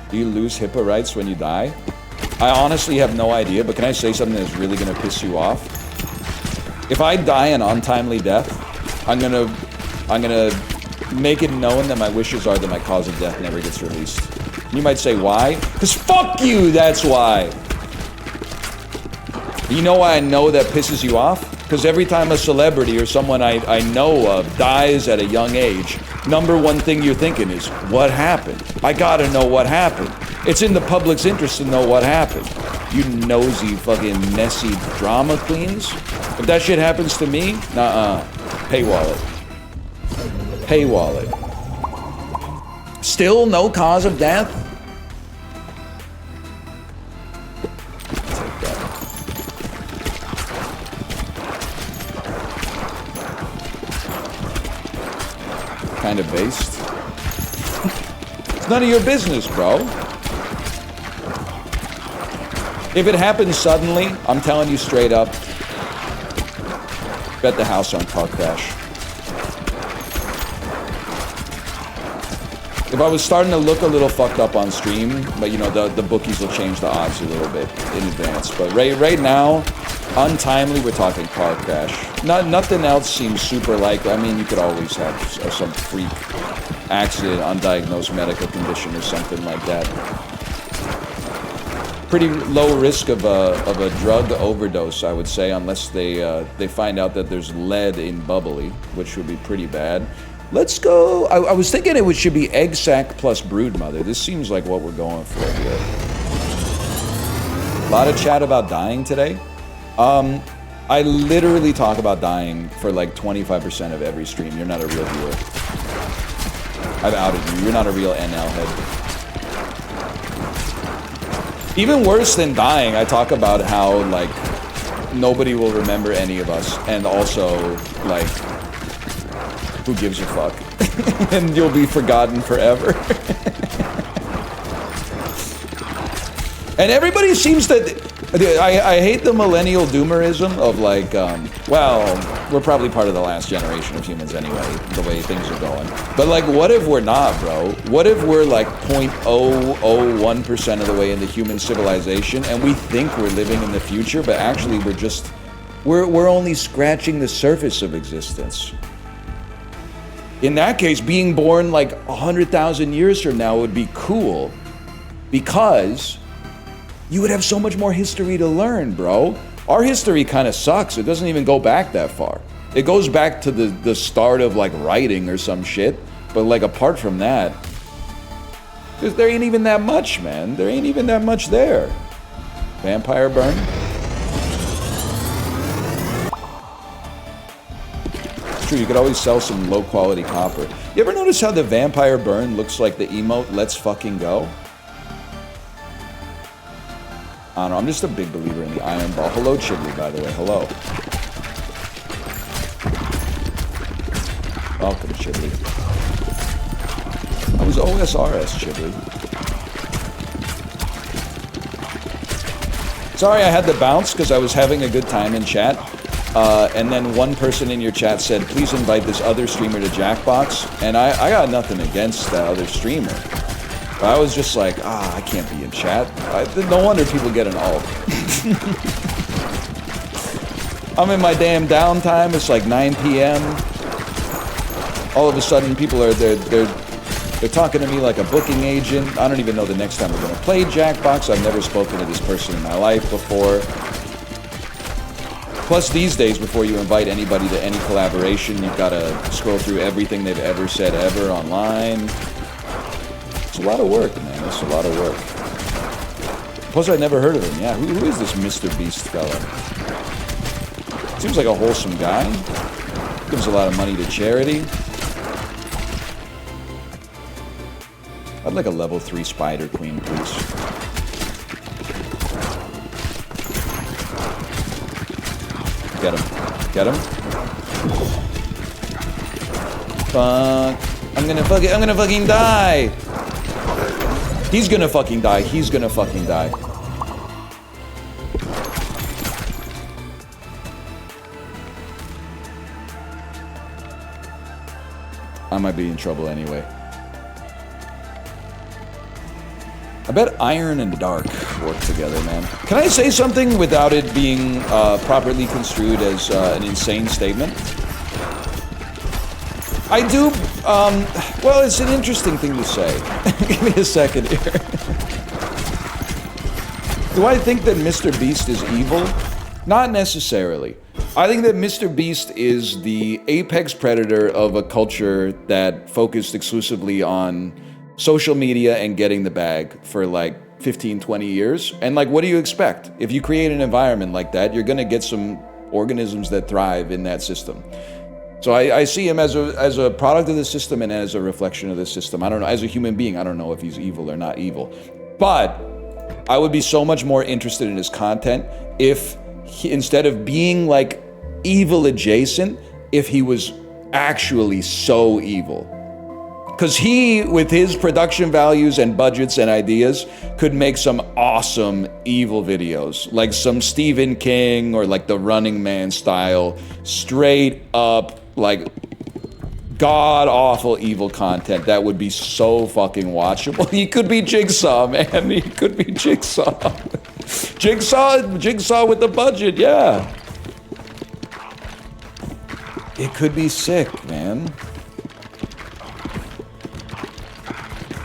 A: Do you lose HIPAA rights when you die? I honestly have no idea, but can I say something that's really gonna piss you off? If I die an untimely death, I'm gonna make it known that my wishes are that my cause of death never gets released. You might say, why? Because fuck you, that's why! You know why I know that pisses you off? Because every time a celebrity or someone I know of dies at a young age, number one thing you're thinking is, what happened? I gotta know what happened. It's in the public's interest to know what happened. You nosy fucking messy drama queens. If that shit happens to me, nuh-uh. Pay wallet. Pay wallet. Still no cause of death? Take that. Kind of based. It's none of your business, bro. If it happens suddenly, I'm telling you straight up, bet the house on car crash. If I was starting to look a little fucked up on stream, but you know, the bookies will change the odds a little bit in advance. But right now, untimely, we're talking car crash. Nothing else seems super likely. I mean, you could always have some freak accident, undiagnosed medical condition or something like that. Pretty low risk of a drug overdose, I would say, unless they find out that there's lead in bubbly, which would be pretty bad. Let's go. I was thinking it should be egg sac plus brood mother. This seems like what we're going for here. A lot of chat about dying today. I literally talk about dying for like 25% of every stream. You're not a real viewer. I've outed you. You're not a real NL head. Even worse than dying, I talk about how like nobody will remember any of us, and also like who gives a fuck? And you'll be forgotten forever. And everybody seems to... I hate the millennial doomerism of like, well, we're probably part of the last generation of humans anyway, the way things are going. But like, what if we're not, bro? What if we're like 0.001% of the way into human civilization, and we think we're living in the future, but actually we're just... We're only scratching the surface of existence. In that case, being born like 100,000 years from now would be cool, because you would have so much more history to learn, bro. Our history kind of sucks. It doesn't even go back that far. It goes back to the start of like writing or some shit. But like apart from that, there ain't even that much, man. There ain't even that much there. Vampire burn. True, you could always sell some low quality copper. You ever notice how the vampire burn looks like the emote "Let's fucking go"? I don't know, I'm just a big believer in the iron ball. Hello, Chibley, by the way. Hello. Welcome, Chibley. I was OSRS, Chibley. Sorry I had to bounce because I was having a good time in chat. And then one person in your chat said, please invite this other streamer to Jackbox. And I got nothing against that other streamer. But I was just like, I can't be in chat. No wonder people get an alt. I'm in my damn downtime. It's like 9 p.m. All of a sudden, people are they're talking to me like a booking agent. I don't even know the next time we're gonna play Jackbox. I've never spoken to this person in my life before. Plus, these days, before you invite anybody to any collaboration, you've got to scroll through everything they've ever said ever online. It's a lot of work, man. It's a lot of work. Plus, I'd never heard of him. Yeah, who is this Mr. Beast fella? Seems like a wholesome guy. Gives a lot of money to charity. I'd like a level 3 Spider Queen, please. Get him. Get him. Fuck. I'm gonna fucking die. He's gonna fucking die. He's gonna fucking die. I might be in trouble anyway. I bet iron and dark work together, man. Can I say something without it being properly construed as an insane statement? I do, well, it's an interesting thing to say. Give me a second here. Do I think that Mr. Beast is evil? Not necessarily. I think that Mr. Beast is the apex predator of a culture that focused exclusively on social media and getting the bag for like 15, 20 years. And like, what do you expect? If you create an environment like that, you're gonna get some organisms that thrive in that system. So I see him as a product of the system and as a reflection of the system. I don't know, as a human being, I don't know if he's evil or not evil. But I would be so much more interested in his content if he, instead of being like evil adjacent, if he was actually so evil. Because he, with his production values and budgets and ideas, could make some awesome evil videos. Like some Stephen King or like the Running Man style, straight up, like god-awful evil content that would be so fucking watchable. He could be Jigsaw, man. He could be Jigsaw. Jigsaw with the budget, yeah. It could be sick, man.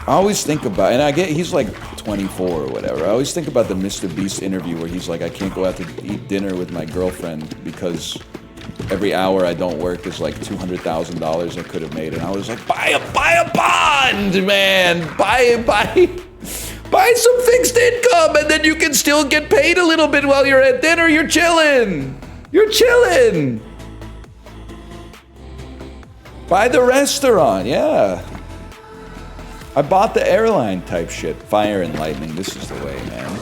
A: I always think about, and I get he's like 24 or whatever. I always think about the Mr. Beast interview where he's like, I can't go out to eat dinner with my girlfriend because every hour I don't work is like $200,000 I could have made. And I was like, buy a bond, man. Buy some fixed income, and then you can still get paid a little bit while you're at dinner. You're chilling. You're chilling. Buy the restaurant, yeah. I bought the airline type shit. Fire and lightning, this is the way, man.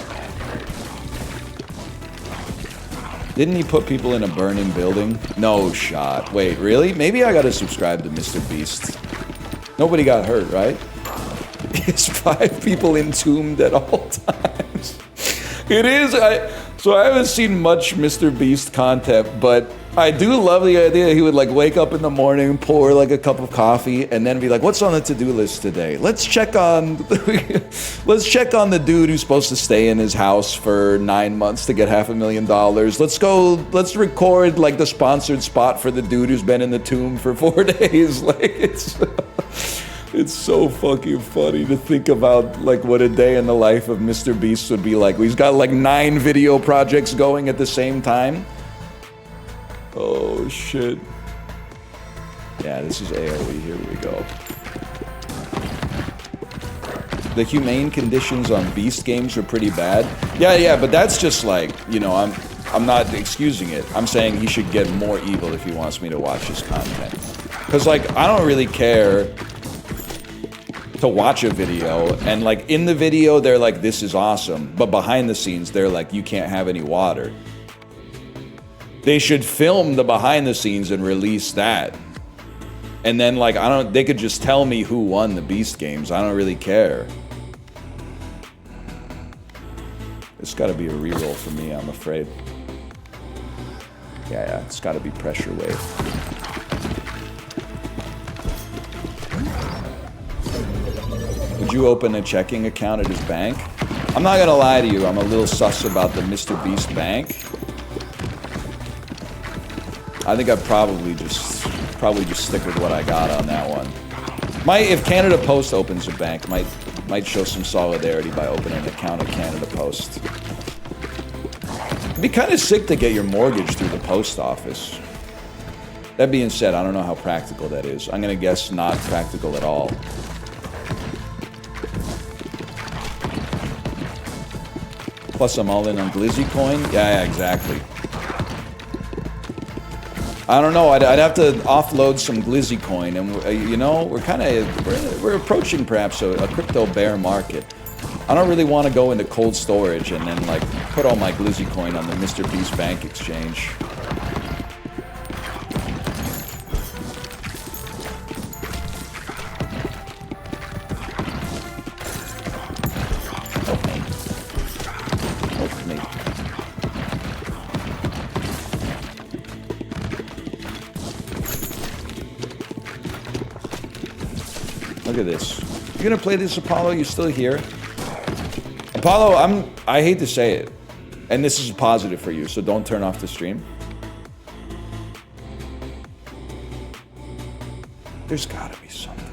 A: Didn't he put people in a burning building? No shot. Wait, really? Maybe I gotta subscribe to Mr. Beast. Nobody got hurt, right? It's 5 people entombed at all times. It is. So I haven't seen much Mr. Beast content, but I do love the idea he would like wake up in the morning, pour like a cup of coffee, and then be like, "What's on the to-do list today? Let's check on the dude who's supposed to stay in his house for 9 months to get $500,000. Let's record like the sponsored spot for the dude who's been in the tomb for 4 days." Like it's so fucking funny to think about like what a day in the life of Mr. Beast would be like. He's got like 9 video projects going at the same time. Oh shit. Yeah, this is AoE. Here we go. The humane conditions on Beast games are pretty bad. Yeah, but that's just like, you know, I'm not excusing it. I'm saying he should get more evil if he wants me to watch his content. Cause like, I don't really care to watch a video, and like in the video they're like, this is awesome, but behind the scenes they're like, you can't have any water. They should film the behind the scenes and release that, and then like they could just tell me who won the Beast games. I don't really care. It's got to be a reroll for me, I'm afraid. Yeah, it's got to be Pressure Wave. Would you open a checking account at his bank? I'm not gonna lie to you, I'm a little sus about the Mr. Beast bank. I think I'd probably just stick with what I got on that one. If Canada Post opens a bank, might show some solidarity by opening an account at Canada Post. It'd be kind of sick to get your mortgage through the post office. That being said, I don't know how practical that is. I'm gonna guess not practical at all. Plus I'm all in on Glizzy coin. Yeah, exactly. I don't know. I'd have to offload some Glizzy coin, and you know, we're approaching perhaps a crypto bear market. I don't really want to go into cold storage and then like put all my Glizzy coin on the Mr. Beast bank exchange. Look at this. You're gonna play this, Apollo? You still here? Apollo, I hate to say it, and this is a positive for you, so don't turn off the stream. There's gotta be something.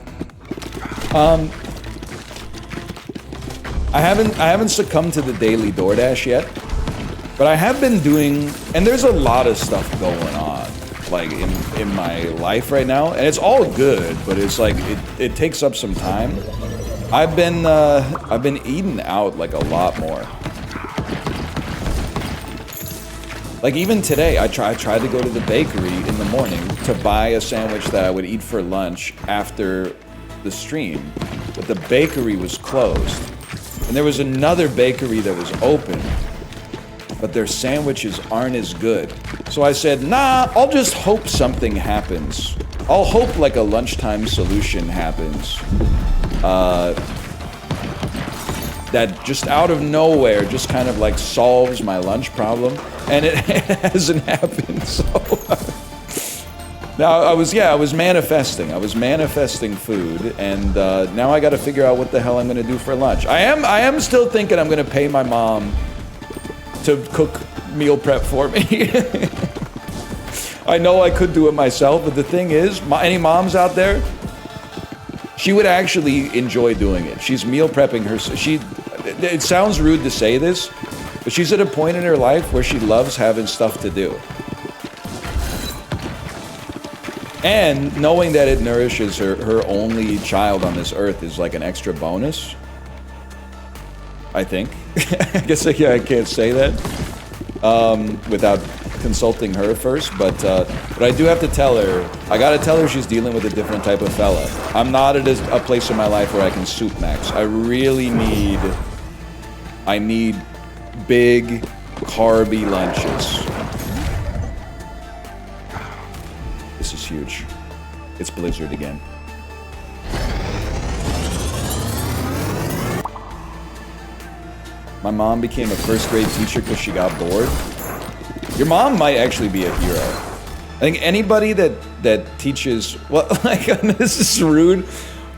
A: I haven't succumbed to the daily DoorDash yet, but I have been doing, and there's a lot of stuff going on, like in my life right now, and it's all good, but it's like it takes up some time. I've been eating out like a lot more. Like even today, I tried to go to the bakery in the morning to buy a sandwich that I would eat for lunch after the stream, but the bakery was closed. And there was another bakery that was open, but their sandwiches aren't as good. So I said, nah, I'll just hope something happens. I'll hope like a lunchtime solution happens. That just out of nowhere just kind of like solves my lunch problem, and it hasn't happened. So now I was manifesting food, and now I got to figure out what the hell I'm gonna do for lunch. I am still thinking I'm gonna pay my mom to cook meal prep for me. I know I could do it myself, but the thing is, any moms out there, she would actually enjoy doing it. She's meal prepping it sounds rude to say this, but she's at a point in her life where she loves having stuff to do. And knowing that it nourishes her only child on this earth is like an extra bonus. I think. I guess I can't say that without consulting her first, but I do have to tell her, I gotta tell her she's dealing with a different type of fella. I'm not at a place in my life where I can soup max. I really need, big, carby lunches. This is huge. It's Blizzard again. My mom became a first grade teacher because she got bored. Your mom might actually be a hero. I think anybody that teaches, well, like, this is rude.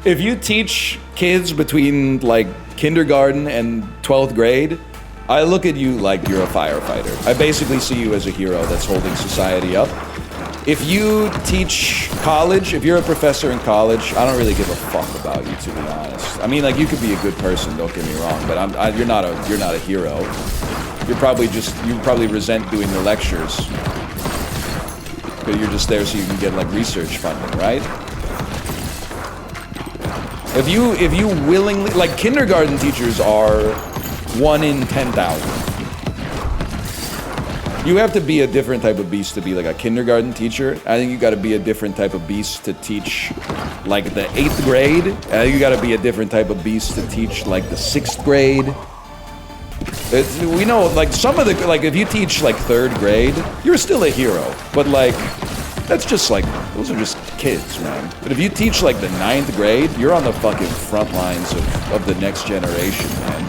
A: If you teach kids between like kindergarten and 12th grade, I look at you like you're a firefighter. I basically see you as a hero that's holding society up. If you teach college, if you're a professor in college, I don't really give a fuck about you, to be honest. I mean, like, you could be a good person, don't get me wrong, but you're not a hero. You probably resent doing the lectures. But you're just there so you can get like research funding, right? If you willingly, like, kindergarten teachers are 1 in 10,000. You have to be a different type of beast to be like a kindergarten teacher. I think you got to be a different type of beast to teach like the 8th grade. I think you got to be a different type of beast to teach like the 6th grade. We know, like, some of the, like, if you teach like 3rd grade, you're still a hero. But like, that's just like, those are just kids, man. But if you teach like the 9th grade, you're on the fucking front lines of the next generation, man.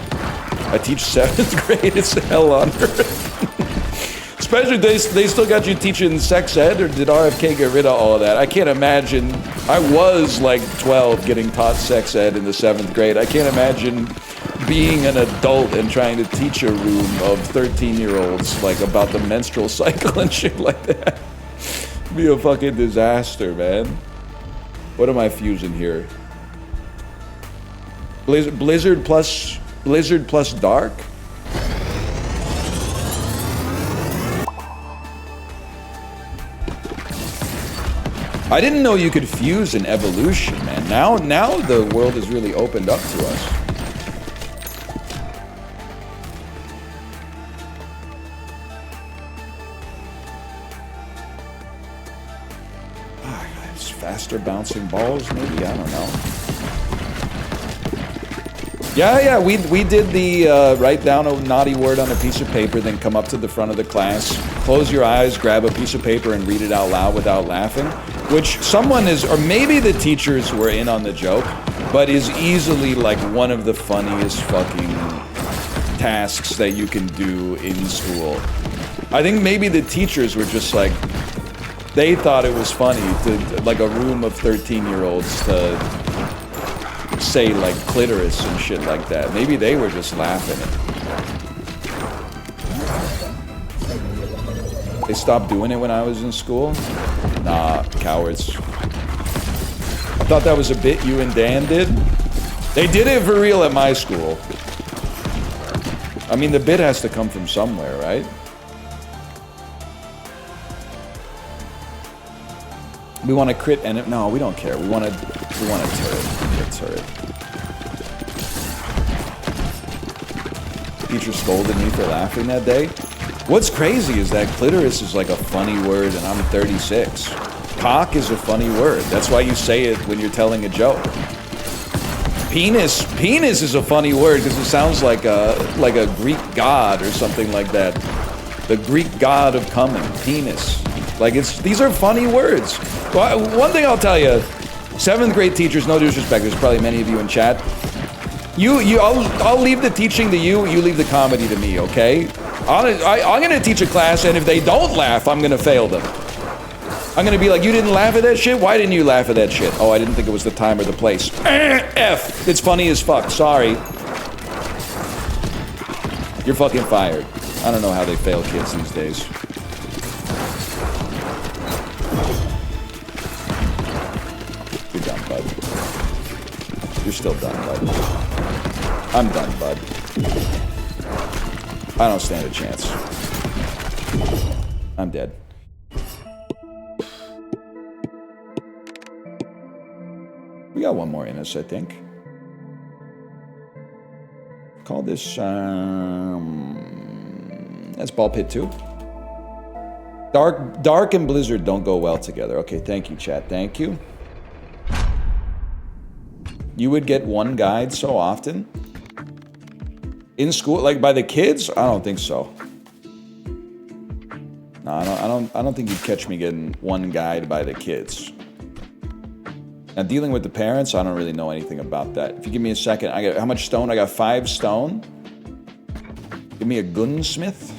A: I teach 7th grade, it's hell on earth. Especially they still got you teaching sex ed, or did RFK get rid of all of that? I can't imagine. I was like 12 getting taught sex ed in the 7th grade. I can't imagine being an adult and trying to teach a room of 13-year-olds like about the menstrual cycle and shit like that. It'd be a fucking disaster, man. What am I fusing here? Blizzard plus dark? I didn't know you could fuse an evolution, man. Now the world has really opened up to us. It's faster bouncing balls, maybe? I don't know. Yeah, we did the write down a naughty word on a piece of paper, then come up to the front of the class, close your eyes, grab a piece of paper, and read it out loud without laughing. Which someone is, or maybe the teachers were in on the joke, but is easily like one of the funniest fucking tasks that you can do in school. I think maybe the teachers were just like, they thought it was funny to, like, a room of 13-year-olds to say like clitoris and shit like that. Maybe they were just laughing. They stopped doing it when I was in school? Nah, cowards. I thought that was a bit you and Dan did. They did it for real at my school. I mean, the bit has to come from somewhere, right? We want to crit and it. No, we don't care. We want a turret. Teacher scolded me for laughing that day. What's crazy is that clitoris is like a funny word and I'm 36. Cock is a funny word. That's why you say it when you're telling a joke. Penis is a funny word because it sounds like a Greek god or something like that. The Greek god of coming, penis. Like, these are funny words. Well, one thing I'll tell you, 7th grade teachers, no disrespect, there's probably many of you in chat. I'll leave the teaching to you, you leave the comedy to me, okay? I'm gonna teach a class, and if they don't laugh, I'm gonna fail them. I'm gonna be like, you didn't laugh at that shit? Why didn't you laugh at that shit? Oh, I didn't think it was the time or the place. F. It's funny as fuck, sorry. You're fucking fired. I don't know how they fail kids these days. You're done, bud. You're still done, bud. I'm done, bud. I don't stand a chance. I'm dead. We got one more in us, I think. Call this, that's ball pit 2. Dark and blizzard don't go well together. Okay, thank you, chat. Thank you. You would get one guide so often? In school, like by the kids? I don't think so. No, I don't think you'd catch me getting one guide by the kids. Now, dealing with the parents, I don't really know anything about that. If you give me a second, I got how much stone? I got 5 stone. Give me a gunsmith.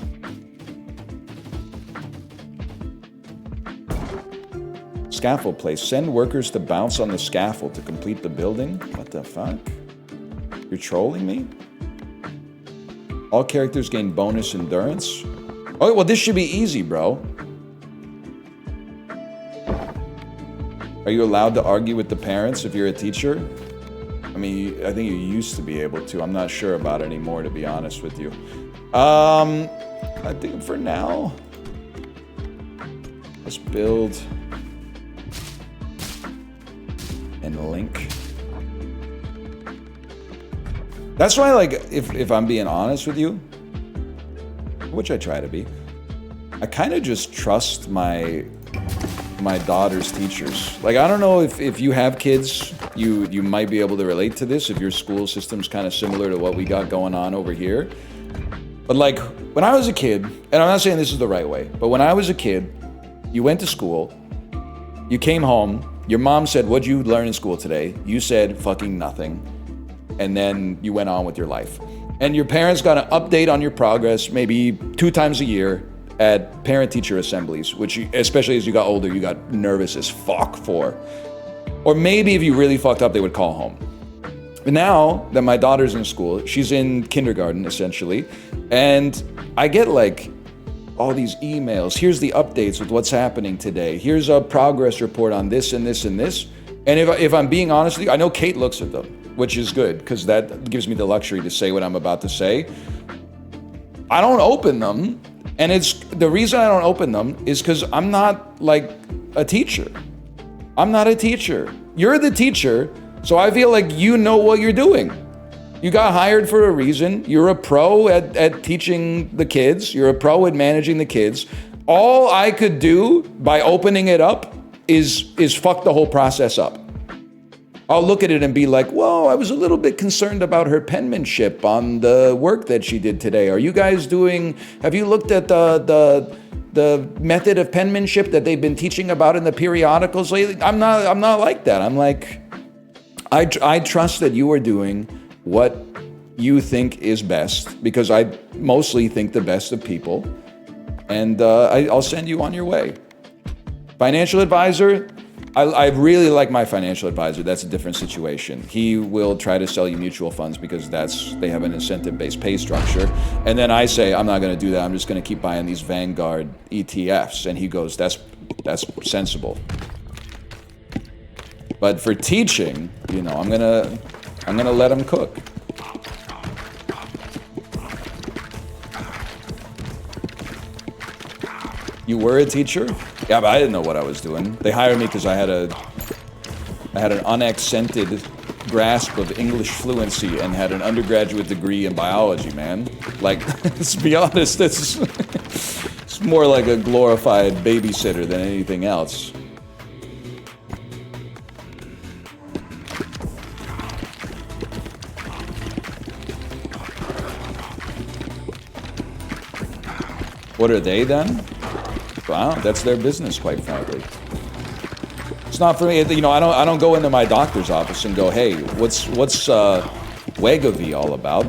A: Scaffold place. Send workers to bounce on the scaffold to complete the building. What the fuck? You're trolling me? All characters gain bonus endurance. Oh, well, this should be easy, bro. Are you allowed to argue with the parents if you're a teacher? I mean, I think you used to be able to. I'm not sure about it anymore, to be honest with you. I think for now, let's build and link. That's why, like, if I'm being honest with you, which I try to be, I kind of just trust my daughter's teachers. Like, I don't know if you have kids, you might be able to relate to this if your school system's kind of similar to what we got going on over here. But like, when I was a kid, and I'm not saying this is the right way, but when I was a kid, you went to school, you came home, your mom said, what'd you learn in school today? You said fucking nothing. And then you went on with your life. And your parents got an update on your progress maybe 2 times a year at parent-teacher assemblies, which you, especially as you got older, you got nervous as fuck for. Or maybe if you really fucked up, they would call home. But now that my daughter's in school, she's in kindergarten essentially, and I get like all these emails. Here's the updates with what's happening today. Here's a progress report on this and this and this. And if I'm being honest with you, I know Kate looks at them, which is good because that gives me the luxury to say what I'm about to say. I don't open them. And it's the reason I don't open them is because I'm not like a teacher. I'm not a teacher. You're the teacher, so I feel like you know what you're doing. You got hired for a reason. You're a pro at teaching the kids. You're a pro at managing the kids. All I could do by opening it up is fuck the whole process up. I'll look at it and be like, whoa, I was a little bit concerned about her penmanship on the work that she did today. Are you guys have you looked at the method of penmanship that they've been teaching about in the periodicals lately? I'm not like that. I'm like, I trust that you are doing what you think is best because I mostly think the best of people. And I'll send you on your way. Financial advisor, I really like my financial advisor. That's a different situation. He will try to sell you mutual funds because they have an incentive-based pay structure. And then I say, I'm not going to do that. I'm just going to keep buying these Vanguard ETFs. And he goes, that's sensible. But for teaching, you know, I'm gonna let him cook. You were a teacher? Yeah, but I didn't know what I was doing. They hired me because I had an unaccented grasp of English fluency and had an undergraduate degree in biology, man. Like, let's be honest, it's more like a glorified babysitter than anything else. What are they then? Wow, that's their business, quite frankly. It's not for me. You know, I don't go into my doctor's office and go, "Hey, what's Wegovy all about?"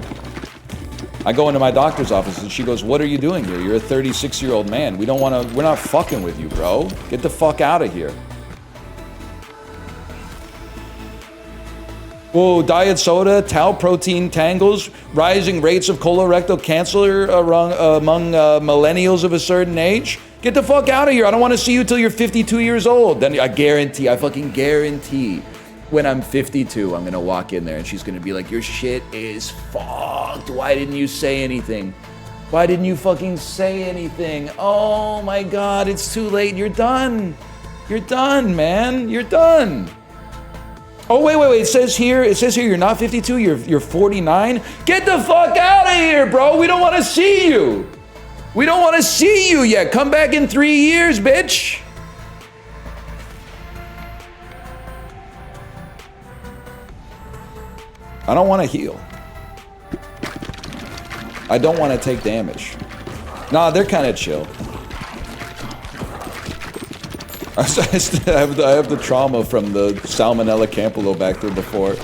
A: I go into my doctor's office and she goes, "What are you doing here? You're a 36-year-old man. We're not fucking with you, bro. Get the fuck out of here." Whoa, diet soda, tau protein tangles, rising rates of colorectal cancer among millennials of a certain age. Get the fuck out of here. I don't want to see you till you're 52 years old. Then I fucking guarantee when I'm 52, I'm going to walk in there and she's going to be like, your shit is fucked. Why didn't you say anything? Why didn't you fucking say anything? Oh my God, it's too late. You're done. You're done, man. You're done. Oh, wait. It says here you're not 52, you're 49. Get the fuck out of here, bro. We don't want to see you. We don't want to see you yet. Come back in 3 years, bitch. I don't want to heal. I don't want to take damage. Nah, they're kind of chill. I have the trauma from the Salmonella Campylobacter before.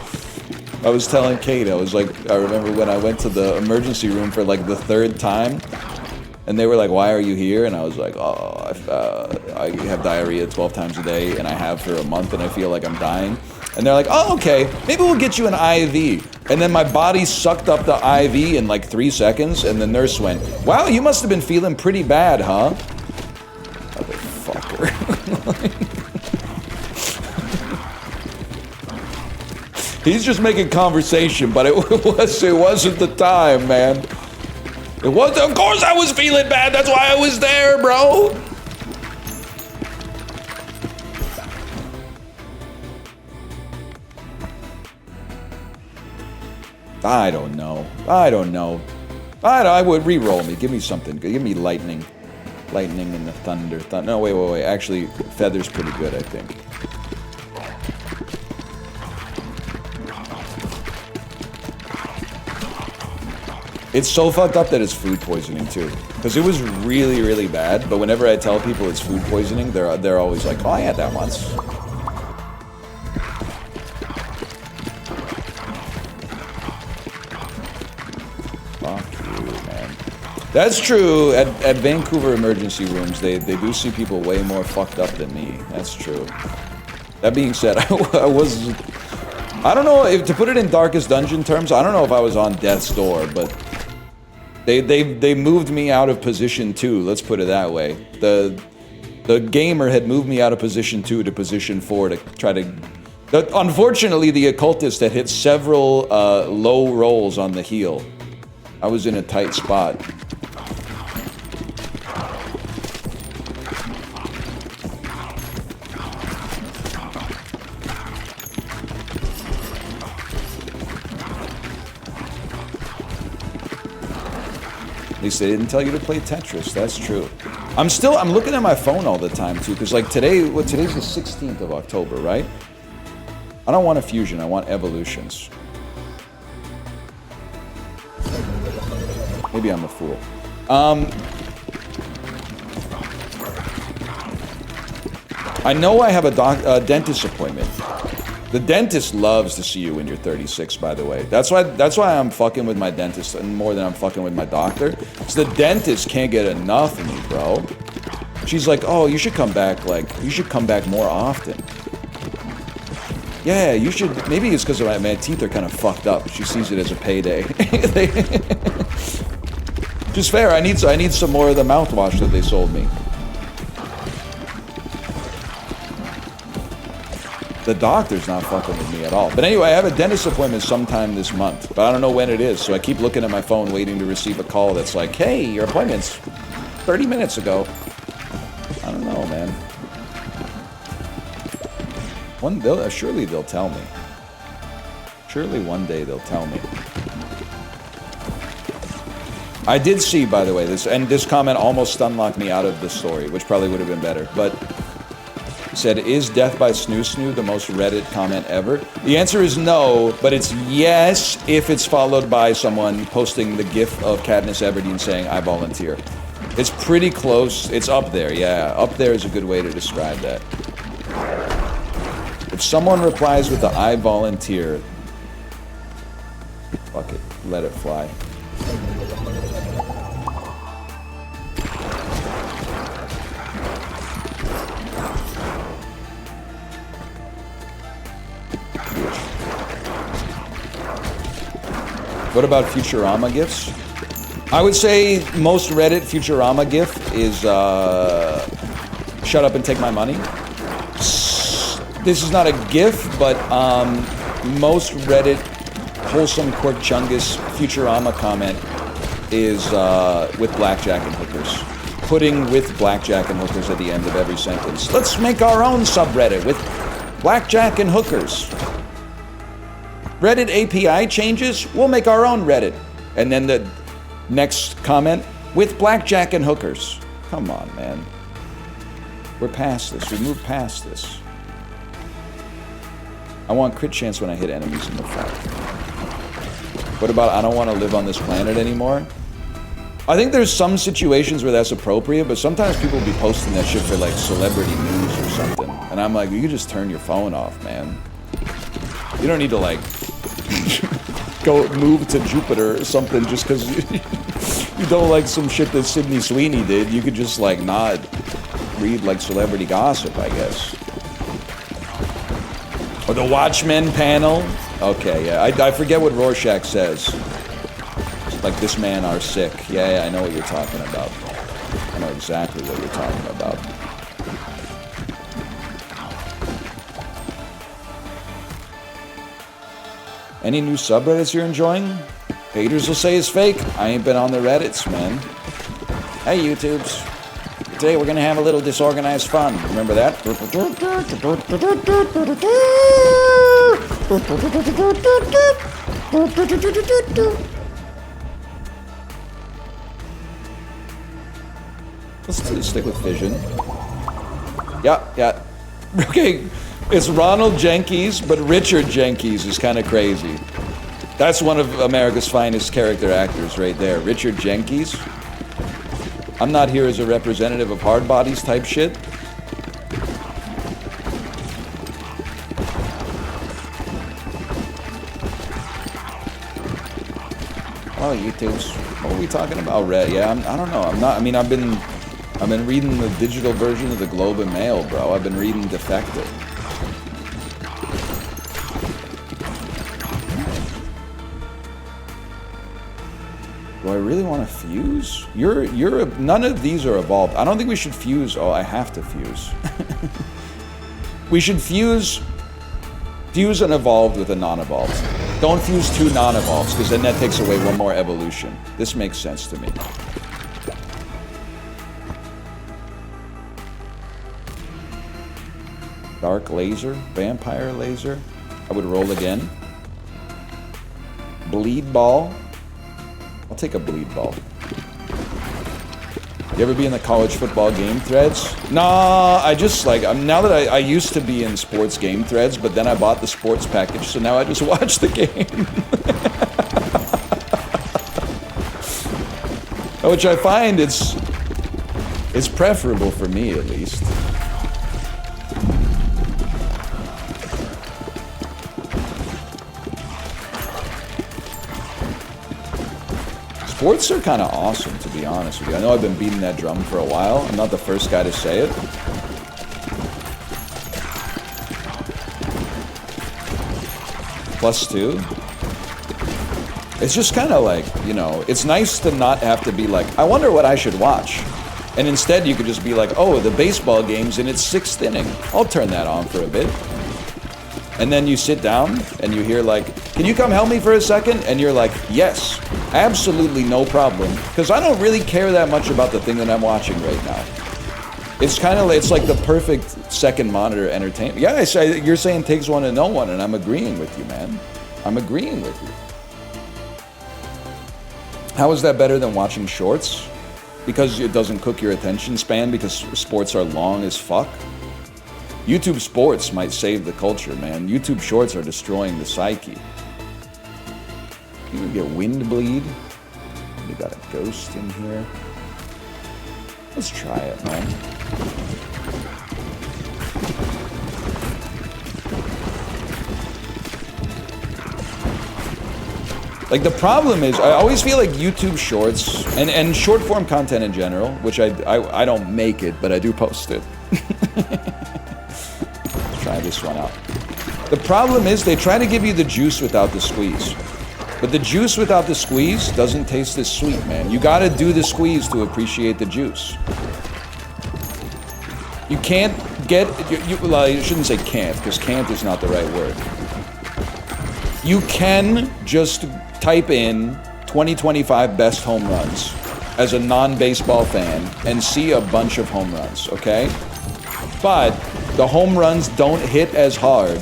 A: I was telling Kate, I was like, I remember when I went to the emergency room for like the 3rd time, and they were like, why are you here? And I was like, oh, I have diarrhea 12 times a day, and I have for a month, and I feel like I'm dying. And they're like, oh, okay, maybe we'll get you an IV. And then my body sucked up the IV in like 3 seconds, and the nurse went, wow, you must have been feeling pretty bad, huh? Motherfucker. He's just making conversation, but it wasn't the time, man. It was, of course I was feeling bad, that's why I was there, bro. I don't know. I would re-roll me. Give me something. Give me lightning. Lightning and the thunder. No, wait. Actually, feather's pretty good, I think. It's so fucked up that it's food poisoning too. Because it was really, really bad. But whenever I tell people it's food poisoning, they're always like, oh, I had that once. That's true. At Vancouver emergency rooms, they do see people way more fucked up than me. That's true. That being said, I don't know if to put it in Darkest Dungeon terms, I don't know if I was on death's door, but they moved me out of position 2. Let's put it that way. The gamer had moved me out of position 2 to position 4 to try to. Unfortunately, the occultist had hit several low rolls on the heel. I was in a tight spot. At least they didn't tell you to play Tetris. That's true. I'm looking at my phone all the time too, because like today's the 16th of October, right? I don't want a fusion. I want evolutions. Maybe I'm a fool. I know I have a dentist appointment. The dentist loves to see you when you're 36, by the way. That's why I'm fucking with my dentist and more than I'm fucking with my doctor. Because the dentist can't get enough of me, bro. She's like, oh, you should come back, more often. Yeah, you should. Maybe it's because my teeth are kind of fucked up. She sees it as a payday. Just fair. I need some more of the mouthwash that they sold me. The doctor's not fucking with me at all. But anyway, I have a dentist appointment sometime this month, but I don't know when it is. So I keep looking at my phone, waiting to receive a call that's like, "Hey, your appointment's 30 minutes ago." I don't know, man. Surely they'll tell me. Surely one day they'll tell me. I did see, by the way, this comment almost stunlocked me out of the story, which probably would have been better, but it said, is death by Snoo Snoo the most Reddit comment ever? The answer is no, but it's yes if it's followed by someone posting the gif of Katniss Everdeen saying, I volunteer. It's pretty close. It's up there, yeah. Up there is a good way to describe that. If someone replies with the I volunteer, fuck it, let it fly. What about Futurama gifs? I would say most Reddit Futurama gif is shut up and take my money. This is not a gif, but most Reddit wholesome Cork Chungus Futurama comment is with blackjack and hookers. Putting with blackjack and hookers at the end of every sentence. Let's make our own subreddit with blackjack and hookers. Reddit API changes, we'll make our own Reddit. And then the next comment, with blackjack and hookers. Come on, man. We're past this. We moved past this. I want crit chance when I hit enemies in the front. What about I don't want to live on this planet anymore? I think there's some situations where that's appropriate, but sometimes people will be posting that shit for like celebrity news or something. And I'm like, you can just turn your phone off, man. You don't need to like go move to Jupiter or something just because you don't like some shit that Sydney Sweeney did. You could just like not read like celebrity gossip, I guess. Or the Watchmen panel. Okay, yeah, I forget what Rorschach says. It's like, this man are sick. Yeah, I know what you're talking about. I know exactly what you're talking about. Any new subreddits you're enjoying? Haters will say it's fake. I ain't been on the Reddits, man. Hey, YouTubes. Today we're gonna have a little disorganized fun. Remember that? Let's stick with Fission. Yeah. Okay, it's Ronald Jenkins, but Richard Jenkins is kind of crazy. That's one of America's finest character actors right there. Richard Jenkins. I'm not here as a representative of hard bodies type shit. Oh, YouTube's. What are we talking about? Red? Yeah, I don't know. I'm not. I mean, I've been reading the digital version of the Globe and Mail, bro. I've been reading Defected. Do I really want to fuse? None of these are evolved. I don't think we should fuse. Oh, I have to fuse. We should fuse and evolved with a non-evolved. Don't fuse two non-evolves, because then that takes away one more evolution. This makes sense to me. Dark laser, vampire laser. I would roll again. Bleed ball. I'll take a bleed ball. You ever be in the college football game threads? Nah, I just like, now that I used to be in sports game threads, but then I bought the sports package, so now I just watch the game. Which I find it's preferable for me, at least. Sports are kind of awesome, to be honest with you. I know I've been beating that drum for a while. I'm not the first guy to say it. +2. It's just kind of like, you know, it's nice to not have to be like, I wonder what I should watch. And instead you could just be like, oh, the baseball game's in its 6th inning. I'll turn that on for a bit. And then you sit down and you hear like, can you come help me for a second? And you're like, yes, absolutely no problem. Because I don't really care that much about the thing that I'm watching right now. It's kind of, it's like the perfect second monitor entertainment. Yeah, you're saying takes one to know one, and I'm agreeing with you, man. I'm agreeing with you. How is that better than watching shorts? Because it doesn't cook your attention span because sports are long as fuck? YouTube sports might save the culture, man. YouTube shorts are destroying the psyche. You can get wind bleed. We got a ghost in here. Let's try it, man. Like, the problem is, I always feel like YouTube shorts, and short form content in general, which I don't make it, but I do post it. Try this one out. The problem is they try to give you the juice without the squeeze. But the juice without the squeeze doesn't taste as sweet, man. You gotta do the squeeze to appreciate the juice. You can't get, well, I shouldn't say can't, because can't is not the right word. You can just type in 2025 best home runs as a non-baseball fan and see a bunch of home runs, okay? But the home runs don't hit as hard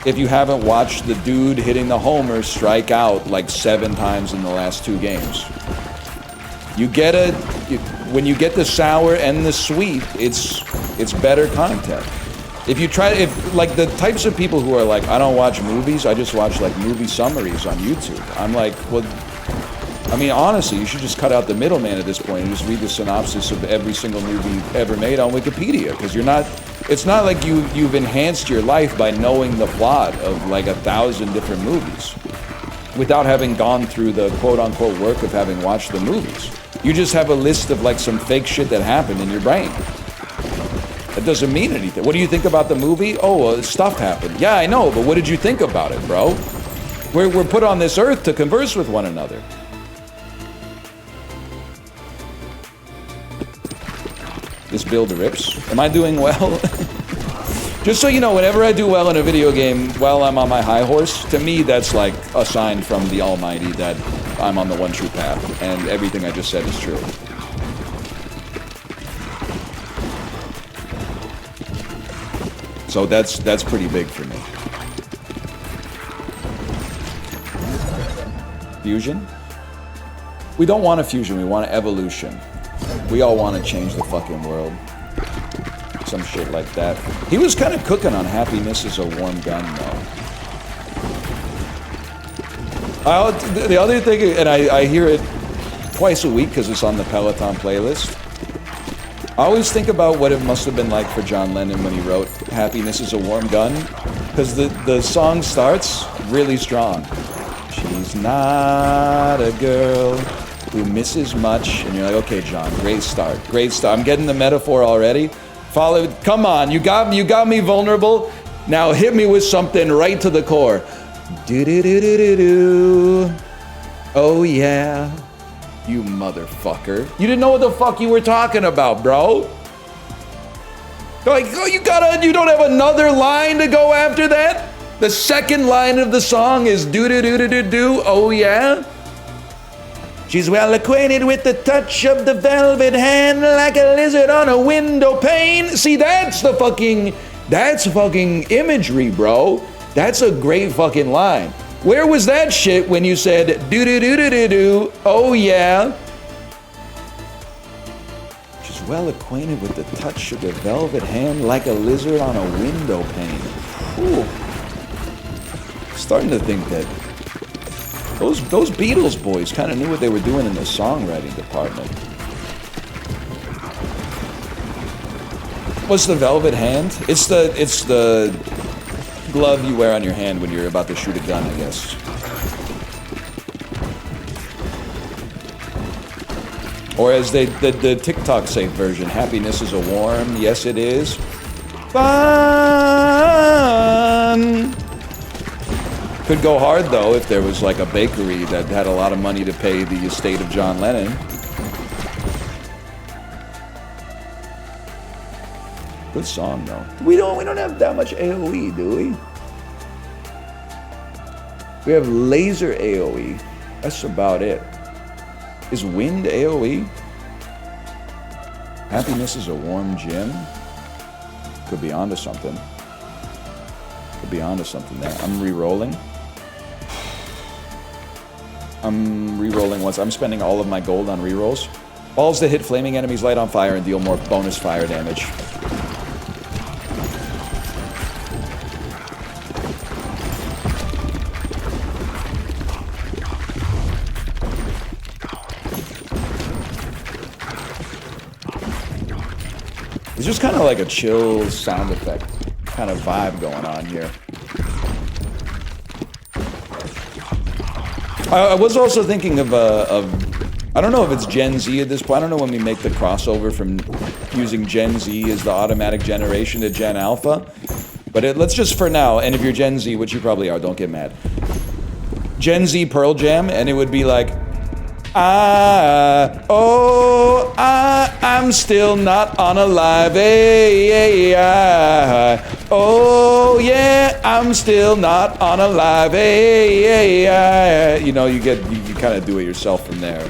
A: if you haven't watched the dude hitting the homer strike out like 7 times in the last 2 games. When you get the sour and the sweet, it's better content. If like the types of people who are like, I don't watch movies, I just watch like movie summaries on YouTube. I'm like, well, I mean, honestly, you should just cut out the middleman at this point and just read the synopsis of every single movie ever made on Wikipedia, because it's not like you've enhanced your life by knowing the plot of like 1,000 different movies without having gone through the quote-unquote work of having watched the movies. You just have a list of like some fake shit that happened in your brain. That doesn't mean anything. What do you think about the movie? Oh, stuff happened. Yeah, I know, but what did you think about it, bro? We're put on this earth to converse with one another. This build rips. Am I doing well? Just so you know, whenever I do well in a video game while I'm on my high horse, to me that's like a sign from the Almighty that I'm on the one true path, and everything I just said is true. So that's pretty big for me. Fusion? We don't want a fusion, we want an evolution. We all want to change the fucking world. Some shit like that. He was kind of cooking on Happiness is a Warm Gun, though. The other thing, and I hear it twice a week because it's on the Peloton playlist. I always think about what it must have been like for John Lennon when he wrote Happiness is a Warm Gun, because the song starts really strong. She's not a girl who misses much, and you're like, okay, John, great start. I'm getting the metaphor already. Come on, you got me vulnerable. Now hit me with something right to the core. Do do do do do do. Oh yeah, you motherfucker. You didn't know what the fuck you were talking about, bro. Like, oh, you don't have another line to go after that? The second line of the song is do do do do do do. Oh yeah. She's well acquainted with the touch of the velvet hand, like a lizard on a window pane. See, that's fucking imagery, bro. That's a great fucking line. Where was that shit when you said do do do do do do? Oh yeah. She's well acquainted with the touch of the velvet hand, like a lizard on a window pane. Ooh. Starting to think that those Beatles boys kind of knew what they were doing in the songwriting department. What's the velvet hand? It's the glove you wear on your hand when you're about to shoot a gun, I guess. Or as the TikTok safe version, happiness is a warm, yes it is, fun. Could go hard, though, if there was like a bakery that had a lot of money to pay the estate of John Lennon. Good song, though. We don't have that much AoE, do we? We have laser AoE. That's about it. Is wind AoE? Happiness is a warm gym? Could be onto something. Could be onto something there. I'm re-rolling. Once. I'm spending all of my gold on re-rolls. Balls that hit flaming enemies light on fire and deal more bonus fire damage. It's just kind of like a chill sound effect kind of vibe going on here. I was also thinking of I don't know if it's Gen Z at this point. I don't know when we make the crossover from using Gen Z as the automatic generation to Gen Alpha. But let's just for now, and if you're Gen Z, which you probably are, don't get mad. Gen Z Pearl Jam, and it would be like, I'm still not unalive. Oh yeah, I'm still not unalive. You know, you kind of do it yourself from there.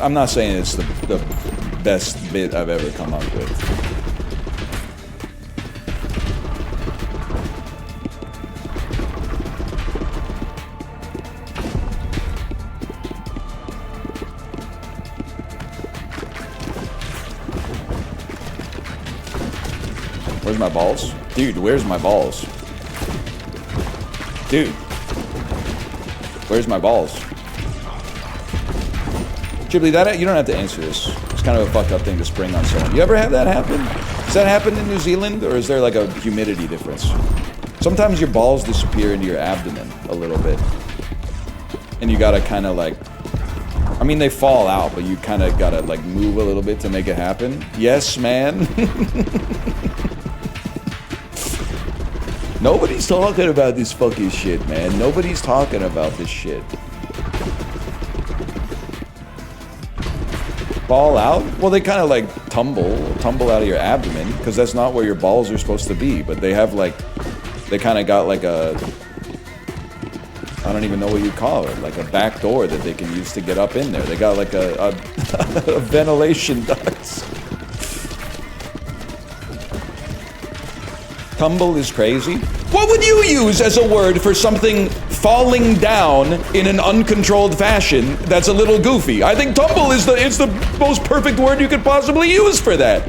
A: I'm not saying it's the best bit I've ever come up with. Where's my balls? Dude, where's my balls? Dude. Where's my balls? Chibley, you don't have to answer this. It's kind of a fucked up thing to spring on someone. You ever have that happen? Does that happen in New Zealand, or is there like a humidity difference? Sometimes your balls disappear into your abdomen a little bit. And you gotta kind of like... I mean, they fall out, but you kind of gotta like move a little bit to make it happen. Yes, man. Nobody's talking about this fucking shit, man. Nobody's talking about this shit. Fall out? Well, they kind of like tumble out of your abdomen, because that's not where your balls are supposed to be. But they have like, they kind of got like a, I don't even know what you call it, like a back door that they can use to get up in there. They got like a ventilation ducts. Tumble is crazy. What would you use as a word for something falling down in an uncontrolled fashion that's a little goofy? I think tumble is the most perfect word you could possibly use for that.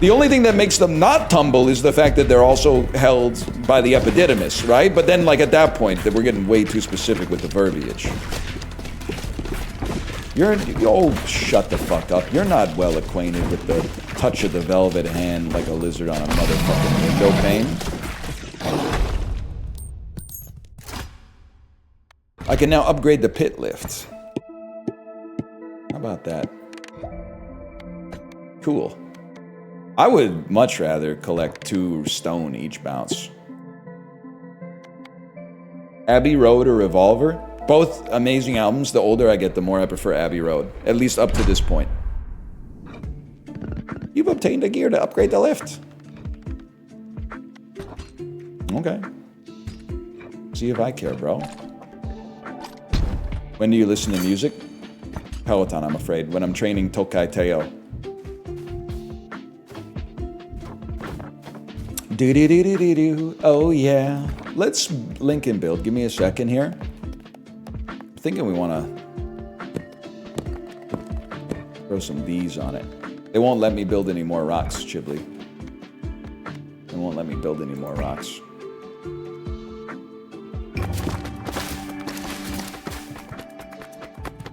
A: The only thing that makes them not tumble is the fact that they're also held by the epididymis, right? But then, like, at that point, that we're getting way too specific with the verbiage. Oh, shut the fuck up. You're not well acquainted with the touch of the velvet hand like a lizard on a motherfucking window pane. I can now upgrade the pit lift. How about that? Cool. I would much rather collect 2 stone each bounce. Abbey Road or Revolver? Both amazing albums. The older I get, the more I prefer Abbey Road. At least up to this point. You've obtained a gear to upgrade the lift. Okay. See if I care, bro. When do you listen to music? Peloton, I'm afraid. When I'm training Tokai Teo. Do-do-do-do-do-do. Oh, yeah. Let's link and build. Give me a second here. I'm thinking we want to throw some V's on it. They won't let me build any more rocks, Chibley. They won't let me build any more rocks.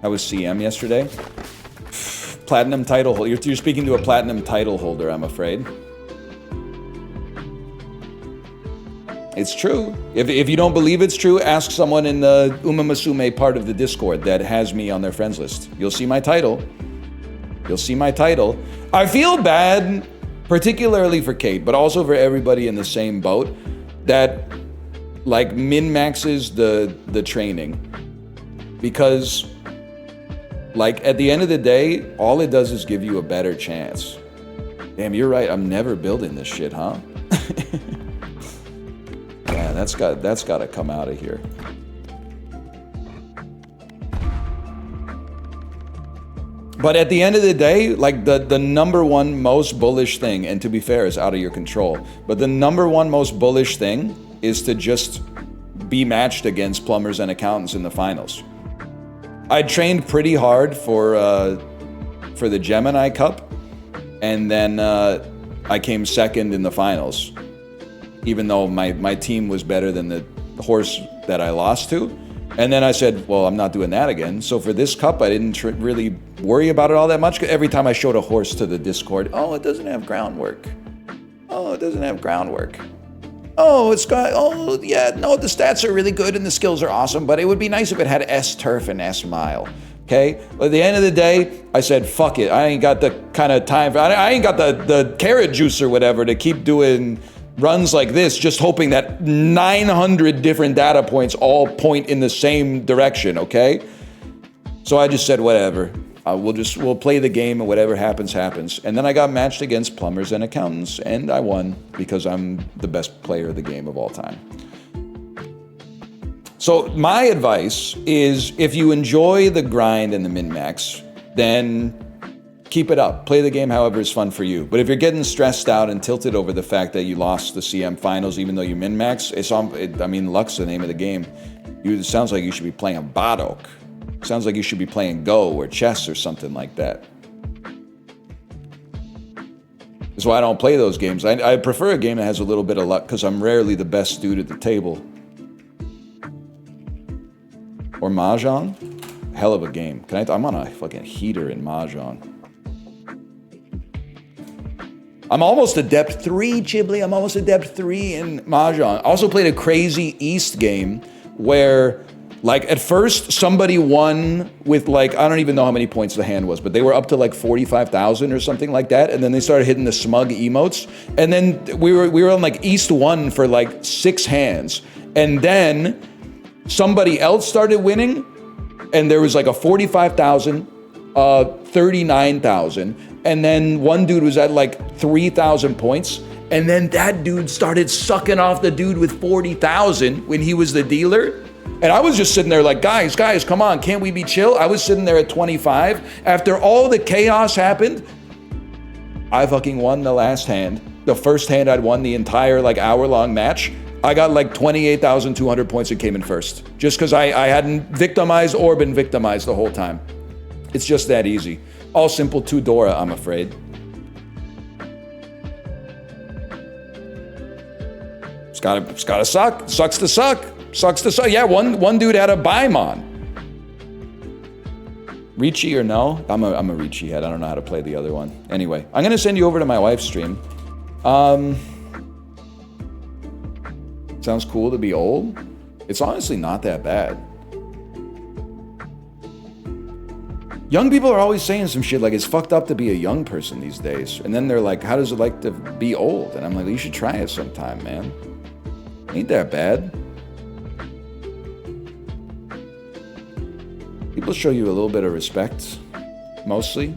A: I was CM yesterday. Platinum title holder. You're speaking to a platinum title holder, I'm afraid. It's true. If you don't believe it's true, ask someone in the Umamasume part of the Discord that has me on their friends list. You'll see my title. You'll see my title. I feel bad, particularly for Kate, but also for everybody in the same boat that like min-maxes the training. Because like at the end of the day, all it does is give you a better chance. Damn, you're right. I'm never building this shit, huh? Yeah, that's got to come out of here. But at the end of the day, like the number one most bullish thing, and to be fair, is out of your control, but the number one most bullish thing is to just be matched against plumbers and accountants in the finals. I trained pretty hard for the Gemini Cup, and then I came second in the finals, even though my team was better than the horse that I lost to. And then I said, well, I'm not doing that again. So for this cup, I didn't really worry about it all that much. Every time I showed a horse to the Discord, oh, it doesn't have groundwork. Oh, it doesn't have groundwork. Oh, it's got, oh, yeah, no, the stats are really good and the skills are awesome, but it would be nice if it had S turf and S mile. Okay? But at the end of the day, I said, fuck it. I ain't got the kind of time, I ain't got the carrot juice or whatever to keep doing runs like this, just hoping that 900 different data points all point in the same direction, okay? So I just said, whatever. We'll play the game and whatever happens, happens. And then I got matched against plumbers and accountants, and I won because I'm the best player of the game of all time. So my advice is, if you enjoy the grind and the min-max, then keep it up. Play the game however is fun for you. But if you're getting stressed out and tilted over the fact that you lost the CM finals even though you min-max, I mean, luck's the name of the game. It sounds like you should be playing Badok. Sounds like you should be playing Go or chess or something like that. That's why I don't play those games. I prefer a game that has a little bit of luck because I'm rarely the best dude at the table. Or Mahjong? Hell of a game. I'm on a fucking heater in Mahjong. I'm almost adept 3, Chibli. I'm almost adept 3 in Mahjong. I also played a crazy East game where, like, at first somebody won with, like, I don't even know how many points the hand was, but they were up to like 45,000 or something like that, and then they started hitting the smug emotes, and then we were on like East 1 for like 6 hands, and then somebody else started winning, and there was like a 45,000, 39,000, and then one dude was at like 3,000 points, and then that dude started sucking off the dude with 40,000 when he was the dealer. And I was just sitting there like, guys, come on, can't we be chill? I was sitting there at 25. After all the chaos happened, I fucking won the last hand. The first hand I'd won the entire like hour-long match. I got like 28,200 points and came in first. Just because I hadn't victimized or been victimized the whole time. It's just that easy. All simple to Dora, I'm afraid. It's gotta suck. Sucks to suck. Sucks to suck. Yeah, one dude had a Baimon. Ricci or no? I'm a Ricci head. I don't know how to play the other one. Anyway, I'm gonna send you over to my wife's stream. Sounds cool to be old. It's honestly not that bad. Young people are always saying some shit like it's fucked up to be a young person these days. And then they're like, how does it like to be old? And I'm like, you should try it sometime, man. Ain't that bad. People show you a little bit of respect, mostly.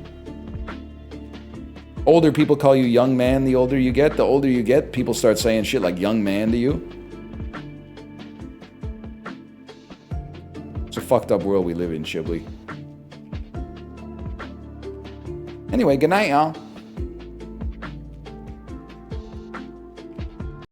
A: Older people call you young man the older you get. The older you get, people start saying shit like young man to you. It's a fucked up world we live in, Chibli. Anyway, good night, y'all.